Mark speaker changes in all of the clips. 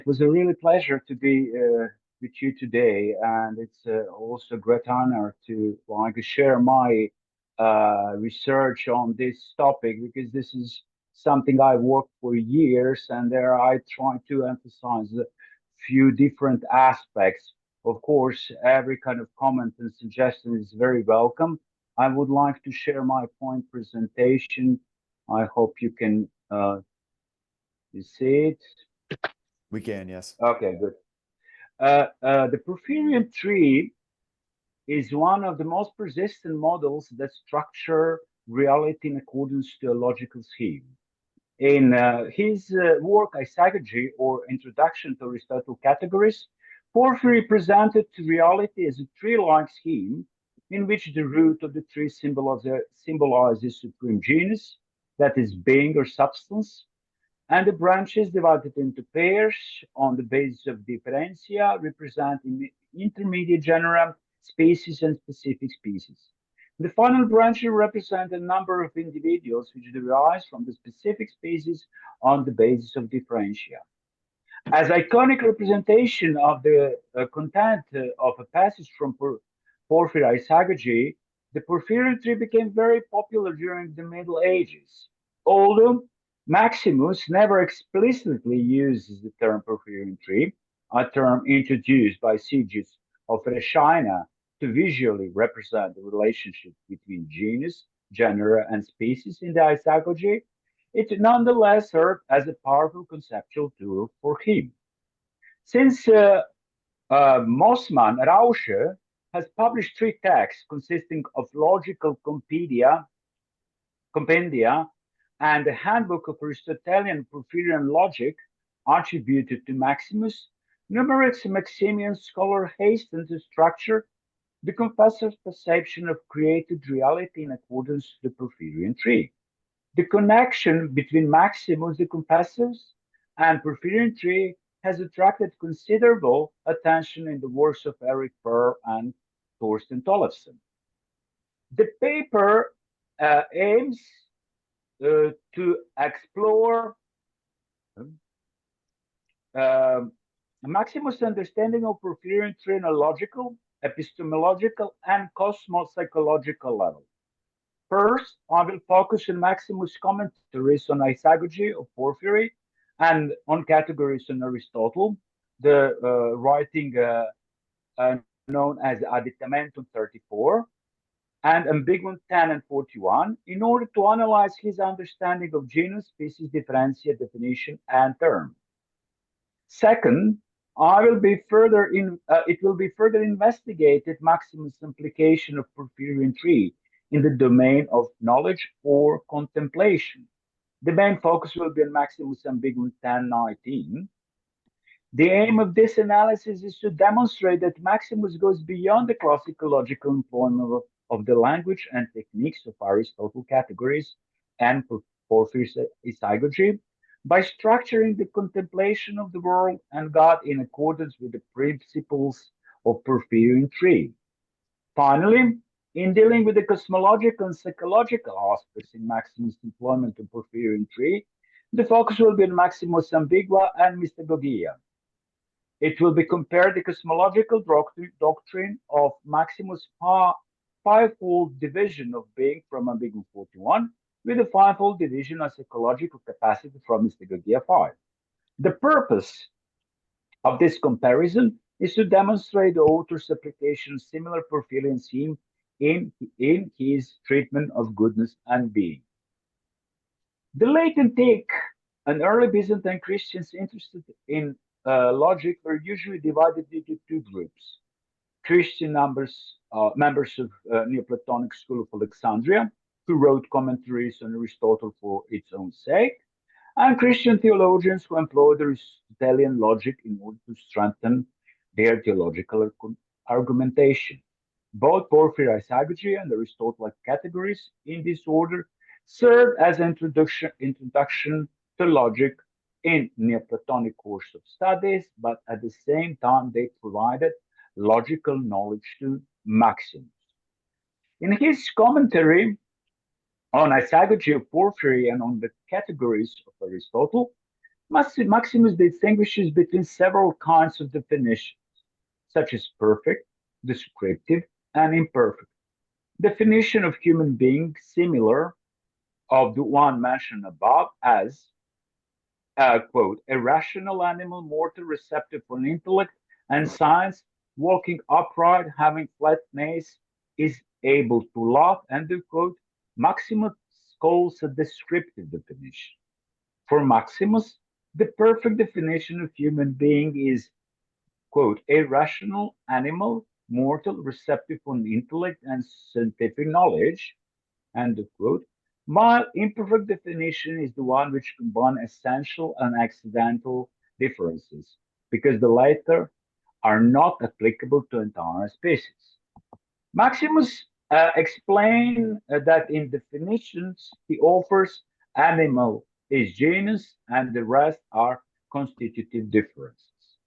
Speaker 1: It was a really pleasure to be with you today, and it's also a great honor to share my research on this topic because this is something I worked for years, and there I try to emphasize a few different aspects. Of course, every kind of comment and suggestion is very welcome. I would like to share my point presentation. I hope you see it.
Speaker 2: We can, yes.
Speaker 1: Okay, good. The Porphyrian tree is one of the most persistent models that structure reality in accordance to a logical scheme. In his work, Isagogy, or Introduction to Aristotle Categories, Porphyry presented to reality as a tree-like scheme in which the root of the tree symbolizes supreme genus, that is, being or substance, and the branches divided into pairs on the basis of differentia represent intermediate genera, species, and specific species. The final branches represent a number of individuals which derive from the specific species on the basis of differentia. As iconic representation of the content of a passage from Porphyry Isagogy, the Porphyrian tree became very popular during the Middle Ages. Although Maximus never explicitly uses the term Porphyrian tree, a term introduced by Sigius of Reshina to visually represent the relationship between genus, genera, and species in the Isagogy, it nonetheless served as a powerful conceptual tool for him. Since Mossman Rauscher has published three texts consisting of logical compendia and a handbook of Aristotelian Porphyrian logic attributed to Maximus, numerous Maximian scholars hasten to structure the confessor's perception of created reality in accordance to the Porphyrian tree. The connection between Maximus the Confessors and Porphyrian tree has attracted considerable attention in the works of Eric Perr and Thorsten Tollefsen. The paper aims to explore uh, Maximus' understanding of Porphyrian tree on a logical, epistemological, and cosmopsychological level. First, I will focus on Maximus' commentaries on isagogy of Porphyry and on categories on Aristotle, the writing known as Additamentum 34 and Ambiguum 10 and 41, in order to analyze his understanding of genus, species, differentia, definition, and term. Second, it will be further investigated Maximus' implication of Porphyrian tree in the domain of knowledge or contemplation. The main focus will be on Maximus' Ambiguum 1019. The aim of this analysis is to demonstrate that Maximus goes beyond the classical logical employment of the language and techniques of Aristotle categories and Porphyry's isagogy by structuring the contemplation of the world and God in accordance with the principles of Porphyrian tree. Finally, in dealing with the cosmological and psychological aspects in Maximus' employment of Porphyrian tree, the focus will be on Maximus' ambigua and mystagogia. It will be compared the cosmological doctrine of Maximus' fivefold division of being from Ambiguum 41 with a fivefold division of psychological capacity from Mystagogia 5. The purpose of this comparison is to demonstrate the author's application of similar Porphyrian theme in his treatment of goodness and being. The late antique and early Byzantine Christians interested in logic were usually divided into two groups. Christian members of Neoplatonic school of Alexandria, who wrote commentaries on Aristotle for its own sake, and Christian theologians who employed Aristotelian logic in order to strengthen their theological argumentation. Both Porphyry isagogy and Aristotelic categories in this order served as an introduction to logic in Neoplatonic course of studies, but at the same time they provided logical knowledge to Maximus. In his commentary on isagogy of Porphyry and on the categories of Aristotle, Maximus distinguishes between several kinds of definitions, such as perfect, descriptive, and imperfect. Definition of human being similar of the one mentioned above as quote, a rational animal, mortal, receptive for intellect and science, walking upright, having flat nose, is able to laugh, end of quote. Maximus calls a descriptive definition. For Maximus, the perfect definition of human being is, quote, a rational animal, mortal, receptive for intellect and scientific knowledge, end of quote. My imperfect definition is the one which combines essential and accidental differences, because the latter are not applicable to entire species. Maximus explained that in definitions he offers animal is genus and the rest are constitutive differences.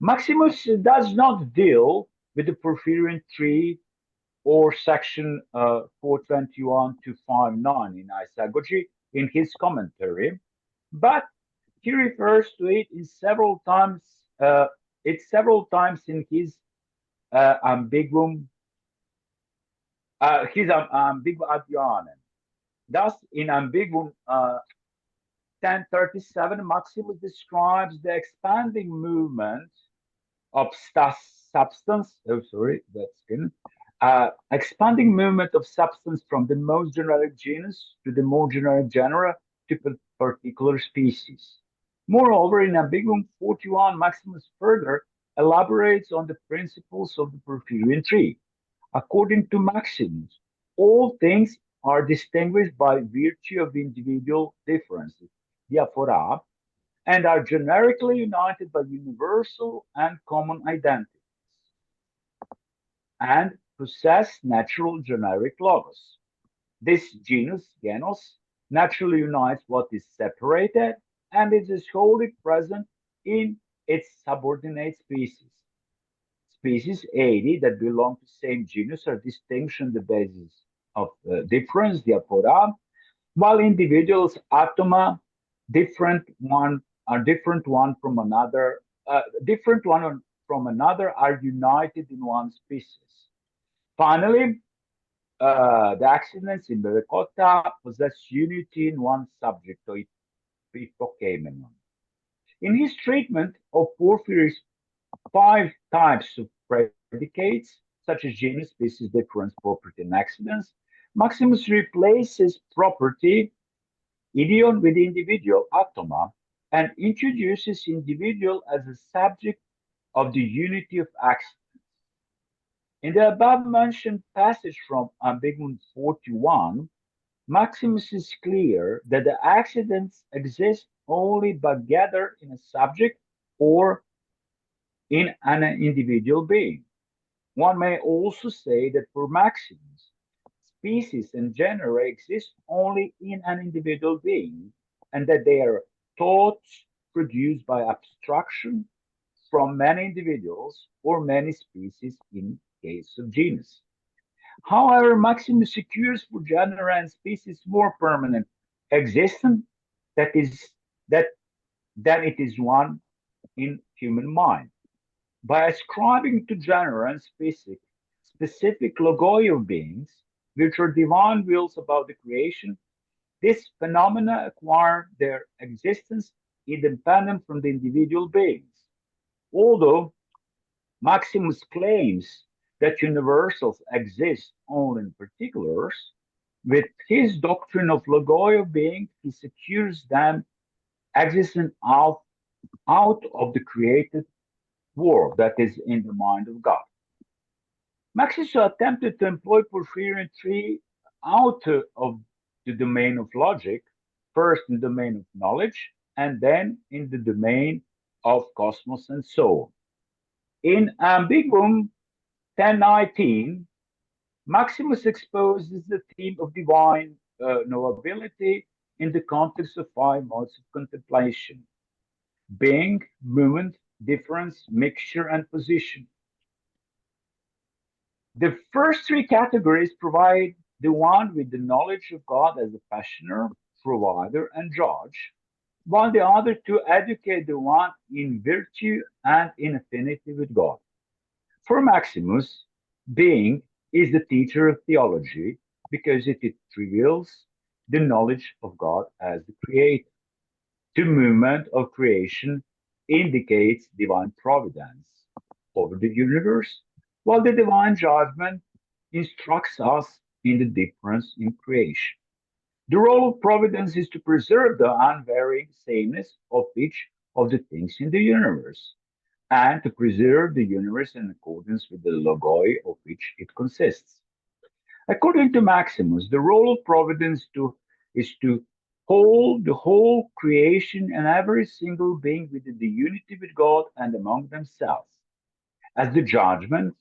Speaker 1: Maximus does not deal with the Porphyrian tree or section 421 to 59 in isagogy in his commentary, but he refers to it in several times in his ambiguum, ambiguadianem. Thus, in ambiguum 1037, Maximus describes the expanding movement of substance. Oh, sorry, that's good. Expanding movement of substance from the most generic genus to the more generic genera to particular species. Moreover, in Ambiguum 41, Maximus further elaborates on the principles of the Porphyrian tree. According to Maximus, all things are distinguished by virtue of individual differences, diaphora, and are generically united by universal and common identities, and possess natural generic logos. This genus, naturally unites what is separated and is wholly present in its subordinate species. Species 80 that belong to the same genus are distinguished on the basis of difference, diaphora, while individuals, atoma, different one from another, are united in one species. Finally, the accidents in Berekota possess unity in one subject, or hypokeimenon. In his treatment of Porphyry's 5 types of predicates, such as genus, species, difference, property, and accidents, Maximus replaces property, idion, with individual, atoma, and introduces individual as a subject of the unity of accidents. In the above-mentioned passage from Ambiguum 41, Maximus is clear that the accidents exist only but gathered in a subject or in an individual being. One may also say that for Maximus, species and genera exist only in an individual being, and that they are thoughts produced by abstraction from many individuals or many species in case of genus. However, Maximus secures for genera and species more permanent existence that is that than it is one in human mind. By ascribing to genera and species specific logoi of beings, which are divine wills about the creation, these phenomena acquire their existence independent from the individual beings. Although Maximus claims that universals exist only in particulars, with his doctrine of logoi of being, he secures them existing out of the created world that is in the mind of God. Maximus attempted to employ Porphyrian tree out of the domain of logic, first in the domain of knowledge, and then in the domain of cosmos and soul. In Ambiguum 1019, Maximus exposes the theme of divine knowability in the context of 5 modes of contemplation: being, movement, difference, mixture, and position. The first 3 categories provide the one with the knowledge of God as a fashioner, provider, and judge, while the other two educate the one in virtue and in affinity with God. For Maximus, being is the teacher of theology because it reveals the knowledge of God as the creator. The movement of creation indicates divine providence over the universe, while the divine judgment instructs us in the difference in creation. The role of providence is to preserve the unvarying sameness of each of the things in the universe, and to preserve the universe in accordance with the logoi of which it consists. According to Maximus, the role of providence is to hold the whole creation and every single being within the unity with God and among themselves. As the judgment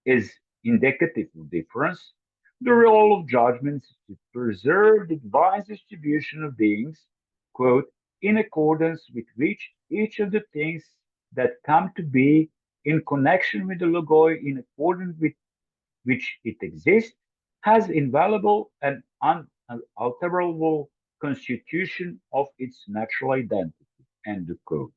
Speaker 1: is indicative of difference, the role of judgment is to preserve the divine distribution of beings, quote, in accordance with which each of the things that come to be in connection with the logoi in accordance with which it exists, has inviolable and unalterable constitution of its natural identity. End of quote.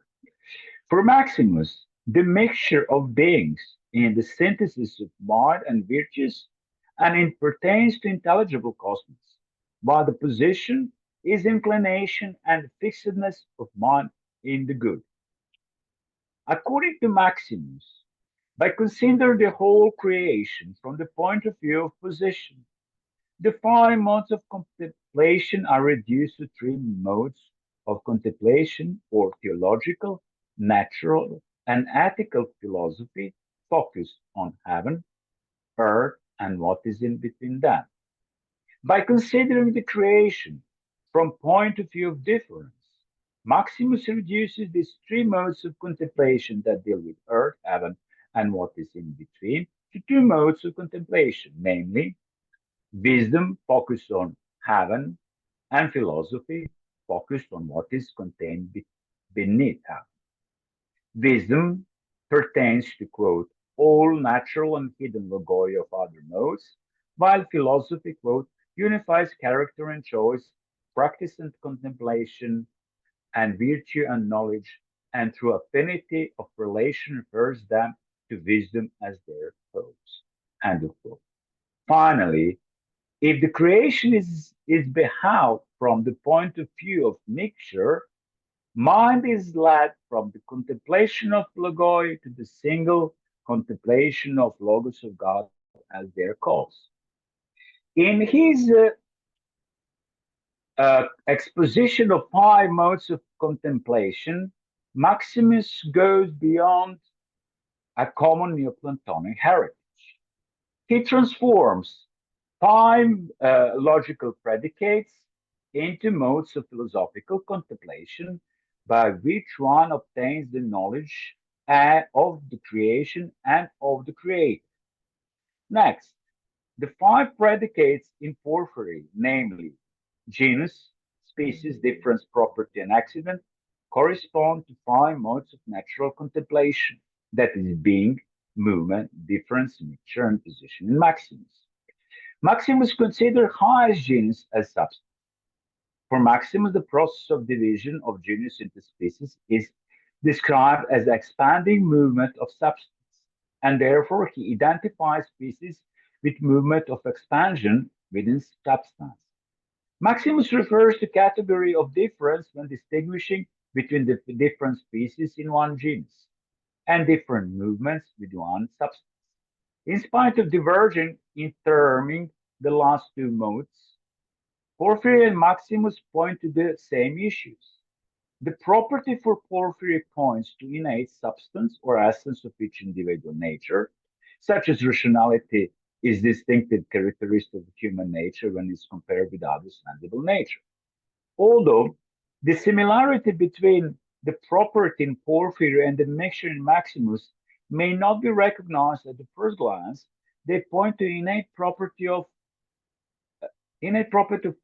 Speaker 1: For Maximus, the mixture of beings in the synthesis of mind and virtues, and it pertains to intelligible cosmos, while the position is inclination and fixedness of mind in the good. According to Maximus, by considering the whole creation from the point of view of position, the five modes of contemplation are reduced to three modes of contemplation, or theological, natural, and ethical philosophy focused on heaven, earth, and what is in between them. By considering the creation from point of view of difference, Maximus reduces these three modes of contemplation that deal with earth, heaven, and what is in between to two modes of contemplation, namely wisdom focused on heaven and philosophy focused on what is contained beneath heaven. Wisdom pertains to, quote, all natural and hidden logoi of other modes, while philosophy, quote, unifies character and choice, practice and contemplation, and virtue and knowledge, and through affinity of relation refers them to wisdom as their cause. End of quote. Finally, if the creation is beheld from the point of view of mixture, mind is led from the contemplation of logoi to the single contemplation of logos of God as their cause. In his exposition of five modes of contemplation, Maximus goes beyond a common Neoplatonic heritage. He transforms five logical predicates into modes of philosophical contemplation by which one obtains the knowledge of the creation and of the creator. Next, the five predicates in porphyry, namely genus, species, difference, property, and accident, correspond to five modes of natural contemplation, that is, being, movement, difference, mixture, and position in Maximus. Maximus considered highest genus as substance. For Maximus, the process of division of genus into species is described as the expanding movement of substance, and therefore he identifies species with movement of expansion within substance. Maximus refers to category of difference when distinguishing between the different species in one genus and different movements with one substance. In spite of diverging in terming the last two modes, Porphyry and Maximus point to the same issues. The property for porphyry points to innate substance or essence of each individual nature, such as rationality is distinctive characteristic of human nature when it's compared with other sensible nature. Although the similarity between the property in porphyry and the mixture in Maximus may not be recognized at the first glance, they point to innate property of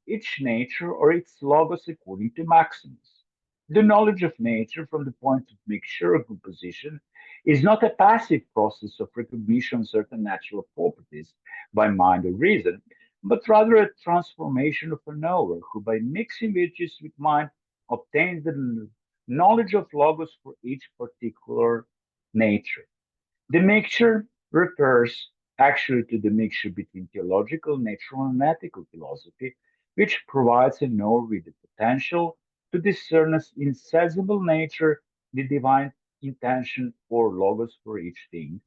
Speaker 1: each nature or its logos according to Maximus. The knowledge of nature from the point of mixture or composition is not a passive process of recognition of certain natural properties by mind or reason, but rather a transformation of a knower who, by mixing virtues with mind, obtains the knowledge of logos for each particular nature. The mixture refers actually to the mixture between theological, natural, and ethical philosophy, which provides a knower with the potential to discern as insensible nature the divine intention or logos for each thing,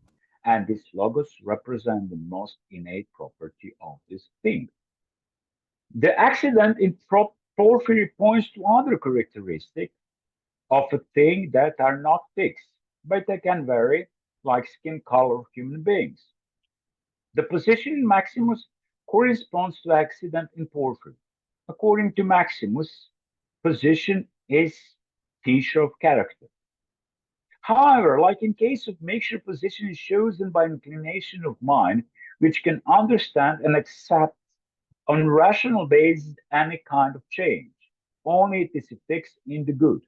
Speaker 1: and this logos represent the most innate property of this thing. The accident in porphyry points to other characteristics of a thing that are not fixed, but they can vary, like skin color of human beings. The position in Maximus corresponds to accident in porphyry. According to Maximus, position is feature of character. However, like in case of mixture, position is chosen by inclination of mind, which can understand and accept on rational basis any kind of change. Only it is fixed in the good.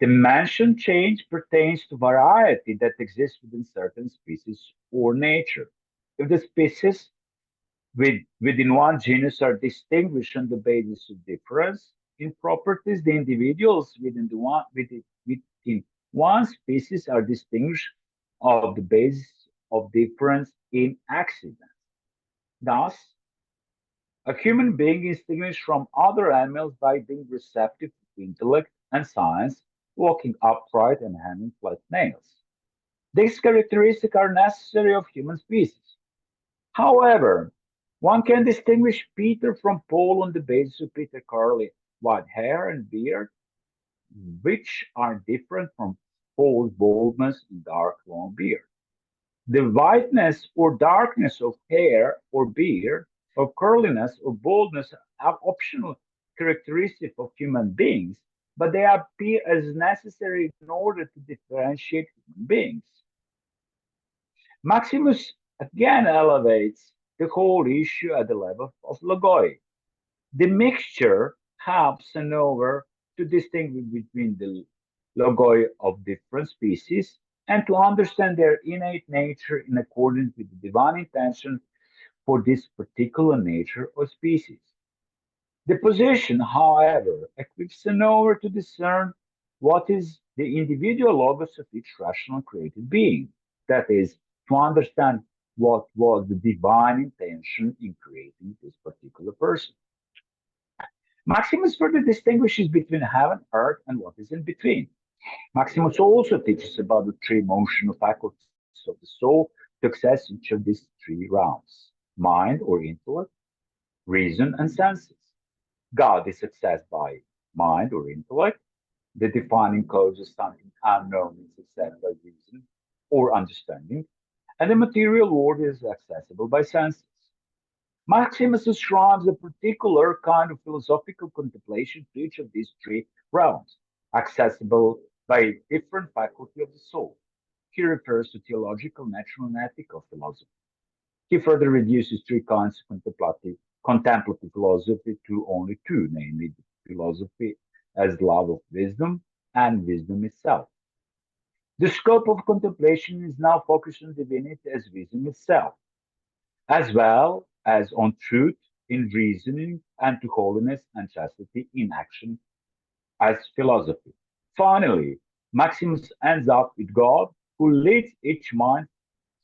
Speaker 1: Dimension change pertains to variety that exists within certain species or nature. If the species within one genus are distinguished on the basis of difference in properties, the individuals within one species are distinguished of the basis of difference in accident. Thus, a human being is distinguished from other animals by being receptive to intellect and science, walking upright and having flat nails. These characteristics are necessary of human species. However, one can distinguish Peter from Paul on the basis of Peter curly white hair and beard, which are different from Paul's baldness and dark long beard. The whiteness or darkness of hair or beard, or curliness or baldness are optional characteristics of human beings, but they appear as necessary in order to differentiate human beings. Maximus again elevates the whole issue at the level of logoi. The mixture helps an knower to distinguish between the logoi of different species and to understand their innate nature in accordance with the divine intention for this particular nature or species. The position, however, equips the knower to discern what is the individual logos of each rational created being. That is, to understand what was the divine intention in creating this particular person. Maximus further distinguishes between heaven, earth, and what is in between. Maximus also teaches about the three emotional faculties of the soul to access each of these three realms: mind or intellect, reason, and senses. God is accessed by mind or intellect. The defining cause of something unknown is accessed by reason or understanding, and the material world is accessible by senses. Maximus describes a particular kind of philosophical contemplation to each of these three realms, accessible by different faculty of the soul. He refers to theological, natural, and ethical philosophy. He further reduces three kinds of contemplative philosophy to only two, namely philosophy as love of wisdom and wisdom itself. The scope of contemplation is now focused on divinity as wisdom itself, as well as on truth in reasoning and to holiness and chastity in action as philosophy. Finally, Maximus ends up with God, who leads each mind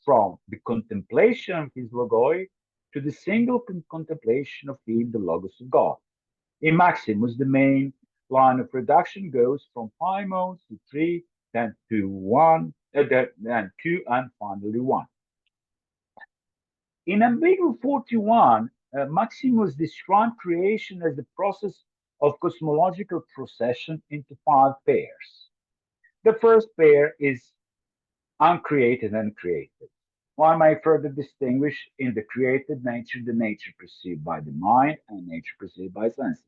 Speaker 1: from the contemplation of his logoi to the single contemplation of him, the logos of God. In Maximus, the main line of reduction goes from five modes to three, then to one, then two, and finally one. In Ambiguous 41, Maximus described creation as the process of cosmological procession into five pairs. The first pair is uncreated and created. One may further distinguish in the created nature the nature perceived by the mind and nature perceived by senses.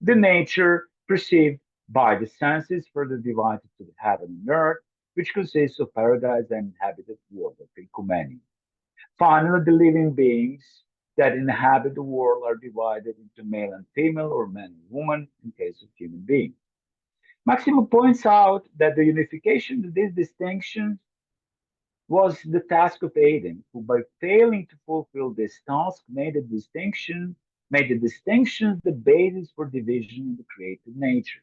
Speaker 1: The nature perceived by the senses further divided to the heaven and earth, which consists of paradise and inhabited world of Ecumene. Finally, the living beings that inhabit the world are divided into male and female or man and woman in case of human beings. Maximo points out that the unification of these distinctions was the task of Adam, who by failing to fulfill this task made a distinction made the distinctions the basis for division in the created nature.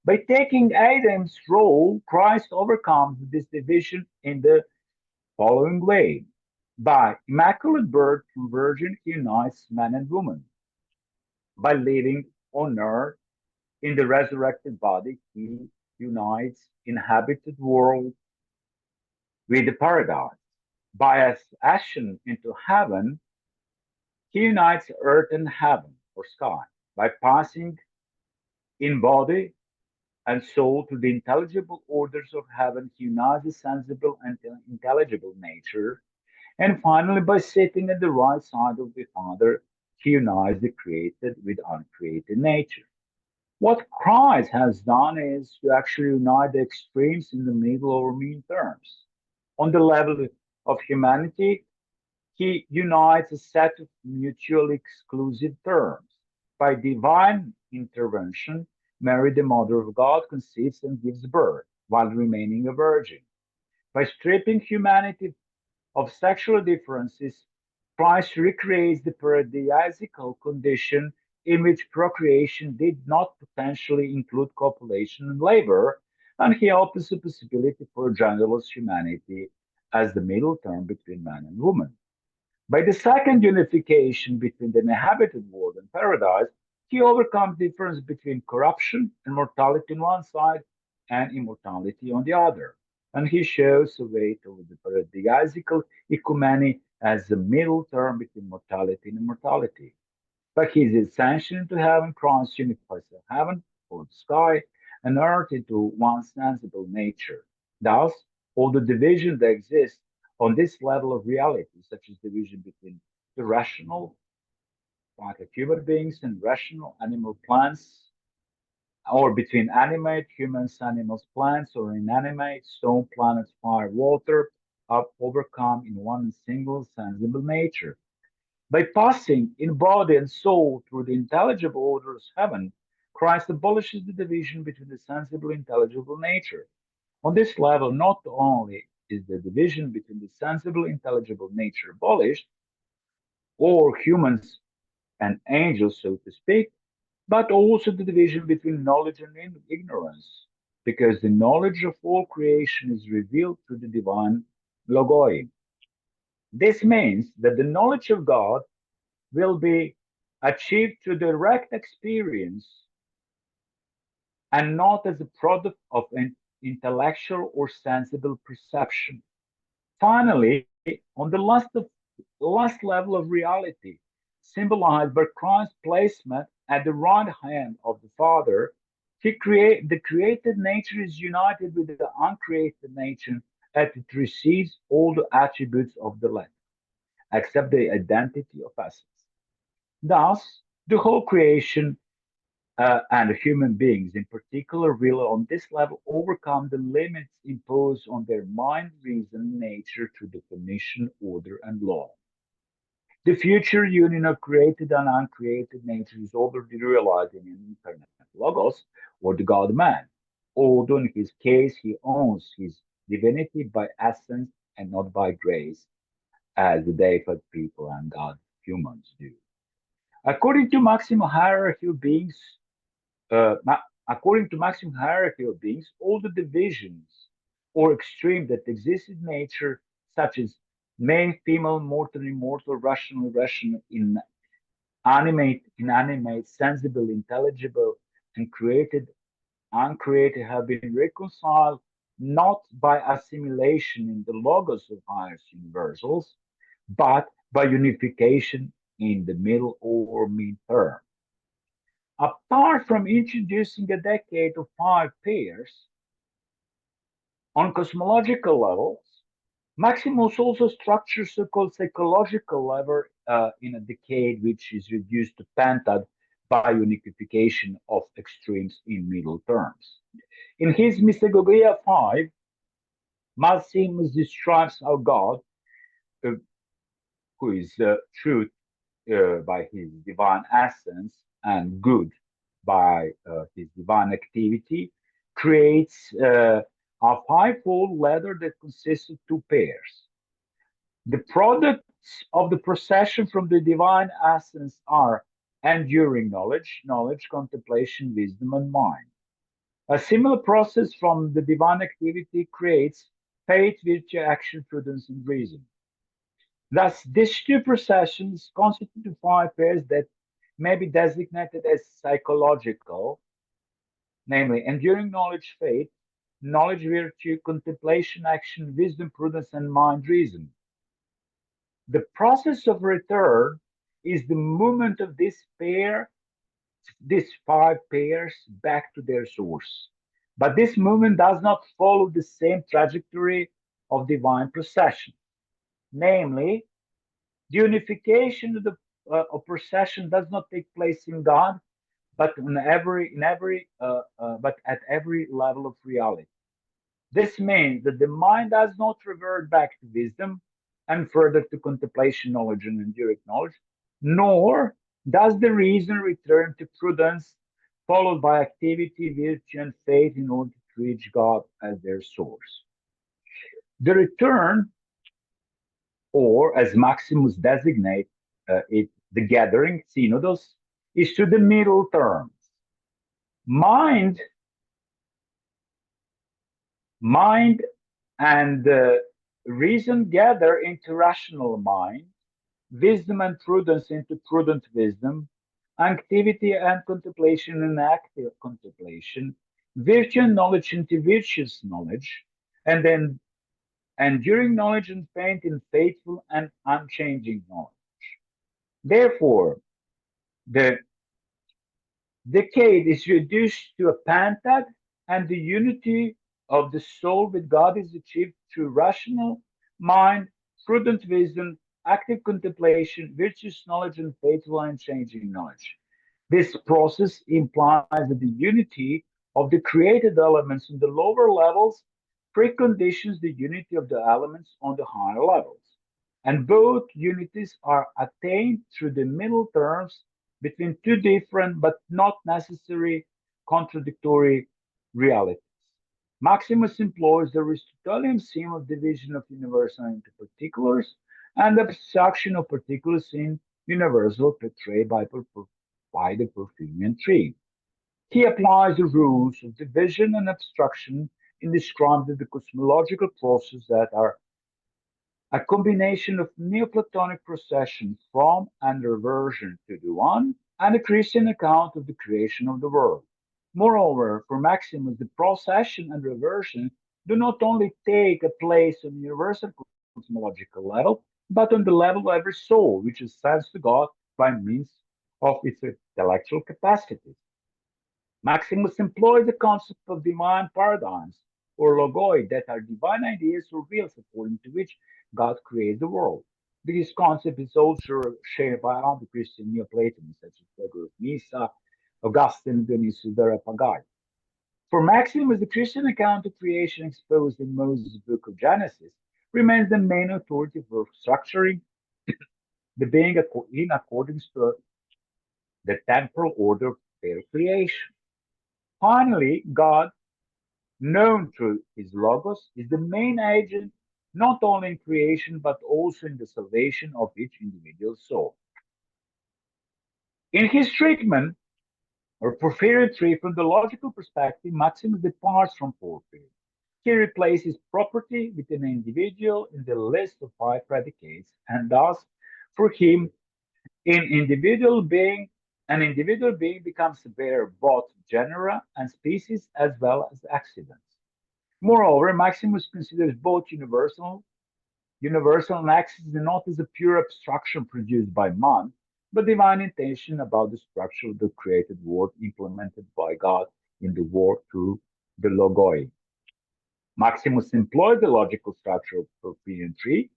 Speaker 1: By taking Adam's role, Christ overcomes this division in the following way. By immaculate birth from virgin, he unites man and woman. By living on earth in the resurrected body, he unites inhabited world with the paradise. By ascension into heaven, he unites earth and heaven or sky. By passing in body and soul to the intelligible orders of heaven, he unites the sensible and intelligible nature. And finally, by sitting at the right side of the Father, he unites the created with uncreated nature. What Christ has done is to actually unite the extremes in the middle or mean terms. On the level of humanity, he unites a set of mutually exclusive terms. By divine intervention, Mary, the Mother of God, conceives and gives birth while remaining a virgin. By stripping humanity of sexual differences, Christ recreates the paradisiacal condition in which procreation did not potentially include copulation and labor, and he opens the possibility for genderless humanity as the middle term between man and woman. By the second unification between the inhabited world and paradise, he overcomes the difference between corruption and mortality on one side and immortality on the other. And he shows a way toward the paradisiacal ecumeny as the middle term between mortality and immortality. By his ascension into heaven, Christ unifies the heaven or the sky and earth into one sensible nature. Thus, all the divisions that exist on this level of reality, such as division between the rational, like human beings, and rational animal plants, or between animate humans, animals, plants, or inanimate stone, planets, fire, water, are overcome in one single sensible nature. By passing in body and soul through the intelligible orders of heaven, Christ abolishes the division between the sensible and intelligible nature. On this level, not only is the division between the sensible and intelligible nature abolished, or humans and angels, so to speak, but also the division between knowledge and ignorance, because the knowledge of all creation is revealed through the divine logoi. This means that the knowledge of God will be achieved through direct experience and not as a product of an intellectual or sensible perception. Finally, on the last level of reality, symbolized by Christ's placement at the right hand of the Father, the created nature is united with the uncreated nature as it receives all the attributes of the latter, except the identity of essence. Thus, the whole creation and human beings in particular will, on this level, overcome the limits imposed on their mind, reason, nature through definition, order, and law. The future union of created and uncreated nature is already realized in an infinite logos, or the God man, although in his case he owns his divinity by essence and not by grace, as the deified people and God humans do. According to maximum hierarchy of beings, according to maximum hierarchy of beings, all the divisions or extremes that exist in nature, such as male, female, mortal, immortal, rational, irrational, inanimate, sensible, intelligible, and created, uncreated, have been reconciled not by assimilation in the logos of highest universals, but by unification in the middle or mean term. Apart from introducing a decade of 5 pairs, on cosmological levels, Maximus also structures so-called psychological level in a decade which is reduced to pentad by unification of extremes in middle terms. In his Mystagogia 5, Maximus describes how God, uh, who is truth by his divine essence and good by his divine activity, creates a fivefold ladder that consists of 2 pairs. The products of the procession from the divine essence are enduring knowledge, contemplation, wisdom, and mind. A similar process from the divine activity creates faith, virtue, action, prudence, and reason. Thus, these two processions constitute five pairs that may be designated as psychological, namely enduring knowledge, faith, knowledge, virtue, contemplation, action, wisdom, prudence, and mind, reason. The process of return is the movement of these five pairs back to their source. But this movement does not follow the same trajectory of divine procession. Namely, the unification of procession does not take place in God, but but at every level of reality. This means that the mind does not revert back to wisdom and further to contemplation, knowledge, and enduring knowledge, nor does the reason return to prudence, followed by activity, virtue, and faith in order to reach God as their source. The return, or as Maximus designates it, the gathering, synodos, is to the middle terms. Mind and reason gather into rational mind, wisdom and prudence into prudent wisdom, activity and contemplation in active contemplation, virtue and knowledge into virtuous knowledge, and then enduring knowledge and faith in faithful and unchanging knowledge. Therefore, the decade is reduced to a pentad, and the unity of the soul with God is achieved through rational mind, prudent wisdom, active contemplation, virtuous knowledge, and faithful and unchanging knowledge. This process implies that the unity of the created elements in the lower levels preconditions the unity of the elements on the higher levels. And both unities are attained through the middle terms between two different but not necessarily contradictory realities. Maximus employs the Aristotelian scheme of division of universal into particulars and abstraction of particulars in universal portrayed by the Porphyrian tree. He applies the rules of division and abstraction in describing the cosmological processes that are a combination of Neoplatonic procession from and reversion to the one, and a Christian account of the creation of the world. Moreover, for Maximus, the procession and reversion do not only take a place on the universal cosmological level, but on the level of every soul, which ascends to God by means of its intellectual capacities. Maximus employs the concept of divine paradigms, or logoi, that are divine ideas or wills according to which God creates the world. This concept is also shared by other Christian Neoplatonists such as Gregory of Nyssa, Augustine, Dionysius, Areopagite. For Maximus, the Christian account of creation exposed in Moses' book of Genesis remains the main authority for structuring the being in accordance to the temporal order of their creation. Finally, God, known through his Logos, is the main agent not only in creation but also in the salvation of each individual soul. In his treatment or Porphyrian tree, from the logical perspective, Maximus departs from Porphyry. He replaces property with an individual in the list of five predicates, and thus, for him, in individual being, an individual being becomes aware of both genera and species as well as accidents. Moreover, Maximus considers both universal and accidents not as a pure abstraction produced by man, but divine intention about the structure of the created world implemented by God in the world through the logoi. Maximus employed the logical structure of the Porphyrian tree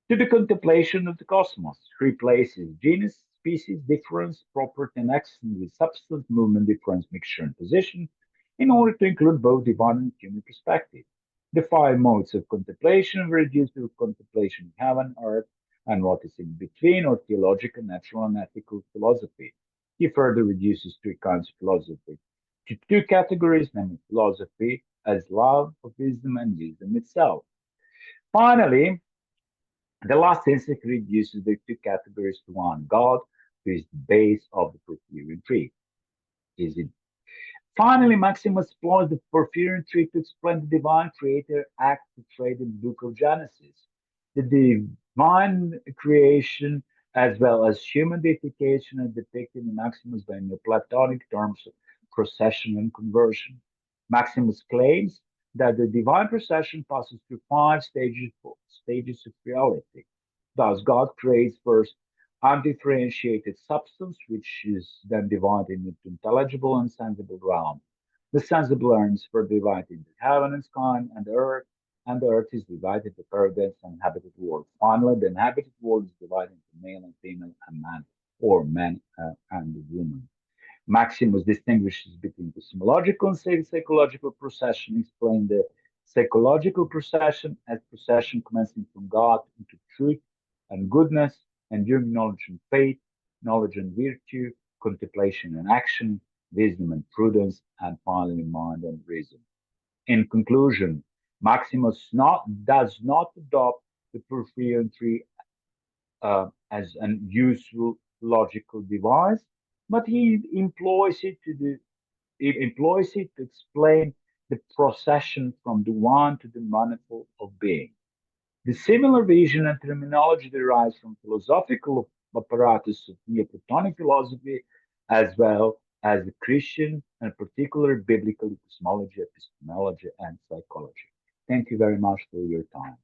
Speaker 1: to the contemplation of the cosmos. He replaces genus, species, difference, property, and accident with substance, movement, difference, mixture, and position in order to include both divine and human perspective. The five modes of contemplation were reduced to contemplation of heaven, earth, and what is in between, or theological, natural, and ethical philosophy. He further reduces three kinds of philosophy to two categories, namely philosophy as love of wisdom and wisdom itself. Finally, the last insect reduces the two categories to one: God, is the base of the Porphyrian tree. Is it? Finally, Maximus explores the Porphyrian tree to explain the divine creator act portrayed in the book of Genesis. The divine creation, as well as human deification, are depicted in Maximus by Neoplatonic terms of procession and conversion. Maximus claims that the divine procession passes through five stages of reality. Thus, God creates first undifferentiated substance, which is then divided into intelligible and sensible realm. The sensible realms were divided into heaven and sky and the earth is divided into paradise and inhabited world. Finally, the inhabited world is divided into male and female and man, or man and woman. Maximus distinguishes between cosmological and psychological procession, explaining the psychological procession as procession commencing from God into truth and goodness, enduring knowledge and faith, knowledge and virtue, contemplation and action, wisdom and prudence, and finally mind and reason. In conclusion, does not adopt the Porphyrian tree as an useful logical device, but he employs it to explain the procession from the one to the manifold of being. The similar vision and terminology derives from philosophical apparatus of Neoplatonic philosophy, as well as the Christian and particularly biblical cosmology, epistemology, and psychology. Thank you very much for your time.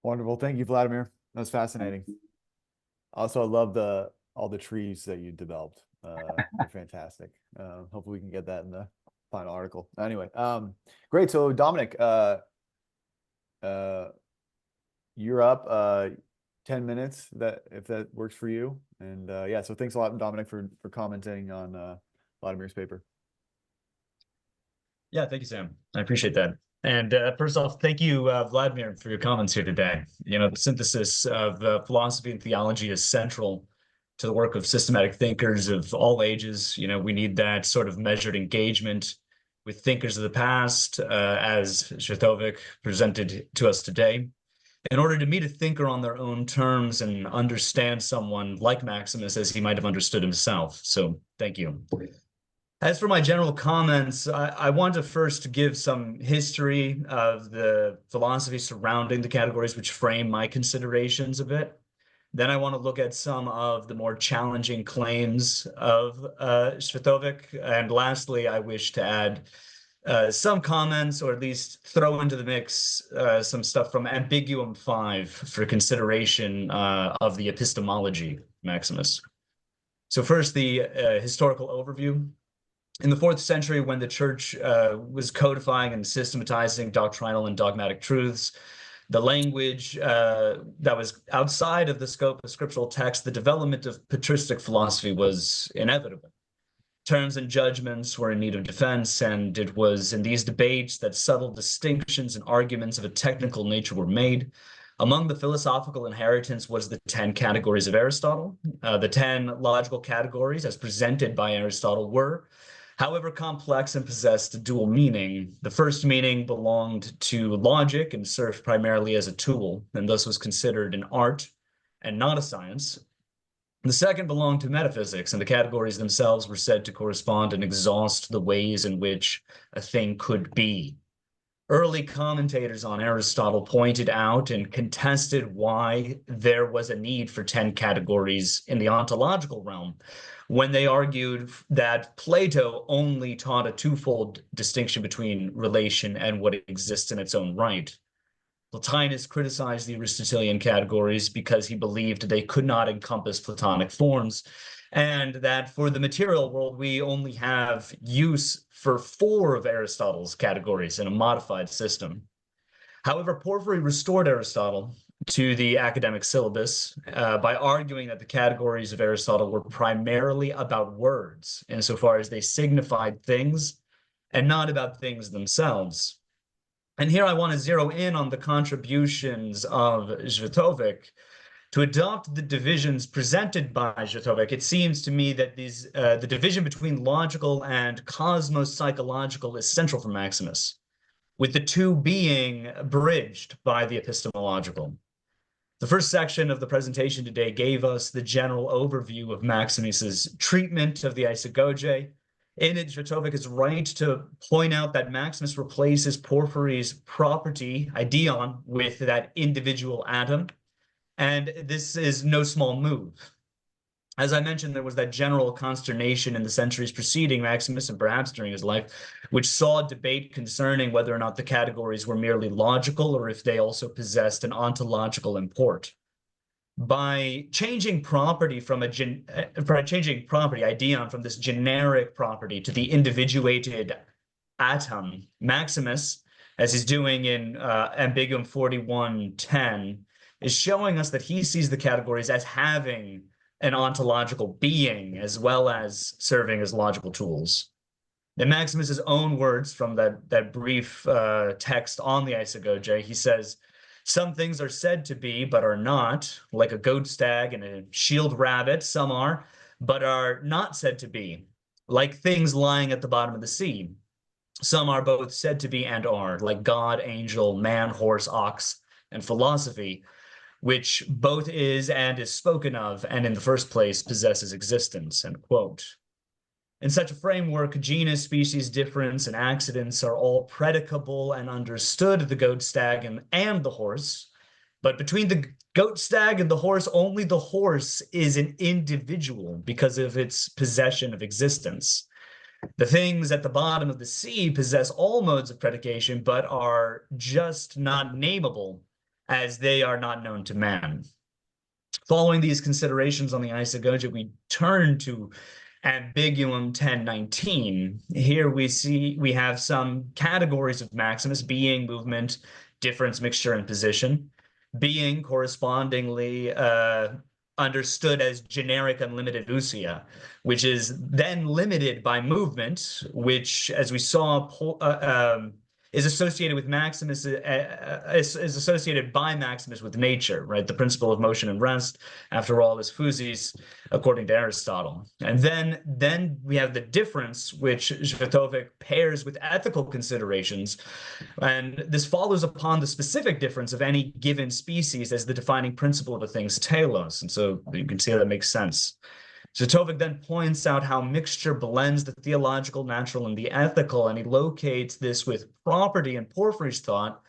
Speaker 2: Wonderful. Thank you, Vladimir. That was fascinating. Also, I love all the trees that you developed. They're fantastic. Hopefully we can get that in the final article. Anyway, great. So Dominic, you're up 10 minutes if that works for you. And yeah, so thanks a lot, Dominic, for commenting on Vladimir's paper.
Speaker 3: Yeah, thank you, Sam. I appreciate that. And first off, thank you, Vladimir, for your comments here today. You know, the synthesis of philosophy and theology is central to the work of systematic thinkers of all ages. You know, we need that sort of measured engagement with thinkers of the past, as Cvetković presented to us today, in order to meet a thinker on their own terms and understand someone like Maximus as he might have understood himself. So thank you. As for my general comments, I want to first give some history of the philosophy surrounding the categories which frame my considerations a bit. Then I want to look at some of the more challenging claims of Cvetković. And lastly, I wish to add some comments, or at least throw into the mix some stuff from Ambiguum 5 for consideration of the epistemology Maximus. So first, the historical overview. In the 4th century, when the church was codifying and systematizing doctrinal and dogmatic truths, the language that was outside of the scope of scriptural text, the development of patristic philosophy was inevitable. Terms and judgments were in need of defense, and it was in these debates that subtle distinctions and arguments of a technical nature were made. Among the philosophical inheritance was the 10 categories of Aristotle. The 10 logical categories, as presented by Aristotle, were, however, complex and possessed a dual meaning. The first meaning belonged to logic and served primarily as a tool, and thus was considered an art and not a science. The second belonged to metaphysics, and the categories themselves were said to correspond and exhaust the ways in which a thing could be. Early commentators on Aristotle pointed out and contested why there was a need for 10 categories in the ontological realm, when they argued that Plato only taught a twofold distinction between relation and what exists in its own right. Plotinus criticized the Aristotelian categories because he believed they could not encompass Platonic forms, and that for the material world, we only have use for 4 of Aristotle's categories in a modified system. However, Porphyry restored Aristotle to the academic syllabus by arguing that the categories of Aristotle were primarily about words, insofar as they signified things and not about things themselves. And here I want to zero in on the contributions of Cvetković. To adopt the divisions presented by Cvetković, it seems to me that the division between logical and cosmos-psychological is central for Maximus, with the two being bridged by the epistemological. The first section of the presentation today gave us the general overview of Maximus's treatment of the isagoge. In it, Cvetković is right to point out that Maximus replaces Porphyry's property, ideon, with that individual atom. And this is no small move. As I mentioned, there was that general consternation in the centuries preceding Maximus, and perhaps during his life, which saw debate concerning whether or not the categories were merely logical or if they also possessed an ontological import. By changing property ideon from this generic property to the individuated atom, Maximus, as he's doing in Ambiguum 41:10, is showing us that he sees the categories as having an ontological being as well as serving as logical tools. In Maximus's own words from that brief text on the isagoge, he says, "Some things are said to be, but are not, like a goat stag and a shield rabbit. Some are, but are not said to be, like things lying at the bottom of the sea. Some are both said to be and are, like God, angel, man, horse, ox, and philosophy, which both is and is spoken of, and in the first place possesses existence," end quote. In such a framework, genus, species, difference, and accidents are all predicable and understood, the goat, stag, and the horse. But between the goat, stag, and the horse, only the horse is an individual because of its possession of existence. The things at the bottom of the sea possess all modes of predication, but are just not nameable, as they are not known to man. Following these considerations on the isagoge, we turn to Ambiguum 10:19. Here we have some categories of Maximus: being, movement, difference, mixture, and position. Being correspondingly understood as generic unlimited ousia, which is then limited by movement, which, as we saw, is associated with Maximus, is associated by Maximus with nature, right? The principle of motion and rest, after all, is physis, according to Aristotle. And then we have the difference, which Cvetković pairs with ethical considerations. And this follows upon the specific difference of any given species as the defining principle of a thing's telos. And so you can see how that makes sense. Cvetković then points out how mixture blends the theological, natural, and the ethical, and he locates this with property in Porphyry's thought.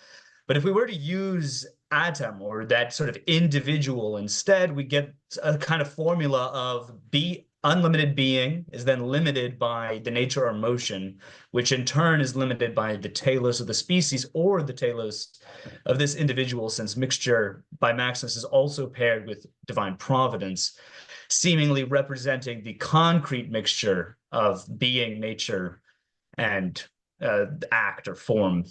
Speaker 3: But if we were to use atom, or that sort of individual, instead, we get a kind of formula of unlimited being is then limited by the nature or motion, which in turn is limited by the telos of the species or the telos of this individual, since mixture by Maximus is also paired with divine providence, seemingly representing the concrete mixture of being, nature, and act or form.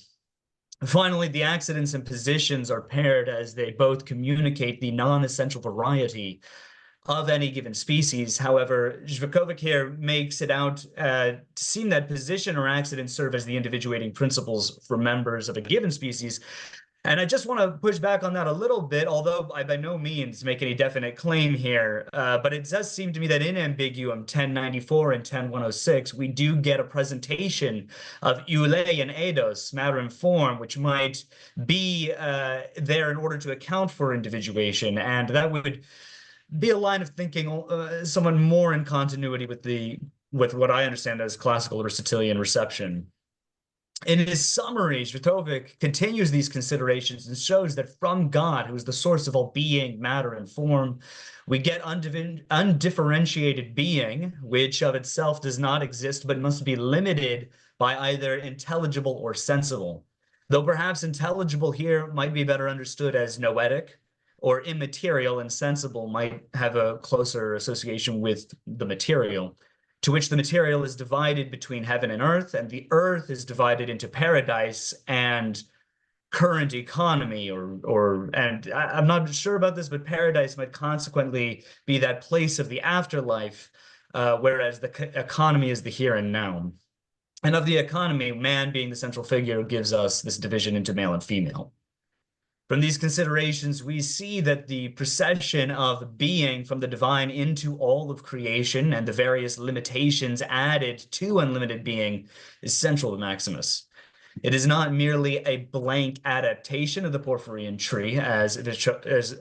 Speaker 3: Finally, the accidents and positions are paired as they both communicate the non-essential variety of any given species. However, Cvetković here makes it out to seem that position or accident serve as the individuating principles for members of a given species. And I just want to push back on that a little bit, although I by no means make any definite claim here. But it does seem to me that in Ambiguum 1094 and 10106, we do get a presentation of eulei and eidos, matter and form, which might be there in order to account for individuation. And that would be a line of thinking somewhat more in continuity with what I understand as classical Aristotelian reception. In his summary, Cvetković continues these considerations and shows that from God, who is the source of all being, matter, and form, we get undifferentiated being, which of itself does not exist, but must be limited by either intelligible or sensible. Though perhaps intelligible here might be better understood as noetic, or immaterial, and sensible might have a closer association with the material, to which the material is divided between heaven and earth, and the earth is divided into paradise and current economy, and I'm not sure about this, but paradise might consequently be that place of the afterlife, whereas the economy is the here and now. And of the economy, man being the central figure gives us this division into male and female. From these considerations, we see that the procession of being from the divine into all of creation and the various limitations added to unlimited being is central to Maximus. It is not merely a blank adaptation of the Porphyrian tree, as it is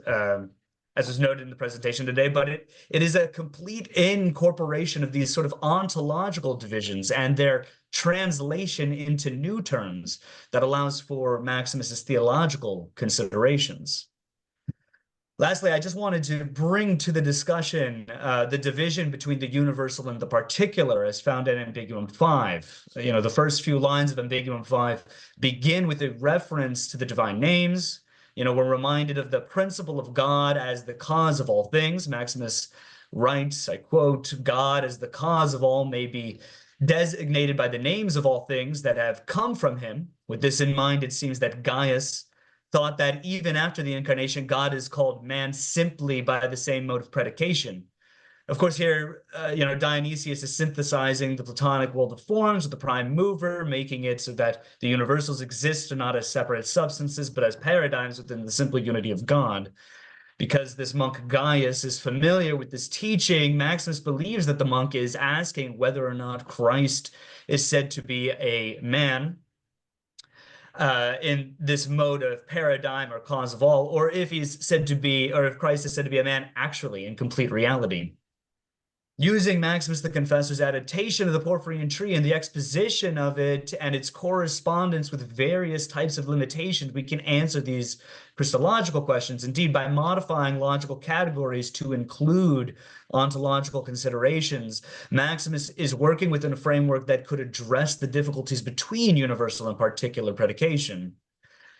Speaker 3: as was noted in the presentation today, but it is a complete incorporation of these sort of ontological divisions and their translation into new terms that allows for Maximus's theological considerations. Lastly, I just wanted to bring to the discussion the division between the universal and the particular as found in Ambiguum 5. The first few lines of Ambiguum 5 begin with a reference to the divine names. We're reminded of the principle of God as the cause of all things. Maximus writes, I quote, "God as the cause of all may be designated by the names of all things that have come from him." With this in mind, it seems that Gaius thought that even after the incarnation, God is called man simply by the same mode of predication. Of course, here, Dionysius is synthesizing the Platonic world of forms with the prime mover, making it so that the universals exist not as separate substances, but as paradigms within the simple unity of God. Because this monk Gaius is familiar with this teaching, Maximus believes that the monk is asking whether or not Christ is said to be a man in this mode of paradigm or cause of all, or if he's said to be, or if Christ is said to be a man actually in complete reality. Using Maximus the Confessor's adaptation of the Porphyrian tree and the exposition of it and its correspondence with various types of limitations, we can answer these Christological questions. Indeed, by modifying logical categories to include ontological considerations, Maximus is working within a framework that could address the difficulties between universal and particular predication.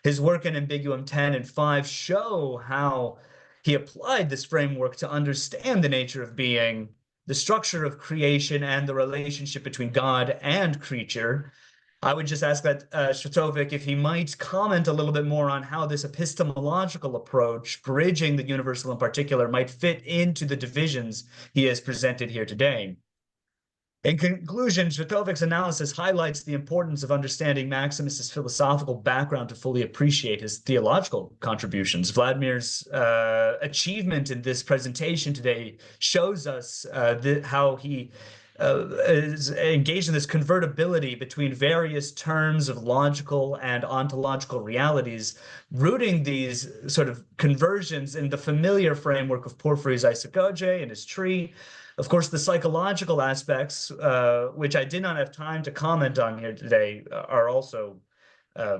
Speaker 3: His work in Ambiguum 10 and 5 show how he applied this framework to understand the nature of being, the structure of creation, and the relationship between God and creature. I would just ask that Cvetković, if he might comment a little bit more on how this epistemological approach, bridging the universal and particular, might fit into the divisions he has presented here today. In conclusion, Cvetković's analysis highlights the importance of understanding Maximus's philosophical background to fully appreciate his theological contributions. Vladimir's achievement in this presentation today shows us how he is engaged in this convertibility between various terms of logical and ontological realities, rooting these sort of conversions in the familiar framework of Porphyry's isagoge and his tree. Of course, the psychological aspects, which I did not have time to comment on here today, are also I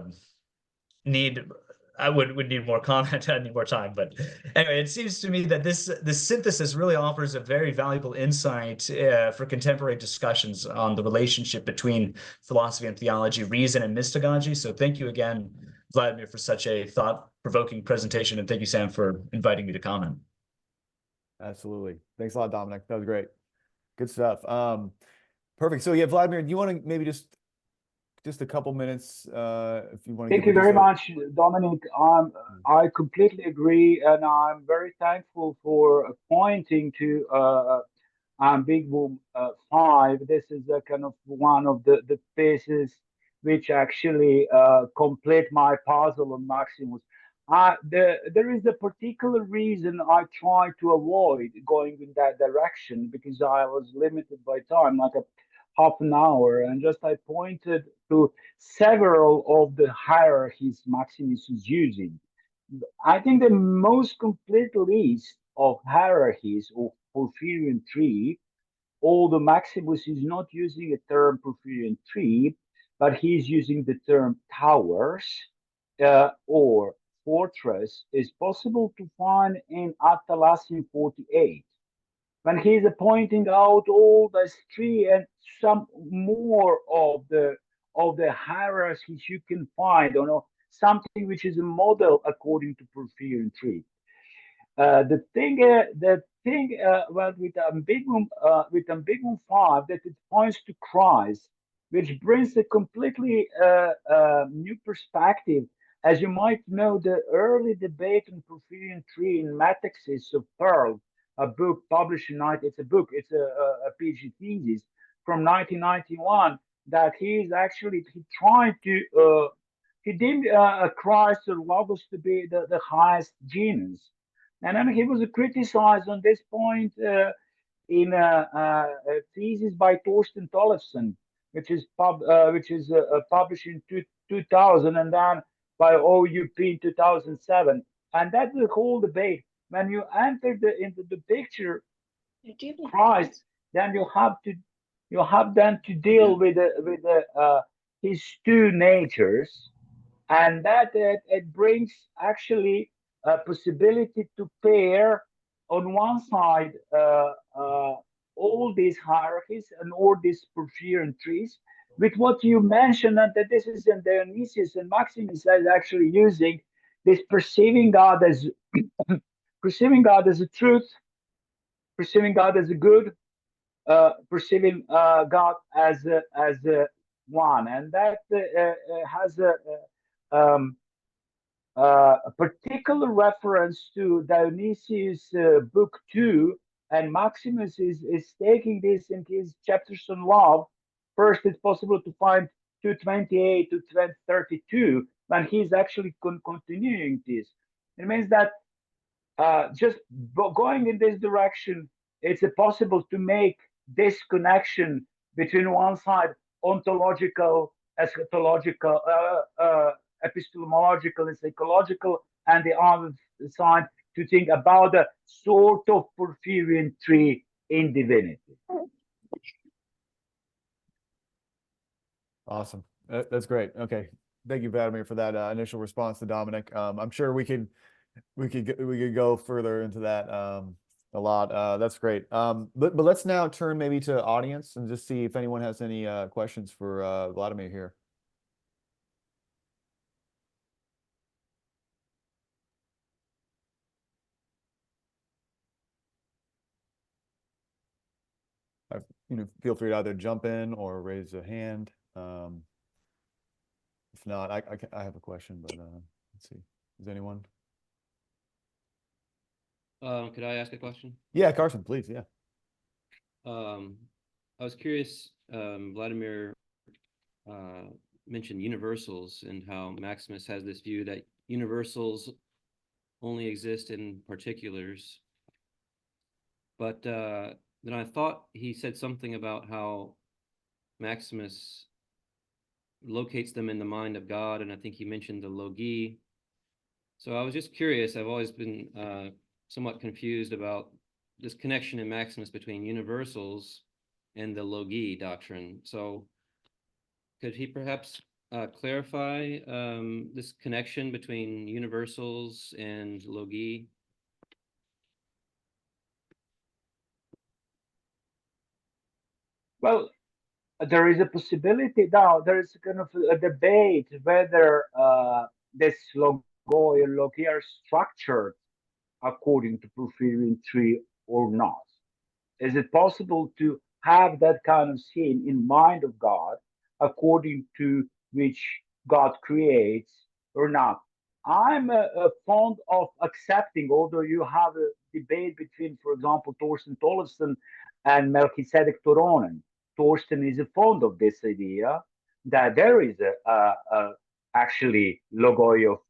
Speaker 3: would need more comment, I need more time. But anyway, it seems to me that this synthesis really offers a very valuable insight for contemporary discussions on the relationship between philosophy and theology, reason and mystagogy. So thank you again, Vladimir, for such a thought-provoking presentation, and thank you, Sam, for inviting me to comment.
Speaker 2: Absolutely. Thanks a lot, Dominic. That was great. Good stuff. Perfect. So yeah, Vladimir, do you want to maybe just a couple minutes if you want to.
Speaker 1: Thank you very much, Dominic. I completely agree, and I'm very thankful for pointing to Ambiguum 5. This is a kind of one of the pieces which actually complete my puzzle on Maximus. There is a particular reason I try to avoid going in that direction, because I was limited by time, like a half an hour, and just I pointed to several of the hierarchies Maximus is using. I think the most complete list of hierarchies of Porphyrian tree, although Maximus is not using a term Porphyrian tree, but he's using the term towers or fortress, is possible to find in Atalassian 48. When he's pointing out all this tree and some more of the hierarchies you can find, something which is a model according to Porphyrian tree. The thing well, with Ambiguum 5, that it points to Christ, which brings a completely new perspective. As you might know, the early debate on Porphyrian tree in Metaxis of Pearl, a book published in it's a PhD thesis from 1991, that he tried to he deemed Christ or Logos to be the highest genus, and then he was criticized on this point in a thesis by Torsten Tollefsen. which is published in 2000, and then by OUP in 2007. And that's the whole debate. When you enter into the picture, Christ, then you have then to deal with his two natures, and that it brings actually a possibility to pair on one side all these hierarchies and all these porphyrian trees with what you mentioned, and that this is in Dionysius and Maximus is actually using this perceiving God as perceiving God as a truth, perceiving God as a good, perceiving God as a one, and that has um, a particular reference to Dionysius book 2, and Maximus is taking this in his chapters on love. First, it's possible to find 228 to 232, when he's actually continuing this. It means that just going in this direction, it's possible to make this connection between one side ontological, eschatological, epistemological, and psychological, and the other side to think about a sort of Porphyrian tree in divinity.
Speaker 2: Awesome. That's great. Okay. Thank you, Vladimir, for that initial response to Dominic. I'm sure we could go further into that a lot. That's great. But let's now turn maybe to audience and just see if anyone has any questions for Vladimir here. Feel free to either jump in or raise a hand. If not, I have a question, but let's see. Is anyone?
Speaker 4: Could I ask a question?
Speaker 2: Yeah, Carson, please. Yeah.
Speaker 4: I was curious, Vladimir mentioned universals and how Maximus has this view that universals only exist in particulars. But then I thought he said something about how Maximus locates them in the mind of God, and I think he mentioned the logi. So I was just curious. I've always been somewhat confused about this connection in Maximus between universals and the logi doctrine. So could he perhaps clarify this connection between universals and logi?
Speaker 1: Well, there is a possibility now. There is kind of a debate whether this logi and logi are structured according to Porphyrian tree or not. Is it possible to have that kind of scene in mind of God according to which God creates or not? I'm fond of accepting, although you have a debate between, for example, Thorsten Tollefson and Melchizedek Toronen. Thorsten is fond of this idea that there is actually logoi of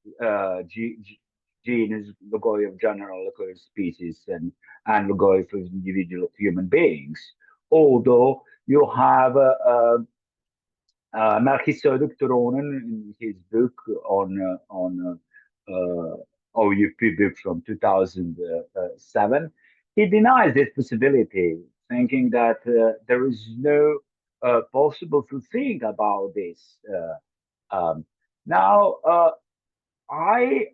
Speaker 1: genus, logoi of general, logoi of species, and logoi for individual human beings. Although you have Melchizedek Toronen in his book on OUP book from 2007, he denies this possibility, thinking that there is no possible to think about this. Now, I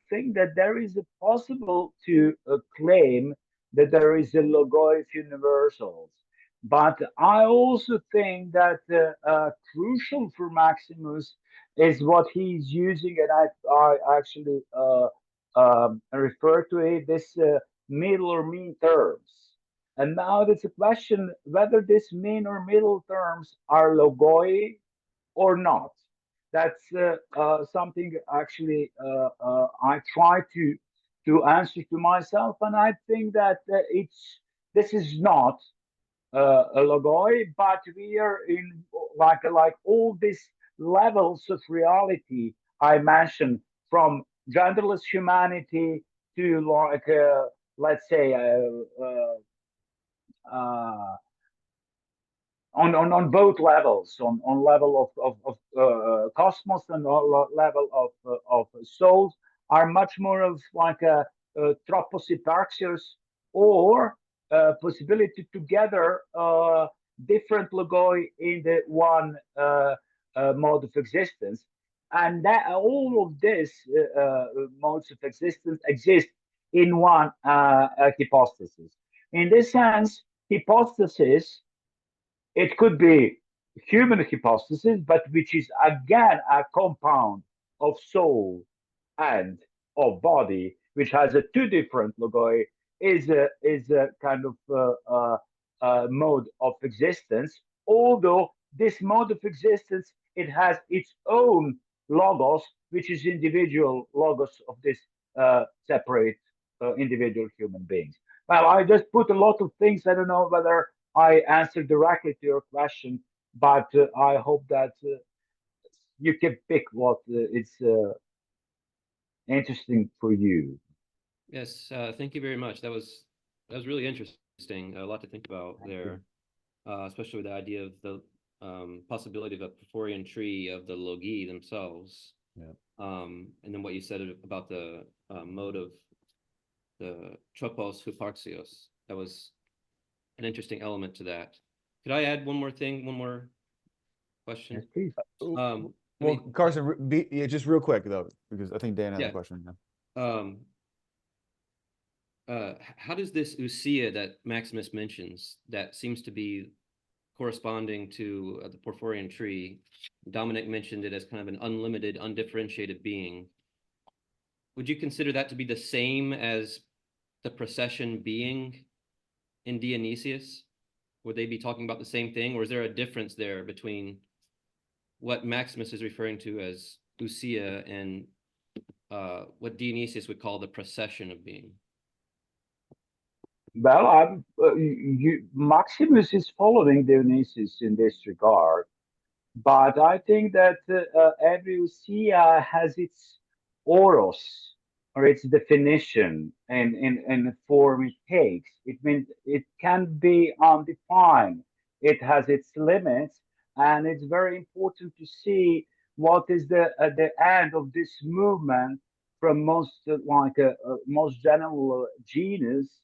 Speaker 1: think that there is a possible to claim that there is a logoi of universals. But I also think that crucial for Maximus is what he's using, and I actually refer to it this middle or mean terms. And now there's a question whether these mean or middle terms are logoi or not. That's something actually I try to answer to myself, and I think that this is not a logoi, but we are in like all these levels of reality I mentioned, from genderless humanity to like let's say on both levels, on level of cosmos and on level of souls, are much more of like a tropos hyparxios, or possibility to gather different logoi in the one mode of existence, and that all of this modes of existence exist in one hypostasis. In this sense, hypostasis, it could be human hypostasis, but which is again a compound of soul and of body, which has a two different logoi, is a kind of mode of existence. Although this mode of existence, it has its own logos, which is individual logos of this separate individual human beings. Well, I just put a lot of things. I don't know whether I answered directly to your question, but I hope that you can pick what is interesting for you.
Speaker 4: Yes, thank you very much. That was really interesting. A lot to think about there, especially with the idea of the possibility of a Porphyrian tree of the logi themselves.
Speaker 2: Yeah.
Speaker 4: And then what you said about the mode of the tropos hyparxios. That was an interesting element to that. Could I add one more thing, one more question?
Speaker 1: Yes, please.
Speaker 2: Well,
Speaker 4: I mean,
Speaker 2: Carson, yeah, just real quick though, because I think Dan has
Speaker 4: Yeah.
Speaker 2: a question. Yeah.
Speaker 4: How does this ousia that Maximus mentions, that seems to be corresponding to the Porphyrian tree? Dominic mentioned it as kind of an unlimited, undifferentiated being. Would you consider that to be the same as the procession being in Dionysius? Would they be talking about the same thing, or is there a difference there between what Maximus is referring to as ousia and what Dionysius would call the procession of being?
Speaker 1: Well, Maximus is following Dionysius in this regard, but I think that every ousia has its oros, or its definition, and the form it takes. It means it can be undefined. It has its limits, and it's very important to see what is the end of this movement from most most general genus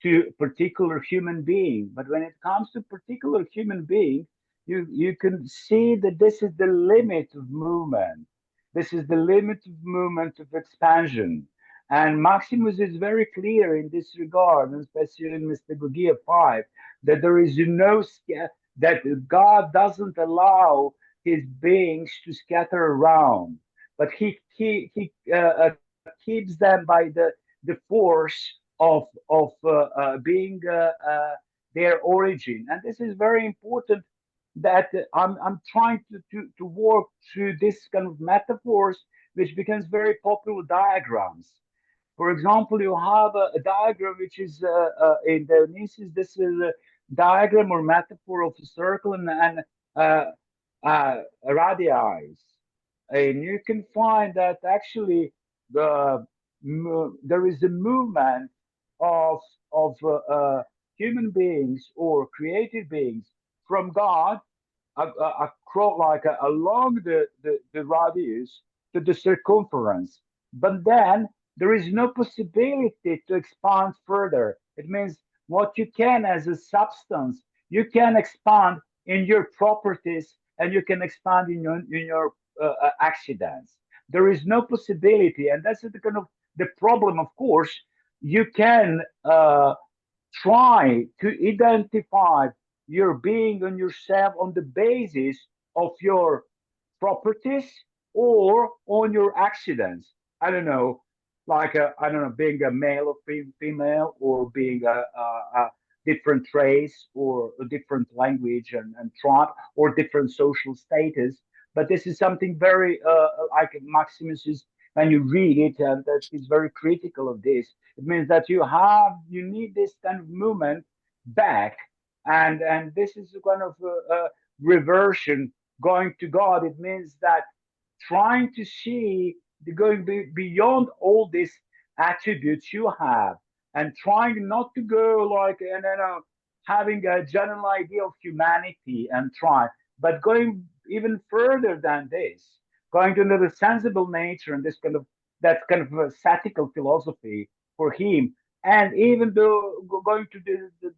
Speaker 1: to particular human being. But when it comes to particular human being, you can see that this is the limit of movement. This is the limit of movement of expansion. And Maximus is very clear in this regard, and especially in Mystagogia 5, that there is that God doesn't allow his beings to scatter around, but he keeps them by the force of being their origin. And this is very important, that I'm trying to work through this kind of metaphors, which becomes very popular diagrams. For example, you have a diagram which is in Dionysius. This is a diagram or metaphor of a circle and radii. And you can find that actually there is a movement of human beings or created beings from God along the radius to the circumference. But then there is no possibility to expand further. It means what you can as a substance, you can expand in your properties, and you can expand in your accidents. There is no possibility, and that's the kind of the problem. Of course, you can try to identify your being and yourself on the basis of your properties or on your accidents. I don't know, I don't know, being a male or female, or being a different race, or a different language and tribe, or different social status. But this is something very like Maximus is, when you read it, and that is very critical of this. It means that you need this kind of movement back, and this is a kind of reversion going to God. It means that trying to see going beyond all these attributes you have, and trying not to go like having a general idea of humanity and try, but going even further than this, going to another sensible nature and this kind of that kind of a satirical philosophy for him, and even though going to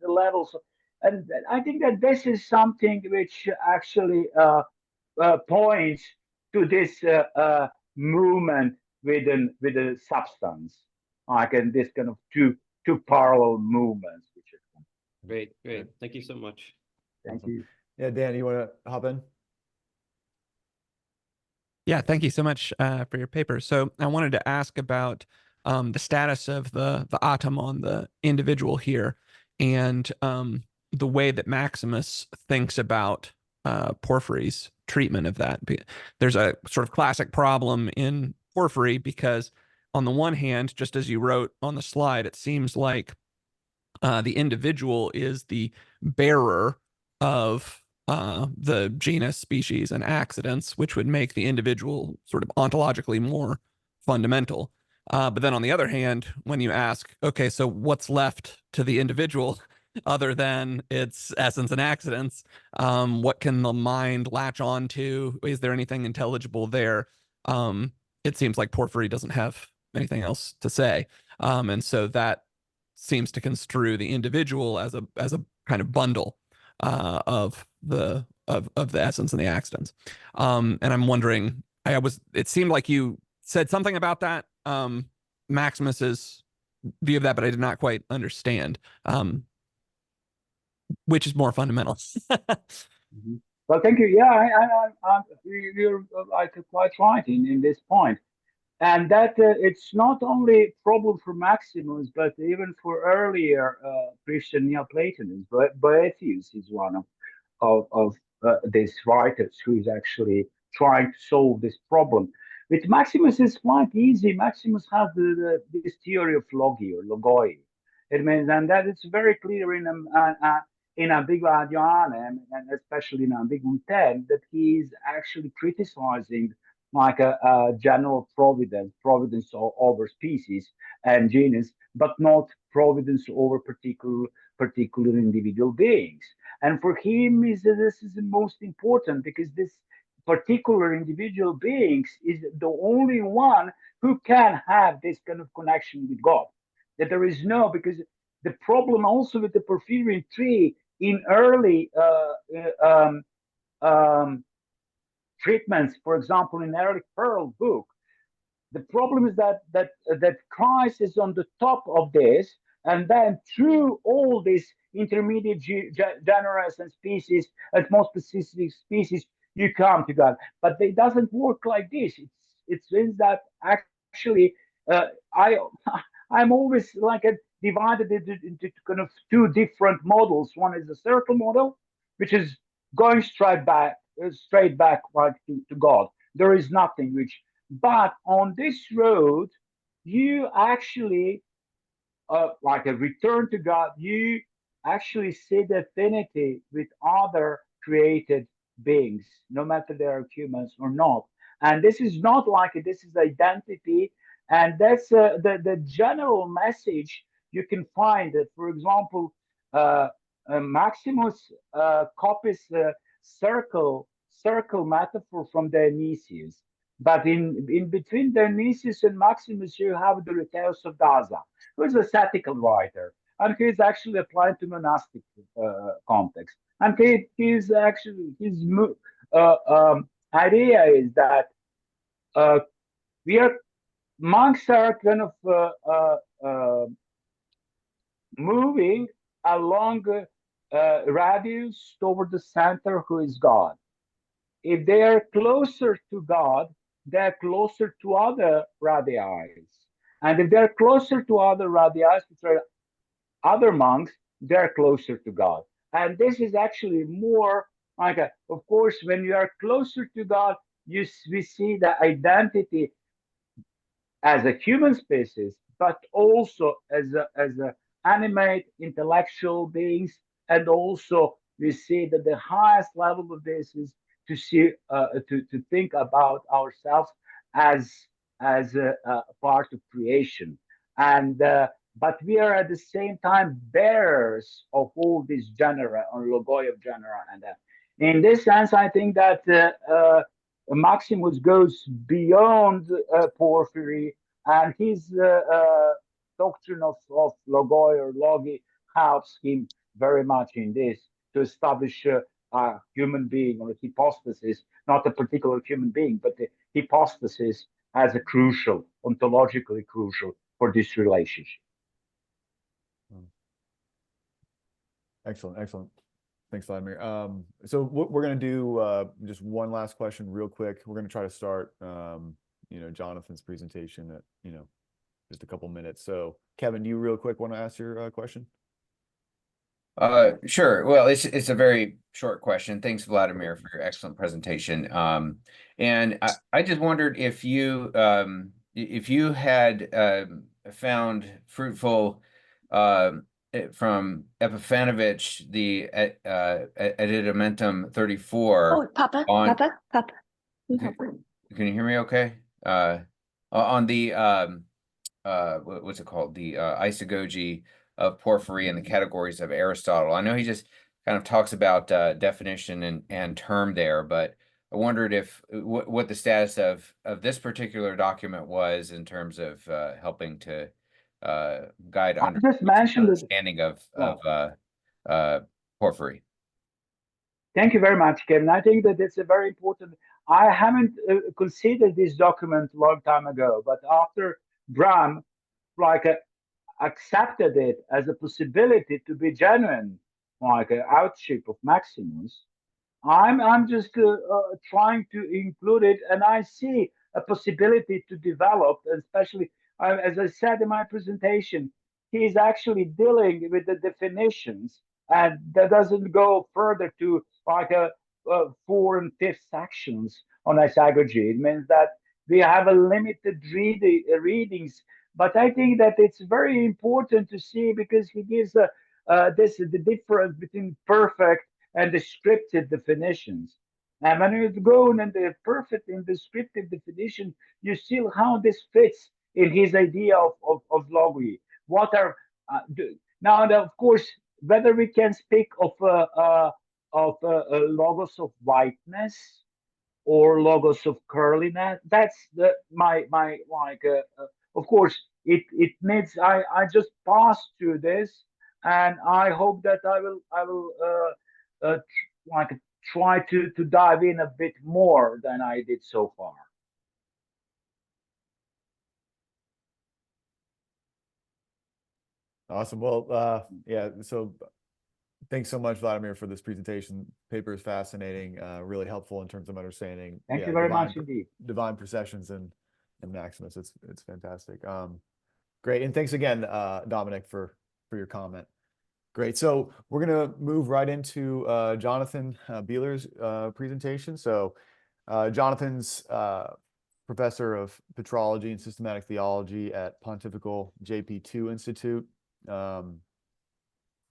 Speaker 1: the levels, and I think that this is something which actually points to this movement with a substance, like in this kind of two parallel movements, which is
Speaker 4: Great, great. Thank you so much.
Speaker 1: thank
Speaker 2: Awesome.
Speaker 1: you.
Speaker 2: Yeah, Dan, you want to hop in?
Speaker 5: Yeah, thank you so much for your paper. So I wanted to ask about the status of the atom on the individual here, and the way that Maximus thinks about Porphyry's treatment of that. There's a sort of classic problem in Porphyry because, on the one hand, just as you wrote on the slide, it seems like the individual is the bearer of the genus, species, and accidents, which would make the individual sort of ontologically more fundamental. But then on the other hand, when you ask, okay, so what's left to the individual other than its essence and accidents? What can the mind latch on to? Is there anything intelligible there? It seems like Porphyry doesn't have anything else to say. And so that seems to construe the individual as a kind of bundle of the essence and the accidents. And I'm wondering, it seemed like you said something about that, Maximus's view of that, but I did not quite understand which is more fundamental.
Speaker 1: Mhm. Well, thank you. Yeah, you're like quite right in this point. And that it's not only a problem for Maximus, but even for earlier Christian Neoplatonists. But Boethius is one of these writers who is actually trying to solve this problem. With Maximus, it's quite easy. Maximus has this theory of logi or logoi. It means, and that it's very clear in Ambigua Adioane, and especially in Ambiguum 10, that he is actually criticizing like a general providence over species and genus, but not providence over particular individual beings. And for him, this is the most important because this particular individual beings is the only one who can have this kind of connection with God. That there is no, because the problem also with the Porphyrian tree in early treatments, for example, in Eric Pearl book, the problem is that Christ is on the top of this, and then through all these intermediate genera and species and more specific species, you come to God. But it doesn't work like this. It means that actually, I I'm always like divided into kind of two different models. One is the circle model, which is going straight back like to God. There is nothing which, but on this road, you actually like a return to God. You actually see the affinity with other created beings, no matter they are humans or not. And this is not like this is identity, and that's the general message you can find. That, for example, Maximus copies the circle metaphor from Dionysius. But in between Dionysius and Maximus, you have the Rheteus of Daza, who is a satirical writer, and he is actually applied to monastic context. And he's actually idea is that uh, we are monks are kind of moving along radius toward the center, who is God. If they are closer to God, they are closer to other radii. And if they're closer to other radii, which are other monks, they're closer to God. And this is actually more like, of course, when you are closer to God, we see the identity as a human species, but also as a animate intellectual beings, and also we see that the highest level of this is to see to think about ourselves as a part of creation, and but we are at the same time bearers of all these genera or logoi of genera. And in this sense, I think that Maximus goes beyond Porphyry, and his doctrine of logoi or logi helps him very much in this to establish a human being or a hypostasis, not a particular human being, but the hypostasis as a crucial, ontologically crucial for this relationship.
Speaker 2: Excellent, excellent. Thanks, Vladimir. So what we're going to do, just one last question real quick. We're going to try to start, Jonathan's presentation at, just a couple minutes. So Kevin, do you real quick want to ask your question?
Speaker 6: Sure. Well, it's a very short question. Thanks, Vladimir, for your excellent presentation. And I just wondered if you had found fruitful from Epiphanovich the Editamentum 34.
Speaker 7: Oh, Papa.
Speaker 6: Okay. Can you hear me okay? On the what's it called? The isagogy of Porphyry and the categories of Aristotle. I know he just kind of talks about definition and term there, but I wondered if what the status of this particular document was in terms of helping to guide understanding of Porphyry.
Speaker 1: Thank you very much, Kevin. I think that it's a very important. I haven't considered this document a long time ago, but after Bram, accepted it as a possibility to be genuine, like an outship of Maximus, I'm just trying to include it, and I see a possibility to develop, especially as I said in my presentation, he is actually dealing with the definitions, and that doesn't go further to like a 4 and 5th sections on isagogy. It means that we have a limited readings, but I think that it's very important to see because he gives the difference between perfect and descriptive definitions. And when you go in the perfect and descriptive definition, you see how this fits in his idea of logi. What are now, of course, whether we can speak of logos of whiteness or logos of curliness, that's my of course it needs. I just passed through this, and I hope that I will try to dive in a bit more than I did so far.
Speaker 2: Awesome. Well, yeah. So thanks so much, Vladimir, for this presentation. Paper is fascinating, really helpful in terms of understanding.
Speaker 1: Thank you very much indeed.
Speaker 2: Divine processions and Maximus. It's fantastic. Great. And thanks again, Dominic, for your comment. Great. So we're going to move right into Jonathan Bieler's presentation. So Jonathan's professor of petrology and systematic theology at Pontifical JP2 Institute.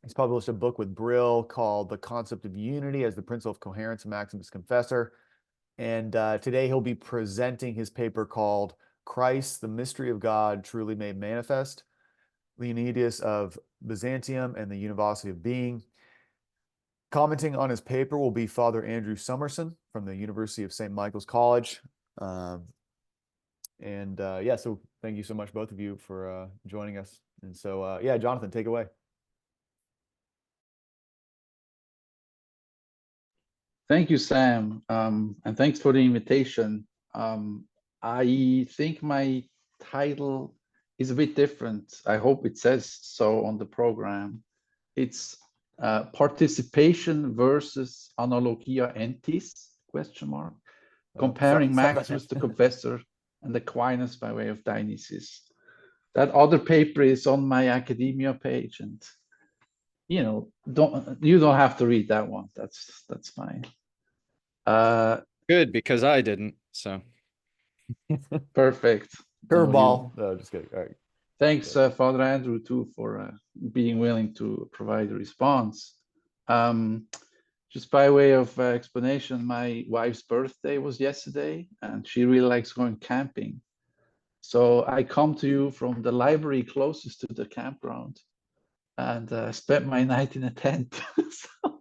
Speaker 2: He's published a book with Brill called The Concept of Unity as the Principle of Coherence, Maximus Confessor. And today he'll be presenting his paper called Christ, the Mystery of God Truly Made Manifest, Leonidas of Byzantium and the Univocity of Being. Commenting on his paper will be Father Andrew Summerson from the University of St. Michael's College. Yeah, so thank you so much, both of you, for joining us. And so, yeah, Jonathan, take it away.
Speaker 8: Thank you, Sam, and thanks for the invitation. I think my title is a bit different. I hope it says so on the program. It's Participation versus Analogia Entis, ? Comparing Maximus the Confessor and Aquinas by way of Dionysius. That other paper is on my academia page, and you don't have to read that one. That's fine.
Speaker 9: Good, because I didn't. So
Speaker 8: perfect.
Speaker 2: Curveball. No, just kidding. All right.
Speaker 8: Thanks, Father Andrew, too, for being willing to provide a response. Just by way of explanation, my wife's birthday was yesterday, and she really likes going camping. So I come to you from the library closest to the campground and spent my night in a tent. So,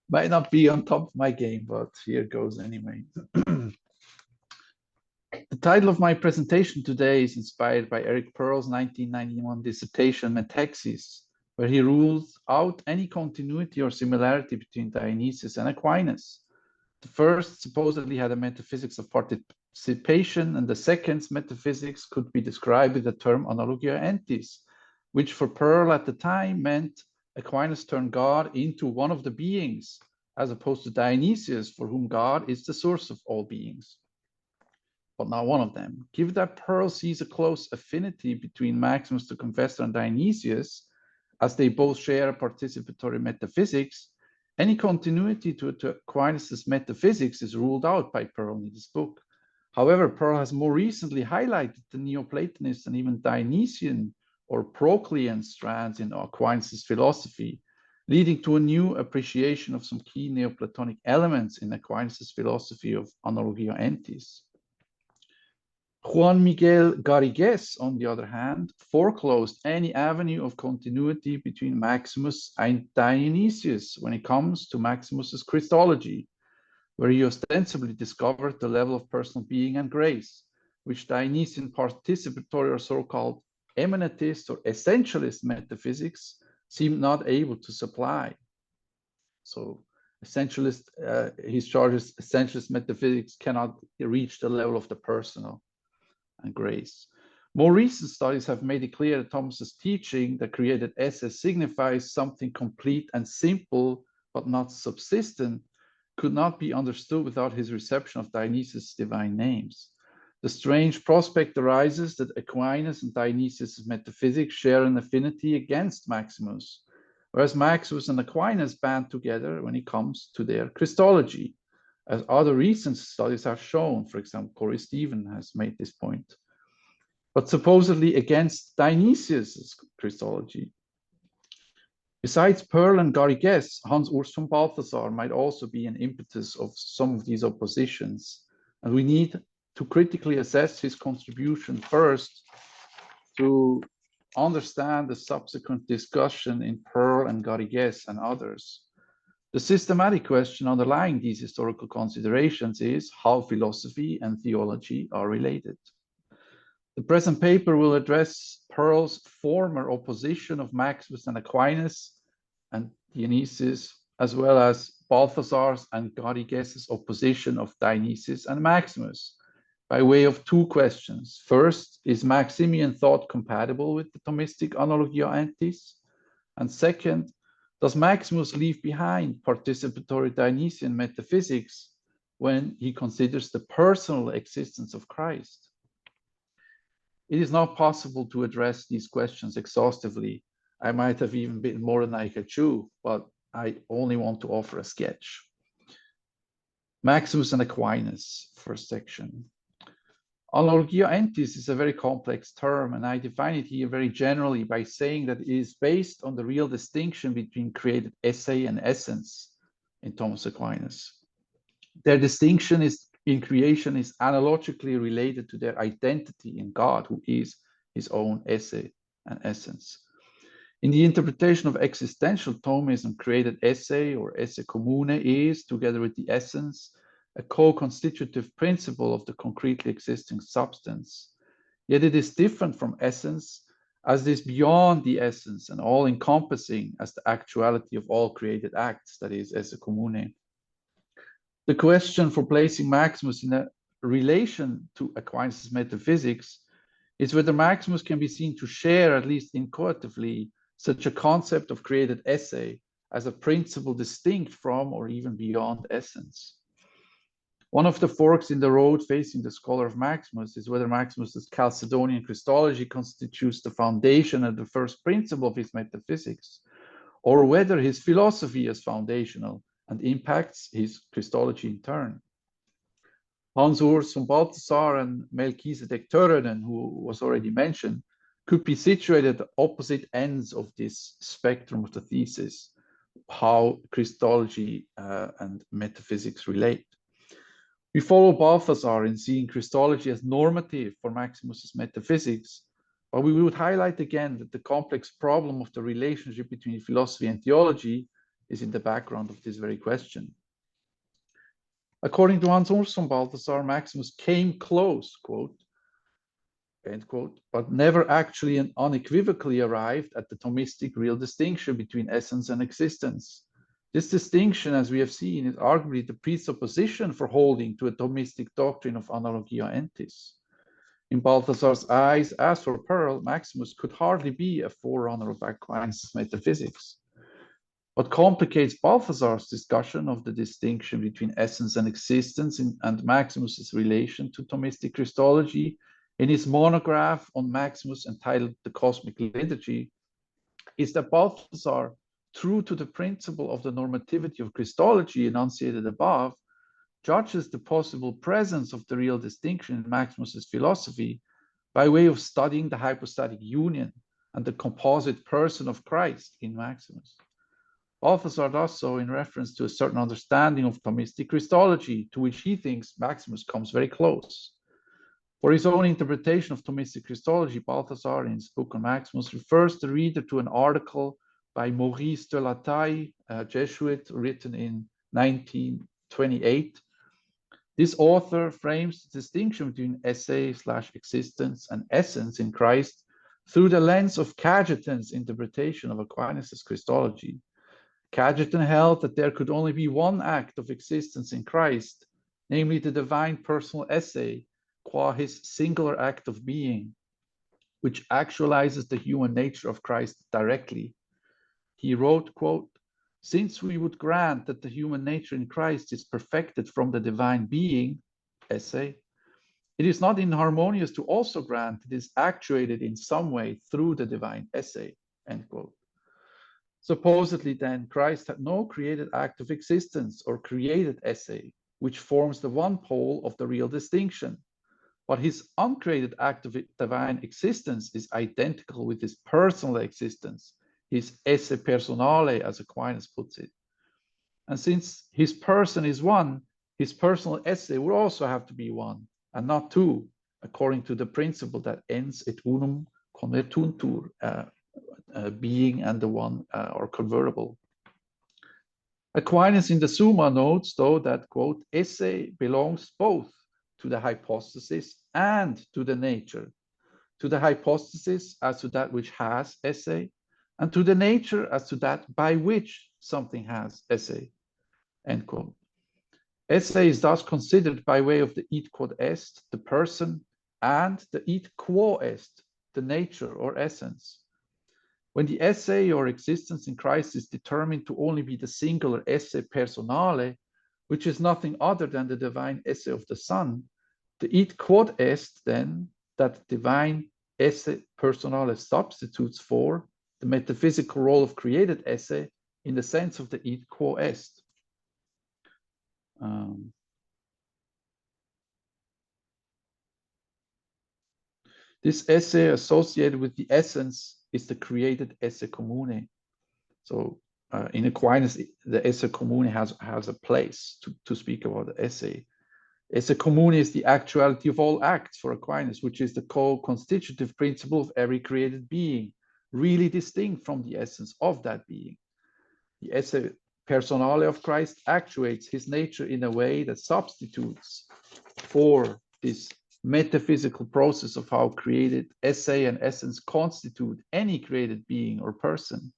Speaker 8: might not be on top of my game, but here goes anyway. The title of my presentation today is inspired by Eric Pearl's 1991 dissertation Metexis, where he rules out any continuity or similarity between Dionysius and Aquinas. The first supposedly had a metaphysics of participation, and the second's metaphysics could be described with the term analogia entis, which for Pearl at the time meant Aquinas turned God into one of the beings, as opposed to Dionysius, for whom God is the source of all beings, but not one of them. Given that Pearl sees a close affinity between Maximus the Confessor and Dionysius, as they both share a participatory metaphysics, any continuity to Aquinas' metaphysics is ruled out by Pearl in this book. However, Pearl has more recently highlighted the Neoplatonist and even Dionysian or Proclean strands in Aquinas' philosophy, leading to a new appreciation of some key Neoplatonic elements in Aquinas' philosophy of analogia entis. Juan Miguel Garrigues, on the other hand, foreclosed any avenue of continuity between Maximus and Dionysius when it comes to Maximus's Christology, where he ostensibly discovered the level of personal being and grace, which Dionysian participatory or so-called eminentist or essentialist metaphysics seemed not able to supply. So essentialist, he charges essentialist metaphysics cannot reach the level of the personal and grace. More recent studies have made it clear that Thomas's teaching that created esse signifies something complete and simple, but not subsistent, could not be understood without his reception of Dionysius' divine names. The strange prospect arises that Aquinas and Dionysius' metaphysics share an affinity against Maximus, whereas Maximus and Aquinas band together when it comes to their Christology, as other recent studies have shown. For example, Corey Stephen has made this point, but supposedly against Dionysius' Christology. Besides Pearl and Garrigues, Hans Urs von Balthasar might also be an impetus of some of these oppositions, and we need to critically assess his contribution first to understand the subsequent discussion in Pearl and Garrigues and others. The systematic question underlying these historical considerations is how philosophy and theology are related. The present paper will address Pearl's former opposition of Maximus and Aquinas and Dionysius, as well as Balthasar's and Garrigues' opposition of Dionysius and Maximus, by way of two questions. First, is Maximian thought compatible with the Thomistic analogia entis? And second, does Maximus leave behind participatory Dionysian metaphysics when he considers the personal existence of Christ? It is not possible to address these questions exhaustively. I might have even been more than I could chew, but I only want to offer a sketch. Maximus and Aquinas, first section. Analogia entis is a very complex term, and I define it here very generally by saying that it is based on the real distinction between created esse and essence in Thomas Aquinas. Their distinction in creation is analogically related to their identity in God, who is his own esse and essence. In the interpretation of existential Thomism, created esse or esse commune is, together with the essence, a co-constitutive principle of the concretely existing substance. Yet it is different from essence, as it is beyond the essence and all-encompassing as the actuality of all created acts, that is, esse commune. The question for placing Maximus in a relation to Aquinas' metaphysics is whether Maximus can be seen to share, at least intuitively, such a concept of created esse as a principle distinct from or even beyond essence. One of the forks in the road facing the scholar of Maximus is whether Maximus's Chalcedonian Christology constitutes the foundation and the first principle of his metaphysics, or whether his philosophy is foundational and impacts his Christology in turn. Hans Urs von Balthasar and Melchizedek Törönen, who was already mentioned, could be situated at the opposite ends of this spectrum of the thesis, how Christology and metaphysics relate. We follow Balthasar in seeing Christology as normative for Maximus's metaphysics, but we would highlight again that the complex problem of the relationship between philosophy and theology is in the background of this very question. According to Hans Urs von Balthasar, Maximus came close, quote, end quote, but never actually and unequivocally arrived at the Thomistic real distinction between essence and existence. This distinction, as we have seen, is arguably the presupposition for holding to a Thomistic doctrine of analogia entis. In Balthasar's eyes, as for Pearl, Maximus could hardly be a forerunner of Aquinas' metaphysics. What complicates Balthasar's discussion of the distinction between essence and existence and Maximus's relation to Thomistic Christology in his monograph on Maximus entitled The Cosmic Liturgy is that Balthasar, true to the principle of the normativity of Christology enunciated above, judges the possible presence of the real distinction in Maximus's philosophy by way of studying the hypostatic union and the composite person of Christ in Maximus. Balthasar does so in reference to a certain understanding of Thomistic Christology, to which he thinks Maximus comes very close. For his own interpretation of Thomistic Christology, Balthasar, in his book on Maximus, refers the reader to an article by Maurice de la Taille, a Jesuit, written in 1928. This author frames the distinction between esse/existence and essence in Christ through the lens of Cajetan's interpretation of Aquinas' Christology. Cajetan held that there could only be one act of existence in Christ, namely the divine personal esse, qua his singular act of being, which actualizes the human nature of Christ directly. He wrote, quote, "Since we would grant that the human nature in Christ is perfected from the divine being, esse, it is not inharmonious to also grant it is actuated in some way through the divine esse," end quote. Supposedly then, Christ had no created act of existence or created esse, which forms the one pole of the real distinction. But his uncreated act of divine existence is identical with his personal existence, his esse personale, as Aquinas puts it. And since his person is one, his personal esse would also have to be one, and not two, according to the principle that ens et unum convertuntur, being and the one are convertible. Aquinas in the Summa notes, though, that, quote, esse belongs both to the hypostasis and to the nature, to the hypostasis as to that which has esse, and to the nature as to that by which something has esse, end quote. Esse is thus considered by way of the id quod est, the person, and the id quo est, the nature or essence. When the esse or existence in Christ is determined to only be the singular esse personale, which is nothing other than the divine esse of the Son, the id quod est, then, that divine esse personale substitutes for the metaphysical role of created esse in the sense of the id quo est. This esse associated with the essence is the created esse commune. So in Aquinas, the esse commune has a place to speak about the esse. Esse commune is the actuality of all acts for Aquinas, which is the co-constitutive principle of every created being, really distinct from the essence of that being. The esse personale of Christ actuates his nature in a way that substitutes for this metaphysical process of how created esse and essence constitute any created being or person.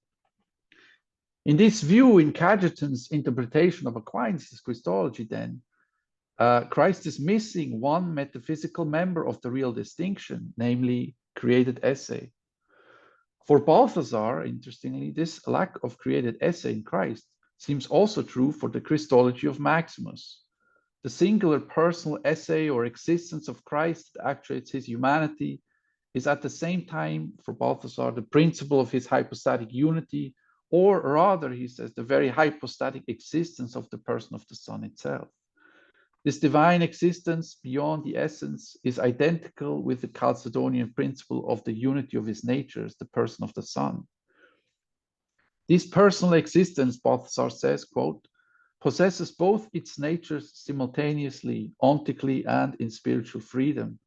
Speaker 8: In this view, in Cajetan's interpretation of Aquinas' Christology, then, Christ is missing one metaphysical member of the real distinction, namely created esse. For Balthasar, interestingly, this lack of created esse in Christ seems also true for the Christology of Maximus. The singular personal esse or existence of Christ that actuates his humanity is at the same time, for Balthasar, the principle of his hypostatic unity, or rather, he says, the very hypostatic existence of the person of the Son itself. This divine existence beyond the essence is identical with the Chalcedonian principle of the unity of his natures, the person of the Son. This personal existence, Balthasar says, quote, possesses both its natures simultaneously, ontically and in spiritual freedom.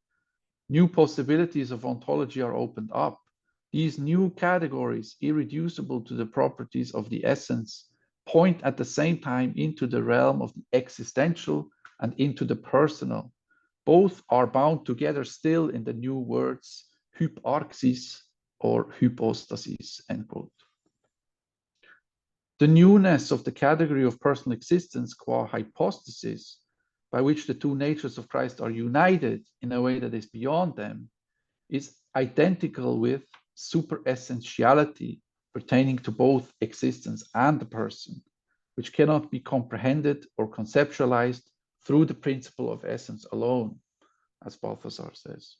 Speaker 8: New possibilities of ontology are opened up. These new categories, irreducible to the properties of the essence, point at the same time into the realm of the existential and into the personal. Both are bound together still in the new words hyparxis or hypostasis, end quote. The newness of the category of personal existence qua hypostasis, by which the two natures of Christ are united in a way that is beyond them, is identical with superessentiality pertaining to both existence and the person, which cannot be comprehended or conceptualized through the principle of essence alone, as Balthasar says.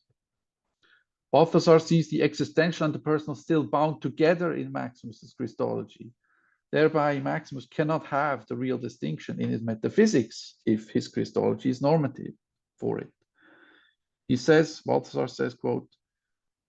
Speaker 8: Balthasar sees the existential and the personal still bound together in Maximus's Christology. Thereby, Maximus cannot have the real distinction in his metaphysics if his Christology is normative for it. He says, Balthasar says, quote,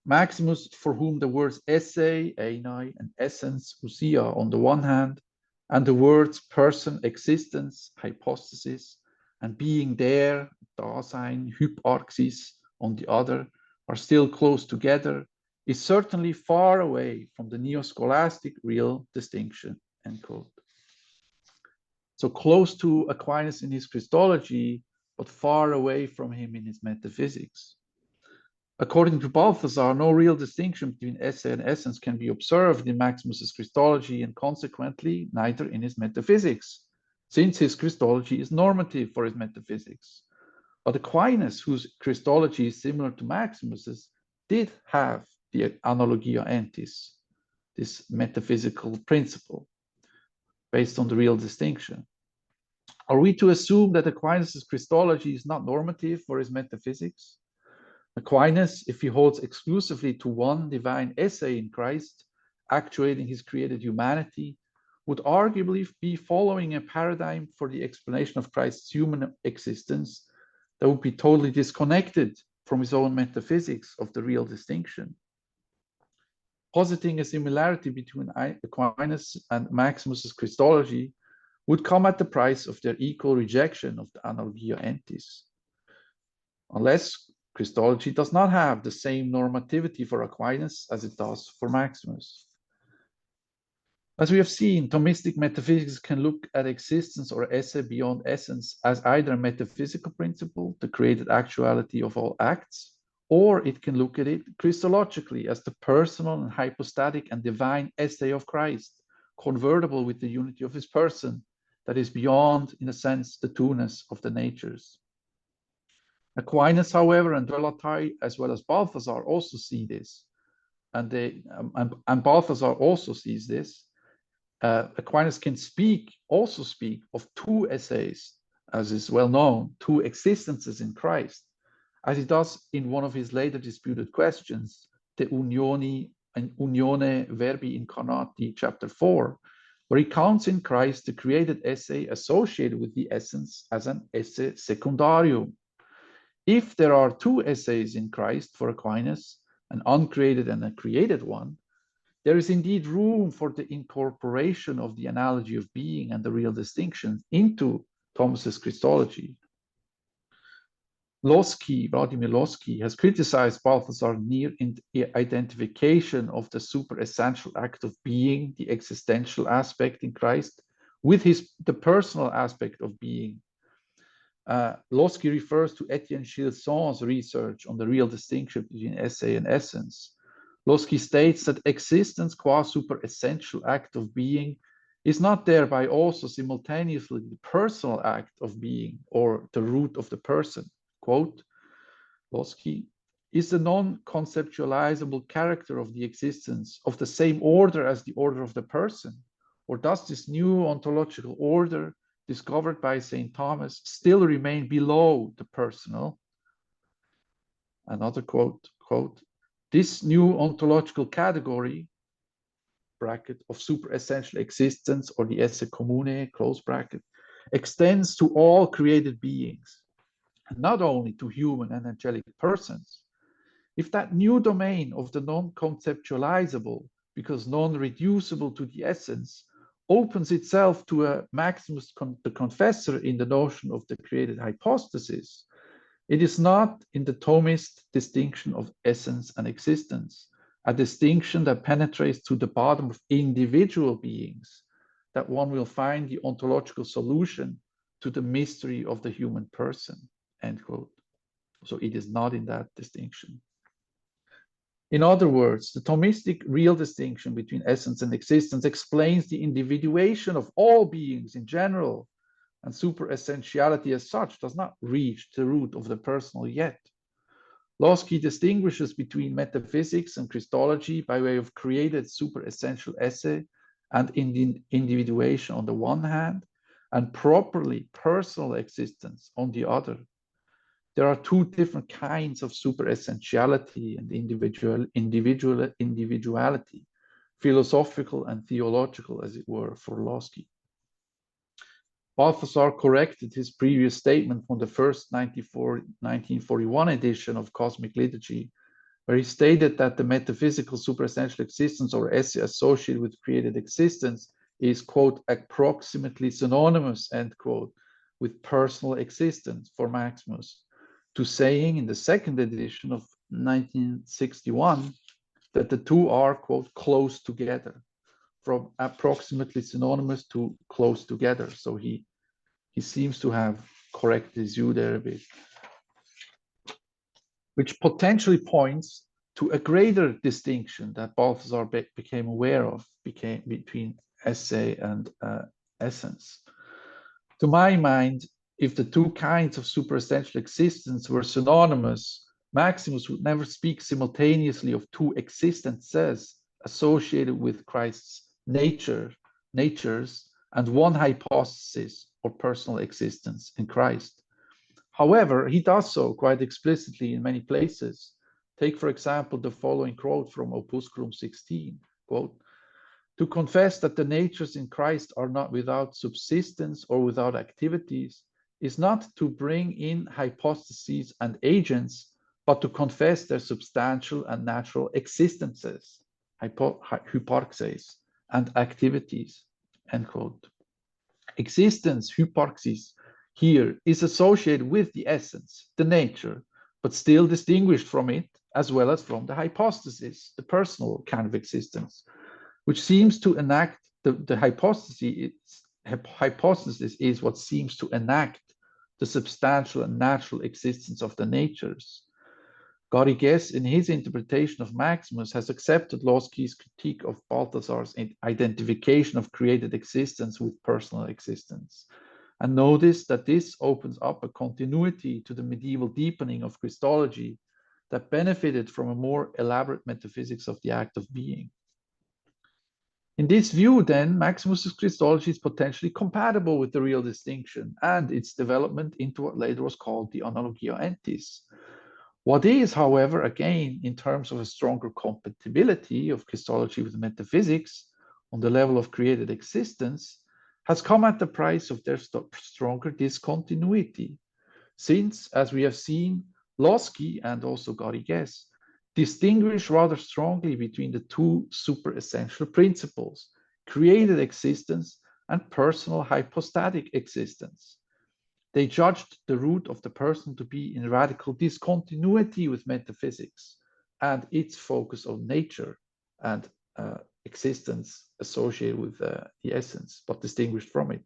Speaker 8: Maximus, for whom the words esse, einai, and essence, ousia, on the one hand, and the words person, existence, hypostasis, and being there, Dasein, hyparxis, on the other, are still close together, is certainly far away from the neo-scholastic real distinction, end quote. So close to Aquinas in his Christology, but far away from him in his metaphysics. According to Balthasar, no real distinction between esse and essence can be observed in Maximus's Christology, and consequently neither in his metaphysics, since his Christology is normative for his metaphysics. But Aquinas, whose Christology is similar to Maximus's, did have the analogia entis, this metaphysical principle, based on the real distinction. Are we to assume that Aquinas' Christology is not normative for his metaphysics? Aquinas, if he holds exclusively to one divine esse in Christ, actuating his created humanity, would arguably be following a paradigm for the explanation of Christ's human existence that would be totally disconnected from his own metaphysics of the real distinction. Positing a similarity between Aquinas and Maximus's Christology would come at the price of their equal rejection of the analogia entis. Unless Christology does not have the same normativity for Aquinas as it does for Maximus. As we have seen, Thomistic metaphysics can look at existence or esse beyond essence as either a metaphysical principle, the created actuality of all acts, or it can look at it Christologically as the personal and hypostatic and divine esse of Christ, convertible with the unity of his person, that is beyond, in a sense, the two-ness of the natures. Aquinas, however, and Delahaye, as well as Balthasar, also see this, and Balthasar also sees this. Aquinas can also speak of two esses, as is well known, two existences in Christ, as he does in one of his later disputed questions, De Unione Verbi Incarnati, chapter 4, where he counts in Christ the created esse associated with the essence as an esse secundarium. If there are two esses in Christ for Aquinas, an uncreated and a created one, there is indeed room for the incorporation of the analogy of being and the real distinction into Thomas's Christology. Vladimir Lossky, has criticized Balthasar's near identification of the super-essential act of being, the existential aspect in Christ, with the personal aspect of being. Lossky refers to Etienne Gilson's research on the real distinction between esse and essence. Lossky states that existence qua super-essential act of being is not thereby also simultaneously the personal act of being or the root of the person. Quote, Lossky, is the non-conceptualizable character of the existence of the same order as the order of the person? Or does this new ontological order discovered by St. Thomas still remain below the personal? Another quote, this new ontological category, bracket, of super-essential existence, or the esse commune, close bracket, extends to all created beings, not only to human and angelic persons. If that new domain of the non-conceptualizable, because non-reducible to the essence, opens itself to a Maximus the Confessor in the notion of the created hypostasis, it is not in the Thomist distinction of essence and existence, a distinction that penetrates to the bottom of individual beings, that one will find the ontological solution to the mystery of the human person, end quote. So it is not in that distinction. In other words, the Thomistic real distinction between essence and existence explains the individuation of all beings in general, and superessentiality as such does not reach the root of the personal yet. Lossky distinguishes between metaphysics and Christology by way of created superessential esse and individuation on the one hand, and properly personal existence on the other. There are two different kinds of superessentiality and individuality, philosophical and theological, as it were, for Lossky. Balthasar corrected his previous statement from the first 1941 edition of Cosmic Liturgy, where he stated that the metaphysical superessential existence or esse associated with created existence is, quote, approximately synonymous, end quote, with personal existence for Maximus, to saying in the second edition of 1961 that the two are, quote, close together, from approximately synonymous to close together. So he seems to have corrected his view there a bit, which potentially points to a greater distinction that Balthasar became aware of between esse and essence. To my mind, if the two kinds of superessential existence were synonymous, Maximus would never speak simultaneously of two existences associated with Christ's natures, and one hypostasis or personal existence in Christ. However, he does so quite explicitly in many places. Take, for example, the following quote from Opusculum 16, quote, "To confess that the natures in Christ are not without subsistence or without activities is not to bring in hypostases and agents, but to confess their substantial and natural existences, hyparxes, and activities," end quote. Existence, hyparxis, here is associated with the essence, the nature, but still distinguished from it, as well as from the hypostasis, the personal kind of existence, which seems to enact the hypostasis is what seems to enact the substantial and natural existence of the natures. Garrigues, in his interpretation of Maximus, has accepted Lossky's critique of Balthasar's identification of created existence with personal existence, and notice that this opens up a continuity to the medieval deepening of Christology that benefited from a more elaborate metaphysics of the act of being. In this view, then, Maximus's Christology is potentially compatible with the real distinction and its development into what later was called the Analogia Entis. What is, however, again, in terms of a stronger compatibility of Christology with metaphysics on the level of created existence, has come at the price of their stronger discontinuity, since, as we have seen, Lossky and also Garrigues distinguish rather strongly between the two superessential principles, created existence and personal hypostatic existence. They judged the root of the person to be in radical discontinuity with metaphysics and its focus on nature and existence associated with the essence, but distinguished from it.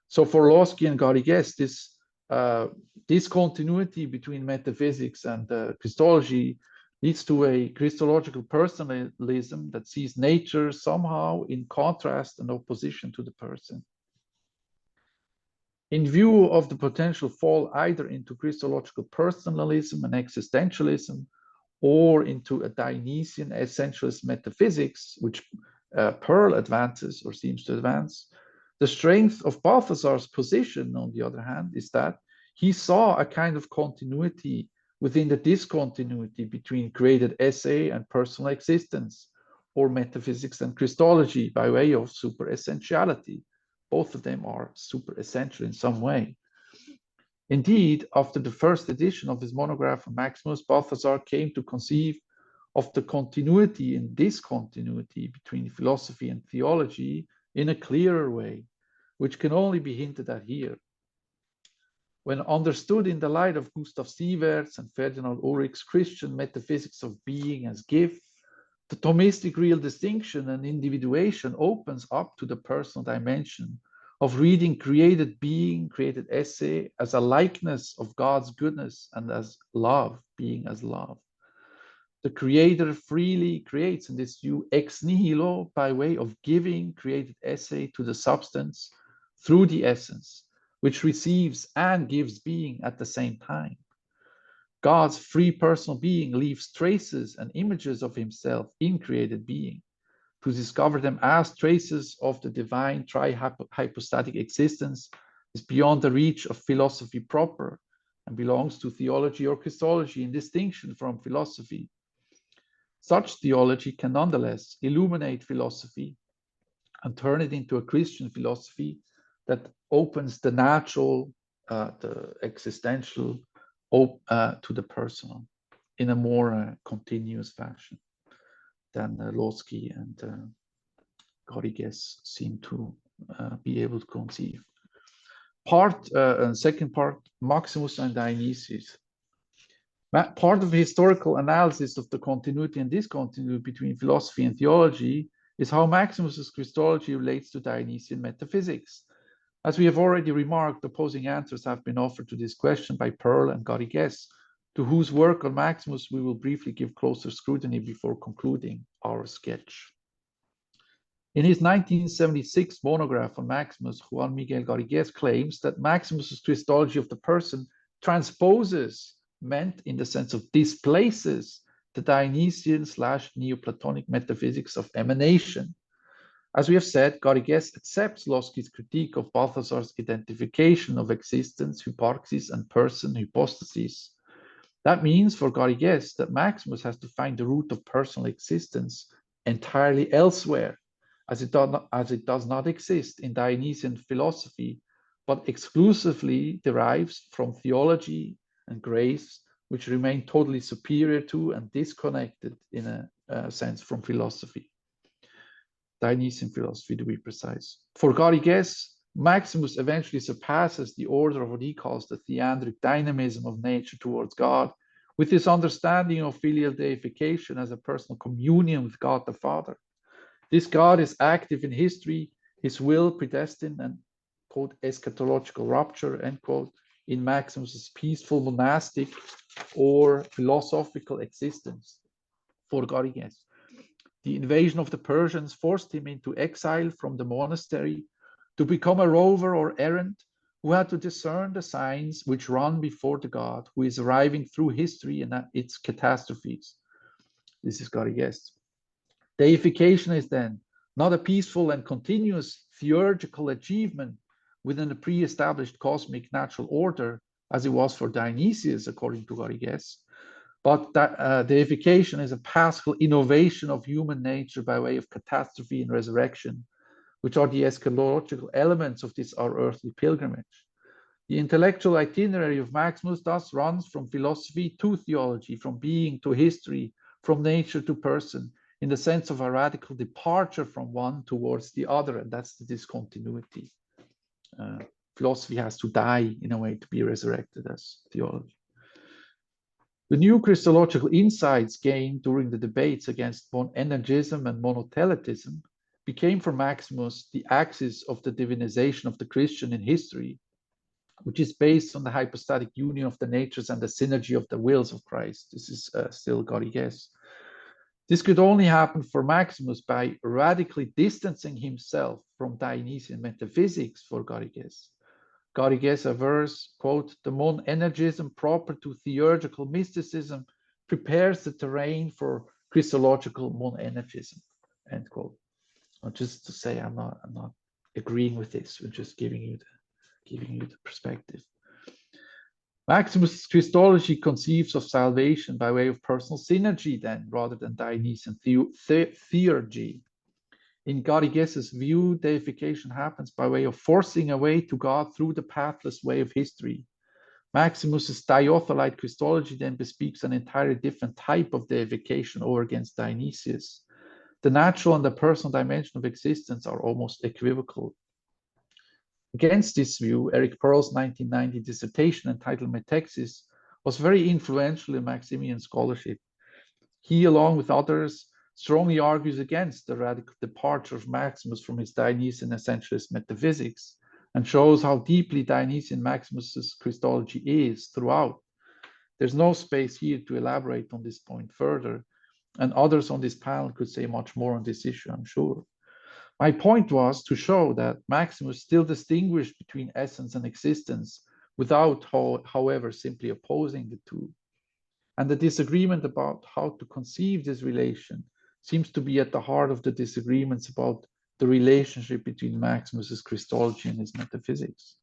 Speaker 8: So for Lossky and Garrigues, this discontinuity between metaphysics and Christology leads to a Christological personalism that sees nature somehow in contrast and opposition to the person. In view of the potential fall either into Christological personalism and existentialism, or into a Dionysian essentialist metaphysics, which Pearl advances or seems to advance, the strength of Balthasar's position, on the other hand, is that he saw a kind of continuity within the discontinuity between created esse and personal existence, or metaphysics and Christology by way of superessentiality. Both of them are superessential in some way. Indeed, after the first edition of his monograph on Maximus, Balthasar came to conceive of the continuity and discontinuity between philosophy and theology in a clearer way, which can only be hinted at here. When understood in the light of Gustav Sievert's and Ferdinand Ulrich's Christian metaphysics of being as gift, the Thomistic real distinction and individuation opens up to the personal dimension of reading created being, created esse, as a likeness of God's goodness and as love, being as love. The creator freely creates in this view ex nihilo by way of giving created esse to the substance through the essence, which receives and gives being at the same time. God's free personal being leaves traces and images of himself in created being. To discover them as traces of the divine tri-hypostatic existence is beyond the reach of philosophy proper and belongs to theology or Christology in distinction from philosophy. Such theology can nonetheless illuminate philosophy and turn it into a Christian philosophy that opens the natural, the existential, to the personal in a more continuous fashion than Losky and Gorgias seem to be able to conceive. Second part, Maximus and Dionysius. Part of the historical analysis of the continuity and discontinuity between philosophy and theology is how Maximus's Christology relates to Dionysian metaphysics. As we have already remarked, opposing answers have been offered to this question by Pearl and Gorgias, to whose work on Maximus we will briefly give closer scrutiny before concluding our sketch. In his 1976 monograph on Maximus, Juan Miguel Gorgias claims that Maximus's Christology of the person transposes, meant in the sense of displaces, the Dionysian/Neoplatonic metaphysics of emanation. As we have said, Gorgias accepts Losky's critique of Balthasar's identification of existence, hyparxis, and person, hypostasis. That means for Gorgias that Maximus has to find the root of personal existence entirely elsewhere, as it does not exist in Dionysian philosophy, but exclusively derives from theology and grace, which remain totally superior to and disconnected in a sense from philosophy. Dionysian philosophy, to be precise. For Gorgias, Maximus eventually surpasses the order of what he calls the theandric dynamism of nature towards God, with his understanding of filial deification as a personal communion with God the Father. This God is active in history, his will predestined and, quote, eschatological rupture, end quote, in Maximus's peaceful monastic or philosophical existence. For Gorgias, the invasion of the Persians forced him into exile from the monastery to become a rover or errant who had to discern the signs which run before the God who is arriving through history and its catastrophes. This is Gorgias. Deification is then not a peaceful and continuous theurgical achievement within a pre-established cosmic natural order, as it was for Dionysius, according to Gorgias, but deification is a paschal innovation of human nature by way of catastrophe and resurrection, which are the eschatological elements of this our earthly pilgrimage. The intellectual itinerary of Maximus thus runs from philosophy to theology, from being to history, from nature to person, in the sense of a radical departure from one towards the other, and that's the discontinuity. Philosophy has to die in a way to be resurrected as theology. The new Christological insights gained during the debates against monergism and monotheletism became for Maximus the axis of the divinization of the Christian in history, which is based on the hypostatic union of the natures and the synergy of the wills of Christ. This is still Gorgias. This could only happen for Maximus by radically distancing himself from Dionysian metaphysics for Gorgias. Gorgias avers, quote, the monergism proper to theurgical mysticism prepares the terrain for Christological monergism, end quote. Just to say, I'm not agreeing with this. We're just giving you the perspective. Maximus' Christology conceives of salvation by way of personal synergy, then, rather than Dionysian theurgy. In Gorgias' view, deification happens by way of forcing a way to God through the pathless way of history. Maximus' Diothelite Christology then bespeaks an entirely different type of deification over against Dionysius. The natural and the personal dimension of existence are almost equivocal. Against this view, Eric Pearl's 1990 dissertation entitled Metexis was very influential in Maximian scholarship. He, along with others, strongly argues against the radical departure of Maximus from his Dionysian essentialist metaphysics, and shows how deeply Dionysian Maximus's Christology is throughout. There's no space here to elaborate on this point further, and others on this panel could say much more on this issue, I'm sure. My point was to show that Maximus still distinguished between essence and existence without, however, simply opposing the two. And the disagreement about how to conceive this relation seems to be at the heart of the disagreements about the relationship between Maximus's Christology and his metaphysics.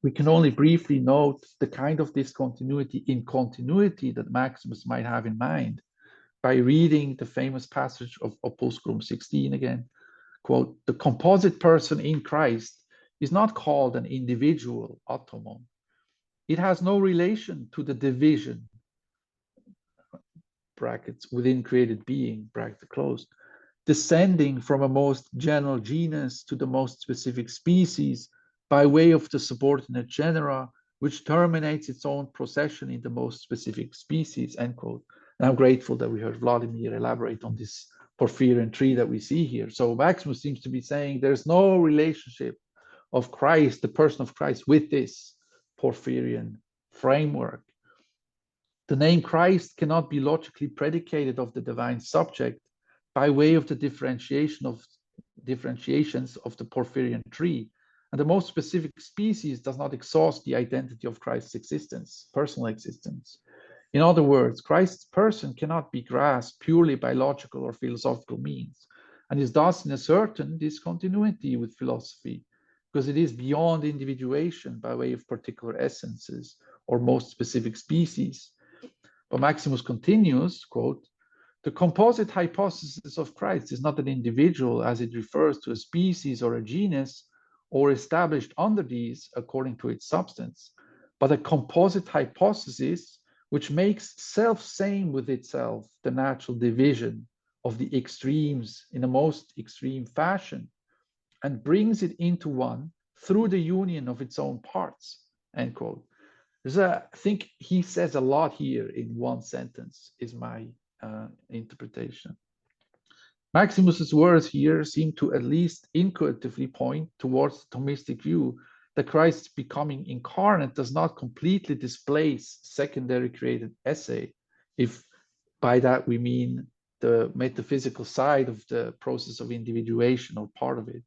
Speaker 8: We can only briefly note the kind of discontinuity in continuity that Maximus might have in mind by reading the famous passage of Opusculum 16 again. Quote, the composite person in Christ is not called an individual, atomon. It has no relation to the division, brackets, within created being, bracket closed, descending from a most general genus to the most specific species by way of the subordinate genera, which terminates its own procession in the most specific species, end quote. And I'm grateful that we heard Vladimir elaborate on this Porphyrian tree that we see here. So Maximus seems to be saying there's no relationship of Christ, the person of Christ, with this Porphyrian framework. The name Christ cannot be logically predicated of the divine subject by way of the differentiations of the Porphyrian tree. And the most specific species does not exhaust the identity of Christ's existence, personal existence. In other words, Christ's person cannot be grasped purely by logical or philosophical means, and is thus in a certain discontinuity with philosophy, because it is beyond individuation by way of particular essences or most specific species. But Maximus continues, quote, the composite hypothesis of Christ is not an individual as it refers to a species or a genus, or established under these according to its substance, but a composite hypothesis which makes self-same with itself the natural division of the extremes in a most extreme fashion, and brings it into one through the union of its own parts, end quote. I think he says a lot here in one sentence, is my interpretation. Maximus's words here seem to at least intuitively point towards the Thomistic view that Christ's becoming incarnate does not completely displace secondary created esse, if by that we mean the metaphysical side of the process of individuation or part of it.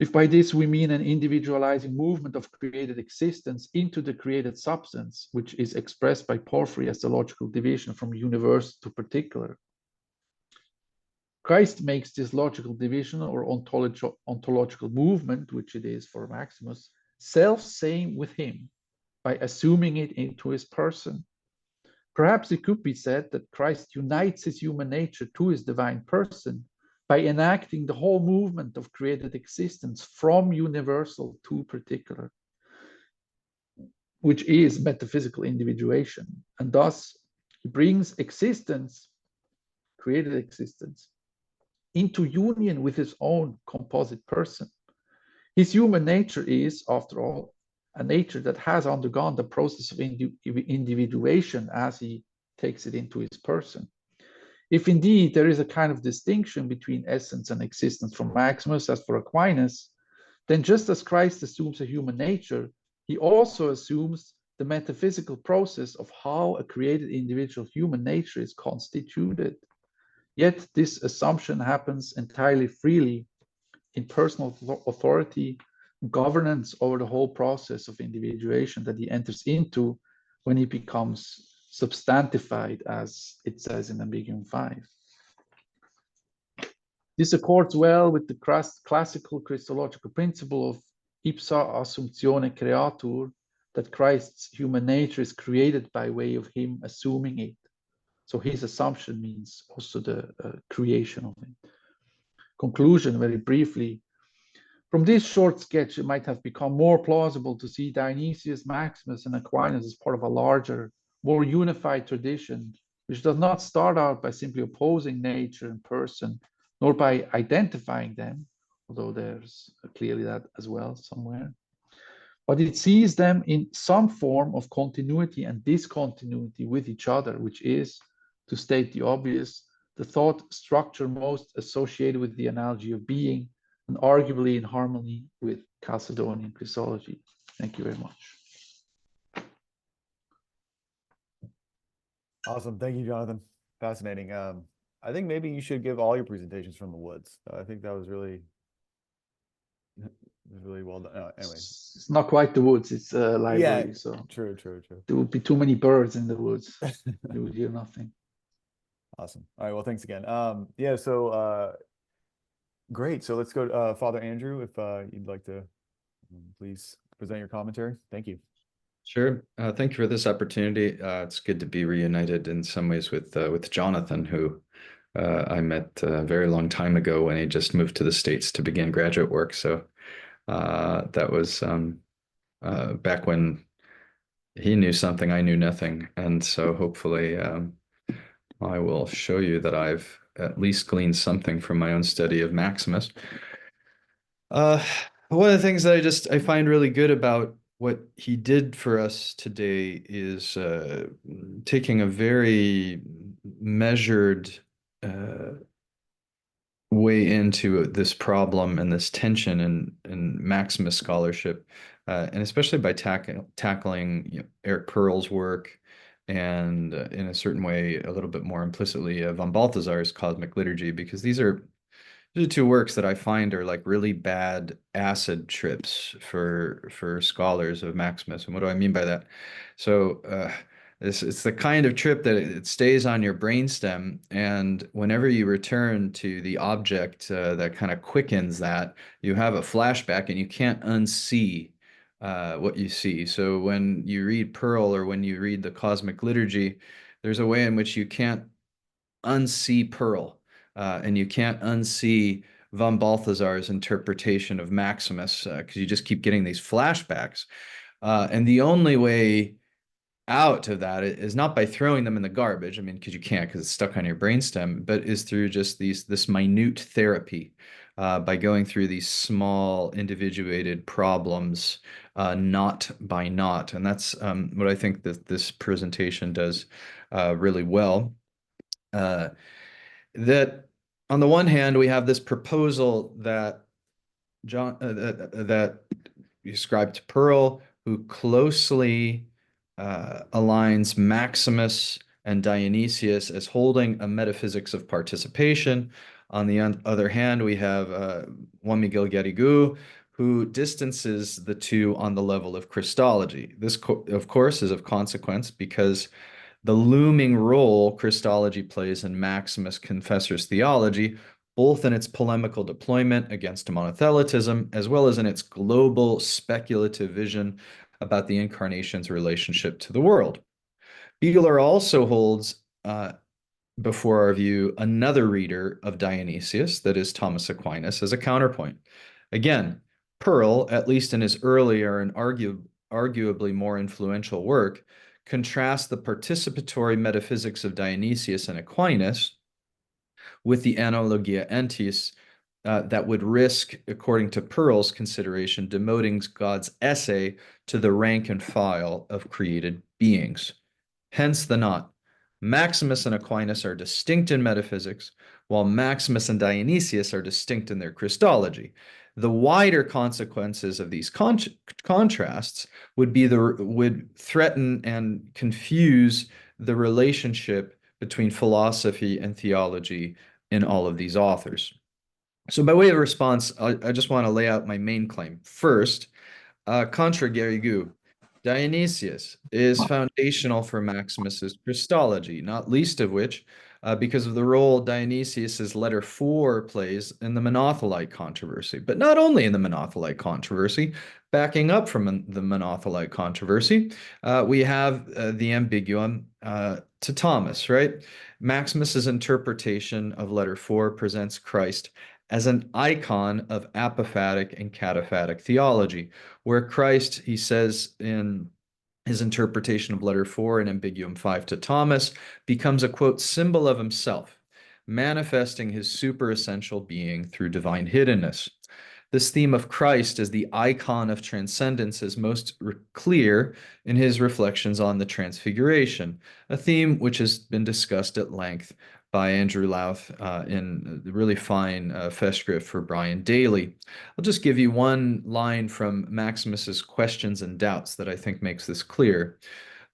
Speaker 8: If by this we mean an individualizing movement of created existence into the created substance, which is expressed by Porphyry as the logical division from universal to particular. Christ makes this logical division or ontological movement, which it is for Maximus, self-same with him by assuming it into his person. Perhaps it could be said that Christ unites his human nature to his divine person by enacting the whole movement of created existence from universal to particular, which is metaphysical individuation. And thus, he brings existence, created existence, into union with his own composite person. His human nature is, after all, a nature that has undergone the process of individuation as he takes it into his person. If indeed there is a kind of distinction between essence and existence from Maximus as for Aquinas, then just as Christ assumes a human nature, he also assumes the metaphysical process of how a created individual human nature is constituted. Yet this assumption happens entirely freely in personal authority, governance over the whole process of individuation that he enters into when he becomes substantified, as it says in Ambiguum 5. This accords well with the classical Christological principle of ipsa assumptione creatur, that Christ's human nature is created by way of him assuming it. So his assumption means also the creation of it. Conclusion, very briefly. From this short sketch, it might have become more plausible to see Dionysius, Maximus, and Aquinas as part of a larger, more unified tradition which does not start out by simply opposing nature and person, nor by identifying them, although there's clearly that as well somewhere, but it sees them in some form of continuity and discontinuity with each other, which is, to state the obvious, the thought structure most associated with the analogy of being, and arguably in harmony with Chalcedonian Christology. Thank you very much.
Speaker 2: Awesome. Thank you, Jonathan. Fascinating. I think maybe you should give all your presentations from the woods. I think that was really well done. Anyway,
Speaker 8: It's not quite the woods, it's a library,
Speaker 2: yeah,
Speaker 8: so
Speaker 2: true.
Speaker 8: there would be too many birds in the woods. You would hear nothing.
Speaker 2: Awesome. All right. Well, thanks again. Yeah. So, great. So let's go to Father Andrew, if you'd like to please present your commentary. Thank you.
Speaker 9: Sure. Thank you for this opportunity. It's good to be reunited in some ways with Jonathan, who I met a very long time ago when he just moved to the States to begin graduate work. So that was back when he knew something, I knew nothing. And so hopefully I will show you that I've at least gleaned something from my own study of Maximus. One of the things that I find really good about what he did for us today is taking a very measured way into this problem and this tension in Maximus scholarship, and especially by tackling Eric Pearl's work, and in a certain way, a little bit more implicitly, von Balthasar's Cosmic Liturgy, because these are two works that I find are like really bad acid trips for scholars of Maximus. And what do I mean by that? So it's the kind of trip that it stays on your brainstem, and whenever you return to the object that kind of quickens that, you have a flashback and you can't unsee what you see. So when you read Pearl or when you read the Cosmic Liturgy, there's a way in which you can't unsee Pearl. And you can't unsee von Balthasar's interpretation of Maximus, because you just keep getting these flashbacks. And the only way out of that is not by throwing them in the garbage, I mean, because you can't, because it's stuck on your brainstem, but is through just this minute therapy, by going through these small individuated problems, knot by knot. And that's what I think that this presentation does really well. That on the one hand, we have this proposal that that you ascribe to Pearl, who closely aligns Maximus and Dionysius as holding a metaphysics of participation. On the other hand, we have Juan Miguel Garrigou, who distances the two on the level of Christology. This, of course, is of consequence because the looming role Christology plays in Maximus Confessor's theology, both in its polemical deployment against monothelitism, as well as in its global speculative vision about the incarnation's relationship to the world. Bieler also holds before our view another reader of Dionysius, that is Thomas Aquinas, as a counterpoint. Again, Pearl, at least in his earlier and arguably more influential work, contrasts the participatory metaphysics of Dionysius and Aquinas with the Analogia Entis that would risk, according to Pearl's consideration, demoting God's essay to the rank and file of created beings. Hence the knot. Maximus and Aquinas are distinct in metaphysics, while Maximus and Dionysius are distinct in their Christology. The wider consequences of these contrasts would threaten and confuse the relationship between philosophy and theology in all of these authors. So by way of response, I just want to lay out my main claim. First, contra Garrigou, Dionysius is foundational for Maximus's Christology, not least of which because of the role Dionysius's letter 4 plays in the Monothelite controversy. But not only in the Monothelite controversy, backing up from the Monothelite controversy, we have the ambiguum to Thomas, right? Maximus's interpretation of letter 4 presents Christ as an icon of apophatic and cataphatic theology, where Christ, he says in His interpretation of letter 4 and ambiguum 5 to Thomas becomes a, quote, symbol of himself, manifesting his super-essential being through divine hiddenness. This theme of Christ as the icon of transcendence is most clear in his reflections on the Transfiguration, a theme which has been discussed at length by Andrew Louth in the really fine Festschrift for Brian Daly. I'll just give you one line from Maximus's Questions and Doubts that I think makes this clear.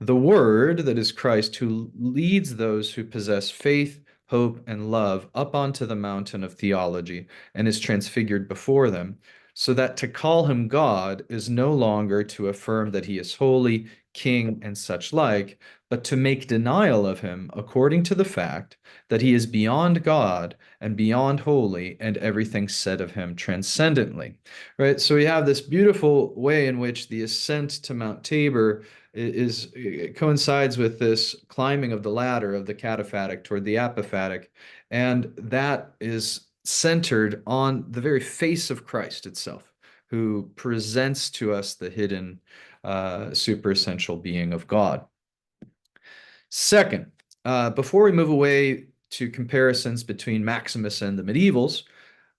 Speaker 9: The Word, that is Christ, who leads those who possess faith, hope, and love up onto the mountain of theology and is transfigured before them, so that to call him God is no longer to affirm that he is holy, king, and such like, but to make denial of him according to the fact that he is beyond God and beyond holy, and everything said of him transcendently. Right? So we have this beautiful way in which the ascent to Mount Tabor it coincides with this climbing of the ladder of the cataphatic toward the apophatic, and that is centered on the very face of Christ itself, who presents to us the hidden superessential being of God. Second, before we move away to comparisons between Maximus and the medievals,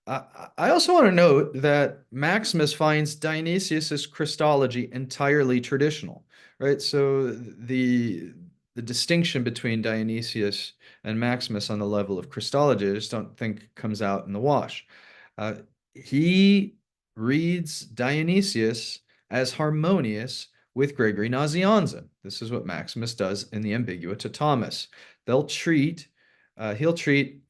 Speaker 9: I also want to note that Maximus finds Dionysius's Christology entirely traditional, right? So the distinction between Dionysius and Maximus on the level of Christology, I just don't think comes out in the wash. He reads Dionysius as harmonious with Gregory Nazianzen. This is what Maximus does in the Ambigua to Thomas. He'll treat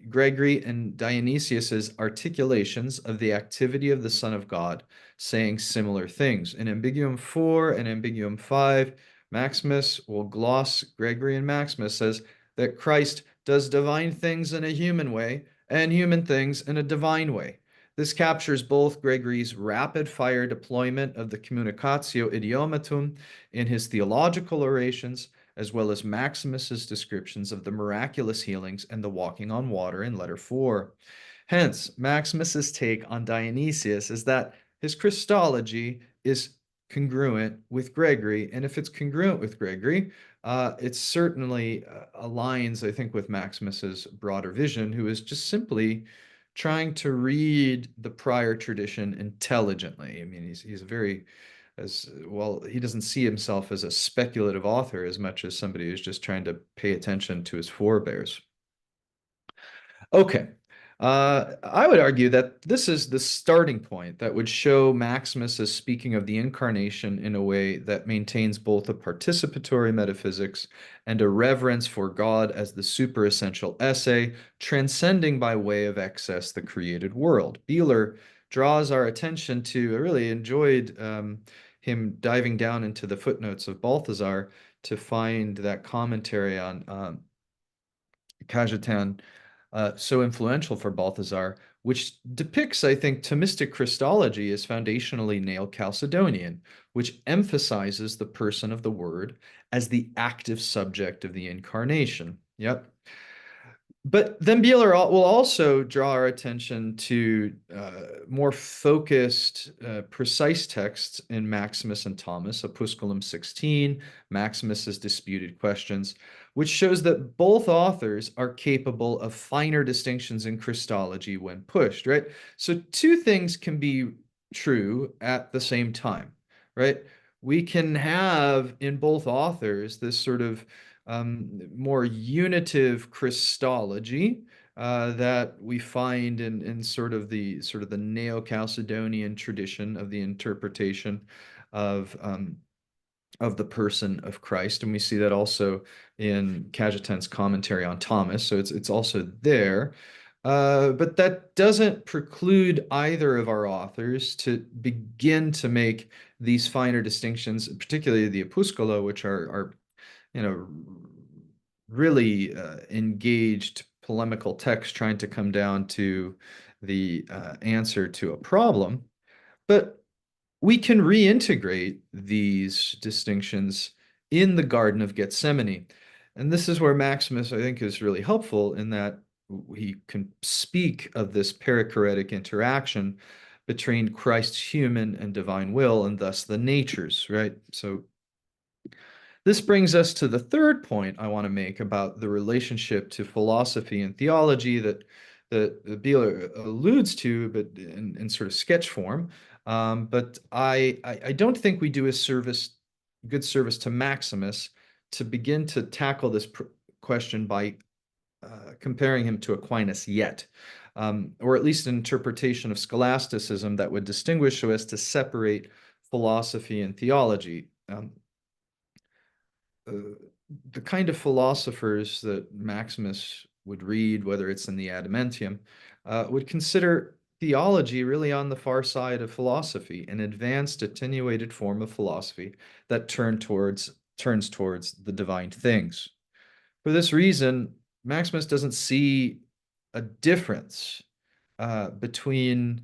Speaker 9: Gregory and Dionysius's articulations of the activity of the Son of God, saying similar things. In Ambiguum 4 and Ambiguum 5, Maximus will gloss Gregory, and Maximus says that Christ does divine things in a human way and human things in a divine way. This captures both Gregory's rapid-fire deployment of the communicatio idiomatum in his theological orations, as well as Maximus's descriptions of the miraculous healings and the walking on water in letter 4. Hence, Maximus's take on Dionysius is that his Christology is congruent with Gregory, and if it's congruent with Gregory, it certainly aligns, I think, with Maximus's broader vision, who is just simply trying to read the prior tradition intelligently. I mean, he's very, as well, he doesn't see himself as a speculative author as much as somebody who's just trying to pay attention to his forebears. Okay, I would argue that this is the starting point that would show Maximus as speaking of the incarnation in a way that maintains both a participatory metaphysics and a reverence for God as the superessential esse, transcending by way of excess the created world. Bieler draws our attention to, I really enjoyed him diving down into the footnotes of Balthasar to find that commentary on Cajetan, so influential for Balthasar, which depicts, I think, Thomistic Christology as foundationally Neo-Chalcedonian, which emphasizes the person of the Word as the active subject of the incarnation. Yep. But then Bieler will also draw our attention to more focused, precise texts in Maximus and Thomas, Opusculum 16, Maximus's Disputed Questions, which shows that both authors are capable of finer distinctions in Christology when pushed, right? So two things can be true at the same time, right? We can have in both authors this sort of more unitive Christology that we find in sort of the Neo-Chalcedonian tradition of the interpretation of the person of Christ, and we see that also in Cajetan's commentary on Thomas. So it's also there. But that doesn't preclude either of our authors to begin to make these finer distinctions, particularly the Opuscula, which are really engaged polemical text trying to come down to the answer to a problem. But we can reintegrate these distinctions in the Garden of Gethsemane. And this is where Maximus, I think, is really helpful in that he can speak of this perichoretic interaction between Christ's human and divine will, and thus the natures, right? So This brings us to the third point I want to make about the relationship to philosophy and theology that Bieler alludes to, but in sort of sketch form. But I don't think we do a good service to Maximus to begin to tackle this question by comparing him to Aquinas yet, or at least an interpretation of scholasticism that would distinguish so as to separate philosophy and theology. The kind of philosophers that Maximus would read, whether it's in the Adamantium, would consider theology really on the far side of philosophy, an advanced, attenuated form of philosophy that turns towards the divine things. For this reason, Maximus doesn't see a difference between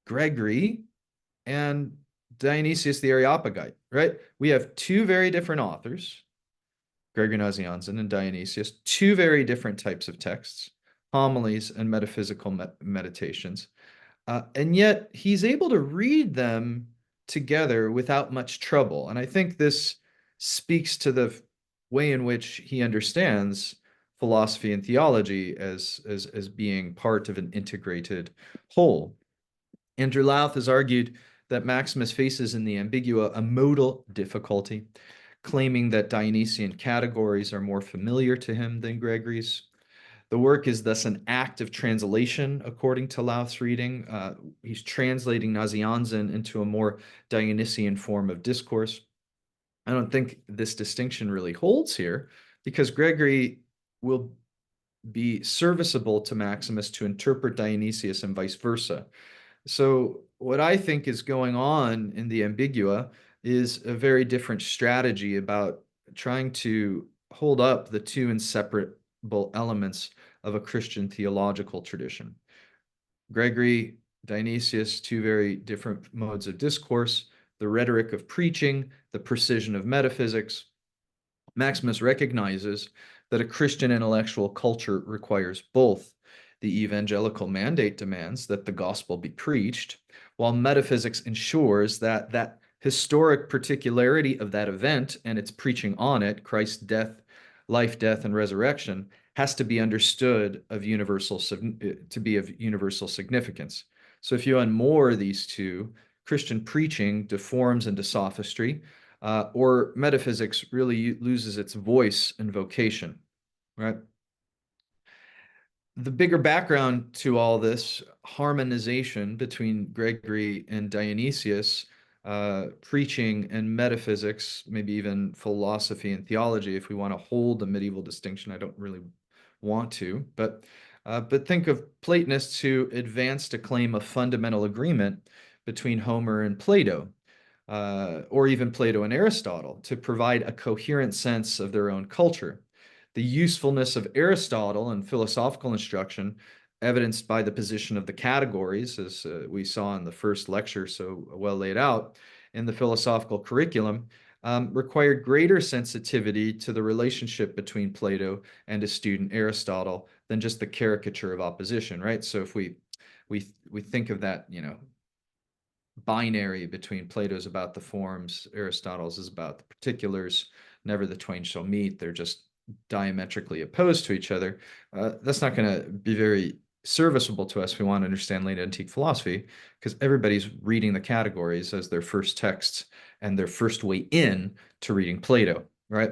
Speaker 9: Gregory and Dionysius the Areopagite, right? We have two very different authors, Gregory Nazianzen and Dionysius, two very different types of texts, homilies and metaphysical meditations. And yet he's able to read them together without much trouble. And I think this speaks to the way in which he understands philosophy and theology as being part of an integrated whole. Andrew Louth has argued that Maximus faces in the Ambigua a modal difficulty, claiming that Dionysian categories are more familiar to him than Gregory's. The work is thus an act of translation, according to Louth's reading. He's translating Nazianzen into a more Dionysian form of discourse. I don't think this distinction really holds here, because Gregory will be serviceable to Maximus to interpret Dionysius and vice versa. So what I think is going on in the Ambigua is a very different strategy about trying to hold up the two inseparable elements of a Christian theological tradition. Gregory, Dionysius, two very different modes of discourse, the rhetoric of preaching, the precision of metaphysics. Maximus recognizes that a Christian intellectual culture requires both. The evangelical mandate demands that the gospel be preached, while metaphysics ensures that that historic particularity of that event and its preaching on it, Christ's death, life, death, and resurrection, has to be understood to be of universal significance. So if you unmoor these two, Christian preaching deforms into sophistry, or metaphysics really loses its voice and vocation, right? The bigger background to all this harmonization between Gregory and Dionysius, preaching and metaphysics, maybe even philosophy and theology, if we want to hold the medieval distinction. I don't really want to, but think of Platonists who advanced a claim of fundamental agreement between Homer and Plato, or even Plato and Aristotle, to provide a coherent sense of their own culture. The usefulness of Aristotle in philosophical instruction, evidenced by the position of the categories, as we saw in the first lecture so well laid out, in the philosophical curriculum, required greater sensitivity to the relationship between Plato and his student Aristotle than just the caricature of opposition, right? So if we think of that, binary between Plato's about the forms, Aristotle's is about the particulars, never the twain shall meet, they're just diametrically opposed to each other, that's not going to be very serviceable to us if we want to understand late antique philosophy, because everybody's reading the categories as their first texts and their first way in to reading Plato, right?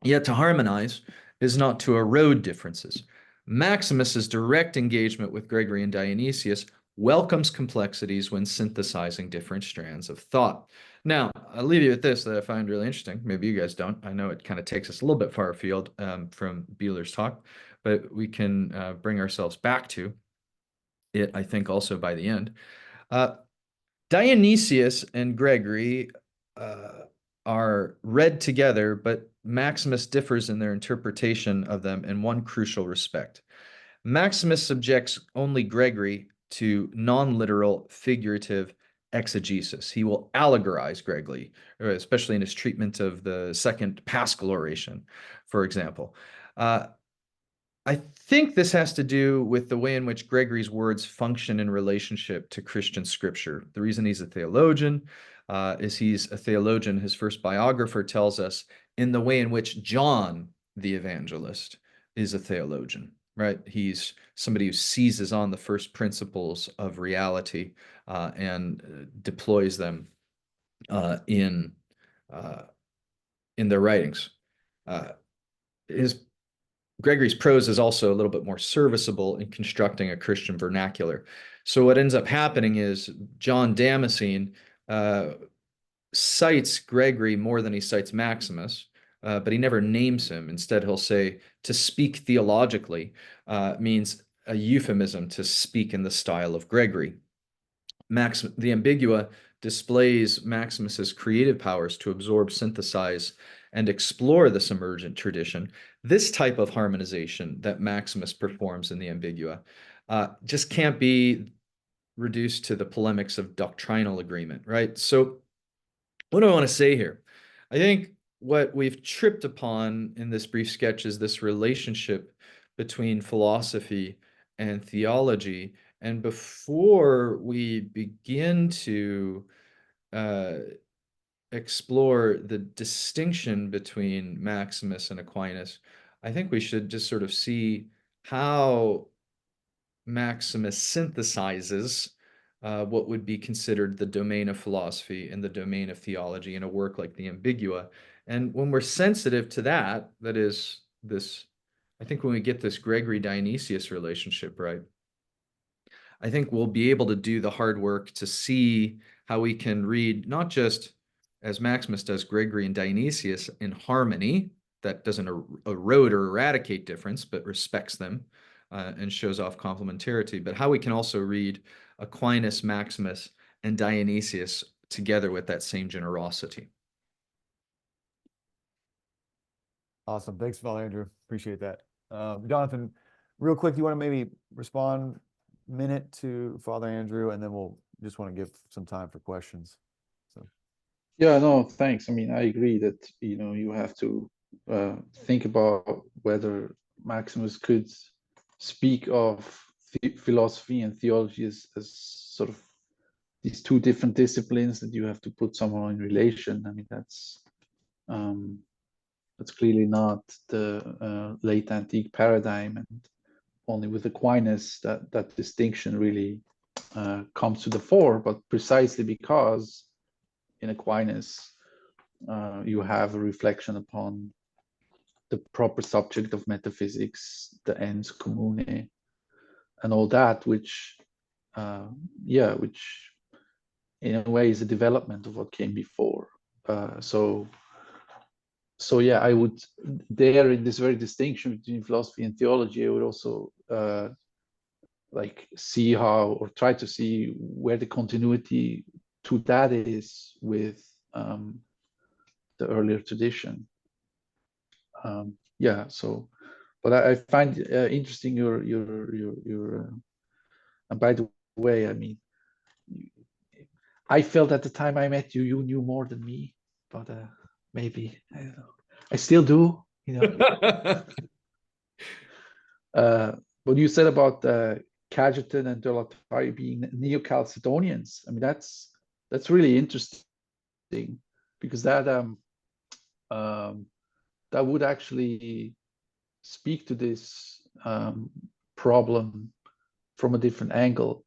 Speaker 9: Yet to harmonize is not to erode differences. Maximus's direct engagement with Gregory and Dionysius welcomes complexities when synthesizing different strands of thought. Now, I'll leave you with this that I find really interesting. Maybe you guys don't. I know it kind of takes us a little bit far afield from Bieler's talk, but we can bring ourselves back to it, I think, also by the end. Dionysius and Gregory are read together, but Maximus differs in their interpretation of them in one crucial respect. Maximus subjects only Gregory to non-literal, figurative exegesis. He will allegorize Gregory, especially in his treatment of the second Paschal oration, for example. I think this has to do with the way in which Gregory's words function in relationship to Christian scripture. The reason he's a theologian is he's a theologian, his first biographer tells us, in the way in which John the evangelist is a theologian, right? He's somebody who seizes on the first principles of reality and deploys them in their writings. Gregory's prose is also a little bit more serviceable in constructing a Christian vernacular. So what ends up happening is John Damascene cites Gregory more than he cites Maximus, but he never names him. Instead, he'll say, to speak theologically means a euphemism to speak in the style of Gregory. The Ambigua displays Maximus's creative powers to absorb, synthesize, and explore this emergent tradition. This type of harmonization that Maximus performs in the Ambigua just can't be reduced to the polemics of doctrinal agreement, right? So what do I want to say here? I think what we've tripped upon in this brief sketch is this relationship between philosophy and theology. And before we begin to explore the distinction between Maximus and Aquinas, I think we should just sort of see how Maximus synthesizes what would be considered the domain of philosophy and the domain of theology in a work like the Ambigua. And when we're sensitive to that, that is this, I think when we get this Gregory-Dionysius relationship right, I think we'll be able to do the hard work to see how we can read, not just as Maximus does, Gregory and Dionysius in harmony, that doesn't erode or eradicate difference, but respects them and shows off complementarity, but how we can also read Aquinas, Maximus, and Dionysius together with that same generosity.
Speaker 2: Awesome. Thanks, Father Andrew. Appreciate that. Jonathan, real quick, do you want to maybe respond a minute to Father Andrew, and then we'll just want to give some time for questions. So.
Speaker 8: Yeah, no, thanks. I mean, I agree that, you know, you have to think about whether Maximus could speak of philosophy and theology as sort of these two different disciplines that you have to put somehow in relation. I mean, that's clearly not the late antique paradigm, and only with Aquinas that distinction really comes to the fore. But precisely because in Aquinas you have a reflection upon the proper subject of metaphysics, the ens commune, and all that, which which in a way is a development of what came before. So yeah, I would, there in this very distinction between philosophy and theology, I would also like see how, or try to see where the continuity to that is with the earlier tradition. Yeah, so, but I find interesting your and by the way, I mean, I felt at the time I met you, you knew more than me, but maybe, I don't know, I still do, you know. What you said about Cajetan and De La Torre being Neo-Chalcedonians, I mean, that's really interesting, because that that would actually speak to this problem from a different angle.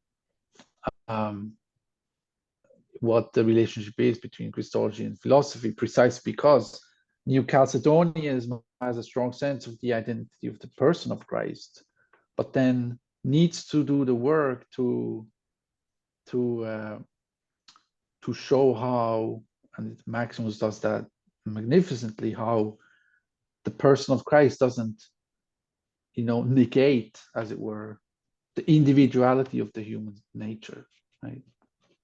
Speaker 8: What the relationship is between Christology and philosophy, precisely because Neo-Chalcedonianism has a strong sense of the identity of the person of Christ, but then needs to do the work to show how, and Maximus does that magnificently, how the person of Christ doesn't, you know, negate, as it were, the individuality of the human nature, right?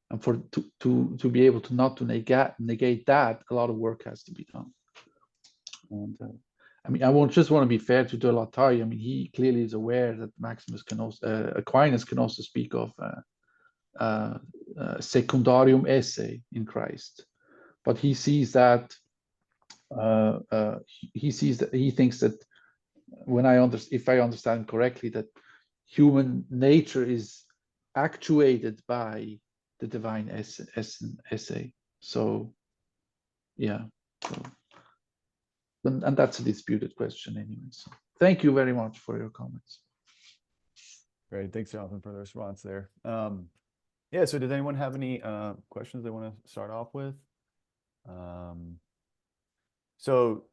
Speaker 8: And for to be able to not to negate that, a lot of work has to be done. And I mean, I just want to be fair to De La Torre. I mean, he clearly is aware that Maximus can also, Aquinas can also speak of secundarium esse in Christ, but he sees that he thinks that if I understand correctly, that human nature is actuated by the divine esse. So yeah. So. and that's a disputed question anyway. So thank you very much for your comments.
Speaker 2: Great. Thanks, Jonathan, for the response there. Yeah, so does anyone have any questions they want to start off with? So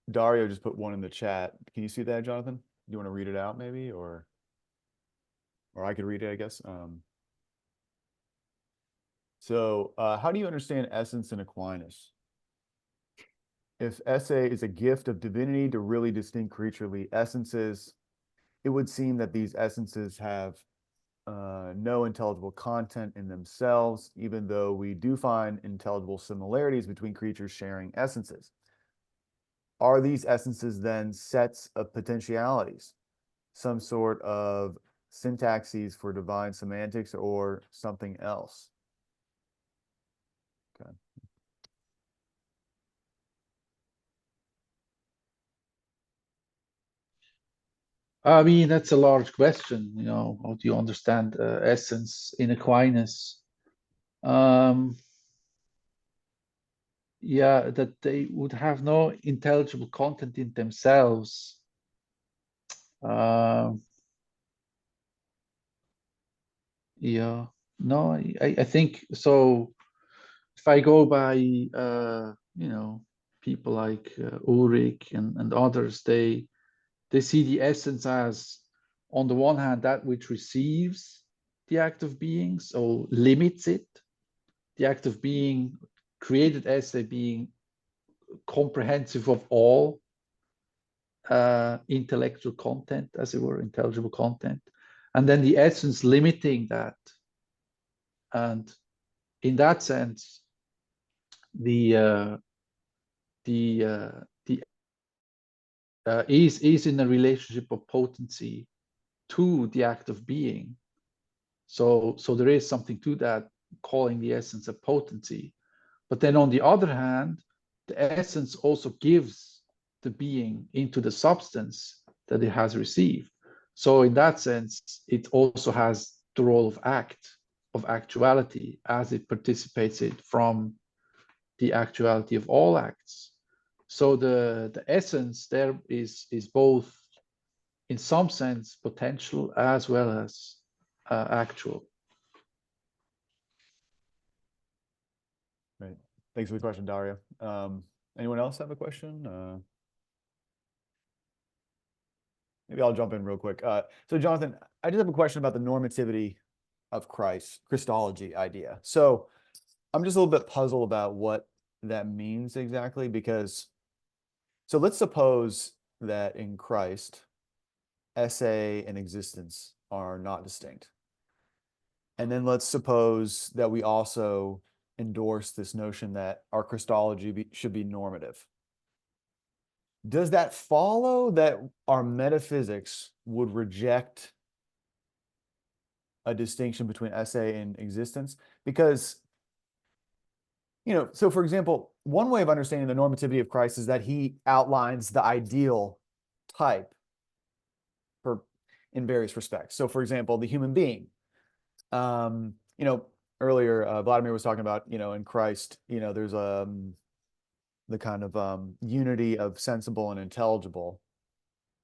Speaker 2: Dario just put one in the chat. Can you see that, Jonathan? Do you want to read it out maybe, or I could read it, I guess. So how do you understand essence in Aquinas? If esse is a gift of divinity to really distinct creaturely essences, it would seem that these essences have no intelligible content in themselves, even though we do find intelligible similarities between creatures sharing essences. Are these essences then sets of potentialities, some sort of syntaxes for divine semantics, or something else? Okay.
Speaker 8: I mean, that's a large question. You know, how do you understand essence in Aquinas? Yeah, that they would have no intelligible content in themselves. Yeah, no, I think so. If I go by, you know, people like Ulrich and others, they see the essence as, on the one hand, that which receives the act of being, so limits it. The act of being created as a being comprehensive of all intellectual content, as it were, intelligible content, and then the essence limiting that. And in that sense, is in a relationship of potency to the act of being. So there is something to that, calling the essence a potency. But then on the other hand, the essence also gives the being into the substance that it has received. So in that sense, it also has the role of actuality, as it participates it from the actuality of all acts. So the essence there is both, in some sense, potential as well as actual.
Speaker 2: Right. Thanks for the question, Dario. Anyone else have a question? Maybe I'll jump in real quick. So Jonathan, I just have a question about the normativity of Christology idea. So I'm just a little bit puzzled about what that means exactly, because so let's suppose that in Christ, esse and existence are not distinct. And then let's suppose that we also endorse this notion that our Christology should be normative. Does that follow that our metaphysics would reject a distinction between esse and existence? Because, you know, so for example, one way of understanding the normativity of Christ is that he outlines the ideal type in various respects. So for example, the human being, you know, earlier, Vladimir was talking about, you know, in Christ, you know, there's the kind of unity of sensible and intelligible.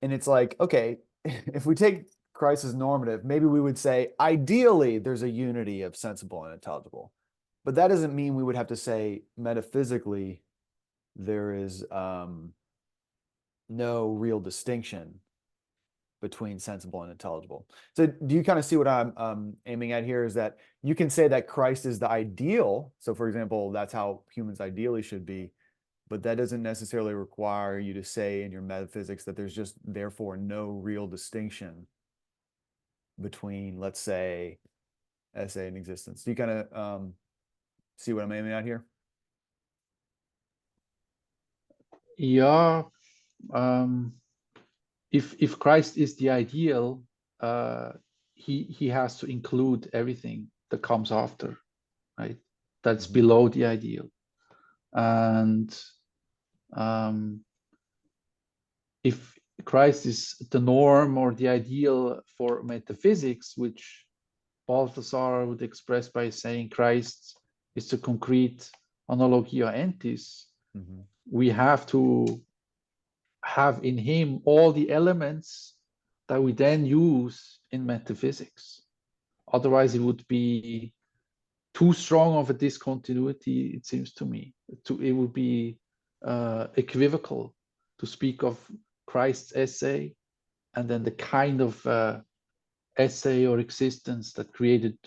Speaker 2: And it's like, okay, if we take Christ as normative, maybe we would say, ideally, there's a unity of sensible and intelligible. But that doesn't mean we would have to say metaphysically there is no real distinction between sensible and intelligible. So do you kind of see what I'm aiming at here, is that you can say that Christ is the ideal. So for example, that's how humans ideally should be, but that doesn't necessarily require you to say in your metaphysics that there's just therefore no real distinction between, let's say, esse and existence. Do you kind of see what I'm aiming at here?
Speaker 8: Yeah. If Christ is the ideal, he has to include everything that comes after, right? That's below the ideal. And if Christ is the norm or the ideal for metaphysics, which Balthasar would express by saying Christ is the concrete analogia entis, we have to have in him all the elements that we then use in metaphysics. Otherwise, it would be too strong of a discontinuity, it seems to me. It would be equivocal to speak of Christ's essay and then the kind of essay or existence that created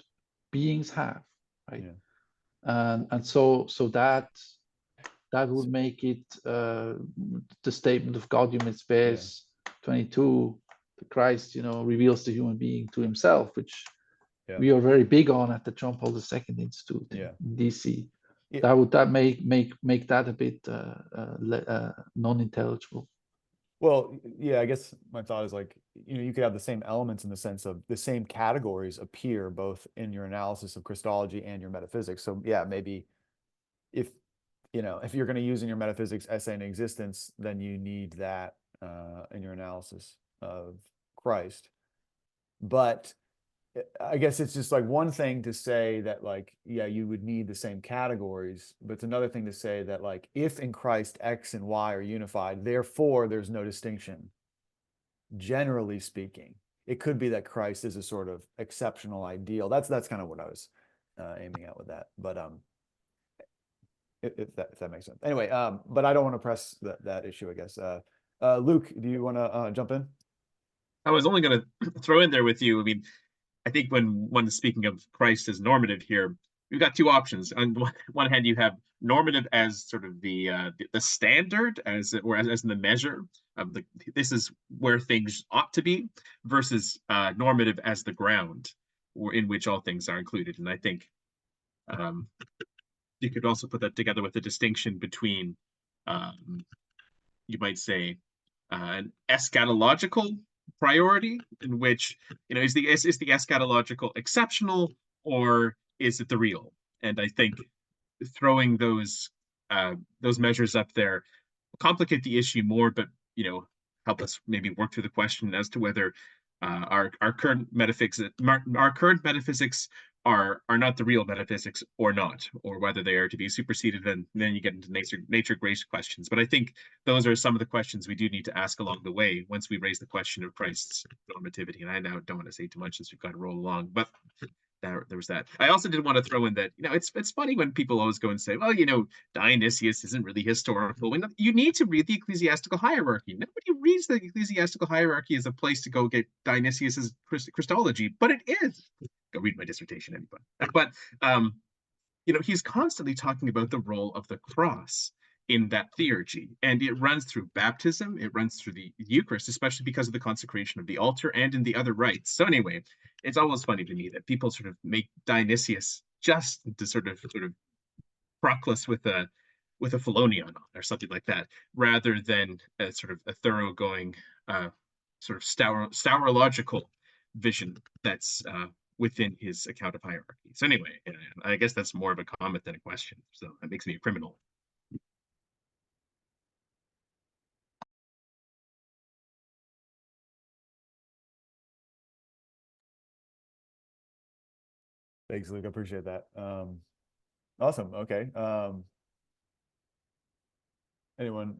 Speaker 8: beings have, right? Yeah. And so that would make it the statement of Gaudium et Spes 22, Christ, reveals the human being to himself, which we are very big on at the John Paul II Institute in DC. That make that a bit non-intelligible.
Speaker 2: Well, yeah, I guess my thought is like, you could have the same elements in the sense of the same categories appear both in your analysis of Christology and your metaphysics. So yeah, maybe if you're going to use in your metaphysics essay in existence, then you need that in your analysis of Christ. But I guess it's just like one thing to say that like, yeah, you would need the same categories, but it's another thing to say that like, if in Christ X and Y are unified, therefore there's no distinction. Generally speaking, it could be that Christ is a sort of exceptional ideal. That's kind of what I was aiming at with that. But if that makes sense. Anyway, but I don't want to press that issue, I guess. Luke, do you want to jump in?
Speaker 7: I was only going to throw in there with you. I mean, I think when one is speaking of Christ as normative here, we've got two options. On one hand, you have normative as sort of the standard, as in the measure of this is where things ought to be, versus normative as the ground, or in which all things are included. And I think you could also put that together with the distinction between, you might say, an eschatological priority, in which is the eschatological exceptional, or is it the real? And I think throwing those measures up there complicate the issue more, but help us maybe work through the question as to whether our current metaphysics are not the real metaphysics or not, or whether they are to be superseded. And then you get into nature grace questions. But I think those are some of the questions we do need to ask along the way once we raise the question of Christ's normativity. And I now don't want to say too much since we've got to roll along, but there was that. I also did want to throw in that it's funny when people always go and say, well, Dionysius isn't really historical. When you need to read the ecclesiastical hierarchy. Nobody reads the ecclesiastical hierarchy as a place to go get Dionysius's Christology, but it is. Go read my dissertation, anybody. But he's constantly talking about the role of the cross in that theurgy, and it runs through baptism, it runs through the Eucharist, especially because of the consecration of the altar and in the other rites. So anyway, it's always funny to me that people sort of make Dionysius just to sort of proclus with a Phelonion or something like that, rather than a sort of a thoroughgoing sort of staurological vision that's within his account of hierarchy. So anyway, I guess that's more of a comment than a question. So that makes me a criminal.
Speaker 2: Thanks, Luke. I appreciate that. Awesome. Okay. Anyone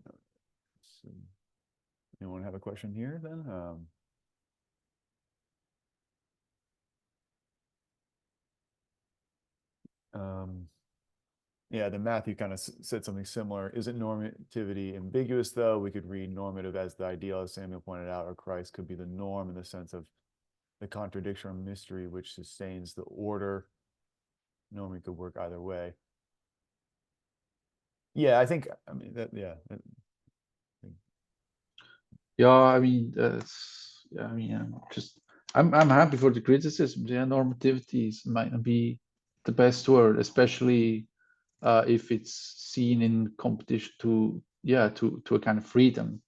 Speaker 2: have a question here then? Yeah, then Matthew kind of said something similar. Isn't normativity ambiguous, though? We could read normative as the ideal, as Samuel pointed out, or Christ could be the norm in the sense of the contradiction or mystery which sustains the order. Normally could work either way. Yeah, I think,
Speaker 8: I'm happy for the criticism. Yeah, normativity might not be the best word, especially if it's seen in competition to a kind of freedom,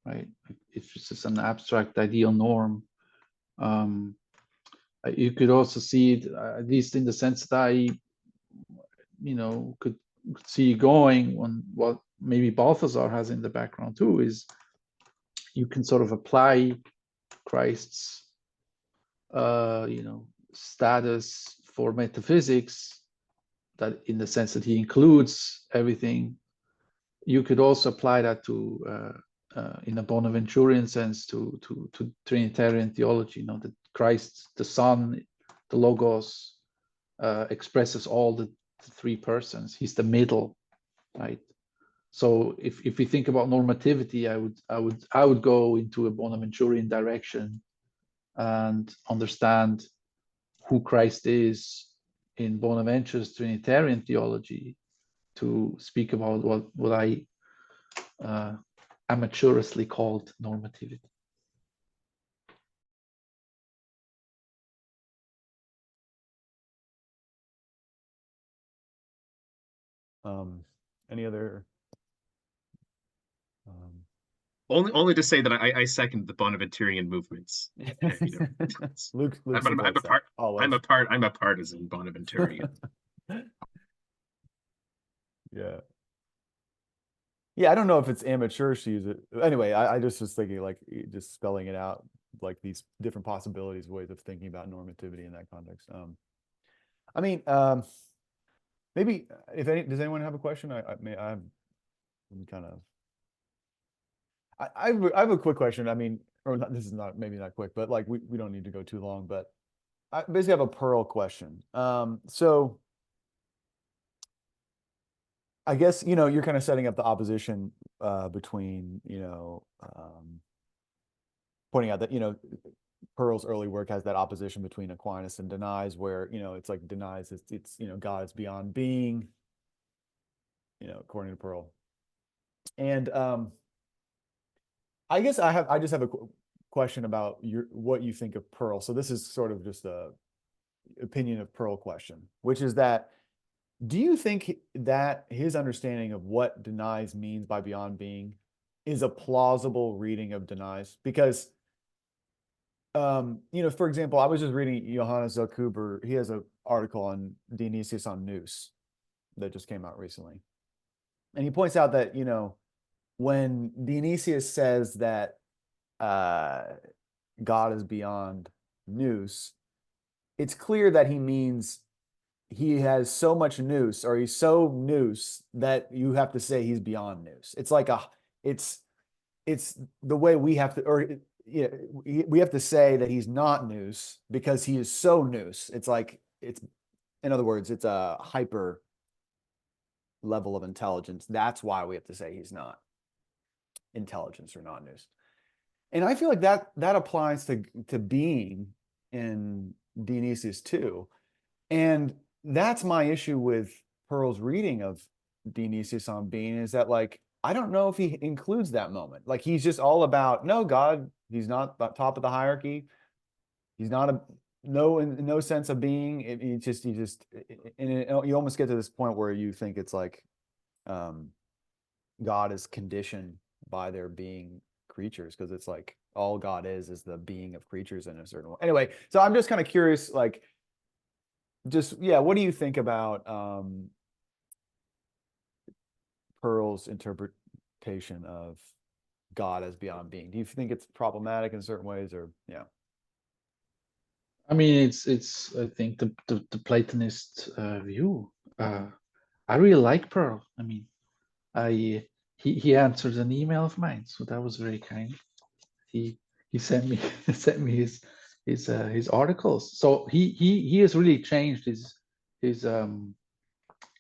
Speaker 8: right? If it's just an abstract ideal norm. You could also see it, at least in the sense that I, could see going on what maybe Balthasar has in the background too, is you can sort of apply Christ's, status for metaphysics, that in the sense that he includes everything. You could also apply that to in a Bonaventurian sense to Trinitarian theology. You know, that Christ, the Son, the Logos, expresses all the three persons. He's the middle, right? So if we think about normativity, I would go into a Bonaventurian direction and understand who Christ is in Bonaventure's Trinitarian theology to speak about what I amateurishly called normativity.
Speaker 2: Any other?
Speaker 7: Only to say that I second the Bonaventurian movements.
Speaker 2: Luke
Speaker 7: I'm a partisan Bonaventurian.
Speaker 2: Yeah. Yeah, I don't know if it's amateurish to use it. Anyway, I just was thinking like just spelling it out, like these different possibilities, ways of thinking about normativity in that context. I mean, maybe does anyone have a question? I'm kind of. I have a quick question. I mean, or not, this is not maybe not quick, but like we don't need to go too long. But I basically have a Pearl question. So I guess you're kind of setting up the opposition between pointing out that Pearl's early work has that opposition between Aquinas and denies, where it's like denies it's God is beyond being, according to Pearl, and I guess I just have a question about what you think of Pearl. So this is sort of just a opinion of Pearl question, which is that do you think that his understanding of what denies means by beyond being is a plausible reading of denies? Because for example, I was just reading Johannes Zellkuber. He has an article on Dionysius on Nous that just came out recently, and he points out that when Dionysius says that God is beyond Nous, it's clear that he means he has so much Nous, or he's so Nous that you have to say he's beyond Nous. It's like it's the way we have to, or we have to say that he's not Nous because he is so Nous. It's like in other words, it's a hyper level of intelligence. That's why we have to say he's not intelligence or not Nous. And I feel like that applies to being in Dionysius too. And that's my issue with Pearl's reading of Dionysius on being, is that like I don't know if he includes that moment. Like he's just all about God, he's not the top of the hierarchy. He's not no sense of being. You almost get to this point where you think it's like God is conditioned by their being creatures, because it's like all God is the being of creatures in a certain way. Anyway, so I'm just kind of curious, like, what do you think about Pearl's interpretation of God as beyond being? Do you think it's problematic in certain ways, or
Speaker 8: I mean, it's I think the Platonist view. I really like Pearl. I mean, he answered an email of mine, so that was very kind. He sent me his articles. So he has really changed his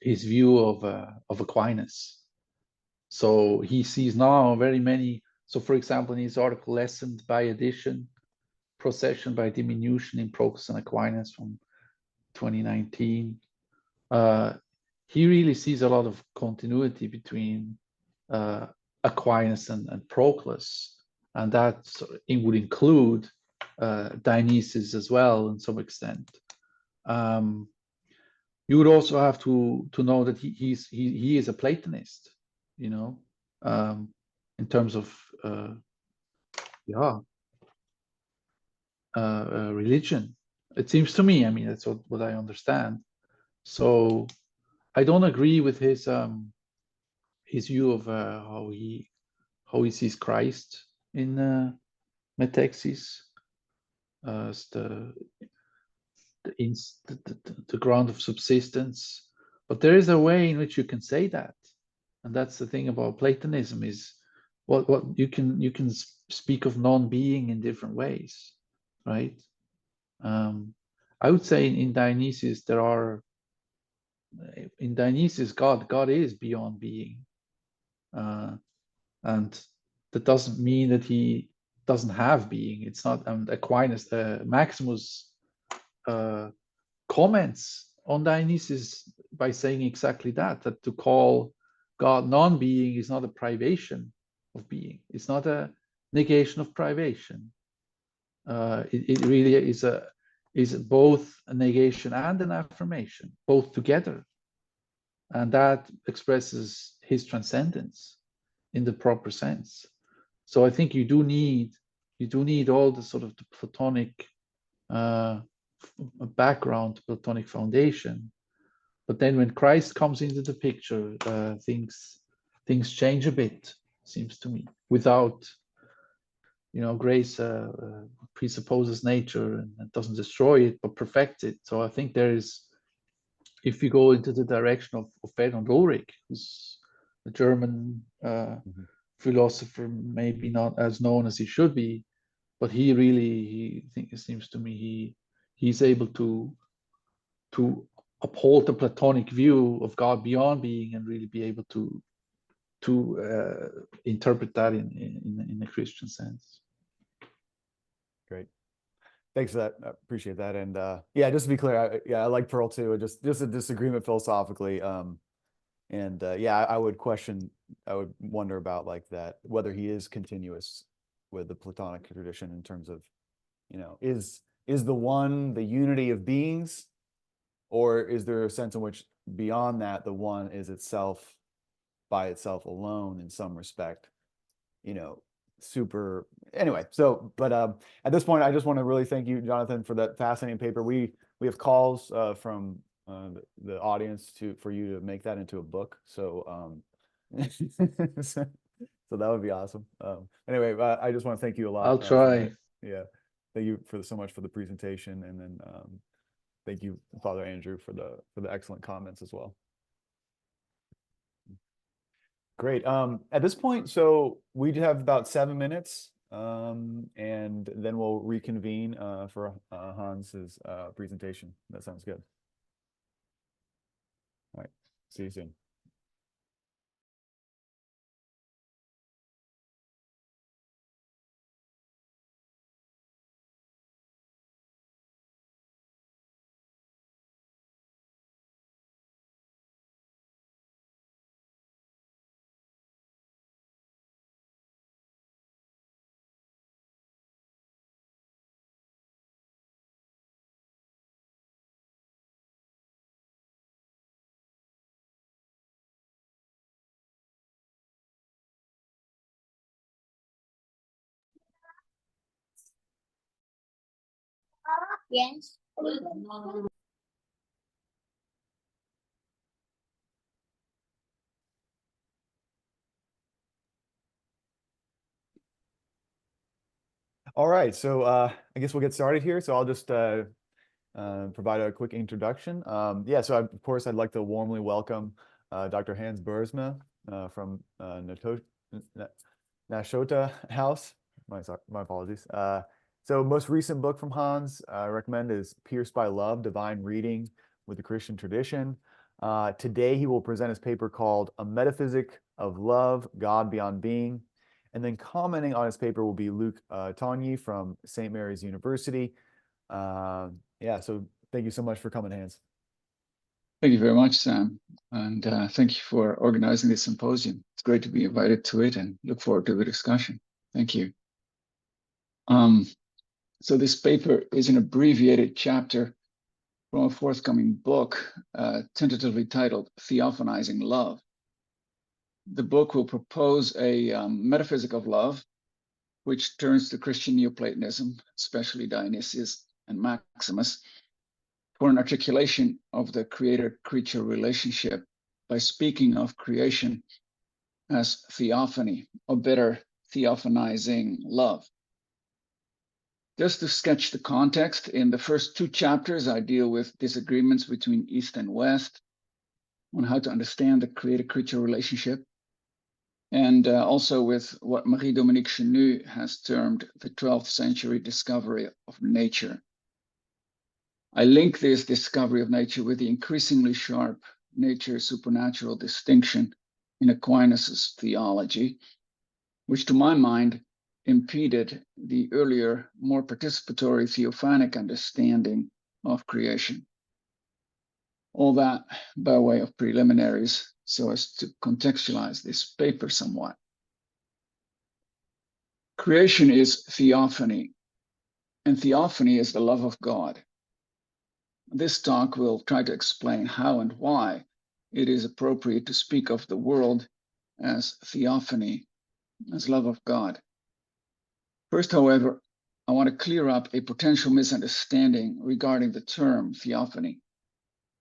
Speaker 8: view of Aquinas. So he sees now very many. So for example, in his article, Lessened by Addition, Procession by Diminution in Proclus and Aquinas from 2019, he really sees a lot of continuity between Aquinas and Proclus, and that it would include Dionysius as well in some extent. You would also have to know that he is a Platonist, in terms of religion. It seems to me. I mean, that's what I understand. So I don't agree with his view of how he sees Christ in Metexis as the ground of subsistence. But there is a way in which you can say that, and that's the thing about Platonism, is what you can speak of non-being in different ways, right? I would say in Dionysius God is beyond being, and that doesn't mean that he doesn't have being. It's not Aquinas, Maximus comments on Dionysius by saying exactly that to call God non-being is not a privation of being. It's not a negation of privation. It really is both a negation and an affirmation, both together. And that expresses his transcendence in the proper sense. So I think you do need all the sort of the Platonic background, Platonic foundation. But then when Christ comes into the picture, things change a bit, seems to me. Without, grace presupposes nature and doesn't destroy it, but perfects it. So I think there is, if you go into the direction of Ferdinand Ulrich, who's a German philosopher, maybe not as known as he should be, but it seems to me he's able to uphold the Platonic view of God beyond being and really be able to interpret that in a Christian sense.
Speaker 2: Great. Thanks for that. I appreciate that. And yeah, just to be clear, I like Pearl too. Just a disagreement philosophically. Yeah, I would wonder about like that, whether he is continuous with the Platonic tradition in terms of, is the one the unity of beings, or is there a sense in which beyond that the one is itself by itself alone in some respect, super anyway. So but at this point I just want to really thank you, Jonathan, for that fascinating paper. We have calls from the audience for you to make that into a book, so so that would be awesome. Anyway, I just want to thank you a lot.
Speaker 8: I'll try.
Speaker 2: Yeah, thank you so much for the presentation, and then thank you, Father Andrew, for the excellent comments as well. Great. At this point, so we have about 7 minutes, and then we'll reconvene for Hans's presentation. That sounds good. All right. See you soon.
Speaker 10: Yes.
Speaker 2: All right, so I guess we'll get started here. So I'll just provide a quick introduction. Yeah, so of course I'd like to warmly welcome Dr. Hans Boersma from Nashota House. My apologies. So most recent book from Hans I recommend is Pierced by Love, Divine Reading with the Christian Tradition. Today he will present his paper called A Metaphysic of Love, God Beyond Being. And then commenting on his paper will be Luc Togni from St. Mary's University. Yeah, so thank you so much for coming, Hans.
Speaker 11: Thank you very much, Sam. And thank you for organizing this symposium. It's great to be invited to it and look forward to the discussion. Thank you. So this paper is an abbreviated chapter from a forthcoming book, tentatively titled Theophanizing Love. The book will propose a metaphysic of love, which turns to Christian Neoplatonism, especially Dionysius and Maximus, for an articulation of the creator-creature relationship by speaking of creation as theophany, or better, theophanizing love. Just to sketch the context, in the first 2 chapters, I deal with disagreements between East and West on how to understand the creator-creature relationship. and also with what Marie-Dominique Chenu has termed the 12th century discovery of nature. I link this discovery of nature with the increasingly sharp nature-supernatural distinction in Aquinas' theology, which to my mind impeded the earlier, more participatory theophanic understanding of creation. All that by way of preliminaries, so as to contextualize this paper somewhat. Creation is theophany, and theophany is the love of God. This talk will try to explain how and why it is appropriate to speak of the world as theophany, as love of God. First, however, I want to clear up a potential misunderstanding regarding the term theophany.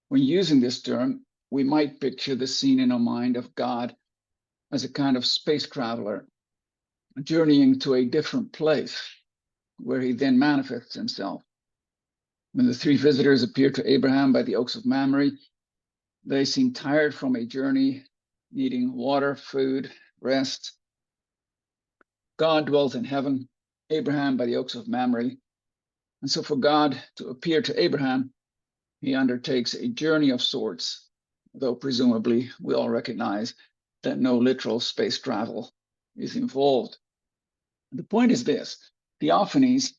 Speaker 11: When using this term, we might picture the scene in our mind of God as a kind of space traveler, journeying to a different place where he then manifests himself. When the three visitors appear to Abraham by the oaks of Mamre, they seem tired from a journey, needing water, food, rest. God dwells in heaven, Abraham by the oaks of Mamre. And so for God to appear to Abraham, he undertakes a journey of sorts, though presumably we all recognize that no literal space travel is involved. The point is this: theophanies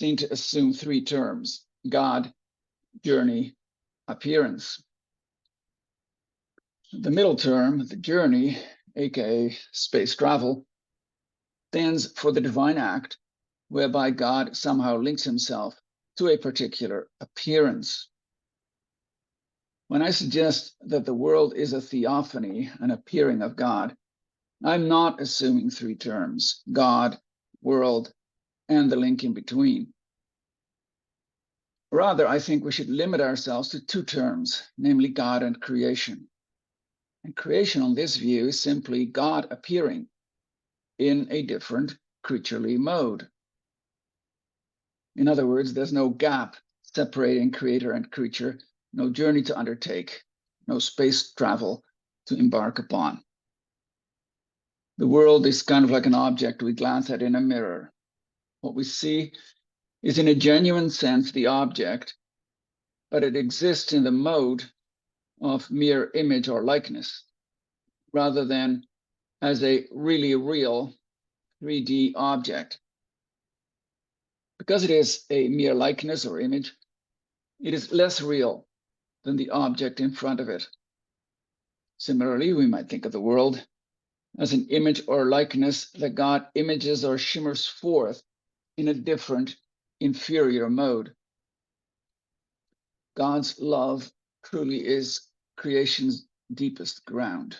Speaker 11: seem to assume three terms: God, journey, appearance. The middle term, the journey, aka space travel, stands for the divine act whereby God somehow links himself to a particular appearance. When I suggest that the world is a theophany, an appearing of God, I'm not assuming three terms: God, world, and the link in between. Rather, I think we should limit ourselves to two terms, namely God and creation. And creation on this view is simply God appearing in a different creaturely mode. In other words, there's no gap separating creator and creature, no journey to undertake, no space travel to embark upon. The world is kind of like an object we glance at in a mirror. What we see is in a genuine sense the object, but it exists in the mode of mere image or likeness, rather than as a really real 3D object. Because it is a mere likeness or image, it is less real than the object in front of it. Similarly, we might think of the world as an image or likeness that God images or shimmers forth in a different, inferior mode. God's love truly is creation's deepest ground.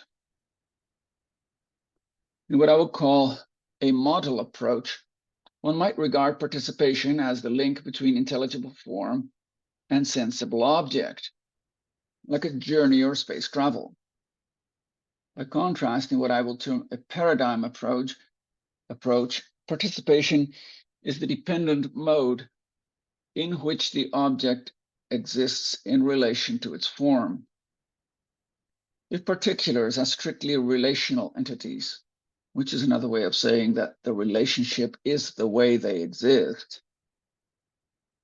Speaker 11: In what I would call a model approach, one might regard participation as the link between intelligible form and sensible object, like a journey or space travel. By contrast, in what I will term a paradigm approach, participation is the dependent mode in which the object exists in relation to its form. If particulars are strictly relational entities, which is another way of saying that the relationship is the way they exist,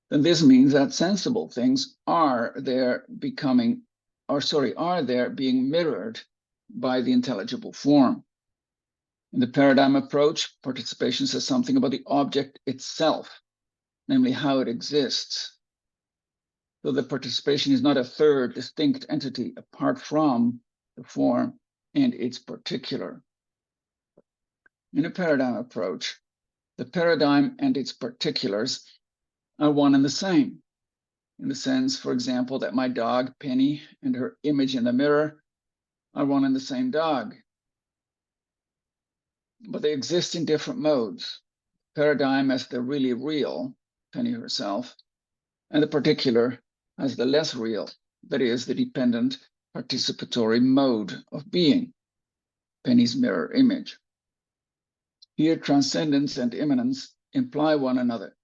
Speaker 11: then this means that sensible things are there being mirrored by the intelligible form. In the paradigm approach, participation says something about the object itself, namely how it exists. So the participation is not a third distinct entity apart from the form and its particular. In a paradigm approach, the paradigm and its particulars are one and the same, in the sense, for example, that my dog, Penny, and her image in the mirror are one and the same dog. But they exist in different modes. Paradigm as the really real, Penny herself, and the particular as the less real, that is, the dependent participatory mode of being, Penny's mirror image. Here, transcendence and immanence imply one another.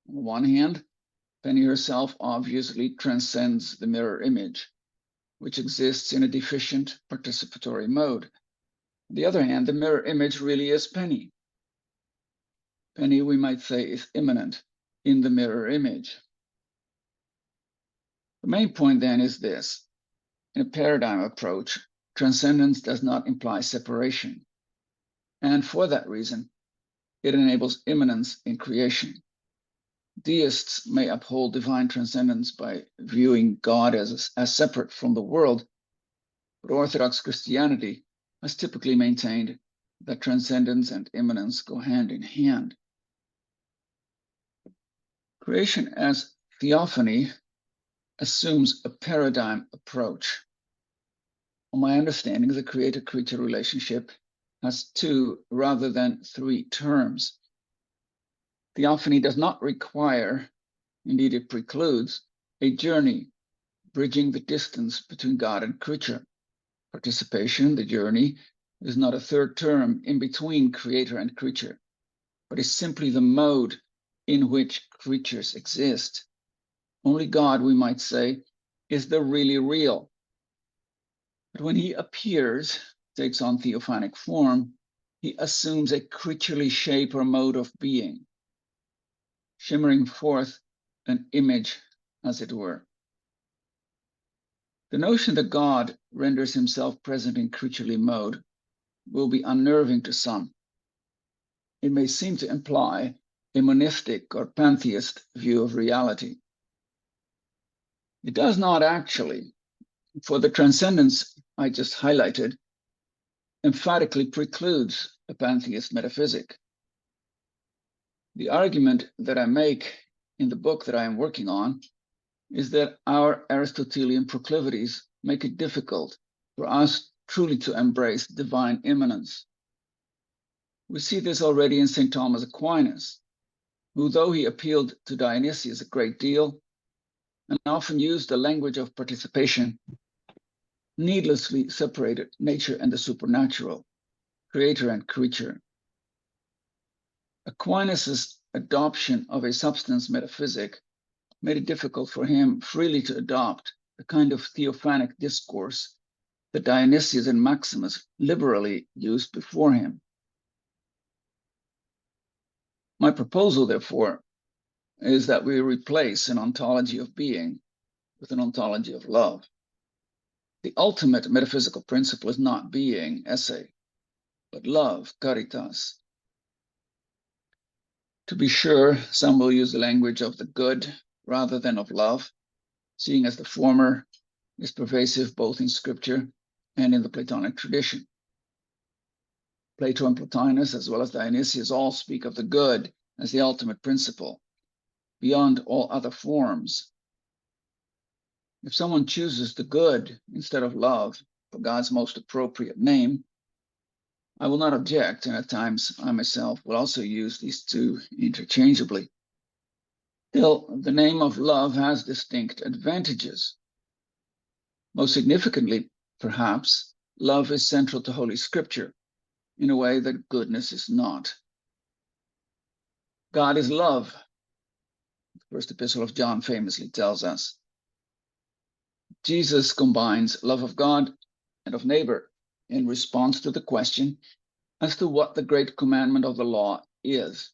Speaker 11: On the one hand, Penny herself obviously transcends the mirror image, which exists in a deficient participatory mode. On the other hand, the mirror image really is penny. Penny, we might say, is immanent in the mirror image. The main point then is this. In a paradigm approach, transcendence does not imply separation. And for that reason, it enables immanence in creation. Deists may uphold divine transcendence by viewing God as separate from the world, but Orthodox Christianity has typically maintained that transcendence and immanence go hand in hand. Creation as theophany assumes a paradigm approach. On my understanding, the creator-creature relationship has 2 rather than 3 terms. Theophany does not require, indeed it precludes, a journey bridging the distance between God and creature. Participation, the journey, is not a third term in between creator and creature, but is simply the mode in which creatures exist. Only God, we might say, is the really real. But when he appears, takes on theophanic form, he assumes a creaturely shape or mode of being, shimmering forth an image, as it were. The notion that God renders himself present in creaturely mode will be unnerving to some. It may seem to imply a monistic or pantheist view of reality. It does not actually, for the transcendence I just highlighted emphatically precludes a pantheist metaphysic. The argument that I make in the book that I am working on is that our Aristotelian proclivities make it difficult for us truly to embrace divine immanence. We see this already in St. Thomas Aquinas, who, though he appealed to Dionysius a great deal and often used the language of participation, needlessly separated nature and the supernatural, creator and creature. Aquinas' adoption of a substance metaphysic made it difficult for him freely to adopt the kind of theophanic discourse that Dionysius and Maximus liberally used before him. My proposal, therefore, is that we replace an ontology of being with an ontology of love. The ultimate metaphysical principle is not being, esse, but love, caritas. To be sure, some will use the language of the good rather than of love, seeing as the former is pervasive both in scripture and in the Platonic tradition. Plato and Plotinus, as well as Dionysius, all speak of the good as the ultimate principle, beyond all other forms. If someone chooses the good instead of love for God's most appropriate name, I will not object, and at times I myself will also use these 2 interchangeably. Still, the name of love has distinct advantages. Most significantly, perhaps, love is central to Holy Scripture in a way that goodness is not. God is love, the first epistle of John famously tells us. Jesus combines love of God and of neighbor in response to the question as to what the great commandment of the law is.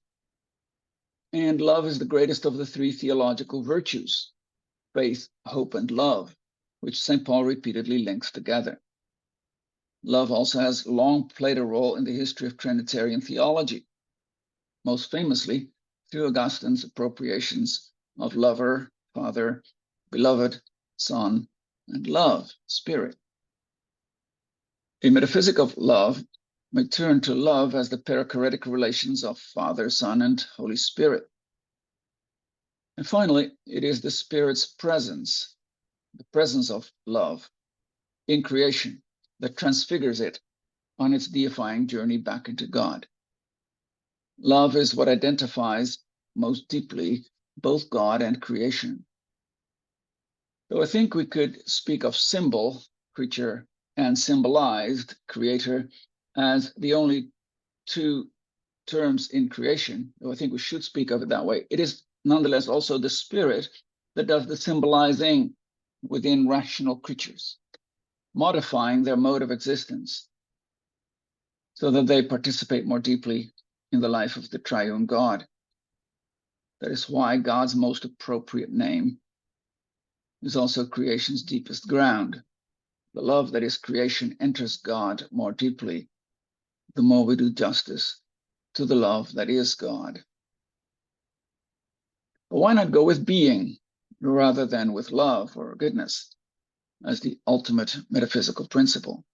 Speaker 11: And love is the greatest of the 3 theological virtues, faith, hope, and love, which St. Paul repeatedly links together. Love also has long played a role in the history of Trinitarian theology, most famously through Augustine's appropriations of lover, father, beloved, son, and love, spirit. A metaphysic of love may turn to love as the perichoretic relations of Father, Son, and Holy Spirit. And finally, it is the Spirit's presence, the presence of love in creation, that transfigures it on its deifying journey back into God. Love is what identifies most deeply both God and creation. Though I think we could speak of symbol, creature, and symbolized, creator, as the only 2 terms in creation, though I think we should speak of it that way, it is nonetheless also the Spirit that does the symbolizing within rational creatures, modifying their mode of existence. so that they participate more deeply in the life of the triune God. That is why God's most appropriate name is also creation's deepest ground. The love that is creation enters God more deeply, the more we do justice to the love that is God. But why not go with being rather than with love or goodness as the ultimate metaphysical principle?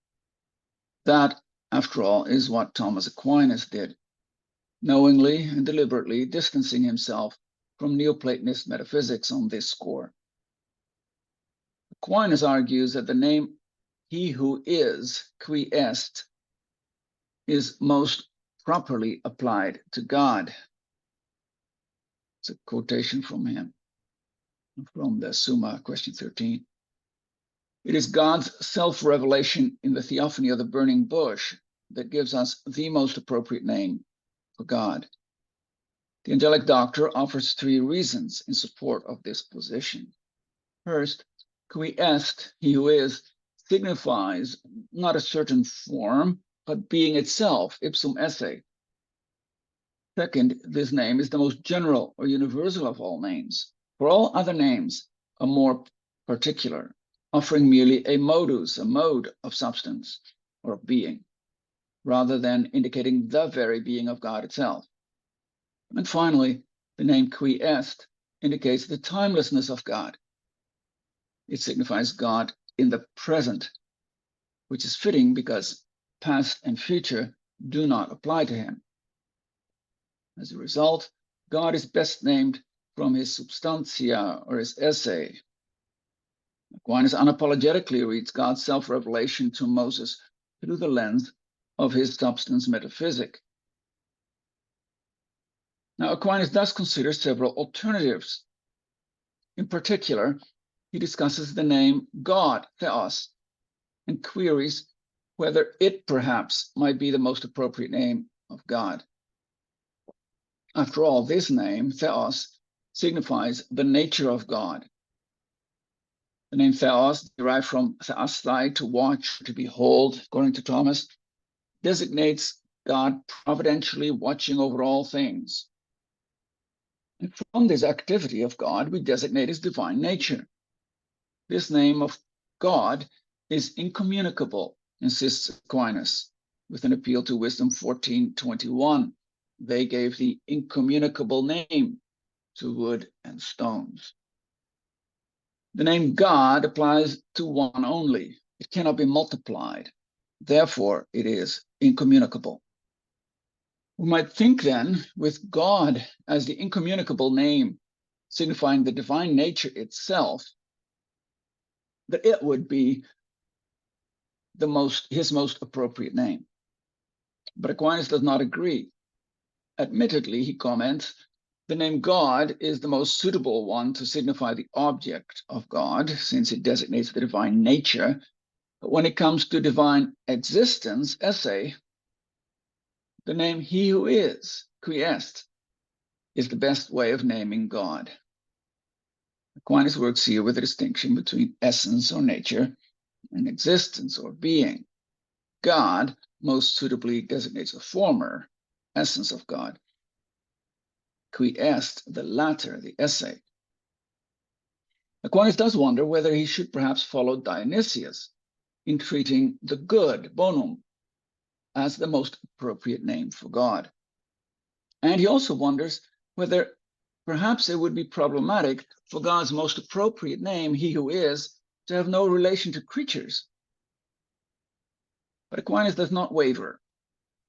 Speaker 11: That, after all, is what Thomas Aquinas did, knowingly and deliberately distancing himself from Neoplatonist metaphysics on this score. Aquinas argues that the name "he who is," qui est, is most properly applied to God. It's a quotation from him, from the Summa, question 13. It is God's self-revelation in the theophany of the burning bush that gives us the most appropriate name for God. The angelic doctor offers 3 reasons in support of this position. First, qui est, he who is, signifies not a certain form, but being itself, ipsum esse. Second, this name is the most general or universal of all names. For all other names are more particular, offering merely a modus, a mode of substance or of being, rather than indicating the very being of God itself. And finally, the name qui est indicates the timelessness of God. It signifies God in the present, which is fitting because past and future do not apply to him. As a result, God is best named from his substantia or his esse. Aquinas unapologetically reads God's self-revelation to Moses through the lens of his substance metaphysic. Now, Aquinas does consider several alternatives. In particular, he discusses the name God, theos, and queries whether it perhaps might be the most appropriate name of God. After all, this name, theos, signifies the nature of God. The name theos, derived from theasthai, to watch, to behold, according to Thomas, designates God providentially watching over all things. And from this activity of God, we designate his divine nature. This name of God is incommunicable, insists Aquinas, with an appeal to Wisdom 14:21. They gave the incommunicable name to wood and stones. The name God applies to one only. It cannot be multiplied. Therefore, it is incommunicable. We might think then, with God as the incommunicable name, signifying the divine nature itself, that it would be his most appropriate name. But Aquinas does not agree. Admittedly, he comments, the name God is the most suitable one to signify the object of God, since it designates the divine nature. But when it comes to divine existence, esse, the name he who is, qui est, is the best way of naming God. Aquinas works here with a distinction between essence or nature and existence or being. God most suitably designates the former, essence of God. Qui est, the latter, the esse. Aquinas does wonder whether he should perhaps follow Dionysius in treating the good, bonum, as the most appropriate name for God. And he also wonders whether perhaps it would be problematic for God's most appropriate name, he who is, to have no relation to creatures. But Aquinas does not waver.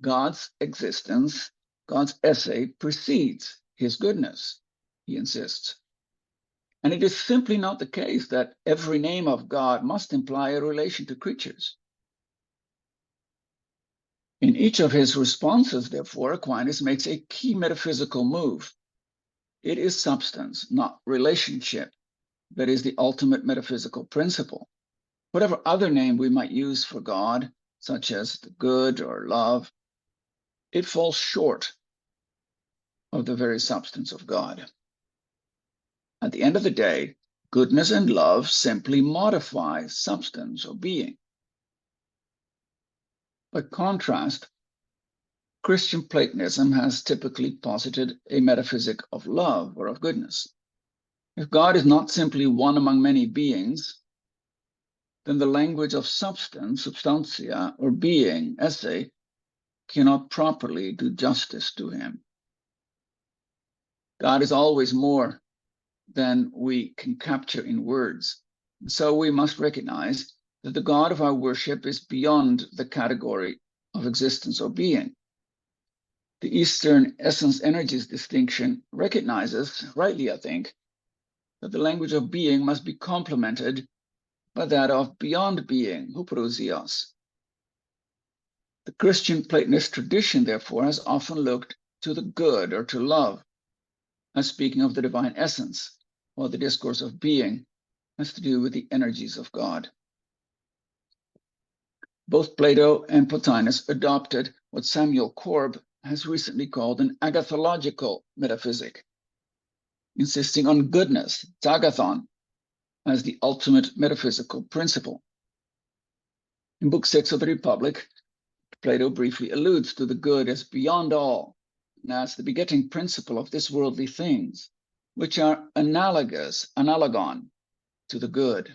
Speaker 11: God's existence, God's esse, precedes his goodness, he insists. And it is simply not the case that every name of God must imply a relation to creatures. In each of his responses, therefore, Aquinas makes a key metaphysical move. It is substance, not relationship, that is the ultimate metaphysical principle. Whatever other name we might use for God, such as the good or love, it falls short of the very substance of God. At the end of the day, goodness and love simply modify substance or being. By contrast, Christian Platonism has typically posited a metaphysic of love or of goodness. If God is not simply one among many beings, then the language of substance, substantia, or being, esse, cannot properly do justice to him. God is always more than we can capture in words. So we must recognize that the God of our worship is beyond the category of existence or being. The Eastern essence energies distinction recognizes, rightly I think, that the language of being must be complemented by that of beyond being, hyperousios. The Christian Platonist tradition, therefore, has often looked to the good or to love as speaking of the divine essence, while the discourse of being has to do with the energies of God. Both Plato and Plotinus adopted what Samuel Korb has recently called an agathological metaphysic, insisting on goodness, tagathon, as the ultimate metaphysical principle. In Book 6 of the Republic, Plato briefly alludes to the good as beyond all, and as the begetting principle of this worldly things, which are analogous, analogon, to the good.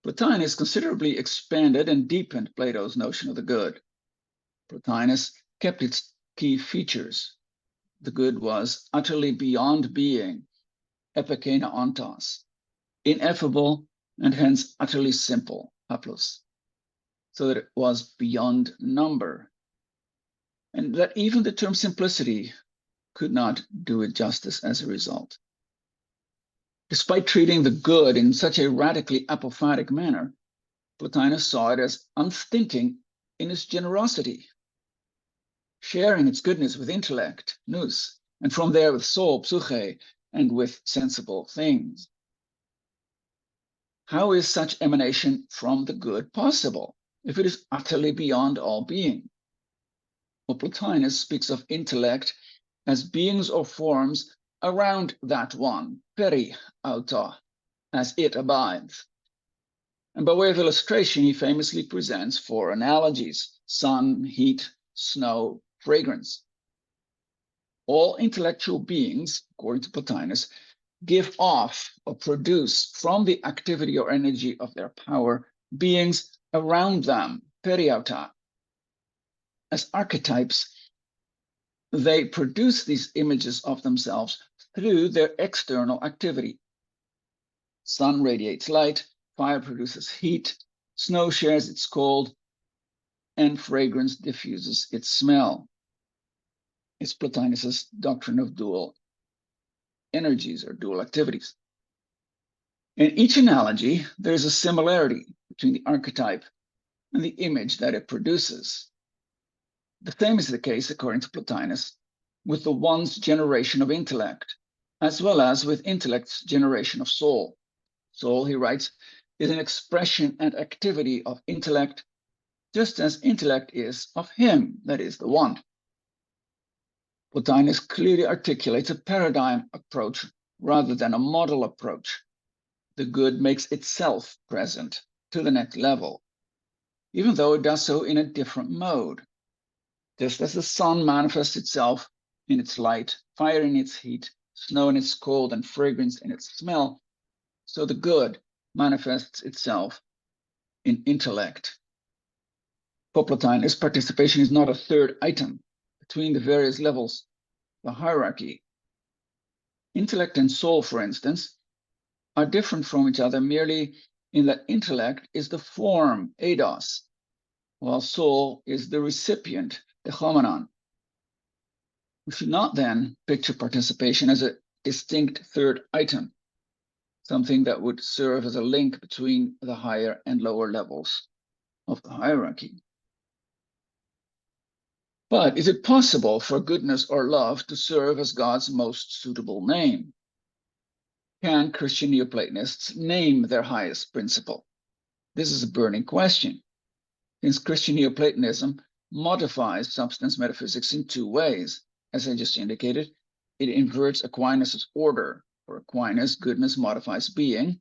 Speaker 11: Plotinus considerably expanded and deepened Plato's notion of the good. Plotinus kept its key features. The good was utterly beyond being, epikena ontos, ineffable and hence utterly simple, haplos, so that it was beyond number, and that even the term simplicity could not do it justice as a result. Despite treating the good in such a radically apophatic manner, Plotinus saw it as unstinting in its generosity, sharing its goodness with intellect, nous, and from there with soul, psyche, and with sensible things. How is such emanation from the good possible if it is utterly beyond all being? Well, Plotinus speaks of intellect as beings or forms around that one, peri auto, as it abides. And by way of illustration, he famously presents four analogies: sun, heat, snow, fragrance. All intellectual beings, according to Plotinus, give off or produce from the activity or energy of their power beings around them, periauta. As archetypes, they produce these images of themselves through their external activity. Sun radiates light, fire produces heat, snow shares its cold, and fragrance diffuses its smell. It's Plotinus's doctrine of dual energies or dual activities. In each analogy, there is a similarity between the archetype and the image that it produces. The same is the case, according to Plotinus, with the one's generation of intellect, as well as with intellect's generation of soul. Soul, he writes, is an expression and activity of intellect, just as intellect is of him, that is, the one. Plotinus clearly articulates a paradigm approach rather than a model approach. The good makes itself present to the next level, even though it does so in a different mode. Just as the sun manifests itself in its light, fire in its heat, snow in its cold, and fragrance in its smell, so the good manifests itself in intellect. For Plotinus, participation is not a third item between the various levels of the hierarchy. Intellect and soul, for instance, are different from each other merely in that intellect is the form, eidos, while soul is the recipient, the homenon. We should not then picture participation as a distinct third item, something that would serve as a link between the higher and lower levels of the hierarchy. But is it possible for goodness or love to serve as God's most suitable name? Can Christian Neoplatonists name their highest principle? This is a burning question, since Christian Neoplatonism modifies substance metaphysics in two ways. As I just indicated, it inverts Aquinas' order. For Aquinas, goodness modifies being,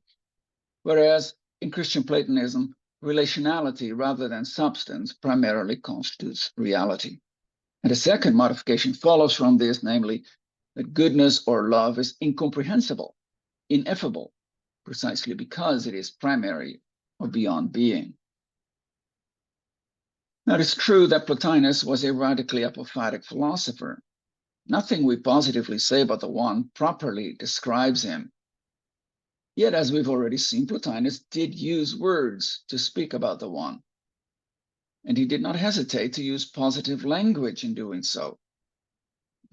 Speaker 11: whereas in Christian Platonism, relationality rather than substance primarily constitutes reality. And a second modification follows from this, namely that goodness or love is incomprehensible, ineffable, precisely because it is primary or beyond being. Now, it is true that Plotinus was a radically apophatic philosopher. Nothing we positively say about the one properly describes him. Yet, as we've already seen, Plotinus did use words to speak about the one. And he did not hesitate to use positive language in doing so.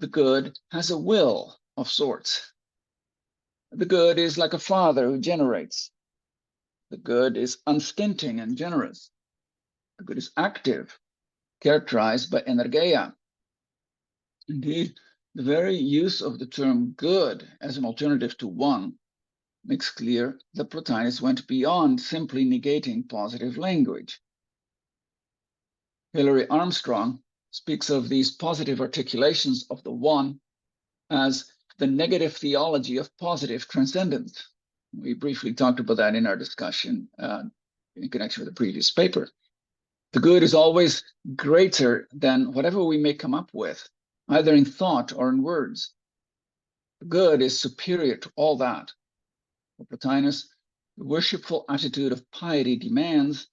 Speaker 11: The good has a will of sorts. The good is like a father who generates. The good is unstinting and generous. The good is active, characterized by energeia. Indeed, the very use of the term good as an alternative to one makes clear that Plotinus went beyond simply negating positive language. Hilary Armstrong speaks of these positive articulations of the one as the negative theology of positive transcendence. We briefly talked about that in our discussion in connection with the previous paper. The good is always greater than whatever we may come up with, either in thought or in words. The good is superior to all that. For Plotinus, the worshipful attitude of piety demands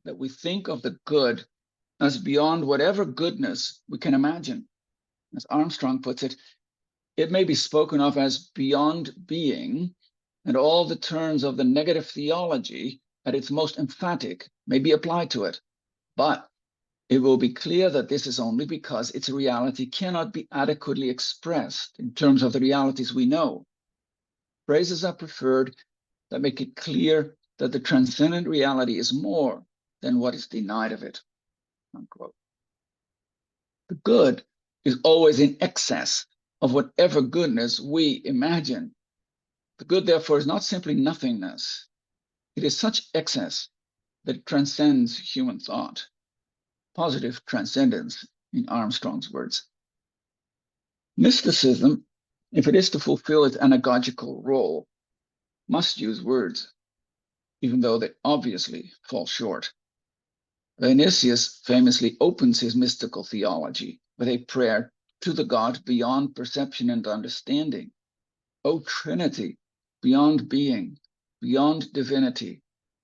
Speaker 11: that we think of the good as beyond whatever goodness we can imagine. As Armstrong puts it, it may be spoken of as beyond being, and all the terms of the negative theology at its most emphatic may be applied to it. But it will be clear that this is only because its reality cannot be adequately expressed in terms of the realities we know. Phrases are preferred that make it clear that the transcendent reality is more than what is denied of it. Unquote. The good is always in excess of whatever goodness we imagine. The good, therefore, is not simply nothingness. It is such excess that it transcends human thought. Positive transcendence, in Armstrong's words. Mysticism, if it is to fulfill its anagogical role, must use words, even though they obviously fall short. Dionysius famously opens his mystical theology with a prayer to the God beyond perception and understanding. O Trinity, beyond being, beyond divinity,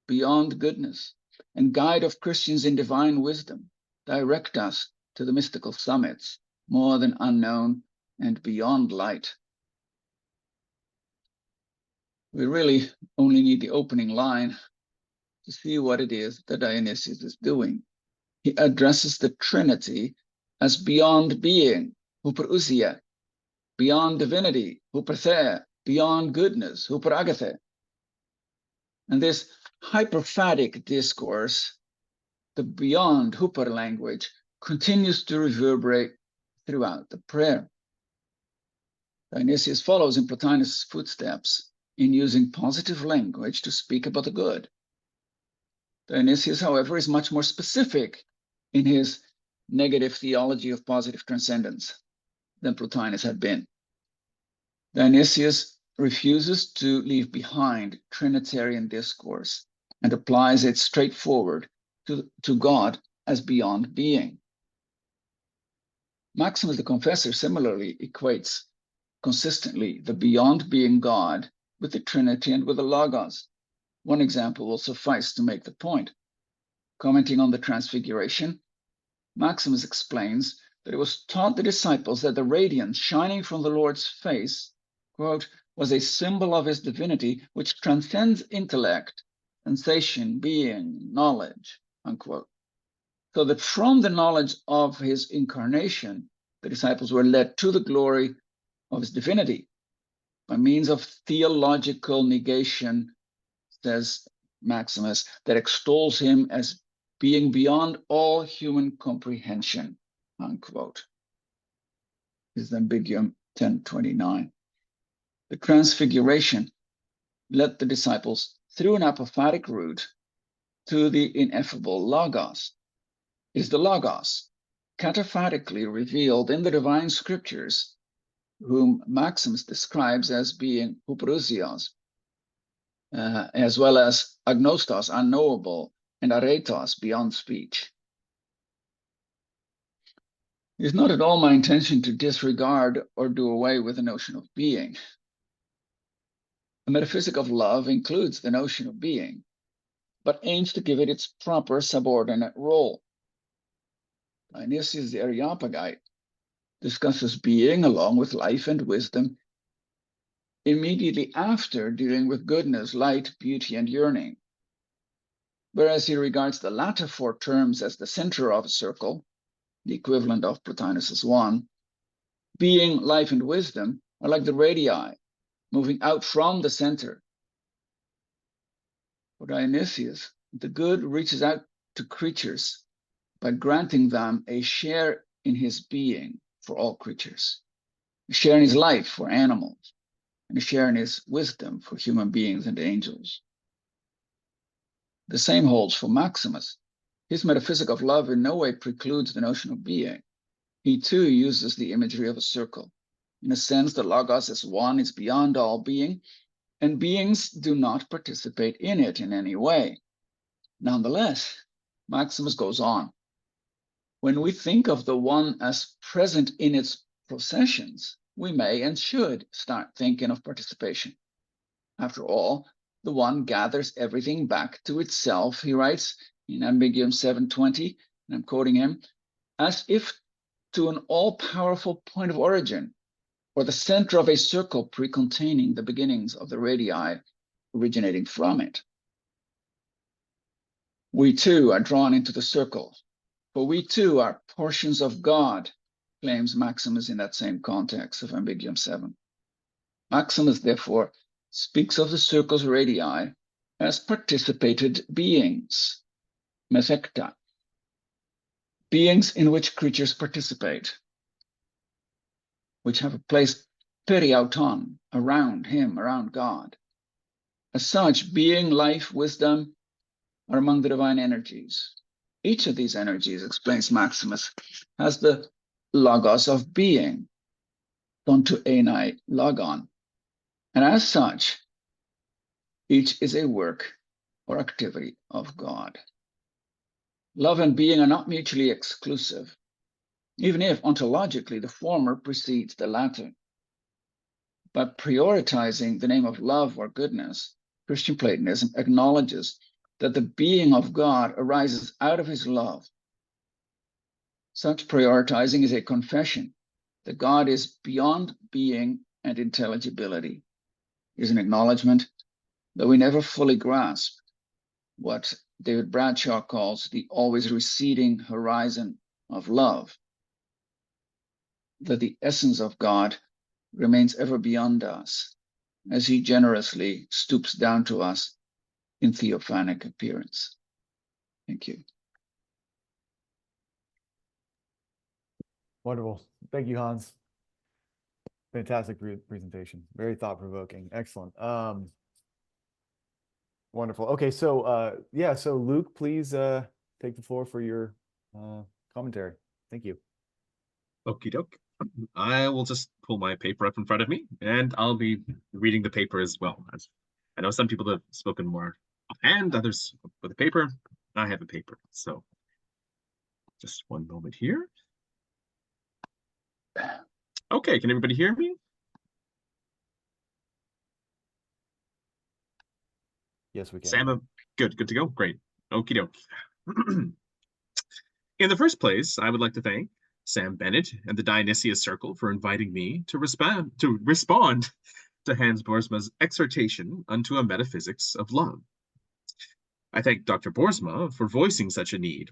Speaker 11: beyond goodness, and guide of Christians in divine wisdom, direct us to the mystical summits, more than unknown and beyond light. We really only need the opening line to see what it is that Dionysius is doing. He addresses the Trinity as beyond being, hyperousia, beyond divinity, hyperthea, beyond goodness, hyperagathea. And this hyperphatic discourse, the beyond hyper language, continues to reverberate throughout the prayer. Dionysius follows in Plotinus' footsteps in using positive language to speak about the good. Dionysius, however, is much more specific in his negative theology of positive transcendence than Plotinus had been. Dionysius refuses to leave behind Trinitarian discourse and applies it straightforward to God as beyond being. Maximus the Confessor similarly equates consistently the beyond being God with the Trinity and with the Logos. One example will suffice to make the point. Commenting on the Transfiguration, Maximus explains that it was taught the disciples that the radiance shining from the Lord's face, quote, was a symbol of his divinity which transcends intellect, sensation, being, knowledge, unquote. So that from the knowledge of his incarnation, the disciples were led to the glory of his divinity by means of theological negation, says Maximus, that extols him as being beyond all human comprehension, unquote. This is Ambiguum 1029. The Transfiguration led the disciples through an apophatic route to the ineffable Logos. It is the Logos, cataphatically revealed in the divine scriptures, whom Maximus describes as being hyperousios, as well as agnostos, unknowable, and aretos, beyond speech. It is not at all my intention to disregard or do away with the notion of being. A metaphysic of love includes the notion of being, but aims to give it its proper subordinate role. Dionysius the Areopagite discusses being along with life and wisdom immediately after dealing with goodness, light, beauty, and yearning. Whereas he regards the latter four terms as the center of a circle, the equivalent of Plotinus's one, being, life, and wisdom are like the radii, moving out from the center. For Dionysius, the good reaches out to creatures by granting them a share in his being for all creatures, a share in his life for animals, and a share in his wisdom for human beings and angels. The same holds for Maximus. His metaphysic of love in no way precludes the notion of being. He too uses the imagery of a circle. In a sense, the Logos as one is beyond all being, and beings do not participate in it in any way. Nonetheless, Maximus goes on. When we think of the one as present in its processions, we may and should start thinking of participation. After all, the one gathers everything back to itself, he writes in Ambiguum 720, and I'm quoting him, as if to an all-powerful point of origin, or the center of a circle pre-containing the beginnings of the radii originating from it. We too are drawn into the circle, for we too are portions of God, claims Maximus in that same context of Ambiguum 7. Maximus, therefore, speaks of the circle's radii as participated beings, methecta, beings in which creatures participate, which have a place periauton, around him, around God. As such, being, life, wisdom are among the divine energies. Each of these energies, explains Maximus, has the logos of being, ton to enai logon, and as such, each is a work or activity of God. Love and being are not mutually exclusive, even if ontologically the former precedes the latter. By prioritizing the name of love or goodness, Christian Platonism acknowledges that the being of God arises out of his love. Such prioritizing is a confession that God is beyond being and intelligibility. It is an acknowledgement that we never fully grasp what David Bradshaw calls the always receding horizon of love, that the essence of God remains ever beyond us as he generously stoops down to us in theophanic appearance. Thank you.
Speaker 2: Wonderful. Thank you, Hans. Fantastic presentation. Very thought-provoking. Excellent. Wonderful. Okay, so yeah, so Luke, please take the floor for your commentary. Thank you.
Speaker 7: Okie doke. I will just pull my paper up in front of me, and I'll be reading the paper as well. I know some people have spoken more offhand, others with a paper. I have a paper, so just one moment here. Okay, can everybody hear me?
Speaker 2: Yes, we can.
Speaker 7: Sam, good to go. Great. Okie doke. In the first place, I would like to thank Sam Bennett and the Dionysius Circle for inviting me to respond to Hans Boersma's exhortation unto a metaphysics of love. I thank Dr. Boersma for voicing such a need,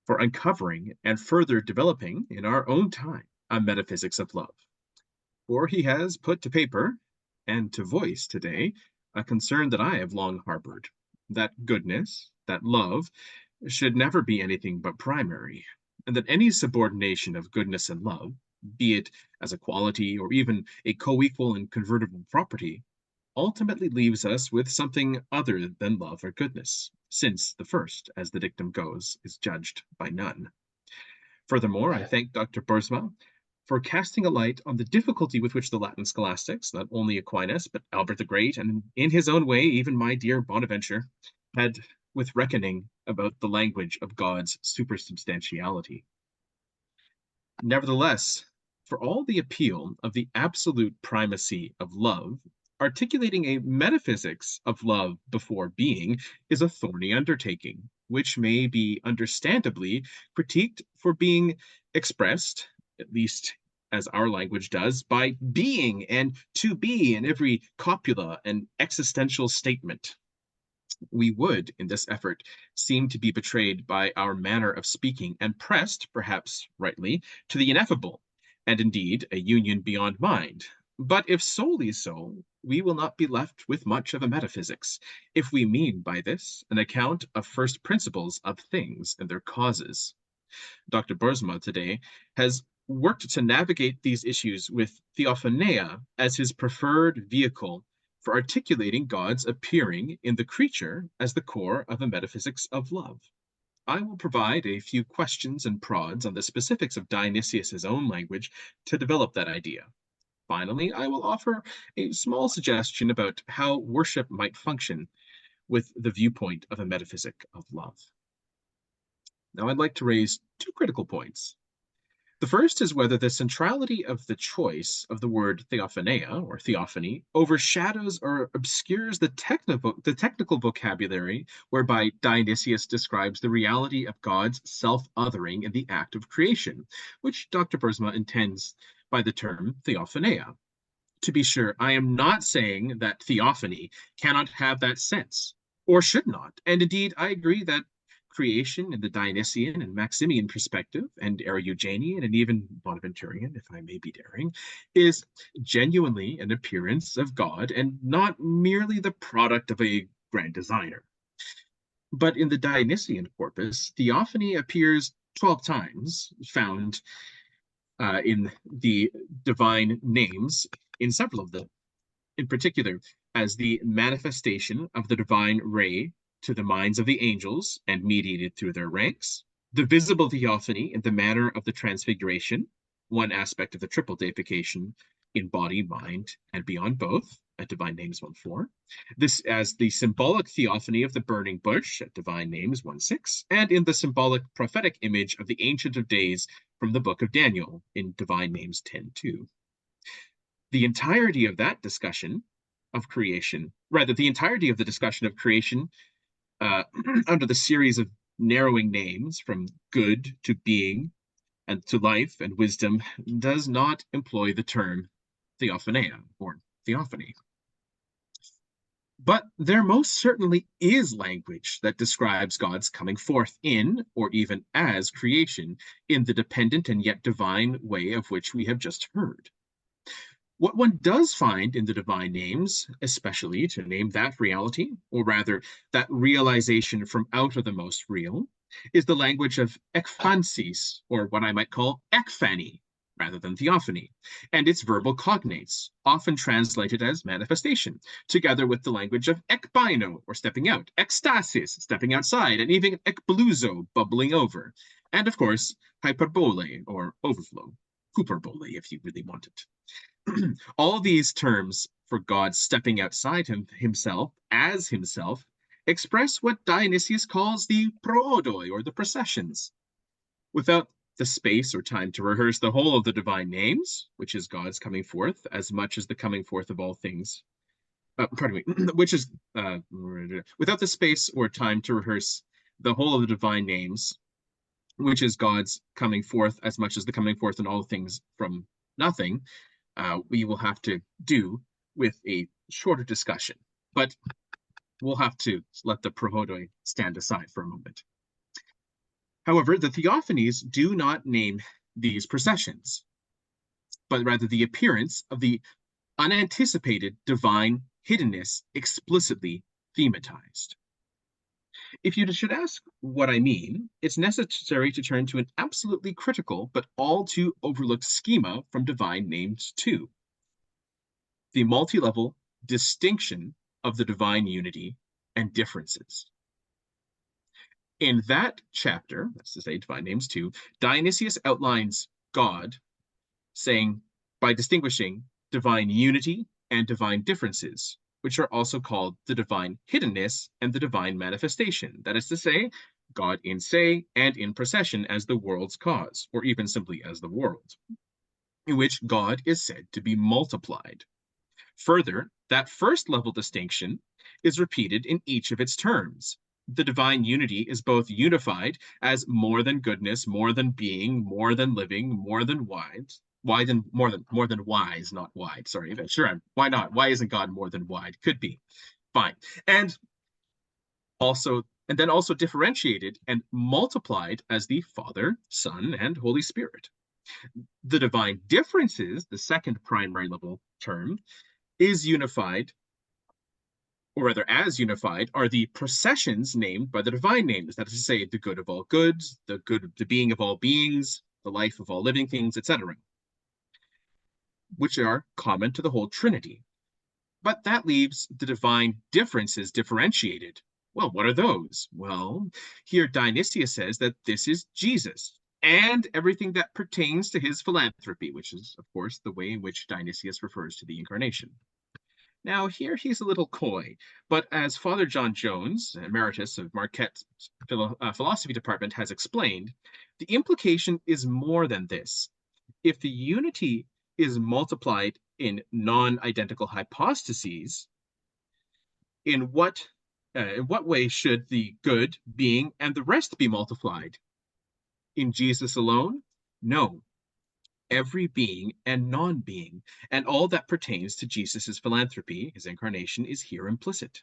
Speaker 7: for uncovering and further developing in our own time a metaphysics of love. For he has put to paper and to voice today a concern that I have long harbored, that goodness, that love, should never be anything but primary, and that any subordination of goodness and love, be it as a quality or even a co-equal and convertible property, ultimately leaves us with something other than love or goodness, since the first, as the dictum goes, is judged by none. Furthermore, I thank Dr. Boersma for casting a light on the difficulty with which the Latin scholastics, not only Aquinas, but Albert the Great, and in his own way, even my dear Bonaventure, had with reckoning about the language of God's supersubstantiality. Nevertheless, for all the appeal of the absolute primacy of love, articulating a metaphysics of love before being is a thorny undertaking, which may be understandably critiqued for being expressed, at least as our language does, by being and to be in every copula and existential statement. We would, in this effort, seem to be betrayed by our manner of speaking and pressed, perhaps rightly, to the ineffable, and indeed a union beyond mind. But if solely so, we will not be left with much of a metaphysics, if we mean by this an account of first principles of things and their causes. Dr. Boersma today has worked to navigate these issues with theophaneia as his preferred vehicle for articulating God's appearing in the creature as the core of a metaphysics of love. I will provide a few questions and prods on the specifics of Dionysius' own language to develop that idea. Finally, I will offer a small suggestion about how worship might function with the viewpoint of a metaphysic of love. Now, I'd like to raise two critical points. The first is whether the centrality of the choice of the word theophaneia, or theophany, overshadows or obscures the technical vocabulary whereby Dionysius describes the reality of God's self-othering in the act of creation, which Dr. Boersma intends by the term theophaneia. To be sure, I am not saying that theophany cannot have that sense, or should not, and indeed I agree that creation in the Dionysian and Maximian perspective, and Eriugenian and even Bonaventurian, if I may be daring, is genuinely an appearance of God and not merely the product of a grand designer. But in the Dionysian corpus, theophany appears 12 times, found in the divine names, in several of them, in particular, as the manifestation of the divine ray to the minds of the angels and mediated through their ranks, the visible theophany in the manner of the transfiguration, one aspect of the triple deification in body, mind, and beyond both, at Divine Names 1:4, this as the symbolic theophany of the burning bush at Divine Names 1:6, and in the symbolic prophetic image of the Ancient of Days from the book of Daniel in Divine Names 10:2. The entirety of that discussion of creation, rather the entirety of the discussion of creation under the series of narrowing names from good to being and to life and wisdom does not employ the term theophaneia or theophany. But there most certainly is language that describes God's coming forth in, or even as, creation in the dependent and yet divine way of which we have just heard. What one does find in the divine names, especially to name that reality, or rather that realization from out of the most real, is the language of ekphansis, or what I might call ekphany, rather than theophany, and its verbal cognates, often translated as manifestation, together with the language of ekbaino, or stepping out, ekstasis, stepping outside, and even ekbluzo, bubbling over, and of course, hyperbole, or overflow, hyperbole, if you really want it. All these terms for God stepping outside himself, as himself, express what Dionysius calls the proodoi, or the processions. Without the space or time to rehearse the whole of the divine names, which is God's coming forth, as much as the coming forth of all things, which is, without the space or time to rehearse the whole of the divine names, which is God's coming forth as much as the coming forth in all things from nothing, we will have to do with a shorter discussion, but we'll have to let the prohodoi stand aside for a moment. However, the theophanies do not name these processions, but rather the appearance of the unanticipated divine hiddenness explicitly thematized. If you should ask what I mean, it's necessary to turn to an absolutely critical but all too overlooked schema from Divine Names 2. The multi-level distinction of the divine unity and differences. In that chapter, that's to say Divine Names 2, Dionysius outlines God, saying, by distinguishing divine unity and divine differences, which are also called the divine hiddenness and the divine manifestation. That is to say, God in se and in procession as the world's cause, or even simply as the world, in which God is said to be multiplied. Further, that first level distinction is repeated in each of its terms. The divine unity is both unified as more than goodness, more than being, more than living, more than more than wise, not wide. Sorry, sure. Why not? Why isn't God more than wide? Could be. Fine. And then also differentiated and multiplied as the Father, Son, and Holy Spirit. The divine differences, the second primary level term, is unified, or rather as unified, are the processions named by the divine names. That is to say, the good of all goods, the being of all beings, the life of all living things, etc., which are common to the whole Trinity. But that leaves the divine differences differentiated. Well, what are those? Well, here Dionysius says that this is Jesus and everything that pertains to his philanthropy, which is, of course, the way in which Dionysius refers to the incarnation. Now, here he's a little coy, but as Father John Jones, emeritus of Marquette's philosophy department, has explained, the implication is more than this. If the unity is multiplied in non-identical hypostases, in what way should the good, being, and the rest be multiplied? In Jesus alone? No. Every being and non-being, and all that pertains to Jesus's philanthropy, his incarnation, is here implicit.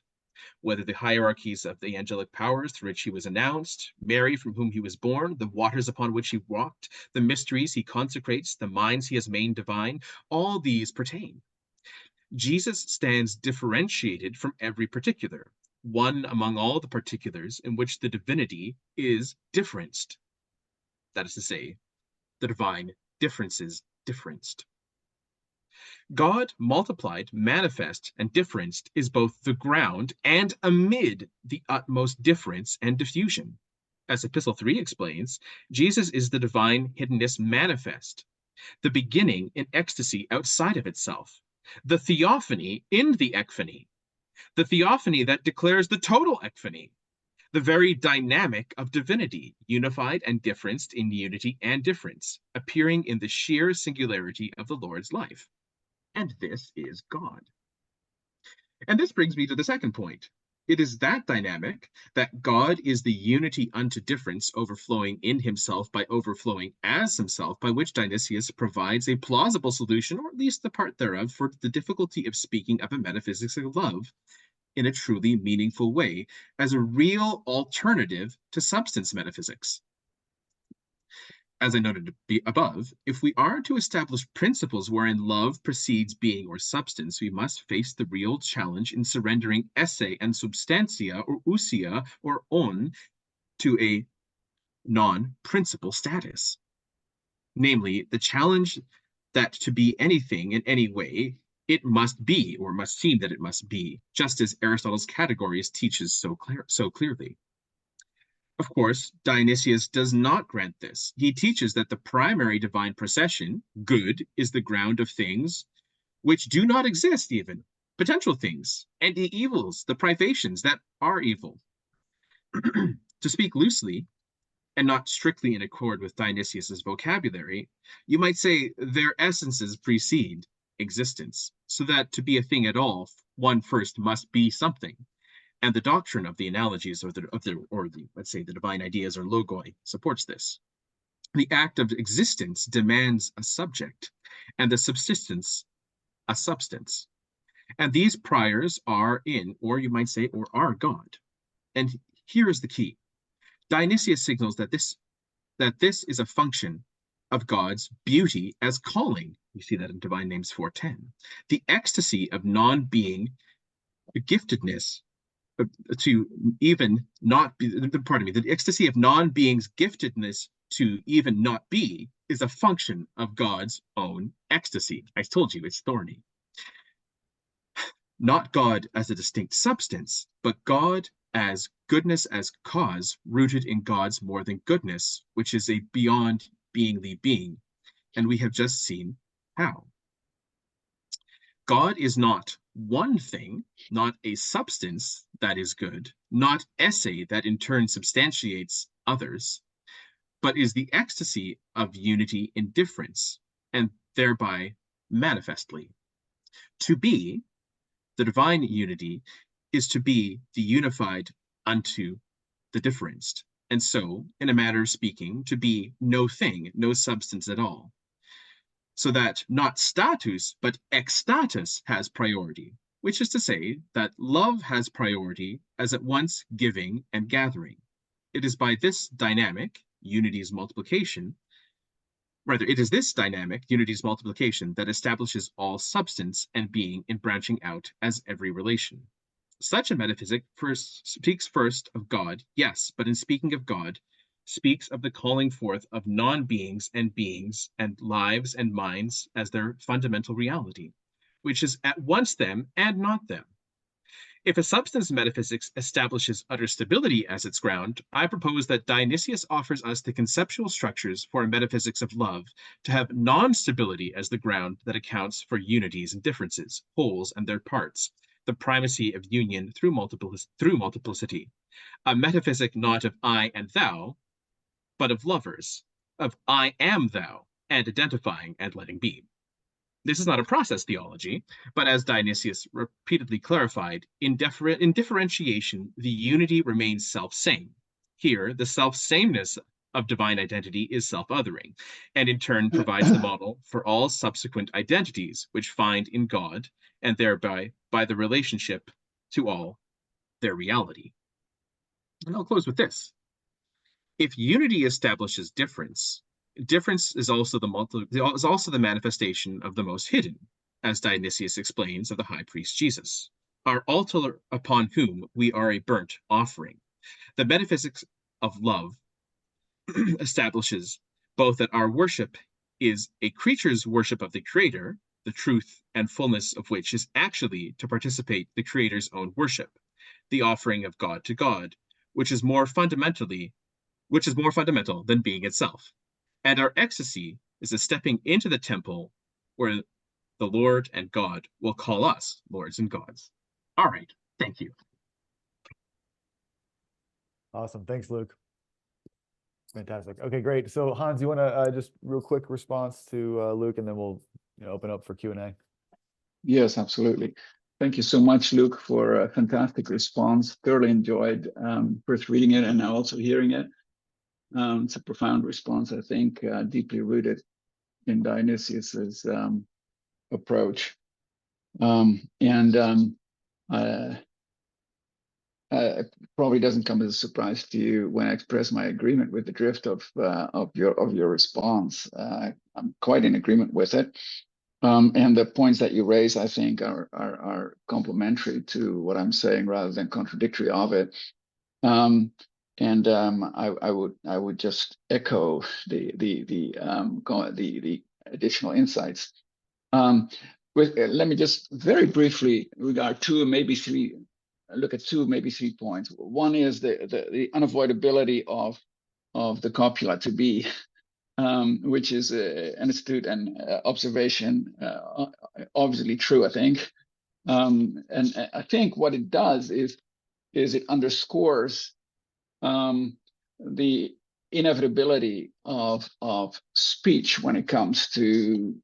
Speaker 7: Whether the hierarchies of the angelic powers through which he was announced, Mary from whom he was born, the waters upon which he walked, the mysteries he consecrates, the minds he has made divine, all these pertain. Jesus stands differentiated from every particular, one among all the particulars in which the divinity is differenced. That is to say, the divine differences differenced. God multiplied, manifest, and differenced is both the ground and amid the utmost difference and diffusion. As Epistle 3 explains, Jesus is the divine hiddenness manifest, the beginning in ecstasy outside of itself, the theophany in the ekphany, the theophany that declares the total ekphany, the very dynamic of divinity, unified and differenced in unity and difference, appearing in the sheer singularity of the Lord's life. And this is God. And this brings me to the second point. It is that dynamic, that God is the unity unto difference overflowing in himself by overflowing as himself, by which Dionysius provides a plausible solution, or at least the part thereof, for the difficulty of speaking of a metaphysics of love in a truly meaningful way, as a real alternative to substance metaphysics. As I noted above, if we are to establish principles wherein love precedes being or substance, we must face the real challenge in surrendering esse and substantia, or ousia, or on, to a non-principle status. Namely, the challenge that to be anything in any way, it must be, or must seem that it must be, just as Aristotle's Categories teaches so clearly. Of course, Dionysius does not grant this. He teaches that the primary divine procession, good, is the ground of things which do not exist even, potential things, and the evils, the privations that are evil. To speak loosely, and not strictly in accord with Dionysius's vocabulary, you might say their essences precede existence, so that to be a thing at all, one first must be something. And the doctrine of the analogies, or the let's say the divine ideas, or logoi, supports this. The act of existence demands a subject, and the subsistence a substance. And these priors are in, or you might say, or are God. And here is the key. Dionysius signals that this is a function of God's beauty as calling. You see that in Divine Names 4:10. The ecstasy of non-being, the giftedness to even not be, the ecstasy of non-being's giftedness to even not be is a function of God's own ecstasy. I told you it's thorny. Not God as a distinct substance, but God as goodness as cause, rooted in God's more than goodness, which is a beyond beingly being. And we have just seen how. God is not one thing, not a substance that is good, not esse that in turn substantiates others, but is the ecstasy of unity in difference, and thereby manifestly. To be, the divine unity, is to be the unified unto the differenced, and so, in a manner of speaking, to be no thing, no substance at all. So that not status, but ekstatus has priority, which is to say that love has priority as at once giving and gathering. It is by this dynamic, unity's multiplication, it is this dynamic, unity's multiplication, that establishes all substance and being in branching out as every relation. Such a metaphysic speaks first of God, yes, but in speaking of God, speaks of the calling forth of non-beings and beings and lives and minds as their fundamental reality, which is at once them and not them. If a substance metaphysics establishes utter stability as its ground, I propose that Dionysius offers us the conceptual structures for a metaphysics of love to have non-stability as the ground that accounts for unities and differences, wholes and their parts, the primacy of union through multiplicity, a metaphysic not of I and thou, but of lovers, of I am thou, and identifying and letting be. This is not a process theology, but as Dionysius repeatedly clarified, in differentiation, the unity remains self-same. Here, the self-sameness of divine identity is self-othering, and in turn provides the model for all subsequent identities which find in God, and thereby by the relationship to all their reality. And I'll close with this. If unity establishes difference, difference is also the manifestation of the most hidden, as Dionysius explains of the high priest Jesus, our altar upon whom we are a burnt offering. The metaphysics of love establishes both that our worship is a creature's worship of the Creator, the truth and fullness of which is actually to participate the Creator's own worship, the offering of God to God, which is more fundamental than being itself. And our ecstasy is a stepping into the temple where the Lord and God will call us lords and gods. All right, thank you.
Speaker 2: Awesome. Thanks, Luke. Fantastic. Okay, great. So Hans, you want to just real quick response to Luke, and then we'll open up for Q&A.
Speaker 11: Yes, absolutely. Thank you so much, Luke, for a fantastic response. Thoroughly enjoyed first reading it and now also hearing it. It's a profound response, I think, deeply rooted in Dionysius's approach. It probably doesn't come as a surprise to you when I express my agreement with the drift of your response. I'm quite in agreement with it. And the points that you raise, I think, are complementary to what I'm saying rather than contradictory of it. I would just echo the additional insights. Let me just very briefly regard look at two, maybe 3 points. One is the unavoidability of the copula to be, which is an astute and observation, obviously true, I think. And I think what it does is it underscores the inevitability of speech when it comes to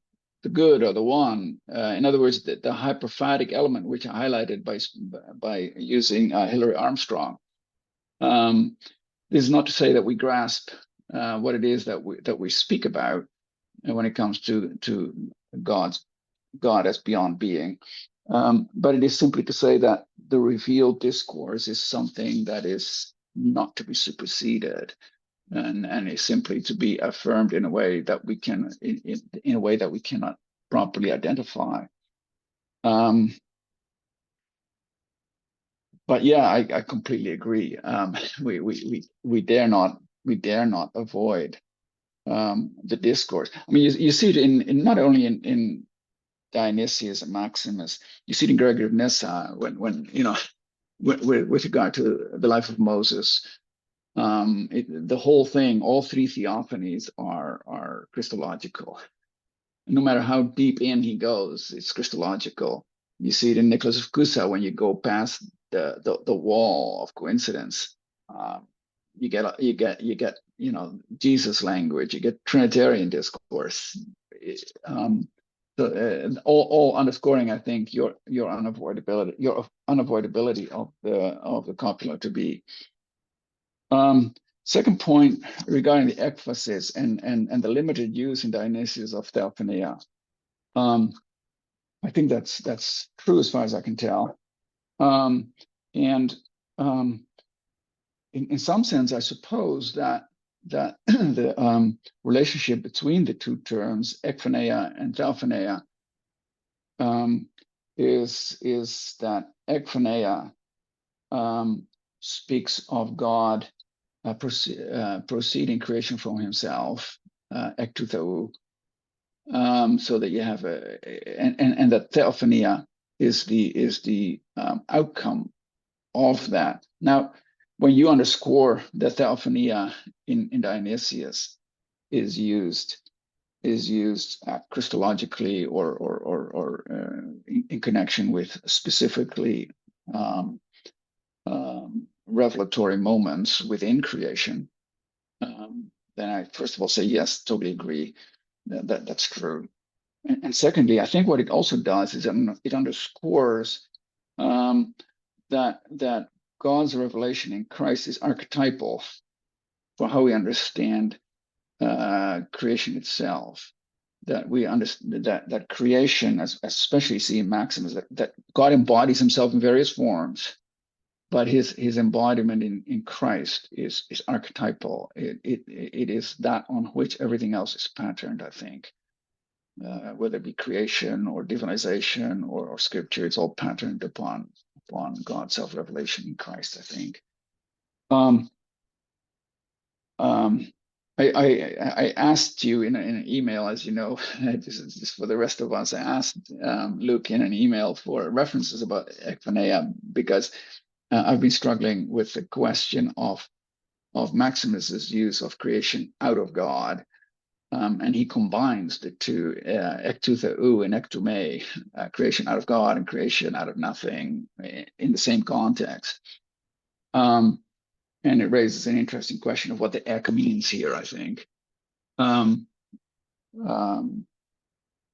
Speaker 11: the good or the one. In other words, the hyperphatic element, which I highlighted by using Hillary Armstrong. This is not to say that we grasp what it is that we speak about when it comes to God as beyond being. But it is simply to say that the revealed discourse is something that is not to be superseded, and is simply to be affirmed in a way that we can, in a way that we cannot properly identify. But yeah, I completely agree. We dare not avoid the discourse. I mean, you see it in not only in Dionysius and Maximus, you see it in Gregory of Nyssa when with regard to the life of Moses. The whole thing, all three theophanies are Christological. No matter how deep in he goes, it's Christological. You see it in Nicholas of Cusa when you go past the wall of coincidence. You get Jesus language. You get Trinitarian discourse. All underscoring, I think, your unavoidability of the copula to be. Second point regarding the ekphasis and the limited use in Dionysius of Theophania. I think that's true as far as I can tell. In some sense, I suppose that the relationship between the two terms, ekphaneia and Theophaneia, is that ekphaneia speaks of God proceeding creation from himself, ek to theou, so that you have and that Theophania is the outcome of that. Now, when you underscore that Theophania in Dionysius is used Christologically or in connection with specifically revelatory moments within creation, then I first of all say yes, totally agree that's true. And secondly, I think what it also does is it underscores that God's revelation in Christ is archetypal for how we understand creation itself. That we understand that creation, especially see in Maximus, that God embodies himself in various forms, but his embodiment in Christ is archetypal. It is that on which everything else is patterned, I think. Whether it be creation or divinization or scripture, it's all patterned upon God's self-revelation in Christ, I think. I asked you in an email, as you know, just for the rest of us, I asked Luke in an email for references about ekphaneia, because I've been struggling with the question of Maximus's use of creation out of God. And he combines the two, ek to theou and ek to me, creation out of God and creation out of nothing in the same context. And it raises an interesting question of what the ek means here, I think. And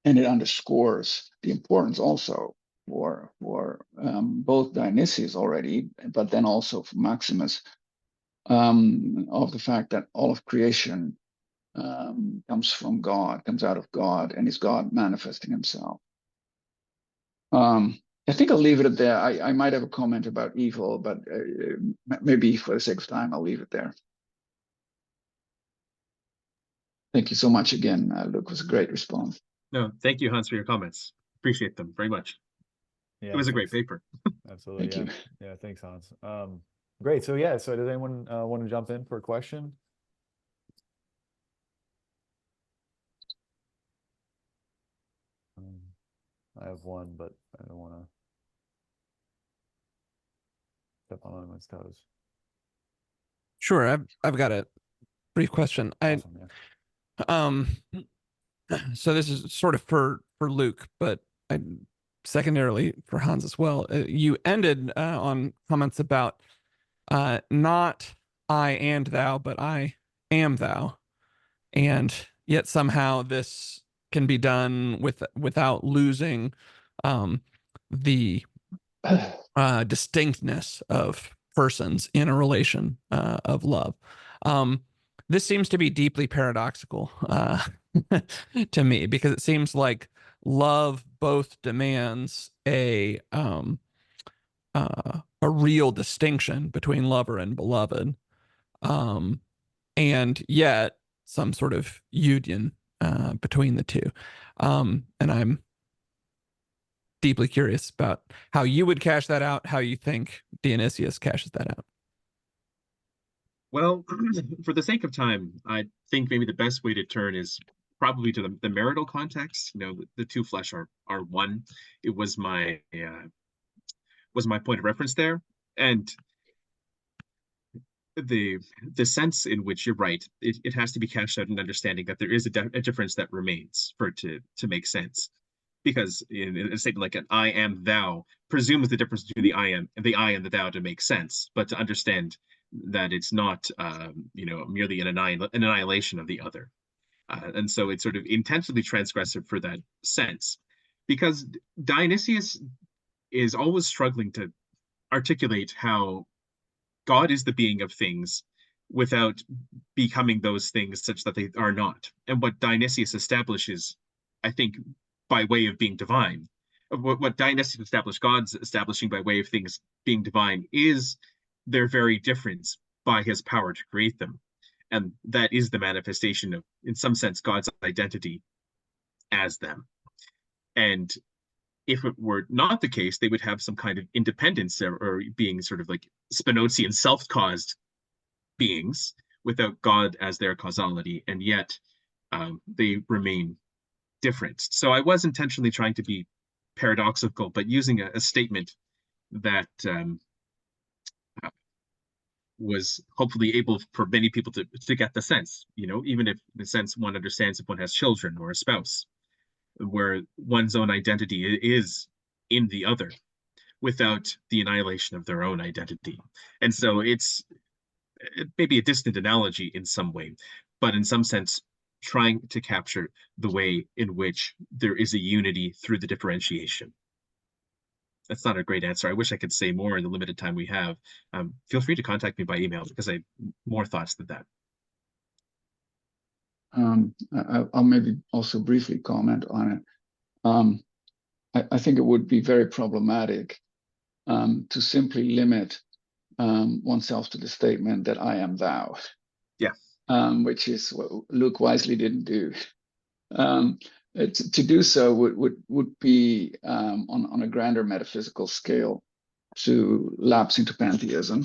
Speaker 11: it underscores the importance also for both Dionysius already, but then also for Maximus, of the fact that all of creation comes from God, comes out of God, and is God manifesting himself. I think I'll leave it at there. I might have a comment about evil, but maybe for the sake of time, I'll leave it there. Thank you so much again, Luke. It was a great response.
Speaker 7: No, thank you, Hans, for your comments. Appreciate them very much.
Speaker 2: Yeah,
Speaker 7: It was a great
Speaker 2: thanks.
Speaker 7: paper.
Speaker 2: Absolutely.
Speaker 11: Thank
Speaker 2: Yeah. Yeah, thanks, Hans. Great. So yeah, so does anyone want to jump in for a question? I have one, but I don't want to step on anyone's toes.
Speaker 5: Sure, I've got a brief question.
Speaker 2: Awesome, yeah.
Speaker 5: So this is sort of for Luke, but secondarily for Hans as well. You ended on comments about not I and thou, but I am thou, and yet somehow this can be done without losing the distinctness of persons in a relation of love. This seems to be deeply paradoxical to me, because it seems like love both demands a real distinction between lover and beloved, and yet some sort of union between the two. And I'm deeply curious about how you would cash that out, how you think Dionysius cashes that out.
Speaker 7: Well, for the sake of time, I think maybe the best way to turn is probably to the marital context. You know, the two flesh are one. It was my point of reference there, and the sense in which you're right, it has to be cashed out in understanding that there is a difference that remains for it to make sense. because in a statement like an "I am thou" presumes the difference between the I and the thou to make sense, but to understand that it's not, merely an annihilation of the other. And so it's sort of intentionally transgressive for that sense, because Dionysius is always struggling to articulate how God is the being of things without becoming those things such that they are not. And what Dionysius establishes, I think, by way of being divine, what Dionysius established, God's establishing by way of things being divine, is their very difference by his power to create them. And that is the manifestation of, in some sense, God's identity as them. And if it were not the case, they would have some kind of independence, or being sort of like Spinozian self-caused beings without God as their causality, and yet they remain different. So I was intentionally trying to be paradoxical, but using a statement that was hopefully able for many people to get the sense, even if in a sense one understands if one has children or a spouse, where one's own identity is in the other without the annihilation of their own identity. And so it may be a distant analogy in some way, but in some sense trying to capture the way in which there is a unity through the differentiation. That's not a great answer. I wish I could say more in the limited time we have. Feel free to contact me by email, because I have more thoughts than that.
Speaker 11: I'll maybe also briefly comment on it. I think it would be very problematic to simply limit oneself to the statement that I am thou.
Speaker 7: Yeah.
Speaker 11: Which is what Luke wisely didn't do. To do so would be on a grander metaphysical scale to lapse into pantheism.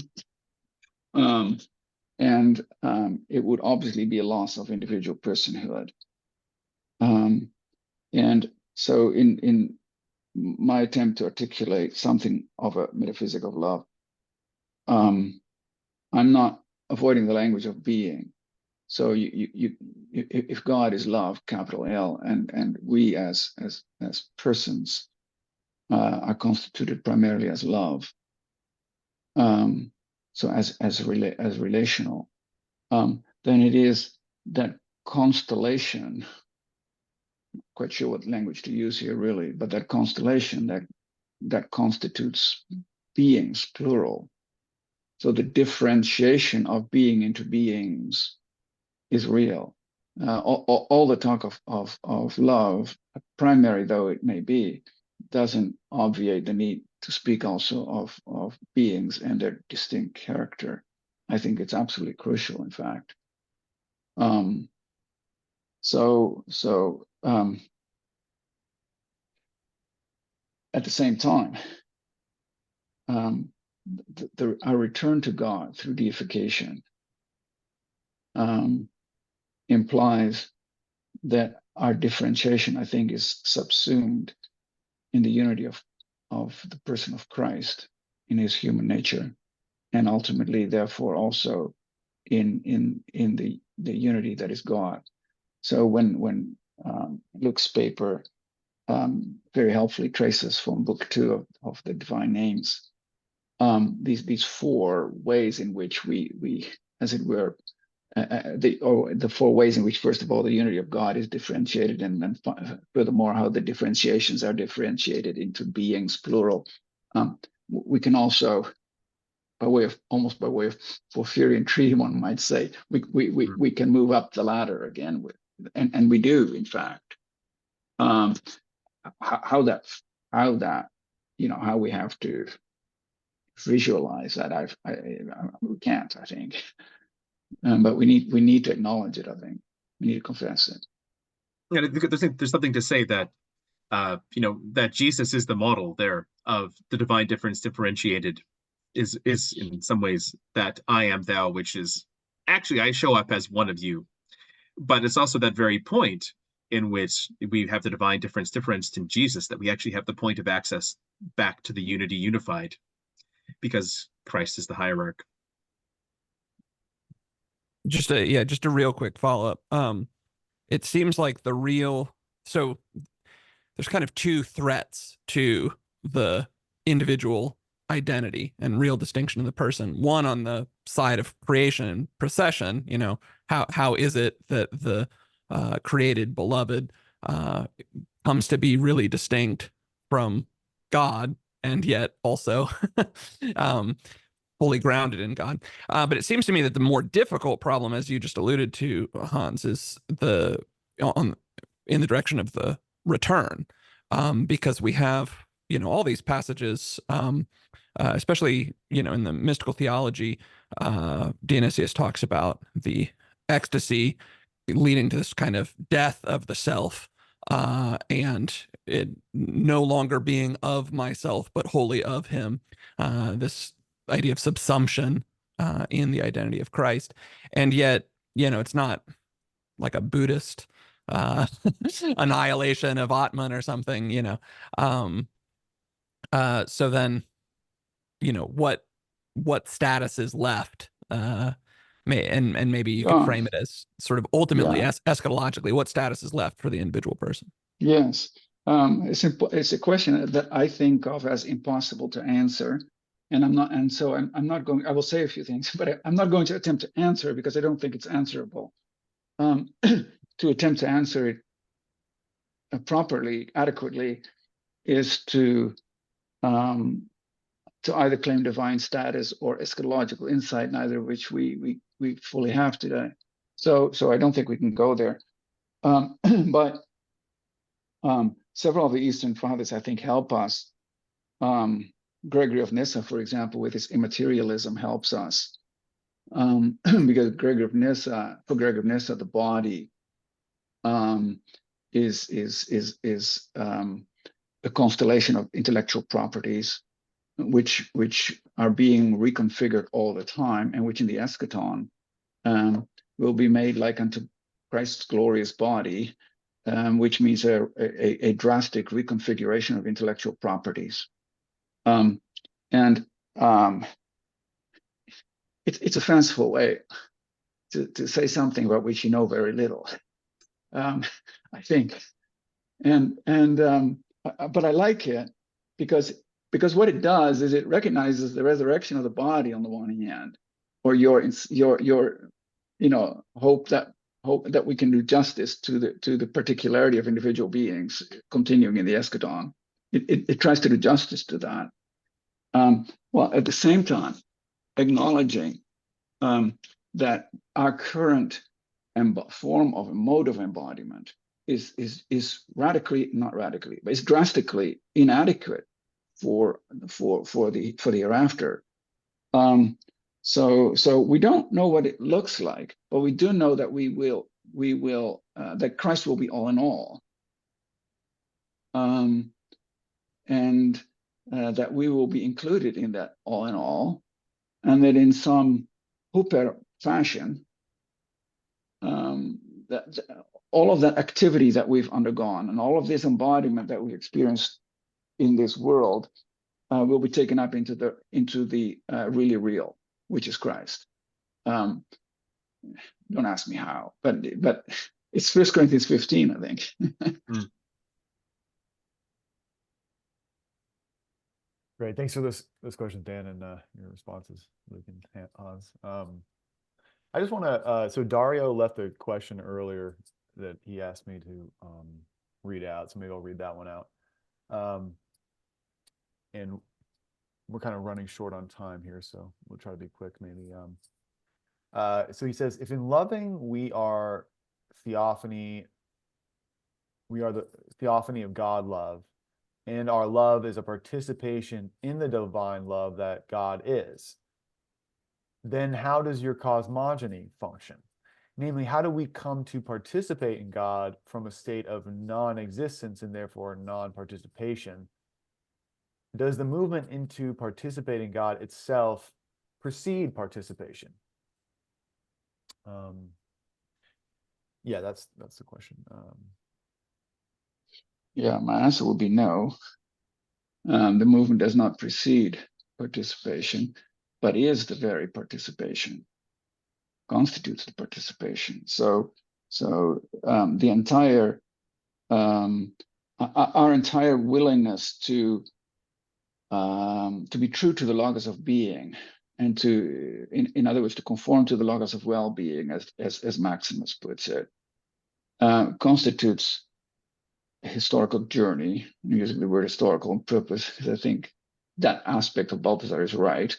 Speaker 11: And it would obviously be a loss of individual personhood. And so in my attempt to articulate something of a metaphysic of love, I'm not avoiding the language of being. So if God is love, capital L, and we as persons are constituted primarily as love, so as relational, then it is that constellation. Not quite sure what language to use here, really, but that constellation that constitutes beings, plural. So the differentiation of being into beings is real. All the talk of love, primary though it may be, doesn't obviate the need to speak also of beings and their distinct character. I think it's absolutely crucial, in fact. At the same time, our return to God through deification implies that our differentiation, I think, is subsumed in the unity of the person of Christ in his human nature, and ultimately, therefore, also in the unity that is God. So when Luke's paper very helpfully traces from Book 2 of the Divine Names these four ways in which we as it were, the four ways in which, first of all, the unity of God is differentiated, and then furthermore, how the differentiations are differentiated into beings, plural. We can also, by way of Porphyrian tree, one might say, we can move up the ladder again, and we do, in fact. How we have to visualize that, we can't, I think. But we need to acknowledge it. I think we need to confess it.
Speaker 7: Yeah, there's something to say that that Jesus is the model there of the divine difference differentiated, is in some ways that I am thou, which is actually I show up as one of you, but it's also that very point in which we have the divine difference differenced in Jesus, that we actually have the point of access back to the unity unified, because Christ is the hierarch.
Speaker 5: Just a real quick follow-up. It seems like so there's kind of two threats to the individual identity and real distinction of the person. One on the side of creation and procession, you know, how is it that the created beloved comes to be really distinct from God, and yet also fully grounded in God. But it seems to me that the more difficult problem, as you just alluded to, Hans, is in the direction of the return, because we have, you know, all these passages, especially, you know, in the mystical theology, Dionysius talks about the ecstasy leading to this kind of death of the self, and it no longer being of myself, but wholly of him. This idea of subsumption in the identity of Christ. And yet, you know, it's not like a Buddhist annihilation of Atman or something, you know. So then, you know, what status is left? And maybe you could frame it as sort of ultimately eschatologically, what status is left for the individual person?
Speaker 11: Yes, it's a question that I think of as impossible to answer, and I'm not going. I will say a few things, but I'm not going to attempt to answer because I don't think it's answerable. To attempt to answer it properly, adequately, is to either claim divine status or eschatological insight, neither of which we fully have today. So I don't think we can go there. But several of the Eastern Fathers, I think, help us. Gregory of Nyssa, for example, with his immaterialism, helps us, because for Gregory of Nyssa, the body is a constellation of intellectual properties, which are being reconfigured all the time, and which in the eschaton will be made like unto Christ's glorious body, which means a drastic reconfiguration of intellectual properties. It's a fanciful way to say something about which you know very little, I think. But I like it because what it does is it recognizes the resurrection of the body on the one hand, or your you know, hope that we can do justice to the particularity of individual beings continuing in the eschaton. It tries to do justice to that, while at the same time acknowledging that our current form of a mode of embodiment is not radically, but it's drastically inadequate for the hereafter. So we don't know what it looks like, but we do know that we will that Christ will be all in all, and that we will be included in that all in all, and that in some huper fashion, that all of that activity that we've undergone and all of this embodiment that we experienced in this world will be taken up into the really real, which is Christ. Don't ask me how, but it's 1 Corinthians 15, I think.
Speaker 2: Great, thanks for those questions, Dan, and your responses, Luke and Hans. I just want to, so Dario left a question earlier that he asked me to read out, so maybe I'll read that one out. And we're kind of running short on time here, so we'll try to be quick maybe. So he says, if in loving we are the theophany of God love, and our love is a participation in the divine love that God is, then how does your cosmogony function? Namely, how do we come to participate in God from a state of non-existence and therefore non-participation? Does the movement into participating God itself precede participation? Yeah, that's the question.
Speaker 11: Yeah, my answer would be no. The movement does not precede participation, but is the very participation, constitutes the participation. So the entire our entire willingness to be true to the logos of being, and to, in other words, to conform to the logos of well-being, as Maximus puts it, constitutes a historical journey. I'm using the word historical on purpose because I think that aspect of Balthasar is right.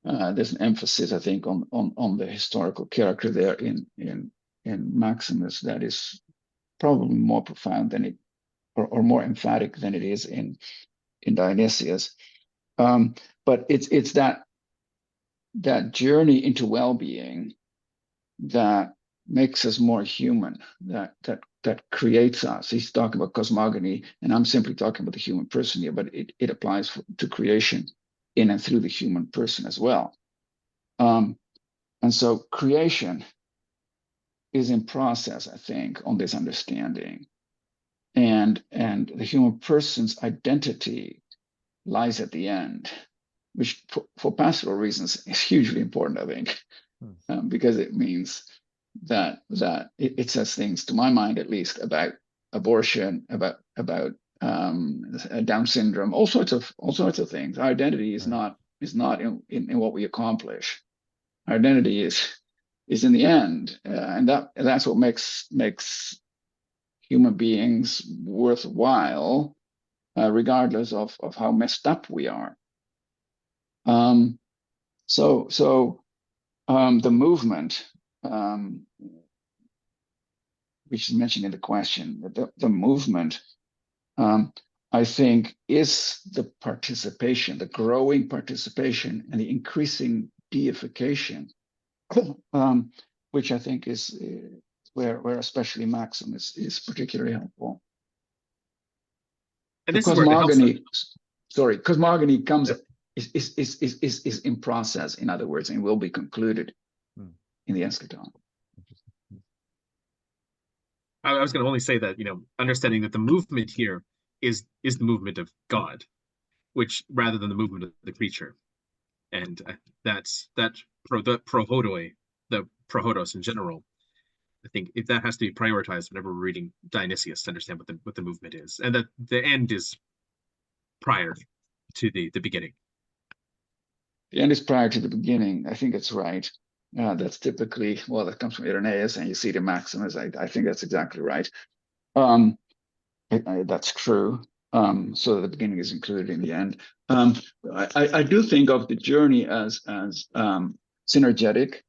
Speaker 11: There's an emphasis, I think, on the historical character there in Maximus that is probably more profound than it, or more emphatic than it is in Dionysius. But it's that journey into well-being that makes us more human, that creates us. He's talking about cosmogony, and I'm simply talking about the human person here, but it applies to creation in and through the human person as well. And so creation is in process, I think, on this understanding. And the human person's identity lies at the end, which for pastoral reasons is hugely important, I think, because it means that it says things, to my mind at least, about abortion, about Down syndrome, all sorts of things. Our identity is not in what we accomplish. Our identity is in the end, and that's what makes human beings worthwhile, regardless of how messed up we are. So the movement, which is mentioned in the question, the movement, I think, is the participation, the growing participation and the increasing deification, which I think is where especially Maximus is particularly helpful.
Speaker 7: And this is where the
Speaker 11: cosmogony comes is in process, in other words, and will be concluded in the eschaton.
Speaker 7: I was going to only say that, understanding that the movement here is the movement of God, which rather than the movement of the creature, and that's the prohodoi, the prohodos in general. I think if that has to be prioritized whenever we're reading Dionysius to understand what the movement is, and that the end is prior to the beginning.
Speaker 11: The end is prior to the beginning. I think that's right. That's typically, well, that comes from Irenaeus, and you see it in Maximus. I think that's exactly right. That's true. So the beginning is included in the end. I do think of the journey as synergetic,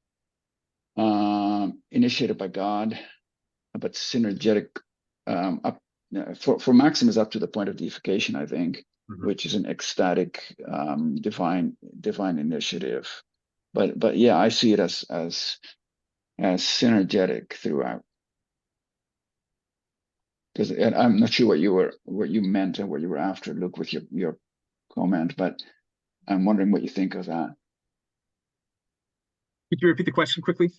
Speaker 11: initiated by God, but synergetic for Maximus up to the point of deification, I think, which is an ecstatic, divine initiative. But yeah, I see it as synergetic throughout. Because I'm not sure what you meant and what you were after, Luke, with your comment, but I'm wondering what you think of that.
Speaker 7: Could you repeat the question quickly?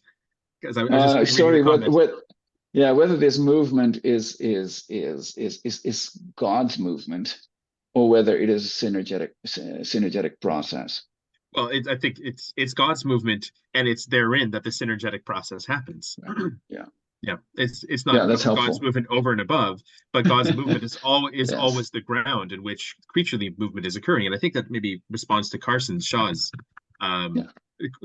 Speaker 7: Because
Speaker 11: sorry, whether this movement is God's movement, or whether it is a synergetic process.
Speaker 7: Well, I think it's God's movement, and it's therein that the synergetic process happens. Yeah, it's not
Speaker 11: that's
Speaker 7: God's
Speaker 11: helpful.
Speaker 7: movement over and above, but God's movement is always the ground in which creaturely movement is occurring. And I think that maybe responds to Carson Shaw's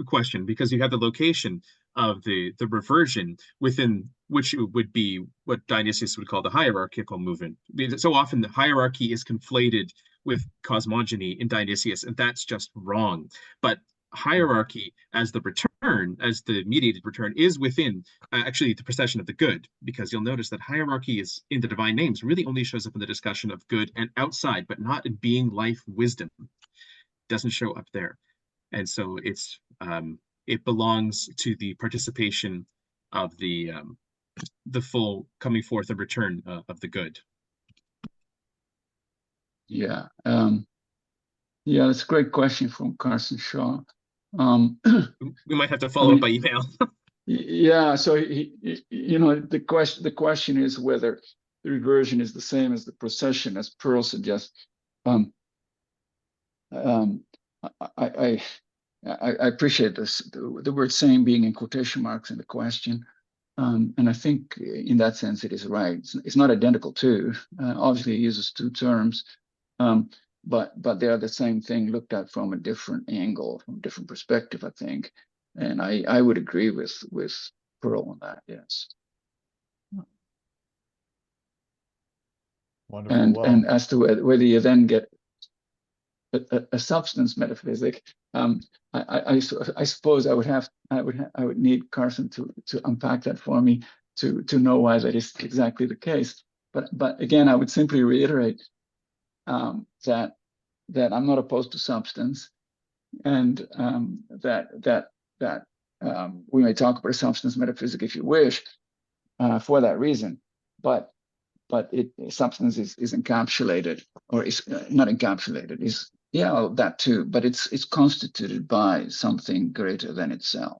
Speaker 7: question, because you have the location of the reversion within which it would be what Dionysius would call the hierarchical movement. So often the hierarchy is conflated with cosmogony in Dionysius, and that's just wrong. But hierarchy as the return, as the mediated return, is within actually the procession of the good, because you'll notice that hierarchy is in the divine names really only shows up in the discussion of good and outside, but not in being, life, wisdom. It doesn't show up there. And so it belongs to the participation of the full coming forth and return of the good.
Speaker 11: Yeah, that's a great question from Carson Shaw.
Speaker 7: We might have to follow up by email.
Speaker 11: Yeah, so the question is whether the reversion is the same as the procession, as Pearl suggests. I appreciate this, the word "same" being in quotation marks in the question. And I think in that sense, it is right. It's not identical to, obviously it uses two terms, but they are the same thing looked at from a different angle, from a different perspective, I think. And I would agree with Pearl on that, yes.
Speaker 2: Wonderful.
Speaker 11: And as to whether you then get a substance metaphysic, I suppose I would need Carson to unpack that for me to know why that is exactly the case. But again, I would simply reiterate that I'm not opposed to substance, and that we may talk about a substance metaphysic if you wish, for that reason. But substance is encapsulated, or is not encapsulated, is, yeah, that too, but it's constituted by something greater than itself.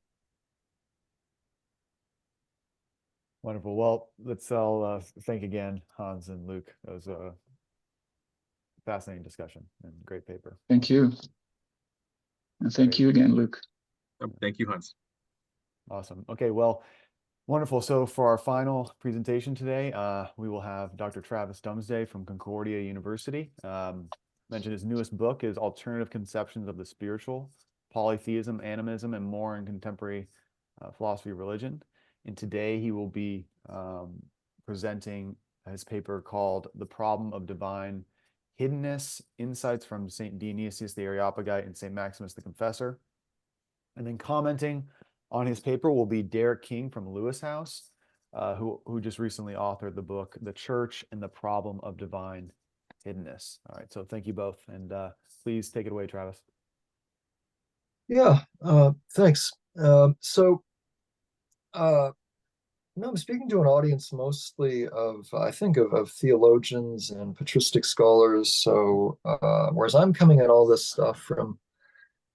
Speaker 2: Wonderful. Well, let's all thank again Hans and Luke. That was a fascinating discussion and great paper.
Speaker 11: Thank you. And thank you again, Luke.
Speaker 7: Thank you, Hans.
Speaker 2: Awesome. Okay, well, wonderful. So for our final presentation today, we will have Dr. Travis Dumsday from Concordia University. Mentioned his newest book is Alternative Conceptions of the Spiritual, Polytheism, Animism, and More in Contemporary Philosophy of Religion. And today he will be presenting his paper called The Problem of Divine Hiddenness, Insights from St. Dionysius the Areopagite and St. Maximus the Confessor. And then commenting on his paper will be Derek King from Lewis House, who just recently authored the book, The Church and the Problem of Divine Hiddenness. All right, so thank you both. And please take it away, Travis.
Speaker 12: Yeah, thanks. I'm speaking to an audience mostly of, I think, of theologians and patristic scholars. So whereas I'm coming at all this stuff from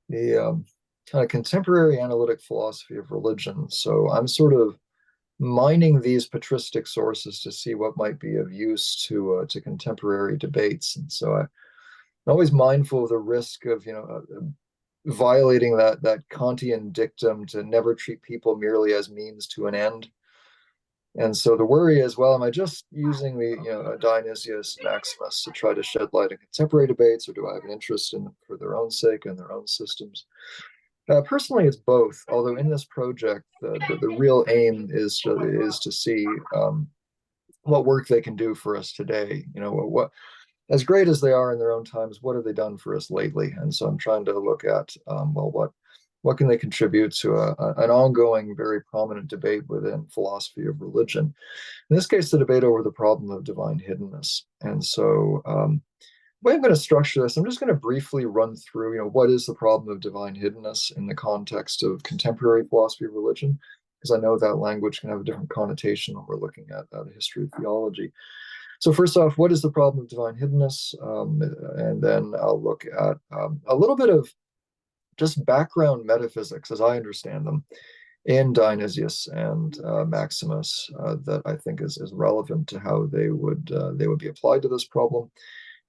Speaker 12: the kind of contemporary analytic philosophy of religion. So I'm sort of mining these patristic sources to see what might be of use to contemporary debates. And so I'm always mindful of the risk of, violating that Kantian dictum to never treat people merely as means to an end. And so the worry is, well, am I just using the Dionysius Maximus to try to shed light on contemporary debates, or do I have an interest in them for their own sake and their own systems? Personally, it's both. Although in this project, the real aim is to see what work they can do for us today. What as great as they are in their own times, what have they done for us lately? And so I'm trying to look at what can they contribute to an ongoing, very prominent debate within philosophy of religion. In this case, the debate over the problem of divine hiddenness. And so the way I'm going to structure this, I'm just going to briefly run through, what is the problem of divine hiddenness in the context of contemporary philosophy of religion, because I know that language can have a different connotation when we're looking at the history of theology. So first off, what is the problem of divine hiddenness? And then I'll look at a little bit of just background metaphysics as I understand them in Dionysius and Maximus that I think is relevant to how they would be applied to this problem.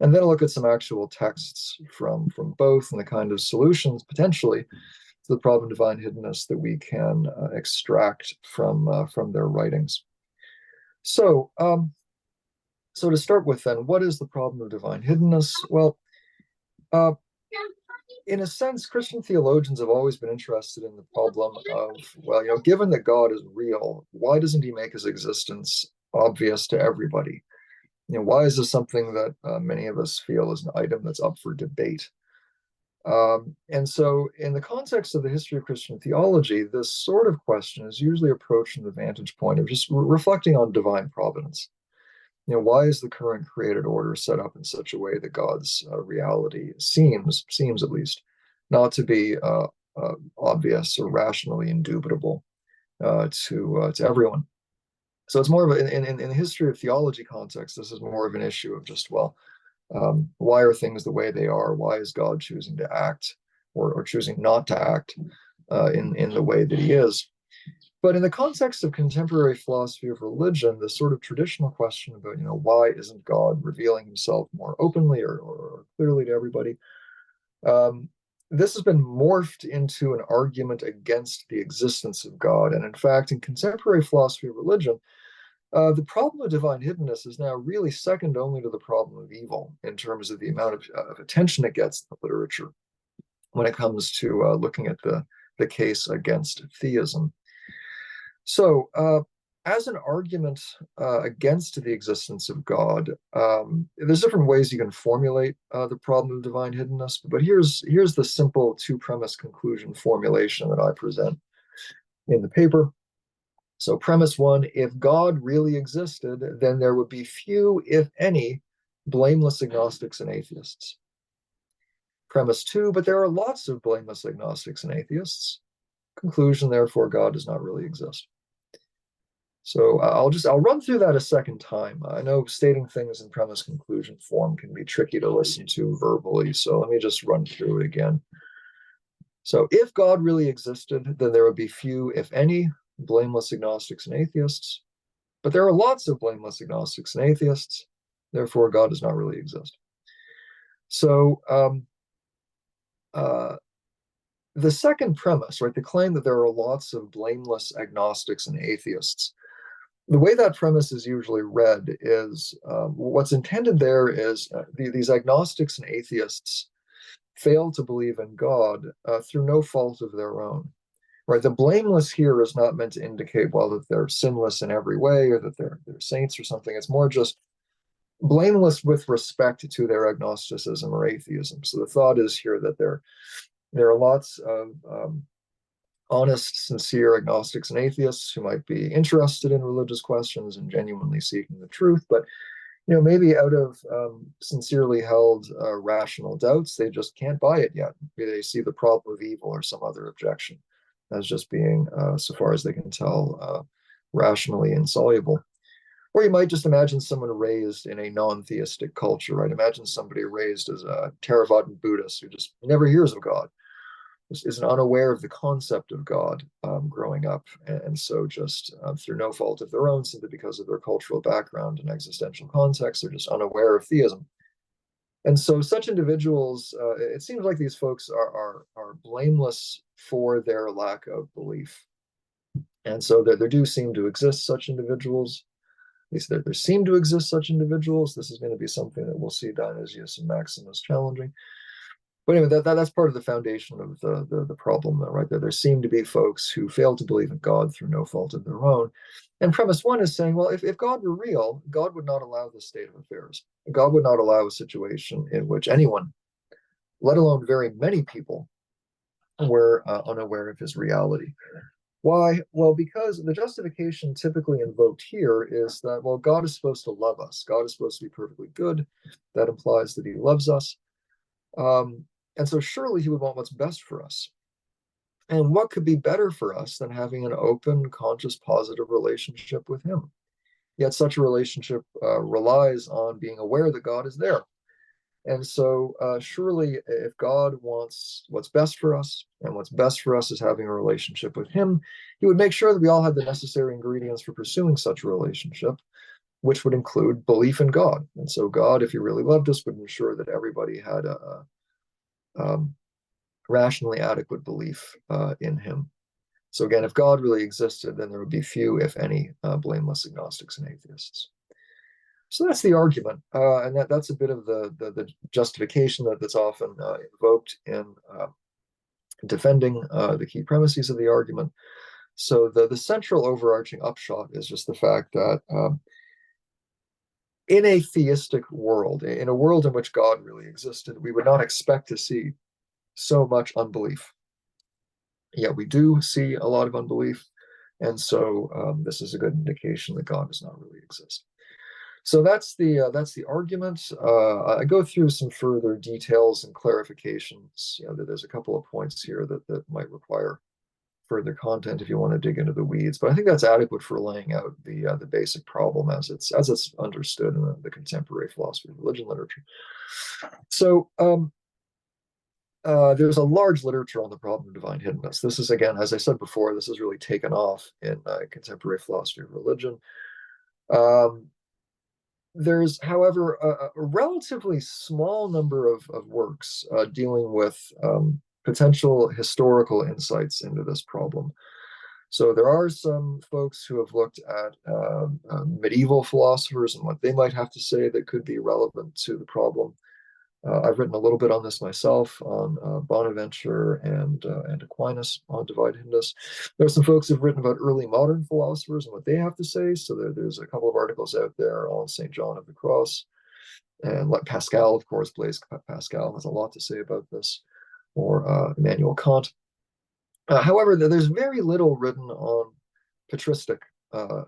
Speaker 12: And then I'll look at some actual texts from both and the kind of solutions potentially to the problem of divine hiddenness that we can extract from their writings. So to start with then, what is the problem of divine hiddenness? Well, in a sense, Christian theologians have always been interested in the problem of, given that God is real, why doesn't he make his existence obvious to everybody? Why is this something that many of us feel is an item that's up for debate? And so in the context of the history of Christian theology, this sort of question is usually approached from the vantage point of just reflecting on divine providence. Why is the current created order set up in such a way that God's reality seems at least not to be obvious or rationally indubitable to everyone? So it's more of in the history of theology context, this is more of an issue of just, why are things the way they are? Why is God choosing to act or choosing not to act in the way that he is? But in the context of contemporary philosophy of religion, the sort of traditional question about, why isn't God revealing himself more openly or clearly to everybody, this has been morphed into an argument against the existence of God. And in fact, in contemporary philosophy of religion, the problem of divine hiddenness is now really second only to the problem of evil in terms of the amount of attention it gets in the literature when it comes to looking at the case against theism. So, as an argument against the existence of God, there's different ways you can formulate the problem of divine hiddenness, but here's the simple two-premise conclusion formulation that I present in the paper. So premise one, if God really existed, then there would be few, if any, blameless agnostics and atheists. Premise two, but there are lots of blameless agnostics and atheists. Conclusion, therefore, God does not really exist. So I'll run through that a second time. I know stating things in premise conclusion form can be tricky to listen to verbally, so let me just run through it again. So if God really existed, then there would be few, if any, blameless agnostics and atheists. But there are lots of blameless agnostics and atheists. Therefore, God does not really exist. So the second premise, right, the claim that there are lots of blameless agnostics and atheists, the way that premise is usually read is what's intended there is these agnostics and atheists fail to believe in God through no fault of their own. Right, the blameless here is not meant to indicate, well, that they're sinless in every way or that they're saints or something. It's more just blameless with respect to their agnosticism or atheism. So the thought is here that there are lots of honest, sincere agnostics and atheists who might be interested in religious questions and genuinely seeking the truth, but maybe out of sincerely held rational doubts, they just can't buy it yet. Maybe they see the problem of evil or some other objection as just being, so far as they can tell, rationally insoluble. Or you might just imagine someone raised in a non-theistic culture, right? Imagine somebody raised as a Theravadan Buddhist who just never hears of God, is unaware of the concept of God growing up, and so just through no fault of their own, simply because of their cultural background and existential context, they're just unaware of theism. And so such individuals, it seems like these folks are blameless for their lack of belief. And so there do seem to exist such individuals. At least there seem to exist such individuals. This is going to be something that we'll see Dionysius and Maximus challenging. But anyway, that's part of the foundation of the problem, though, right? There seem to be folks who fail to believe in God through no fault of their own. And premise one is saying, well, if God were real, God would not allow this state of affairs. God would not allow a situation in which anyone, let alone very many people, were unaware of his reality. Why? Well, because the justification typically invoked here is that, well, God is supposed to love us. God is supposed to be perfectly good. That implies that he loves us. And so surely he would want what's best for us. And what could be better for us than having an open, conscious, positive relationship with him? Yet such a relationship relies on being aware that God is there. And so surely if God wants what's best for us, and what's best for us is having a relationship with him, he would make sure that we all have the necessary ingredients for pursuing such a relationship, which would include belief in God. And so God, if he really loved us, would ensure that everybody had a rationally adequate belief in him. So again, if God really existed, then there would be few, if any, blameless agnostics and atheists. So that's the argument, and that's a bit of the justification that's often invoked in defending the key premises of the argument. So the central overarching upshot is just the fact that in a theistic world, in a world in which God really existed, we would not expect to see so much unbelief. Yet we do see a lot of unbelief, and so this is a good indication that God does not really exist. So that's the argument. I go through some further details and clarifications. There's a couple of points here that might require further content if you want to dig into the weeds, but I think that's adequate for laying out the basic problem as it's understood in the contemporary philosophy of religion literature. So there's a large literature on the problem of divine hiddenness. This is, again, as I said before, this is really taken off in contemporary philosophy of religion. There's, however, a relatively small number of works dealing with potential historical insights into this problem. So there are some folks who have looked at medieval philosophers and what they might have to say that could be relevant to the problem. I've written a little bit on this myself, on Bonaventure and Aquinas on divine hiddenness. There are some folks who've written about early modern philosophers and what they have to say. So there's a couple of articles out there on St. John of the Cross. And like Pascal, of course, Blaise Pascal has a lot to say about this, or Immanuel Kant. However, there's very little written on patristic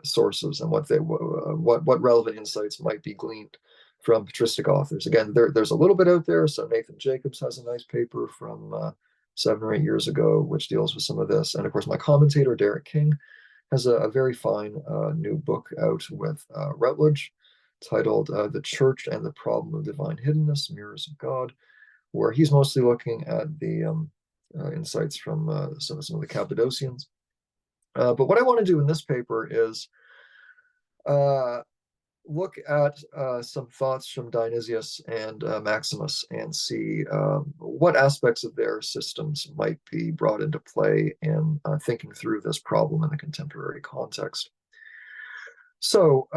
Speaker 12: sources and what relevant insights might be gleaned from patristic authors. Again, there's a little bit out there. So Nathan Jacobs has a nice paper from 7 or 8 years ago, which deals with some of this. And of course, my commentator, Derek King, has a very fine new book out with Routledge titled The Church and the Problem of Divine Hiddenness, Mirrors of God, where he's mostly looking at the insights from some of the Cappadocians. But what I want to do in this paper is look at some thoughts from Dionysius and Maximus and see what aspects of their systems might be brought into play in thinking through this problem in the contemporary context. So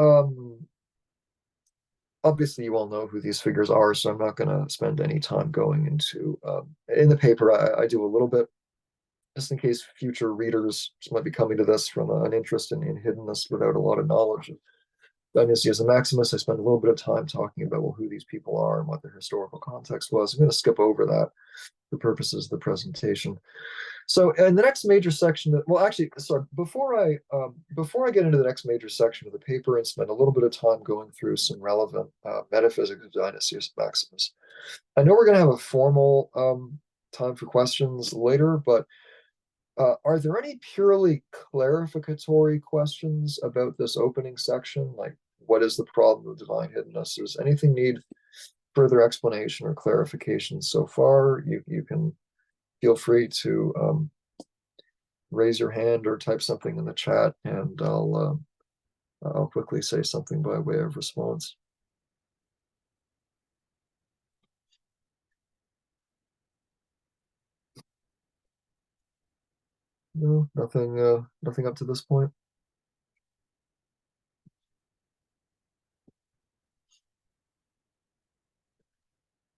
Speaker 12: obviously you all know who these figures are, so I'm not going to spend any time going into, in the paper I do a little bit, just in case future readers might be coming to this from an interest in hiddenness without a lot of knowledge of Dionysius and Maximus. I spend a little bit of time talking about, well, who these people are and what their historical context was. I'm going to skip over that for purposes of the presentation. So in the next major section, well, actually, sorry, before I get into the next major section of the paper and spend a little bit of time going through some relevant metaphysics of Dionysius and Maximus, I know we're going to have a formal time for questions later, but are there any purely clarificatory questions about this opening section? Like, what is the problem of divine hiddenness? Does anything need further explanation or clarification so far? You can feel free to raise your hand or type something in the chat, and I'll quickly say something by way of response. No, nothing up to this point.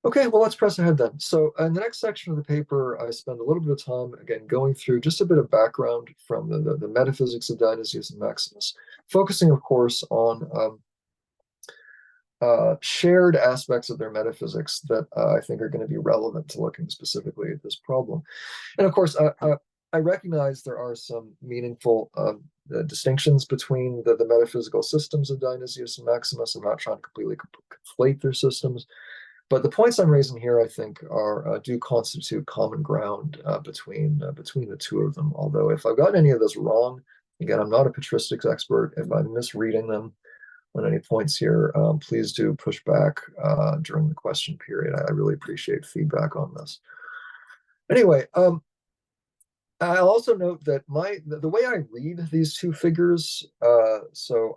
Speaker 12: Okay, well, let's press ahead then. So in the next section of the paper, I spend a little bit of time, again, going through just a bit of background from the metaphysics of Dionysius and Maximus, focusing, of course, on shared aspects of their metaphysics that I think are going to be relevant to looking specifically at this problem. And of course, I recognize there are some meaningful distinctions between the metaphysical systems of Dionysius and Maximus. I'm not trying to completely conflate their systems, but the points I'm raising here, I think, do constitute common ground between the two of them. Although if I've gotten any of this wrong, again, I'm not a patristics expert. If I'm misreading them on any points here, please do push back during the question period. I really appreciate feedback on this. Anyway, I'll also note that the way I read these two figures, so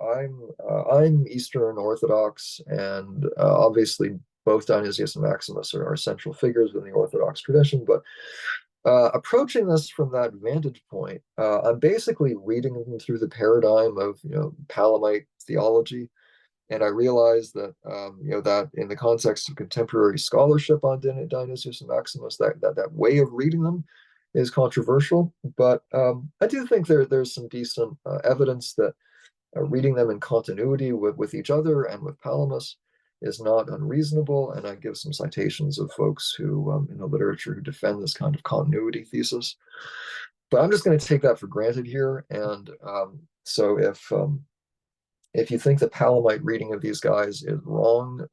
Speaker 12: I'm Eastern Orthodox, and obviously both Dionysius and Maximus are central figures within the Orthodox tradition, but approaching this from that vantage point, I'm basically reading them through the paradigm of Palamite theology, and I realize that that in the context of contemporary scholarship on Dionysius and Maximus, that way of reading them is controversial, but I do think there's some decent evidence that reading them in continuity with each other and with Palamas is not unreasonable, and I give some citations of folks who in the literature who defend this kind of continuity thesis. But I'm just going to take that for granted here, and so if you think the Palamite reading of these guys is wrong,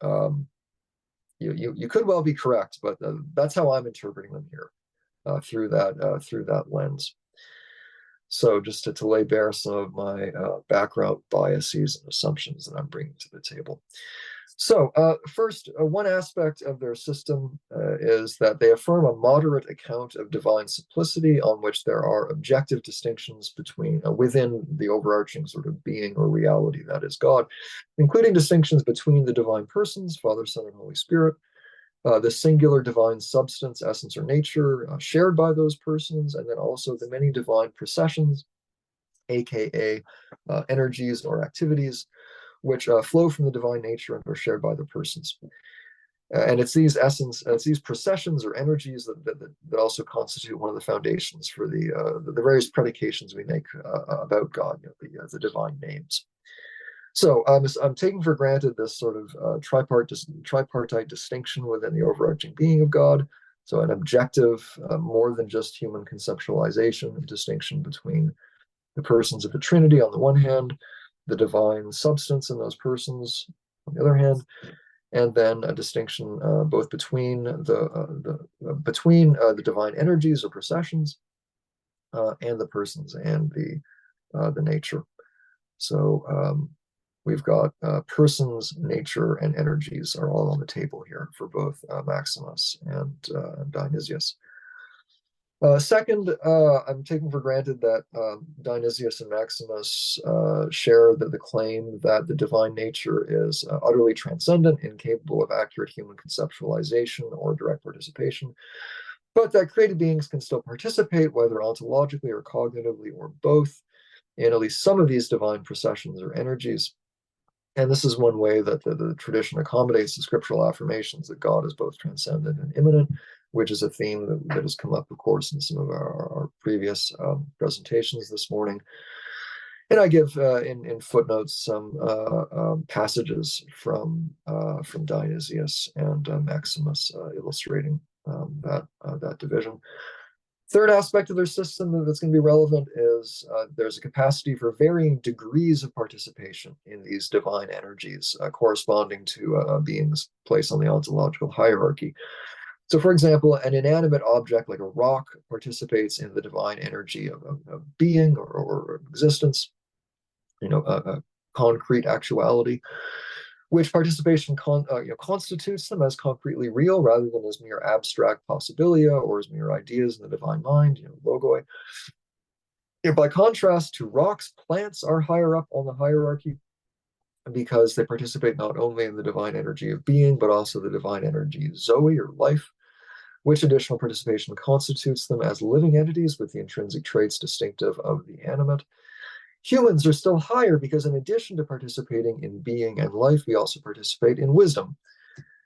Speaker 12: you could well be correct, but that's how I'm interpreting them here. Through that lens. So just to lay bare some of my background biases and assumptions that I'm bringing to the table. So first, one aspect of their system is that they affirm a moderate account of divine simplicity on which there are objective distinctions within the overarching sort of being or reality that is God, including distinctions between the divine persons, Father, Son, and Holy Spirit, the singular divine substance, essence, or nature shared by those persons, and then also the many divine processions, aka energies or activities, which flow from the divine nature and are shared by the persons. And it's these processions or energies that also constitute one of the foundations for the various predications we make about God, the divine names. So I'm taking for granted this sort of tripartite distinction within the overarching being of God. So an objective, more than just human conceptualization, distinction between the persons of the Trinity on the one hand, the divine substance in those persons on the other hand, and then a distinction both between the divine energies or processions and the persons and the nature. So we've got persons, nature, and energies are all on the table here for both Maximus and Dionysius. Second, I'm taking for granted that Dionysius and Maximus share the claim that the divine nature is utterly transcendent, incapable of accurate human conceptualization or direct participation, but that created beings can still participate, whether ontologically or cognitively or both, in at least some of these divine processions or energies. And this is one way that the tradition accommodates the scriptural affirmations that God is both transcendent and immanent, which is a theme that has come up, of course, in some of our previous presentations this morning. And I give in footnotes some passages from Dionysius and Maximus illustrating that division. Third aspect of their system that's going to be relevant is there's a capacity for varying degrees of participation in these divine energies corresponding to beings' place on the ontological hierarchy. So, for example, an inanimate object like a rock participates in the divine energy of being or existence, a concrete actuality, which participation constitutes them as concretely real rather than as mere abstract possibilia or as mere ideas in the divine mind, logoi. By contrast to rocks, plants are higher up on the hierarchy because they participate not only in the divine energy of being, but also the divine energy zoe or life, which additional participation constitutes them as living entities with the intrinsic traits distinctive of the animate. Humans are still higher because in addition to participating in being and life, we also participate in wisdom,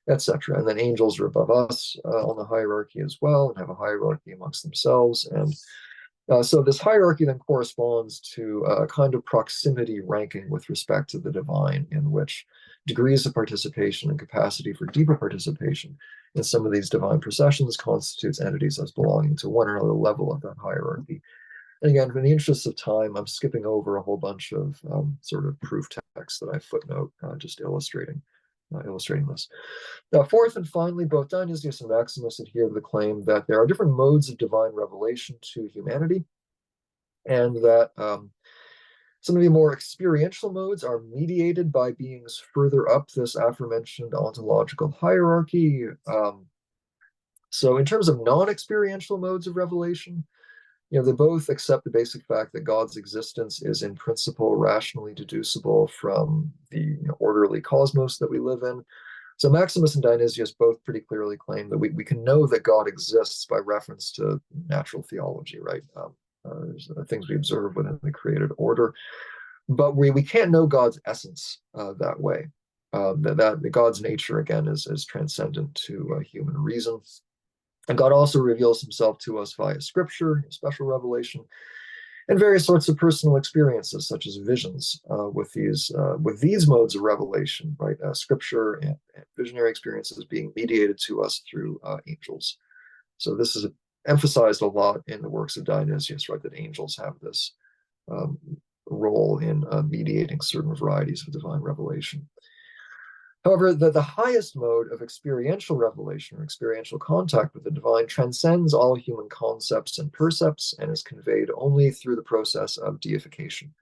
Speaker 12: etc. And then angels are above us on the hierarchy as well and have a hierarchy amongst themselves. And so this hierarchy then corresponds to a kind of proximity ranking with respect to the divine, in which degrees of participation and capacity for deeper participation in some of these divine processions constitutes entities as belonging to one or another level of that hierarchy. And again, in the interest of time, I'm skipping over a whole bunch of sort of proof text that I footnote, just illustrating this. Now, fourth and finally, both Dionysius and Maximus adhere to the claim that there are different modes of divine revelation to humanity, and that some of the more experiential modes are mediated by beings further up this aforementioned ontological hierarchy. So in terms of non-experiential modes of revelation, they both accept the basic fact that God's existence is in principle rationally deducible from the orderly cosmos that we live in. So Maximus and Dionysius both pretty clearly claim that we can know that God exists by reference to natural theology, right? There's things we observe within the created order, but we can't know God's essence that way. That God's nature, again, is transcendent to human reason. And God also reveals himself to us via scripture, special revelation, and various sorts of personal experiences, such as visions with these modes of revelation, right? Scripture and visionary experiences being mediated to us through angels. So this is emphasized a lot in the works of Dionysius, right? That angels have this role in mediating certain varieties of divine revelation. However, the highest mode of experiential revelation or experiential contact with the divine transcends all human concepts and percepts and is conveyed only through the process of deification.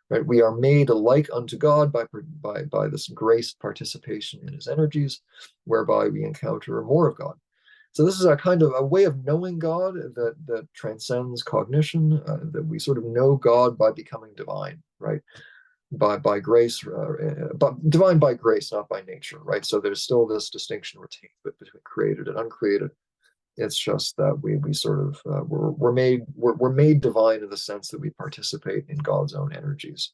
Speaker 12: Right? We are made like unto God by this grace participation in his energies, whereby we encounter more of God. So this is a kind of a way of knowing God that transcends cognition, that we sort of know God by becoming divine, right? by grace, but divine by grace, not by nature, right? So there's still this distinction retained between created and uncreated. It's just that we sort of we're made divine in the sense that we participate in God's own energies,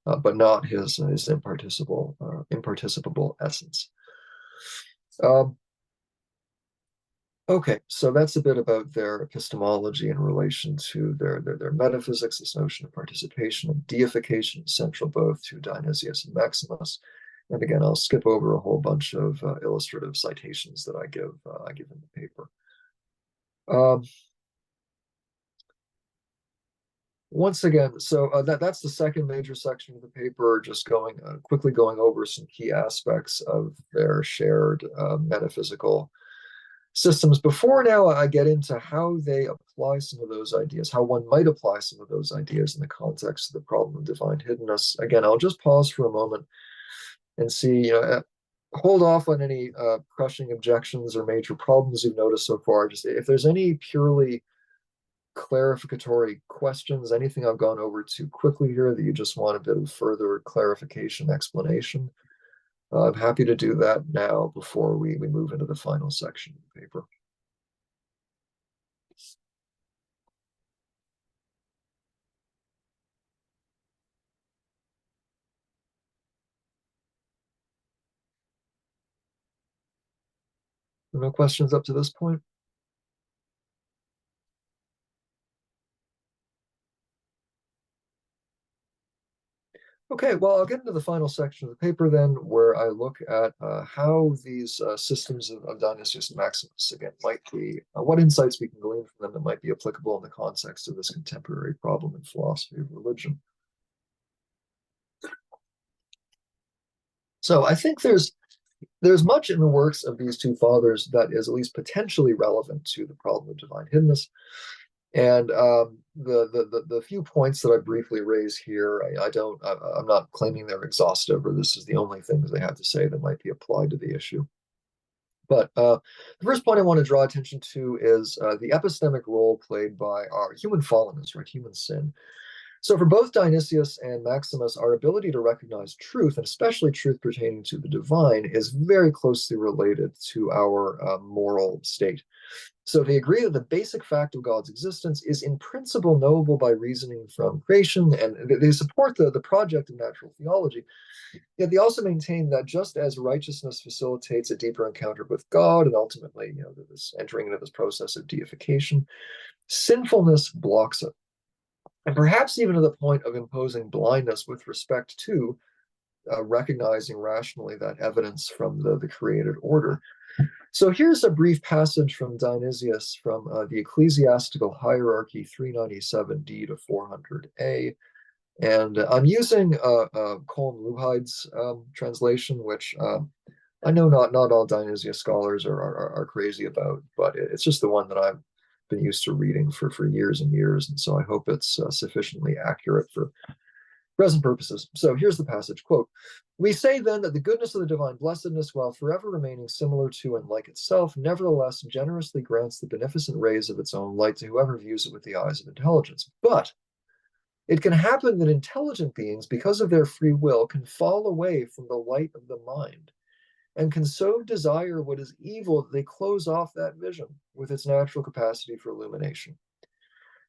Speaker 12: but not his imparticipable essence. Okay, so that's a bit about their epistemology in relation to their metaphysics. This notion of participation and deification is central both to Dionysius and Maximus. And again, I'll skip over a whole bunch of illustrative citations that I give in the paper. Once again, so that's the second major section of the paper, just quickly going over some key aspects of their shared metaphysical systems. Before now I get into how they apply some of those ideas, how one might apply some of those ideas in the context of the problem of divine hiddenness. Again, I'll just pause for a moment and see, hold off on any crushing objections or major problems you've noticed so far. Just if there's any purely clarificatory questions, anything I've gone over too quickly here that you just want a bit of further clarification, explanation, I'm happy to do that now before we move into the final section of the paper. No questions up to this point? Okay, well, I'll get into the final section of the paper then, where I look at how these systems of Dionysius and Maximus, again, might be, what insights we can glean from them that might be applicable in the context of this contemporary problem in philosophy of religion. So I think there's much in the works of these two fathers that is at least potentially relevant to the problem of divine hiddenness. And the few points that I briefly raise here, I'm not claiming they're exhaustive or this is the only things they have to say that might be applied to the issue. But the first point I want to draw attention to is the epistemic role played by our human fallenness, right? Human sin. So for both Dionysius and Maximus, our ability to recognize truth, and especially truth pertaining to the divine, is very closely related to our moral state. So they agree that the basic fact of God's existence is in principle knowable by reasoning from creation, and they support the project of natural theology. Yet they also maintain that just as righteousness facilitates a deeper encounter with God, and ultimately, this entering into this process of deification, sinfulness blocks it. And perhaps even to the point of imposing blindness with respect to recognizing rationally that evidence from the created order. So here's a brief passage from Dionysius from the Ecclesiastical Hierarchy 397d to 400a. And I'm using Colm Luhide's translation, which I know not all Dionysius scholars are crazy about, but it's just the one that I've been used to reading for years and years. And so I hope it's sufficiently accurate for present purposes. So here's the passage, quote, "We say then that the goodness of the divine blessedness, while forever remaining similar to and like itself, nevertheless generously grants the beneficent rays of its own light to whoever views it with the eyes of intelligence. But it can happen that intelligent beings, because of their free will, can fall away from the light of the mind, and can so desire what is evil that they close off that vision with its natural capacity for illumination.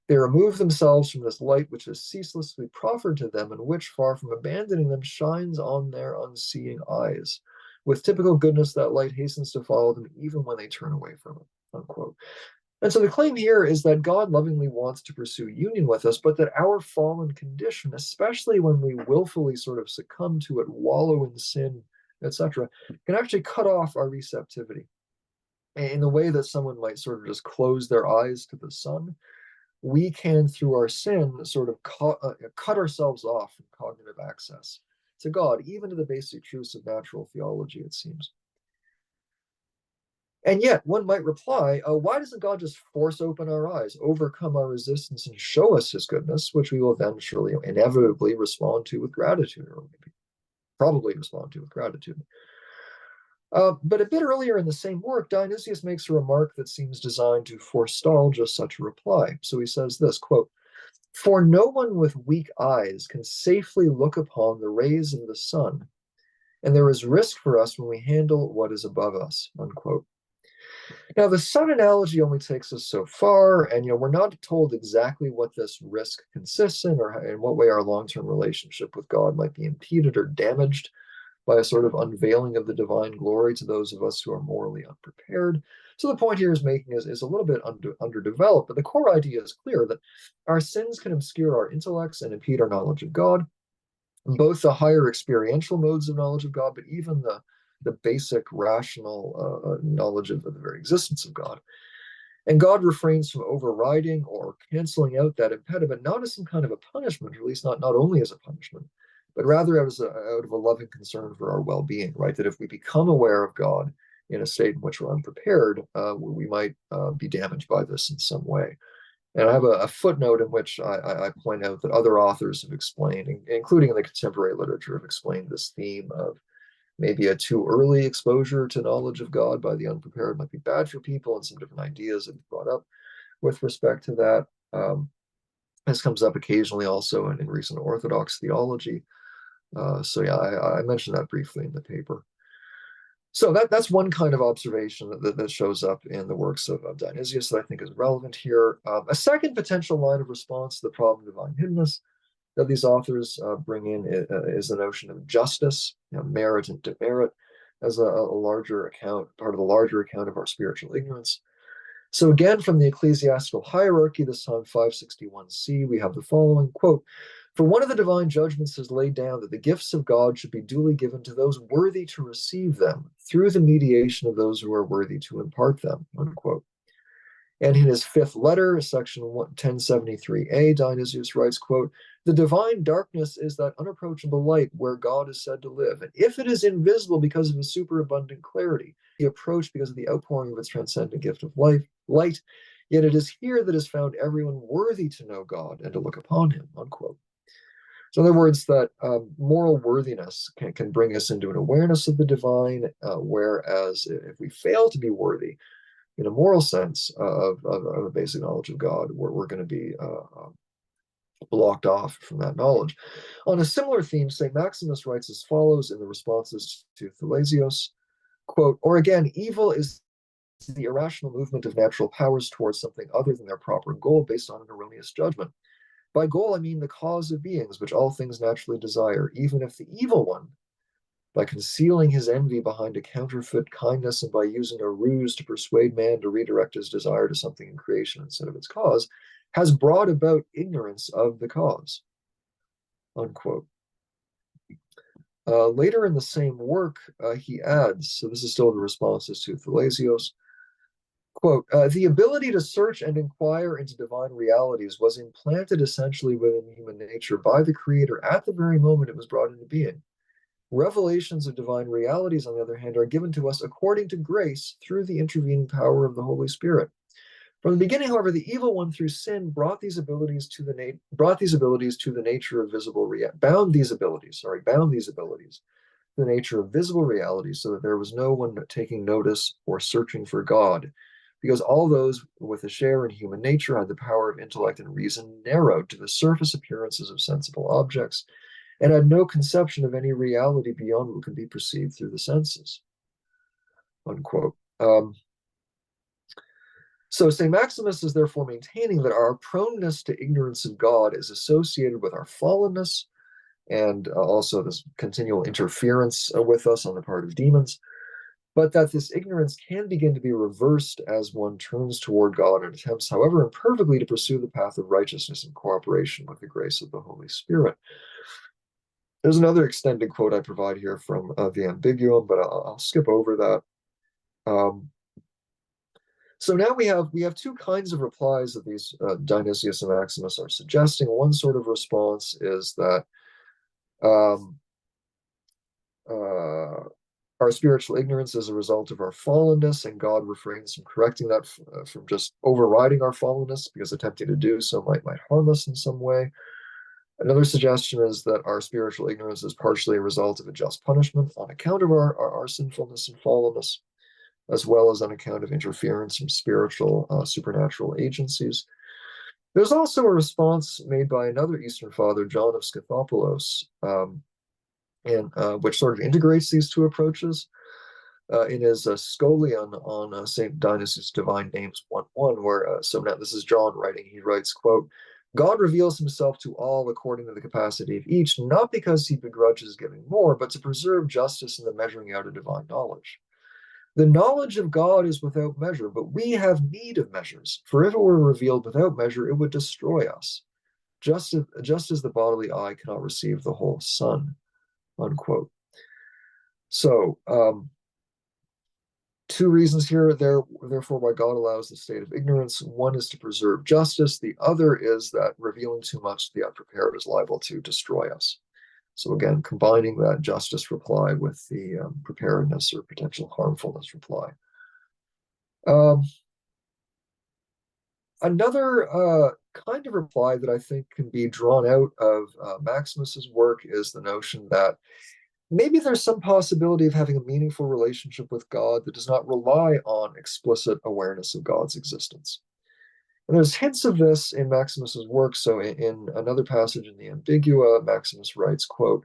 Speaker 12: They remove themselves from this light which is ceaselessly proffered to them, and which, far from abandoning them, shines on their unseeing eyes. With typical goodness, that light hastens to follow them even when they turn away from it," unquote. And so the claim here is that God lovingly wants to pursue union with us, but that our fallen condition, especially when we willfully sort of succumb to it, wallow in sin, etc., can actually cut off our receptivity. In the way that someone might sort of just close their eyes to the sun, we can, through our sin, sort of cut ourselves off from cognitive access to God, even to the basic truths of natural theology, it seems. And yet, one might reply, why doesn't God just force open our eyes, overcome our resistance, and show us his goodness, which we will then surely inevitably respond to with gratitude, or maybe probably respond to with gratitude? But a bit earlier in the same work, Dionysius makes a remark that seems designed to forestall just such a reply. So he says this, quote, For no one with weak eyes can safely look upon the rays of the sun, and there is risk for us when we handle what is above us, unquote. Now, the sun analogy only takes us so far, and we're not told exactly what this risk consists in, or in what way our long-term relationship with God might be impeded or damaged by a sort of unveiling of the divine glory to those of us who are morally unprepared. So the point here is a little bit underdeveloped, but the core idea is clear that our sins can obscure our intellects and impede our knowledge of God, both the higher experiential modes of knowledge of God, but even the basic rational knowledge of the very existence of God. And God refrains from overriding or canceling out that impediment, not as some kind of a punishment, or at least not only as a punishment, but rather out of a loving concern for our well-being, right? That if we become aware of God in a state in which we're unprepared, we might be damaged by this in some way. And I have a footnote in which I point out that other authors have explained, including in the contemporary literature, have explained this theme of maybe a too early exposure to knowledge of God by the unprepared might be bad for people, and some different ideas have been brought up with respect to that. This comes up occasionally also in recent Orthodox theology. So yeah, I mentioned that briefly in the paper. So that's one kind of observation that shows up in the works of Dionysius that I think is relevant here. A second potential line of response to the problem of divine hiddenness that these authors bring in is the notion of justice, merit and demerit, as a larger account, part of the larger account of our spiritual ignorance. So again, from the ecclesiastical hierarchy, this time 561c, we have the following, quote, "For one of the divine judgments has laid down that the gifts of God should be duly given to those worthy to receive them through the mediation of those who are worthy to impart them," unquote. And in his fifth letter, section 1073a, Dionysius writes, quote, "The divine darkness is that unapproachable light where God is said to live. And if it is invisible because of his superabundant clarity, the approach because of the outpouring of its transcendent gift of light, yet it is here that is found everyone worthy to know God and to look upon him," unquote. So in other words, that moral worthiness can bring us into an awareness of the divine, whereas if we fail to be worthy, in a moral sense of a basic knowledge of God, we're going to be blocked off from that knowledge. On a similar theme, St. Maximus writes as follows in the responses to Thalesios, quote, "Or again, evil is the irrational movement of natural powers towards something other than their proper goal based on an erroneous judgment. By goal, I mean the cause of beings, which all things naturally desire, even if the evil one, by concealing his envy behind a counterfeit kindness and by using a ruse to persuade man to redirect his desire to something in creation instead of its cause, has brought about ignorance of the cause," unquote. Later in the same work, he adds, so this is still the responses to Thalesios, quote, "The ability to search and inquire into divine realities was implanted essentially within human nature by the Creator at the very moment it was brought into being. Revelations of divine realities, on the other hand, are given to us according to grace through the intervening power of the Holy Spirit. From the beginning, however, the evil one through sin bound these abilities to the nature of visible reality, so that there was no one taking notice or searching for God, because all those with a share in human nature had the power of intellect and reason narrowed to the surface appearances of sensible objects, and had no conception of any reality beyond what can be perceived through the senses," unquote. So St. Maximus is therefore maintaining that our proneness to ignorance of God is associated with our fallenness, and also this continual interference with us on the part of demons, but that this ignorance can begin to be reversed as one turns toward God and attempts, however imperfectly, to pursue the path of righteousness in cooperation with the grace of the Holy Spirit. There's another extended quote I provide here from the Ambiguum, but I'll skip over that. So now we have two kinds of replies that these Dionysius and Maximus are suggesting. One sort of response is that our spiritual ignorance is a result of our fallenness, and God refrains from correcting that, from just overriding our fallenness, because attempting to do so might harm us in some way. Another suggestion is that our spiritual ignorance is partially a result of a just punishment on account of our sinfulness and fallenness, as well as on account of interference from spiritual, supernatural agencies. There's also a response made by another Eastern Father, John of Scythopoulos, which sort of integrates these two approaches. In his Scholion on St. Dionysius' Divine Names 1:1, where, so now this is John writing, he writes, quote, God reveals himself to all according to the capacity of each, not because he begrudges giving more, but to preserve justice in the measuring out of divine knowledge. The knowledge of God is without measure, but we have need of measures, for if it were revealed without measure, it would destroy us, just as the bodily eye cannot receive the whole sun, unquote. So, two reasons here, therefore, why God allows the state of ignorance. One is to preserve justice. The other is that revealing too much to the unprepared is liable to destroy us. So again, combining that justice reply with the preparedness or potential harmfulness reply. Another kind of reply that I think can be drawn out of Maximus's work is the notion that maybe there's some possibility of having a meaningful relationship with God that does not rely on explicit awareness of God's existence. And there's hints of this in Maximus's work. So in another passage in the Ambigua, Maximus writes, quote,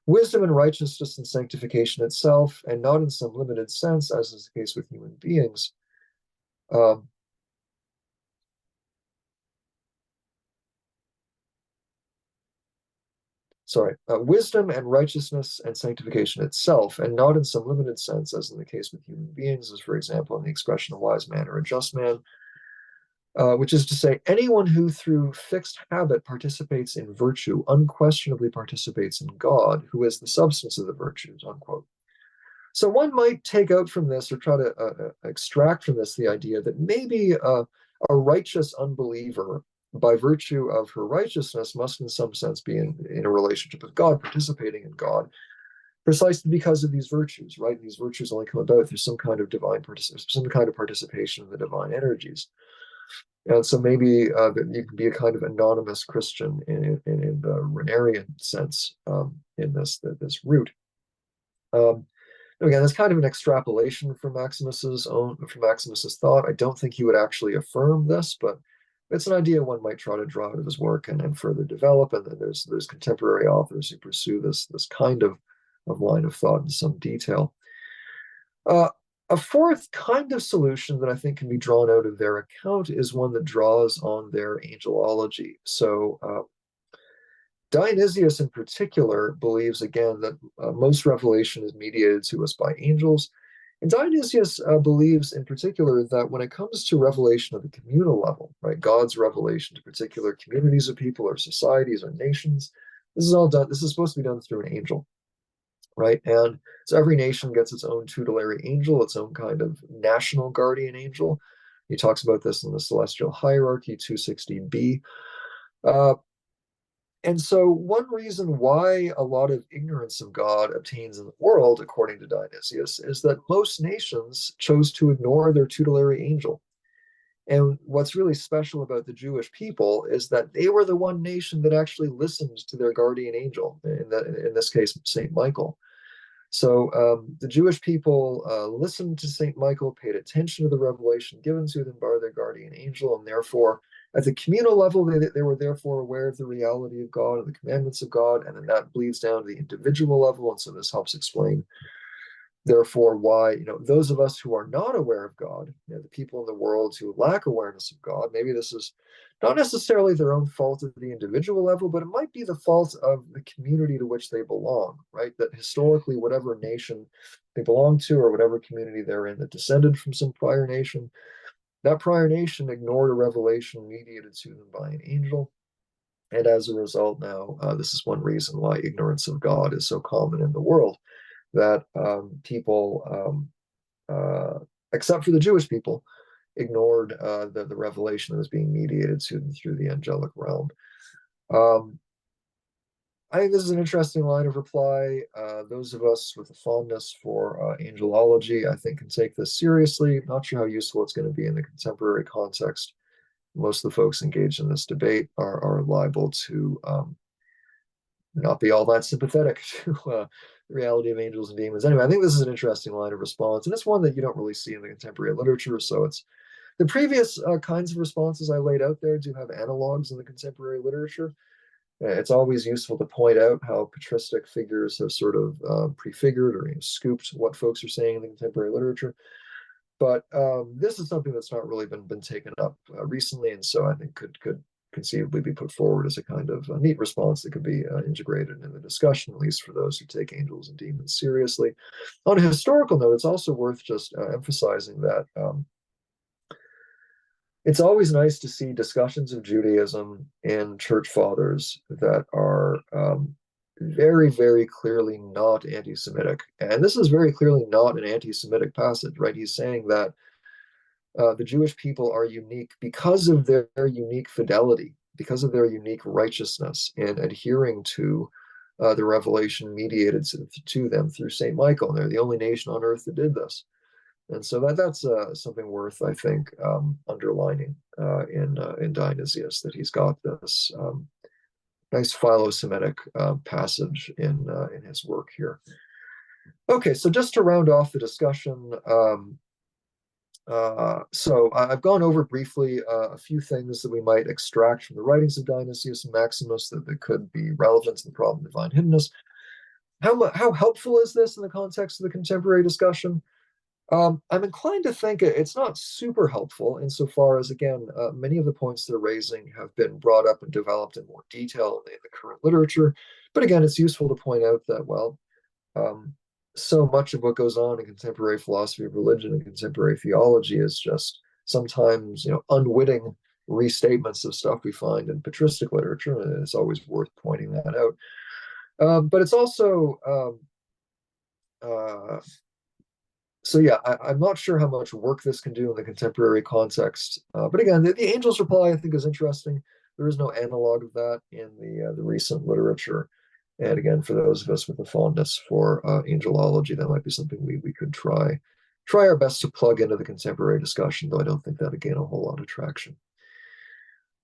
Speaker 12: wisdom and righteousness and sanctification itself, and not in some limited sense, as is the case with human beings. Wisdom and righteousness and sanctification itself, and not in some limited sense, as in the case with human beings, as for example in the expression a wise man or a just man, which is to say, anyone who through fixed habit participates in virtue unquestionably participates in God, who is the substance of the virtues, unquote. So one might take out from this or try to extract from this the idea that maybe a righteous unbeliever, by virtue of her righteousness, must in some sense be in a relationship with God, participating in God, precisely because of these virtues, right? These virtues only come about through some kind of participation in the divine energies. And so maybe you can be a kind of anonymous Christian in the Renarian sense in this route. Again, that's kind of an extrapolation from Maximus's thought. I don't think he would actually affirm this, but it's an idea one might try to draw out of his work and further develop. And then there's contemporary authors who pursue this kind of line of thought in some detail. A fourth kind of solution that I think can be drawn out of their account is one that draws on their angelology. So Dionysius in particular believes, again, that most revelation is mediated to us by angels. And Dionysius believes in particular that when it comes to revelation at the communal level, right, God's revelation to particular communities of people or societies or nations, this is supposed to be done through an angel, right? And so every nation gets its own tutelary angel, its own kind of national guardian angel. He talks about this in the Celestial Hierarchy 260b. And so one reason why a lot of ignorance of God obtains in the world, according to Dionysius, is that most nations chose to ignore their tutelary angel. And what's really special about the Jewish people is that they were the one nation that actually listened to their guardian angel, in this case, St. Michael. So the Jewish people listened to St. Michael, paid attention to the revelation given to them by their guardian angel, and therefore, at the communal level, they were therefore aware of the reality of God and the commandments of God, and then that bleeds down to the individual level, and so this helps explain, therefore, why those of us who are not aware of God, the people in the world who lack awareness of God, maybe this is not necessarily their own fault at the individual level, but it might be the fault of the community to which they belong, right? That historically, whatever nation they belong to or whatever community they're in that descended from some prior nation, that prior nation ignored a revelation mediated to them by an angel. And as a result, now, this is one reason why ignorance of God is so common in the world, that people, except for the Jewish people, ignored the revelation that was being mediated to them through the angelic realm. I think this is an interesting line of reply. Those of us with a fondness for angelology, I think, can take this seriously. Not sure how useful it's going to be in the contemporary context. Most of the folks engaged in this debate are liable to not be all that sympathetic to the reality of angels and demons. Anyway, I think this is an interesting line of response, and it's one that you don't really see in the contemporary literature, so it's The previous kinds of responses I laid out there do have analogs in the contemporary literature. It's always useful to point out how patristic figures have sort of prefigured or scooped what folks are saying in the contemporary literature. But this is something that's not really been taken up recently, and so I think could conceivably be put forward as a kind of a neat response that could be integrated in the discussion, at least for those who take angels and demons seriously. On a historical note, it's also worth just emphasizing that it's always nice to see discussions of Judaism in church fathers that are very, very clearly not anti-Semitic. And this is very clearly not an anti-Semitic passage, right? He's saying that the Jewish people are unique because of their unique fidelity, because of their unique righteousness in adhering to the revelation mediated to them through St. Michael. And they're the only nation on earth that did this. And so that's something worth, I think, underlining in Dionysius, that he's got this nice philo-Semitic passage in his work here. Okay, so just to round off the discussion, so I've gone over briefly a few things that we might extract from the writings of Dionysius and Maximus that could be relevant to the problem of divine hiddenness. How helpful is this in the context of the contemporary discussion? I'm inclined to think it's not super helpful insofar as, again, many of the points they're raising have been brought up and developed in more detail in the current literature. But again, it's useful to point out that, well, so much of what goes on in contemporary philosophy of religion and contemporary theology is just sometimes, unwitting restatements of stuff we find in patristic literature, and it's always worth pointing that out. But it's also so yeah, I'm not sure how much work this can do in the contemporary context. But again, the angel's reply, I think, is interesting. There is no analog of that in the recent literature. And again, for those of us with a fondness for angelology, that might be something we could try our best to plug into the contemporary discussion, though I don't think that'll gain a whole lot of traction.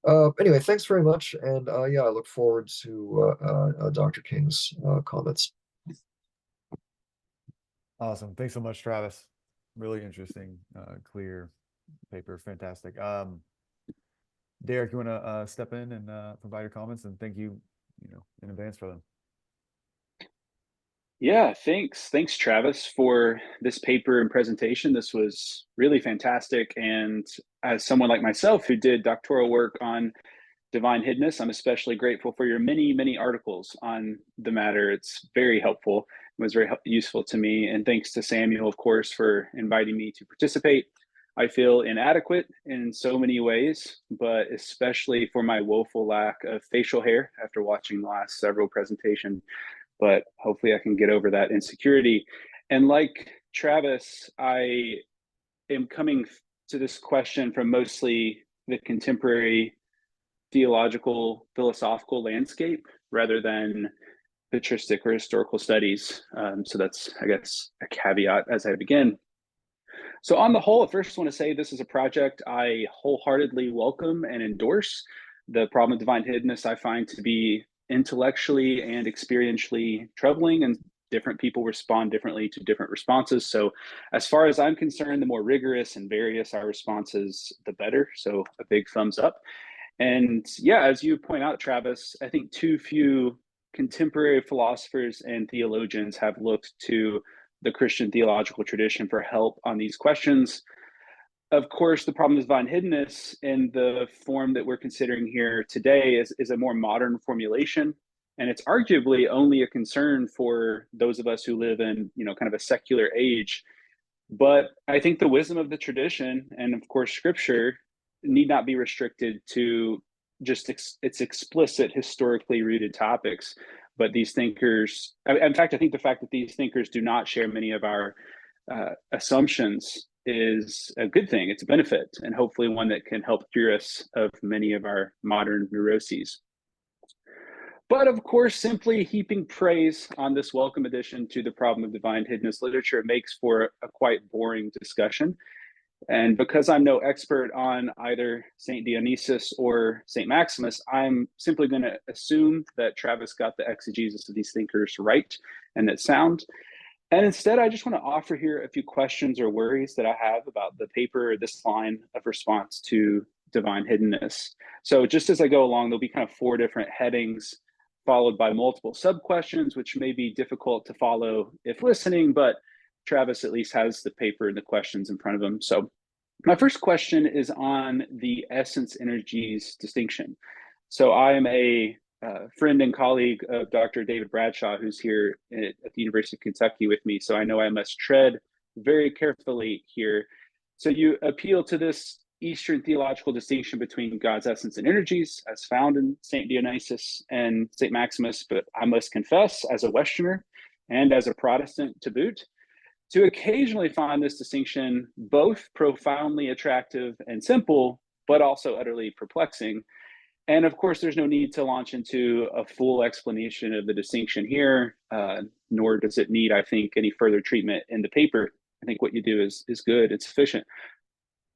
Speaker 12: Anyway, thanks very much. And yeah, I look forward to Dr. King's comments.
Speaker 2: Awesome. Thanks so much, Travis. Really interesting, clear paper. Fantastic. Derek, you want to step in and provide your comments? And thank you, in advance for them.
Speaker 13: Yeah, thanks. Thanks, Travis, for this paper and presentation. This was really fantastic. And as someone like myself who did doctoral work on divine hiddenness, I'm especially grateful for your many, many articles on the matter. It's very helpful. It was very useful to me. And thanks to Samuel, of course, for inviting me to participate. I feel inadequate in so many ways, but especially for my woeful lack of facial hair after watching the last several presentations. But hopefully I can get over that insecurity. And like Travis, I am coming to this question from mostly the contemporary theological, philosophical landscape rather than patristic or historical studies. So that's, I guess, a caveat as I begin. So on the whole, I first want to say this is a project I wholeheartedly welcome and endorse. The problem of divine hiddenness I find to be intellectually and experientially troubling, and different people respond differently to different responses. So as far as I'm concerned, the more rigorous and various our responses, the better. So a big thumbs up. And yeah, as you point out, Travis, I think too few contemporary philosophers and theologians have looked to the Christian theological tradition for help on these questions. Of course, the problem of divine hiddenness in the form that we're considering here today is a more modern formulation. And it's arguably only a concern for those of us who live in, kind of a secular age. But I think the wisdom of the tradition and, of course, scripture need not be restricted to just its explicit historically rooted topics. But these thinkers, in fact, I think the fact that these thinkers do not share many of our assumptions is a good thing. It's a benefit, and hopefully one that can help cure us of many of our modern neuroses. But of course, simply heaping praise on this welcome addition to the problem of divine hiddenness literature makes for a quite boring discussion. And because I'm no expert on either St. Dionysius or St. Maximus, I'm simply going to assume that Travis got the exegesis of these thinkers right and that sound. And instead, I just want to offer here a few questions or worries that I have about the paper, or this line of response to divine hiddenness. So just as I go along, there'll be kind of 4 different headings followed by multiple sub-questions, which may be difficult to follow if listening, but Travis at least has the paper and the questions in front of him. So my first question is on the essence energies distinction. So I am a friend and colleague of Dr. David Bradshaw, who's here at the University of Kentucky with me. So I know I must tread very carefully here. So you appeal to this Eastern theological distinction between God's essence and energies as found in St. Dionysius and St. Maximus, but I must confess, as a Westerner and as a Protestant to boot, to occasionally find this distinction both profoundly attractive and simple, but also utterly perplexing. And of course, there's no need to launch into a full explanation of the distinction here, nor does it need, I think, any further treatment in the paper. I think what you do is good, it's sufficient.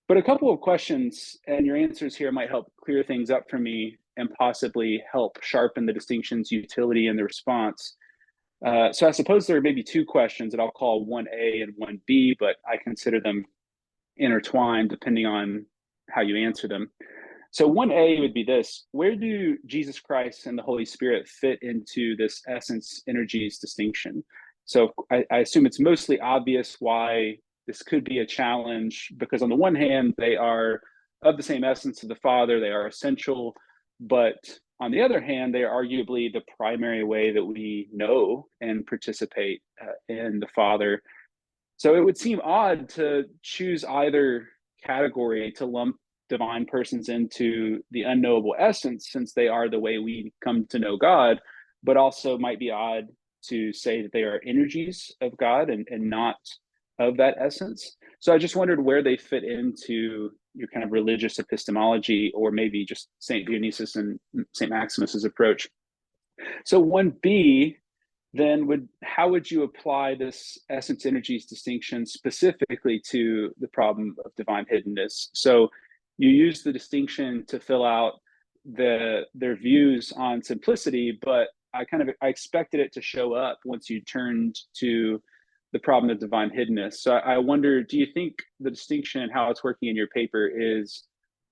Speaker 13: But a couple of questions and your answers here might help clear things up for me and possibly help sharpen the distinction's utility in the response. So I suppose there are maybe 2 questions that I'll call 1A and 1B, but I consider them intertwined depending on how you answer them. So 1A would be this: where do Jesus Christ and the Holy Spirit fit into this essence energies distinction? So I assume it's mostly obvious why this could be a challenge, because on the one hand, they are of the same essence of the Father, they are essential, but on the other hand, they are arguably the primary way that we know and participate in the Father. So it would seem odd to choose either category to lump divine persons into the unknowable essence, since they are the way we come to know God, but also might be odd to say that they are energies of God and not of that essence. So I just wondered where they fit into your kind of religious epistemology, or maybe just St. Dionysius and St. Maximus's approach. So 1B then how would you apply this essence energies distinction specifically to the problem of divine hiddenness? So you use the distinction to fill out their views on simplicity, but I expected it to show up once you turned to the problem of divine hiddenness. So I wonder, do you think the distinction and how it's working in your paper is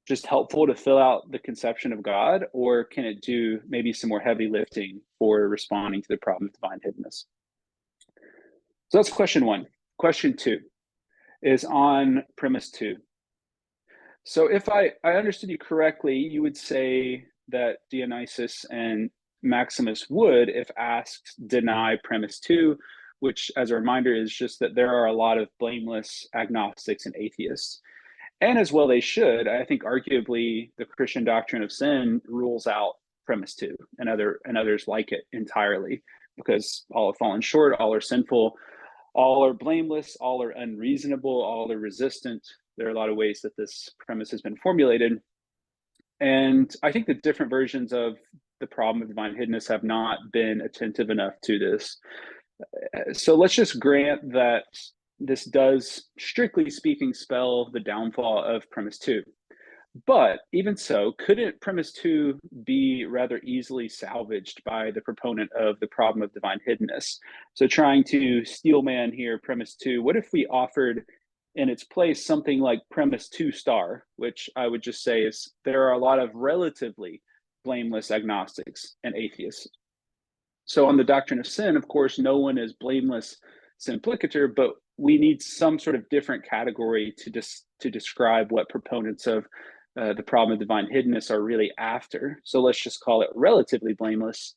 Speaker 13: just helpful to fill out the conception of God, or can it do maybe some more heavy lifting for responding to the problem of divine hiddenness? So that's question 1. Question 2 is on premise 2. So if I understood you correctly, you would say that Dionysius and Maximus would, if asked, deny premise 2, which, as a reminder, is just that there are a lot of blameless agnostics and atheists. And as well they should. I think arguably the Christian doctrine of sin rules out premise 2 and others like it entirely, because all have fallen short, all are sinful, all are blameless, all are unreasonable, all are resistant. There are a lot of ways that this premise has been formulated. And I think the different versions of the problem of divine hiddenness have not been attentive enough to this. So let's just grant that this does, strictly speaking, spell the downfall of premise 2. But even so, couldn't premise 2 be rather easily salvaged by the proponent of the problem of divine hiddenness? So trying to steelman here premise 2, what if we offered in its place something like premise 2 star, which I would just say is there are a lot of relatively blameless agnostics and atheists. So on the doctrine of sin, of course, no one is blameless simplicator, but we need some sort of different category to describe what proponents of the problem of divine hiddenness are really after. So let's just call it relatively blameless,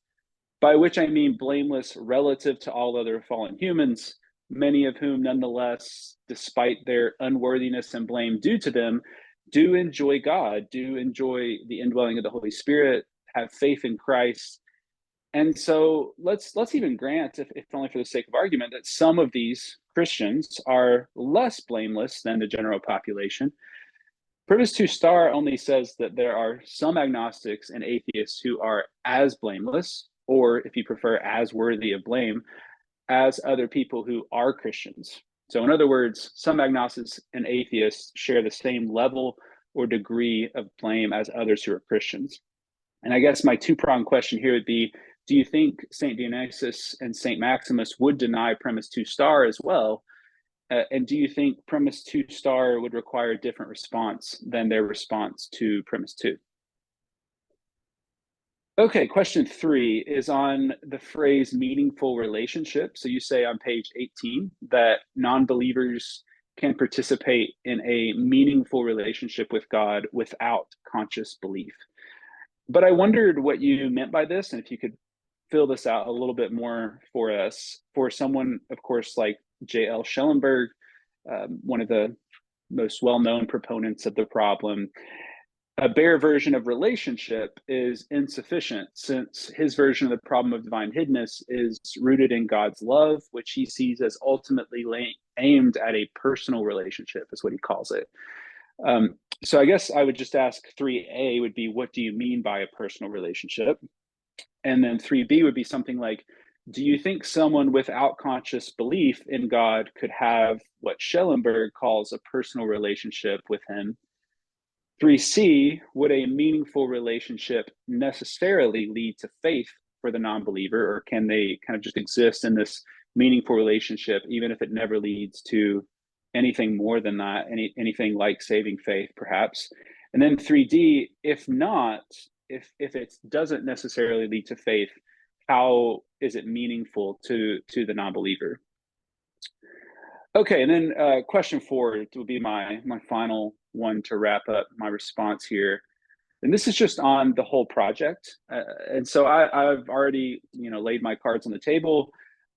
Speaker 13: by which I mean blameless relative to all other fallen humans, many of whom nonetheless, despite their unworthiness and blame due to them, do enjoy God, do enjoy the indwelling of the Holy Spirit, have faith in Christ. And so let's even grant, if only for the sake of argument, that some of these Christians are less blameless than the general population. Premise 2 star only says that there are some agnostics and atheists who are as blameless, or if you prefer, as worthy of blame, as other people who are Christians. So in other words, some agnostics and atheists share the same level or degree of blame as others who are Christians. And I guess my 2-pronged question here would be, do you think Saint Dionysius and Saint Maximus would deny premise 2 star as well? And do you think premise 2 star would require a different response than their response to premise 2? Okay, question 3 is on the phrase meaningful relationship. So you say on page 18 that non-believers can participate in a meaningful relationship with God without conscious belief. But I wondered what you meant by this, and if you could fill this out a little bit more for us. For someone, of course, like J.L. Schellenberg, one of the most well-known proponents of the problem, a bare version of relationship is insufficient, since his version of the problem of divine hiddenness is rooted in God's love, which he sees as ultimately aimed at a personal relationship, is what he calls it. So I guess I would just ask 3A would be, what do you mean by a personal relationship? And then 3B would be something like, do you think someone without conscious belief in God could have what Schellenberg calls a personal relationship with him? 3C, would a meaningful relationship necessarily lead to faith for the non-believer, or can they kind of just exist in this meaningful relationship, even if it never leads to anything more than that, anything like saving faith, perhaps? And then 3D, if not, if it doesn't necessarily lead to faith, how is it meaningful to the non-believer? Okay, and then question 4 will be my final one to wrap up my response here. And this is just on the whole project. And so I've already, laid my cards on the table.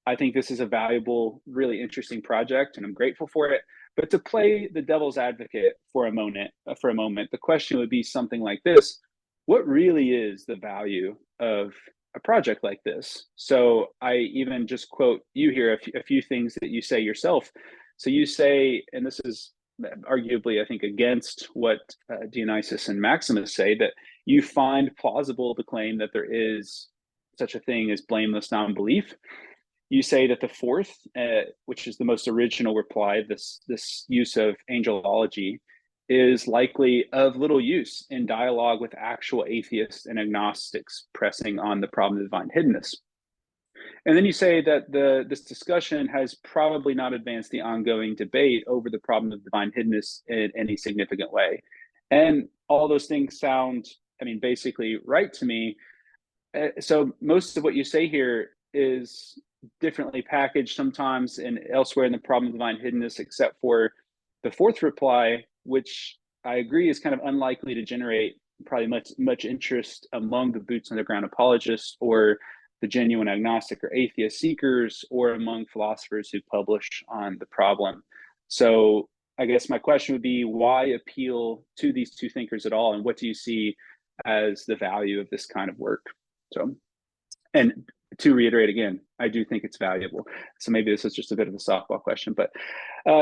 Speaker 13: I think this is a valuable, really interesting project, and I'm grateful for it. But to play the devil's advocate for a moment, the question would be something like this: what really is the value of a project like this? So I even just quote you here a few things that you say yourself. So you say, and this is arguably, I think, against what Dionysius and Maximus say, that you find plausible the claim that there is such a thing as blameless non-belief. You say that the fourth, which is the most original reply, this use of angelology, is likely of little use in dialogue with actual atheists and agnostics pressing on the problem of divine hiddenness. And then you say that this discussion has probably not advanced the ongoing debate over the problem of divine hiddenness in any significant way. And all those things sound, basically right to me. So most of what you say here is differently packaged sometimes and elsewhere in the problem of divine hiddenness, except for the fourth reply, which I agree is kind of unlikely to generate probably much interest among the boots on the ground apologists or the genuine agnostic or atheist seekers, or among philosophers who publish on the problem. So I guess my question would be, why appeal to these two thinkers at all? And what do you see as the value of this kind of work? So, and to reiterate again, I do think it's valuable. So maybe this is just a bit of a softball question, but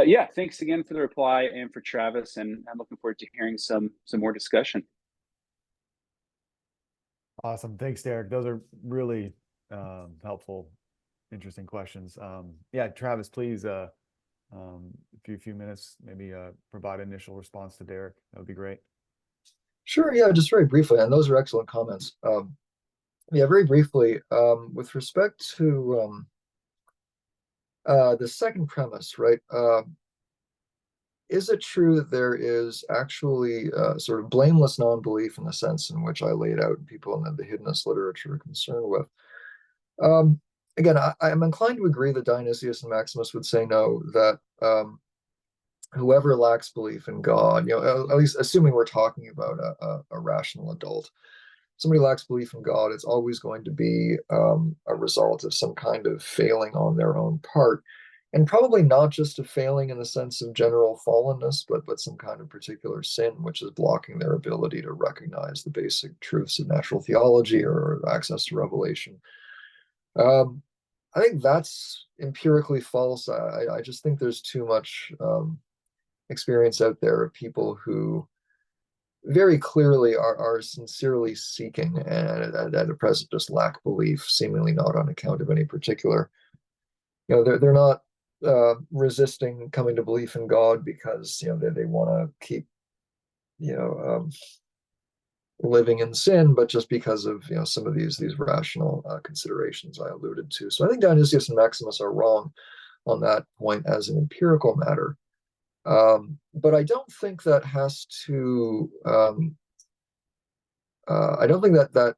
Speaker 13: yeah, thanks again for the reply and for Travis, and I'm looking forward to hearing some more discussion.
Speaker 2: Awesome. Thanks, Derek. Those are really helpful, interesting questions. Yeah, Travis, please, a few minutes, maybe provide initial response to Derek. That would be great.
Speaker 12: Sure. Yeah, just very briefly, and those are excellent comments. Yeah, very briefly, with respect to the second premise, right? Is it true that there is actually sort of blameless non-belief in the sense in which I laid out and people in the hiddenness literature are concerned with? Again, I'm inclined to agree that Dionysius and Maximus would say no, that whoever lacks belief in God, at least assuming we're talking about a rational adult, somebody lacks belief in God, it's always going to be a result of some kind of failing on their own part. And probably not just a failing in the sense of general fallenness, but some kind of particular sin, which is blocking their ability to recognize the basic truths of natural theology or access to revelation. I think that's empirically false. I just think there's too much experience out there of people who very clearly are sincerely seeking and at present just lack belief, seemingly not on account of any particular, they're not resisting coming to belief in God because they want to keep living in sin, but just because of some of these rational considerations I alluded to. So I think Dionysius and Maximus are wrong on that point as an empirical matter. But I don't think that has to. I don't think that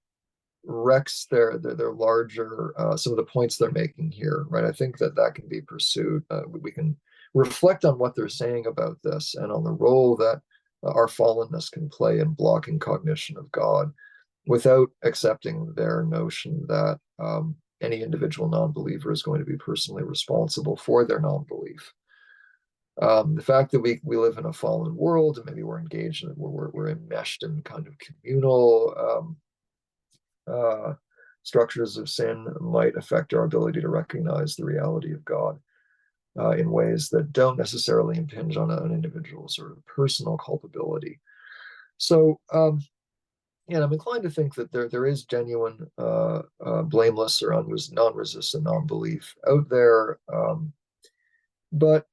Speaker 12: wrecks their larger some of the points they're making here, right? I think that can be pursued. We can reflect on what they're saying about this and on the role that our fallenness can play in blocking cognition of God, without accepting their notion that any individual non-believer is going to be personally responsible for their non-belief. The fact that we live in a fallen world, and maybe we're engaged in, we're enmeshed in kind of communal structures of sin, might affect our ability to recognize the reality of God in ways that don't necessarily impinge on an individual's sort of personal culpability. So, I'm inclined to think that there is genuine blameless or non-resistant non-belief out there, but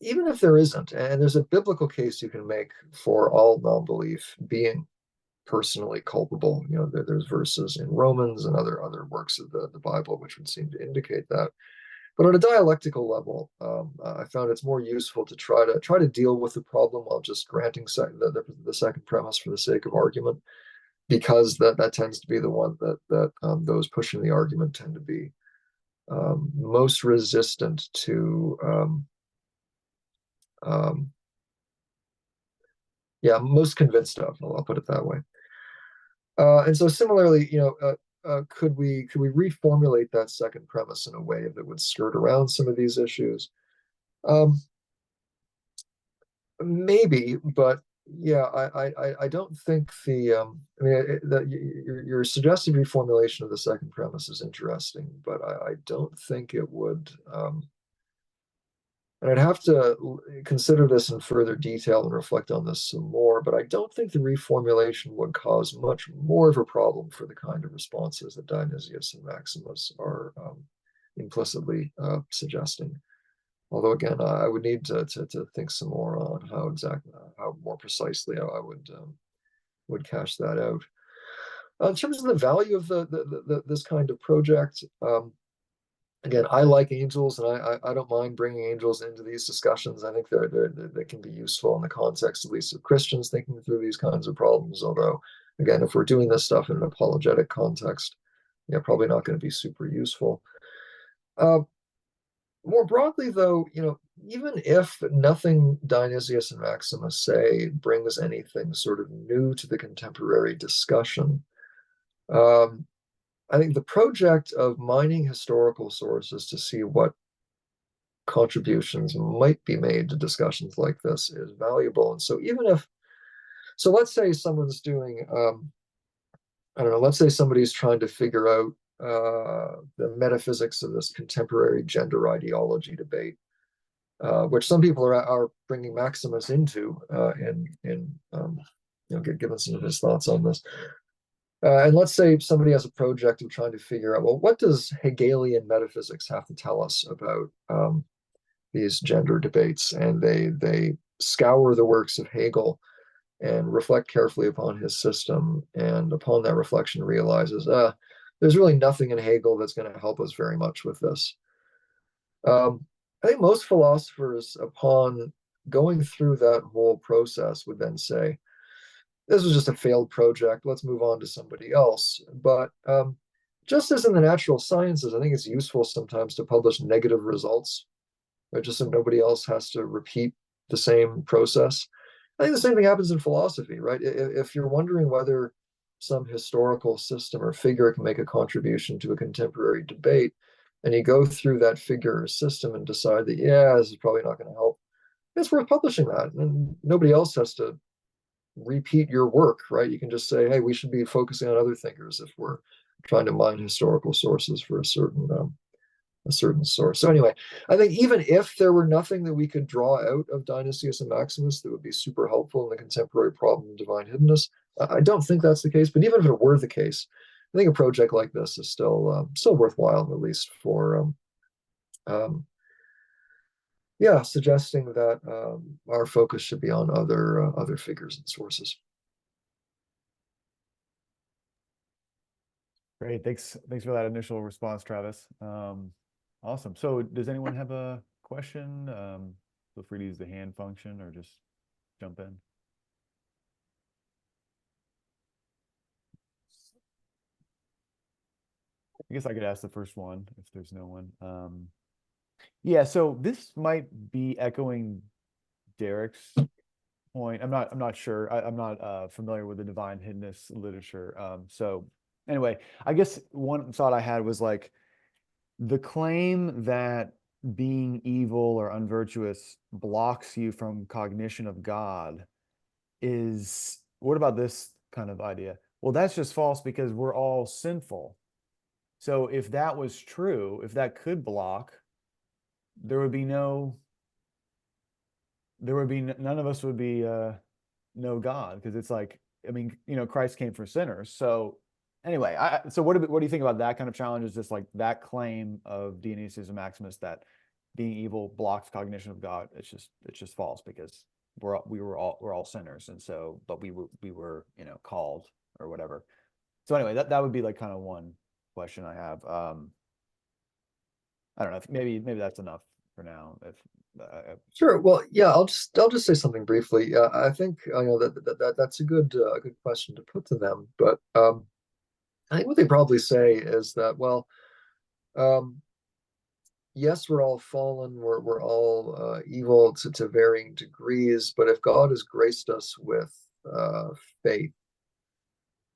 Speaker 12: even if there isn't, and there's a biblical case you can make for all non-belief being personally culpable. There's verses in Romans and other works of the Bible which would seem to indicate that. But on a dialectical level, I found it's more useful to try to deal with the problem while just granting the second premise for the sake of argument, because that tends to be the one that those pushing the argument tend to be most resistant to. Most convinced of. I'll put it that way. And so similarly, could we reformulate that second premise in a way that would skirt around some of these issues? Maybe, but I don't think your suggested reformulation of the second premise is interesting, but I don't think it would. And I'd have to consider this in further detail and reflect on this some more, but I don't think the reformulation would cause much more of a problem for the kind of responses that Dionysius and Maximus are implicitly suggesting. Although, again, I would need to think some more on how more precisely I would cash that out. In terms of the value of this kind of project, again, I like angels, and I don't mind bringing angels into these discussions. I think they can be useful in the context, at least, of Christians thinking through these kinds of problems. Although, again, if we're doing this stuff in an apologetic context, probably not going to be super useful. More broadly, though, even if nothing Dionysius and Maximus say brings anything sort of new to the contemporary discussion, I think the project of mining historical sources to see what contributions might be made to discussions like this is valuable. And so let's say someone's doing, let's say somebody's trying to figure out the metaphysics of this contemporary gender ideology debate, which some people are bringing Maximus into, given some of his thoughts on this. And let's say somebody has a project of trying to figure out, well, what does Hegelian metaphysics have to tell us about these gender debates? And they scour the works of Hegel and reflect carefully upon his system, and upon that reflection realizes, there's really nothing in Hegel that's going to help us very much with this. I think most philosophers, upon going through that whole process, would then say, this was just a failed project, let's move on to somebody else. But just as in the natural sciences, I think it's useful sometimes to publish negative results, right? Just so nobody else has to repeat the same process. I think the same thing happens in philosophy, right? If you're wondering whether some historical system or figure can make a contribution to a contemporary debate, and you go through that figure or system and decide that, this is probably not going to help, it's worth publishing that. And nobody else has to repeat your work, right? You can just say, hey, we should be focusing on other thinkers if we're trying to mine historical sources for a certain source. So anyway, I think even if there were nothing that we could draw out of Dionysius and Maximus that would be super helpful in the contemporary problem of divine hiddenness, I don't think that's the case. But even if it were the case, I think a project like this is still worthwhile, at least for yeah, suggesting that our focus should be on other figures and sources.
Speaker 2: Great. Thanks for that initial response, Travis. Awesome. So does anyone have a question? Feel free to use the hand function or just jump in. I guess I could ask the first one if there's no one. Yeah, so this might be echoing Derek's point. I'm not sure. I'm not familiar with the divine hiddenness literature. So anyway, I guess one thought I had was like the claim that being evil or unvirtuous blocks you from cognition of God is, what about this kind of idea? Well, that's just false because we're all sinful. So if that was true, if that could block, there would be none of us would be no God, because it's like, I mean, Christ came for sinners. So anyway, so what do you think about that kind of challenge? Is just like that claim of Dionysius and Maximus that being evil blocks cognition of God? It's just false because we're all sinners, and so but we were called or whatever. So anyway, that would be like kind of one question I have. I don't know if maybe that's enough for now. If
Speaker 12: Sure. Well, yeah, I'll just say something briefly. I think that's a good question to put to them. But I think what they probably say is that, well, yes, we're all fallen. We're all evil to varying degrees. But if God has graced us with faith,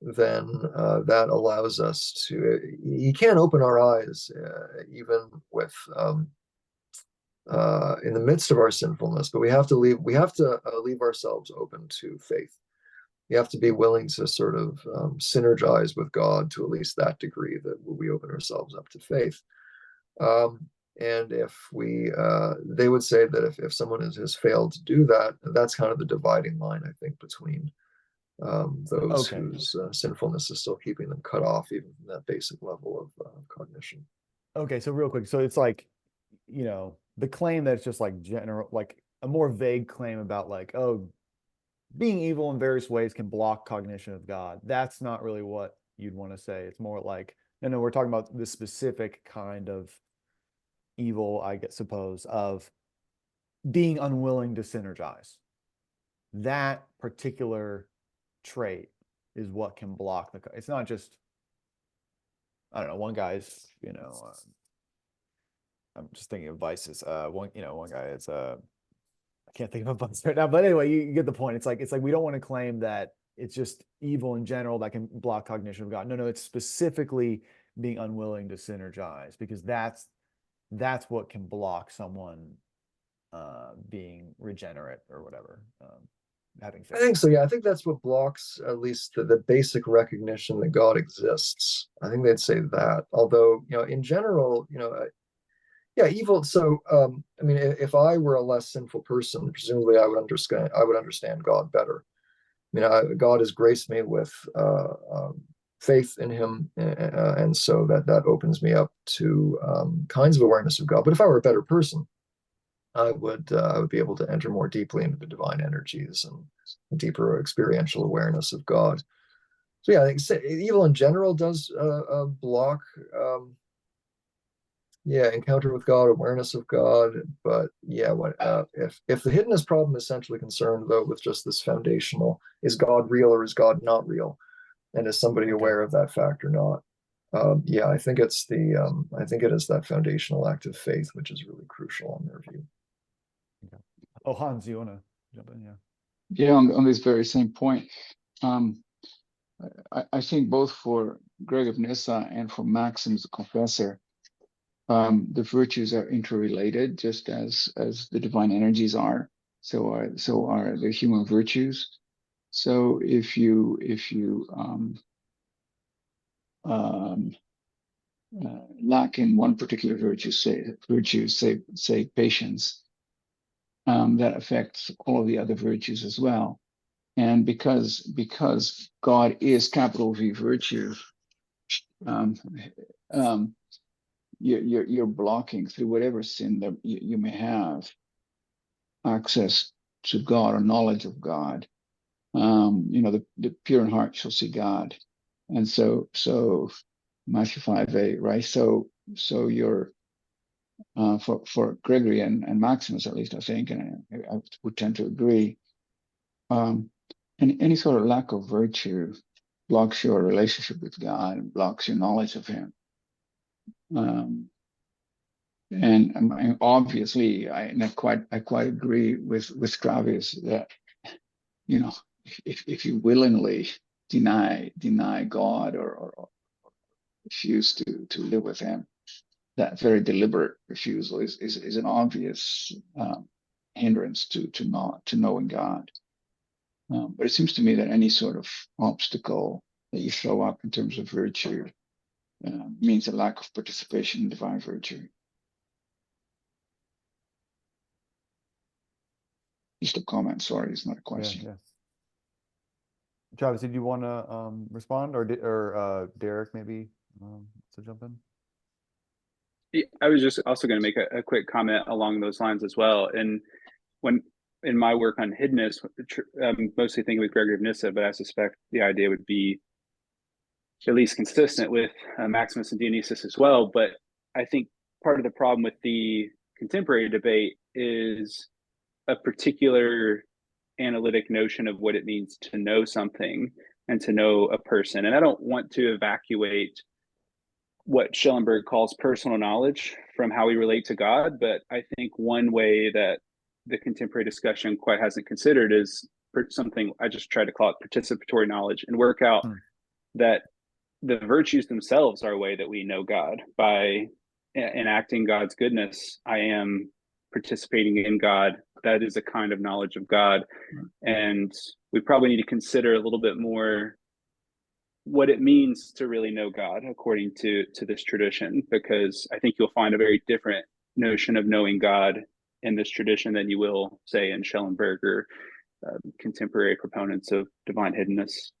Speaker 12: then that allows us to. He can't open our eyes, even with. In the midst of our sinfulness, but we have to leave ourselves open to faith. We have to be willing to sort of synergize with God to at least that degree that we open ourselves up to faith. And if they would say that if someone has failed to do that, that's kind of the dividing line, I think, between those whose sinfulness is still keeping them cut off even from that basic level of cognition.
Speaker 2: Okay, so real quick, so it's like, the claim that it's just like general, like a more vague claim about like, oh, being evil in various ways can block cognition of God. That's not really what you'd want to say. It's more like, no, we're talking about the specific kind of evil, I suppose, of being unwilling to synergize. That particular trait is what can block it's not just, I don't know, one guy's, I'm just thinking of vices. One guy is I can't think of a vice right now, but anyway, you get the point. It's like we don't want to claim that it's just evil in general that can block cognition of God. No, it's specifically being unwilling to synergize, because that's what can block someone being regenerate or whatever. Having faith.
Speaker 12: I think so. Yeah, I think that's what blocks at least the basic recognition that God exists. I think they'd say that. Although, in general, yeah, evil. So, I mean, if I were a less sinful person, presumably I would understand God better. I mean, God has graced me with faith in Him, and so that opens me up to kinds of awareness of God. But if I were a better person, I would be able to enter more deeply into the divine energies and deeper experiential awareness of God. So yeah, I think evil in general does block. Encounter with God, awareness of God. But yeah, if the hiddenness problem is essentially concerned though with just this foundational, is God real or is God not real, and is somebody aware of that fact or not? I think it is that foundational act of faith which is really crucial in their view.
Speaker 2: Okay. Oh, Hans, you want to jump in?
Speaker 11: Yeah, on this very same point. I think both for Greg of Nyssa and for Maximus the Confessor, the virtues are interrelated, just as the divine energies are. So are the human virtues. So if you lack in one particular virtue, say patience, that affects all of the other virtues as well. And because God is capital V virtue, you're blocking through whatever sin that you may have. access to God or knowledge of God. The pure in heart shall see God. And so Matthew 5:8, right? So you're for Gregory and Maximus, at least I think, and I would tend to agree, any sort of lack of virtue blocks your relationship with God and blocks your knowledge of Him. And obviously, I quite agree with Travis that, if you willingly deny God or refuse to live with Him, that very deliberate refusal is an obvious hindrance to knowing God. But it seems to me that any sort of obstacle that you throw up in terms of virtue means a lack of participation in divine virtue. Just a comment. Sorry, it's not a question.
Speaker 2: Yeah. Travis, did you want to respond, or Derek maybe to jump in?
Speaker 13: I was just also going to make a quick comment along those lines as well. And when in my work on hiddenness, I'm mostly thinking with Gregory of Nyssa, but I suspect the idea would be at least consistent with Maximus and Dionysius as well. But I think part of the problem with the contemporary debate is a particular analytic notion of what it means to know something and to know a person. And I don't want to evacuate what Schellenberg calls personal knowledge from how we relate to God, but I think one way that the contemporary discussion quite hasn't considered is something I just try to call it participatory knowledge, and work out that the virtues themselves are a way that we know God. By enacting God's goodness, I am participating in God. That is a kind of knowledge of God. And we probably need to consider a little bit more what it means to really know God according to this tradition, because I think you'll find a very different notion of knowing God in this tradition than you will, say, in Schellenberg or contemporary proponents of divine hiddenness.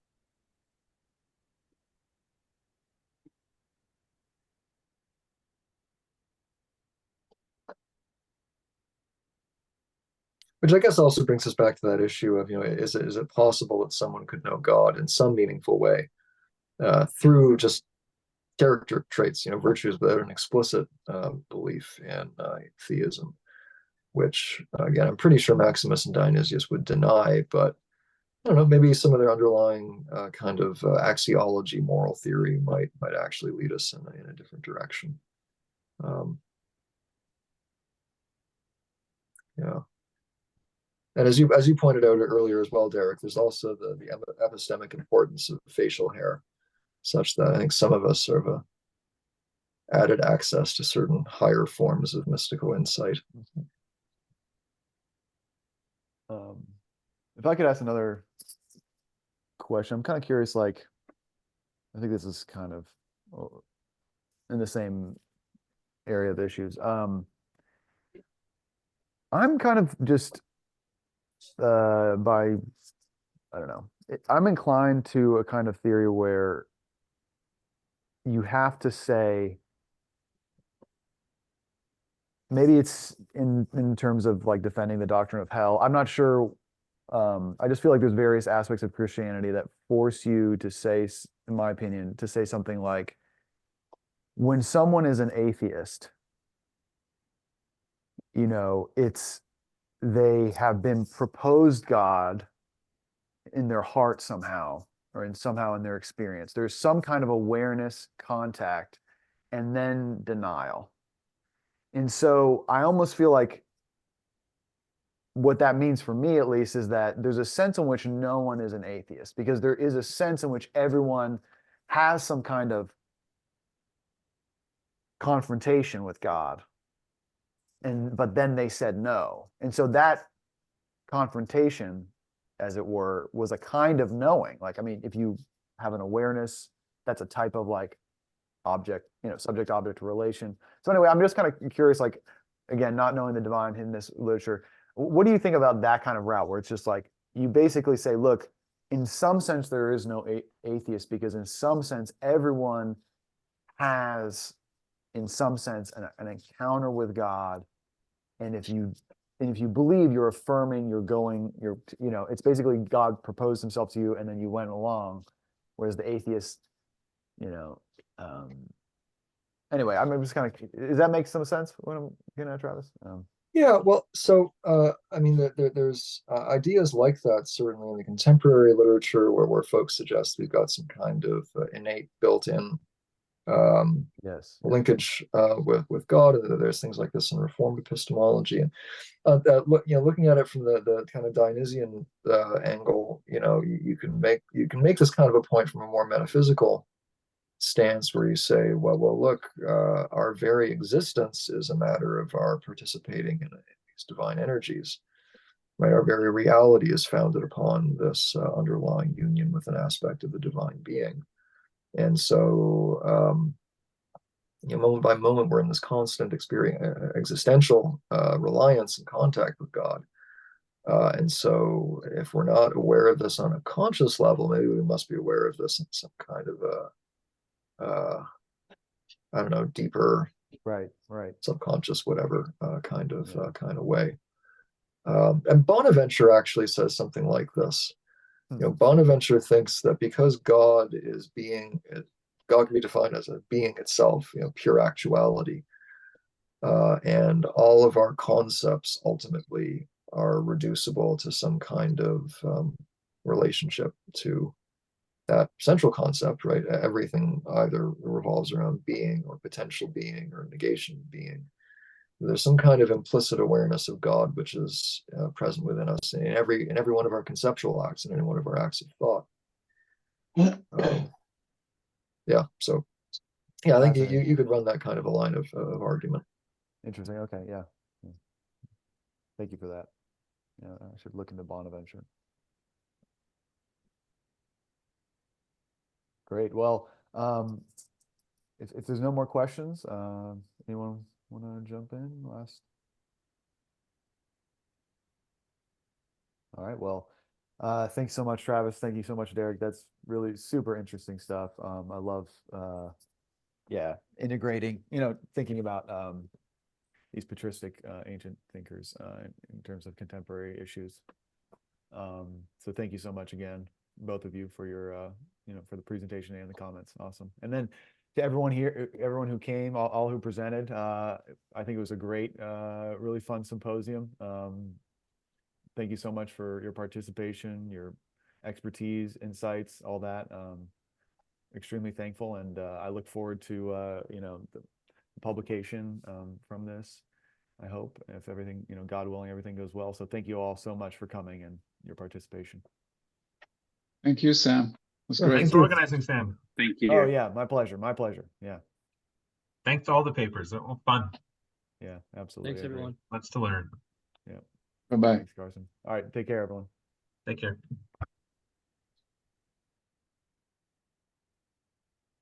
Speaker 12: Which I guess also brings us back to that issue of, is it possible that someone could know God in some meaningful way through just character traits, virtues without an explicit belief in theism, which again, I'm pretty sure Maximus and Dionysius would deny, but I don't know, maybe some of their underlying kind of axiology, moral theory might actually lead us in a different direction. Yeah. And as you pointed out earlier as well, Derek, there's also the epistemic importance of facial hair, such that I think some of us sort of added access to certain higher forms of mystical insight.
Speaker 2: If I could ask another question, I'm kind of curious, I think this is kind of in the same area of issues. I'm kind of just I don't know, I'm inclined to a kind of theory where you have to say, maybe it's in terms of defending the doctrine of hell. I'm not sure. I just feel like there's various aspects of Christianity that force you to say, in my opinion, to say something like, when someone is an atheist, they have been proposed God in their heart somehow, or somehow in their experience. There's some kind of awareness, contact, and then denial. And so I almost feel like what that means for me, at least, is that there's a sense in which no one is an atheist, because there is a sense in which everyone has some kind of confrontation with God. But then they said no. And so that confrontation, as it were, was a kind of knowing. If you have an awareness, that's a type of object, subject-object relation. So anyway, I'm just kind of curious, again, not knowing the divine hiddenness literature, what do you think about that kind of route, where it's just you basically say, look, in some sense, there is no atheist, because in some sense, everyone has, in some sense, an encounter with God. And if you and if you believe, you're affirming, it's basically God proposed himself to you and then you went along. Whereas the atheist, anyway, I'm just kind of, does that make some sense what I'm getting at, Travis?
Speaker 12: Yeah, well, so I mean, there's ideas like that certainly in the contemporary literature where folks suggest we've got some kind of innate built-in
Speaker 2: yes,
Speaker 12: linkage with God, and there's things like this in Reformed epistemology, and looking at it from the kind of Dionysian angle, you can make this kind of a point from a more metaphysical stance where you say, well, look, our very existence is a matter of our participating in these divine energies, right? Our very reality is founded upon this underlying union with an aspect of the divine being. And so, moment by moment, we're in this constant existential reliance and contact with God. And so if we're not aware of this on a conscious level, maybe we must be aware of this in some kind of I don't know, deeper,
Speaker 2: right,
Speaker 12: subconscious, whatever kind of way. And Bonaventure actually says something like this. Bonaventure thinks that because God is being, God can be defined as a being itself, pure actuality, and all of our concepts ultimately are reducible to some kind of relationship to that central concept, right? Everything either revolves around being or potential being or negation being. There's some kind of implicit awareness of God which is present within us in every one of our conceptual acts and in one of our acts of thought. So I think you could run that kind of a line of argument.
Speaker 2: Interesting. Okay, yeah. Thank you for that. Yeah, I should look into Bonaventure. Great. Well, if there's no more questions, anyone want to jump in last? All right. Well, thanks so much, Travis. Thank you so much, Derek. That's really super interesting stuff. I love, integrating, thinking about these patristic ancient thinkers in terms of contemporary issues. So thank you so much again, both of you, for your for the presentation and the comments. Awesome. And then to everyone here, everyone who came, all who presented, I think it was a great, really fun symposium. Thank you so much for your participation, your expertise, insights, all that. Extremely thankful, and I look forward to the publication from this. I hope, if everything, God willing, everything goes well. So thank you all so much for coming and your participation.
Speaker 11: Thank you, Sam. It was great.
Speaker 7: Thanks for organizing, Sam.
Speaker 13: Thank you.
Speaker 2: Oh yeah, my pleasure. My pleasure. Yeah.
Speaker 7: Thanks to all the papers. It was fun.
Speaker 2: Yeah, absolutely.
Speaker 4: Thanks, everyone.
Speaker 7: Lots to learn.
Speaker 2: Yeah.
Speaker 11: Bye-bye.
Speaker 2: Thanks, Carson. All right. Take care, everyone.
Speaker 7: Take care.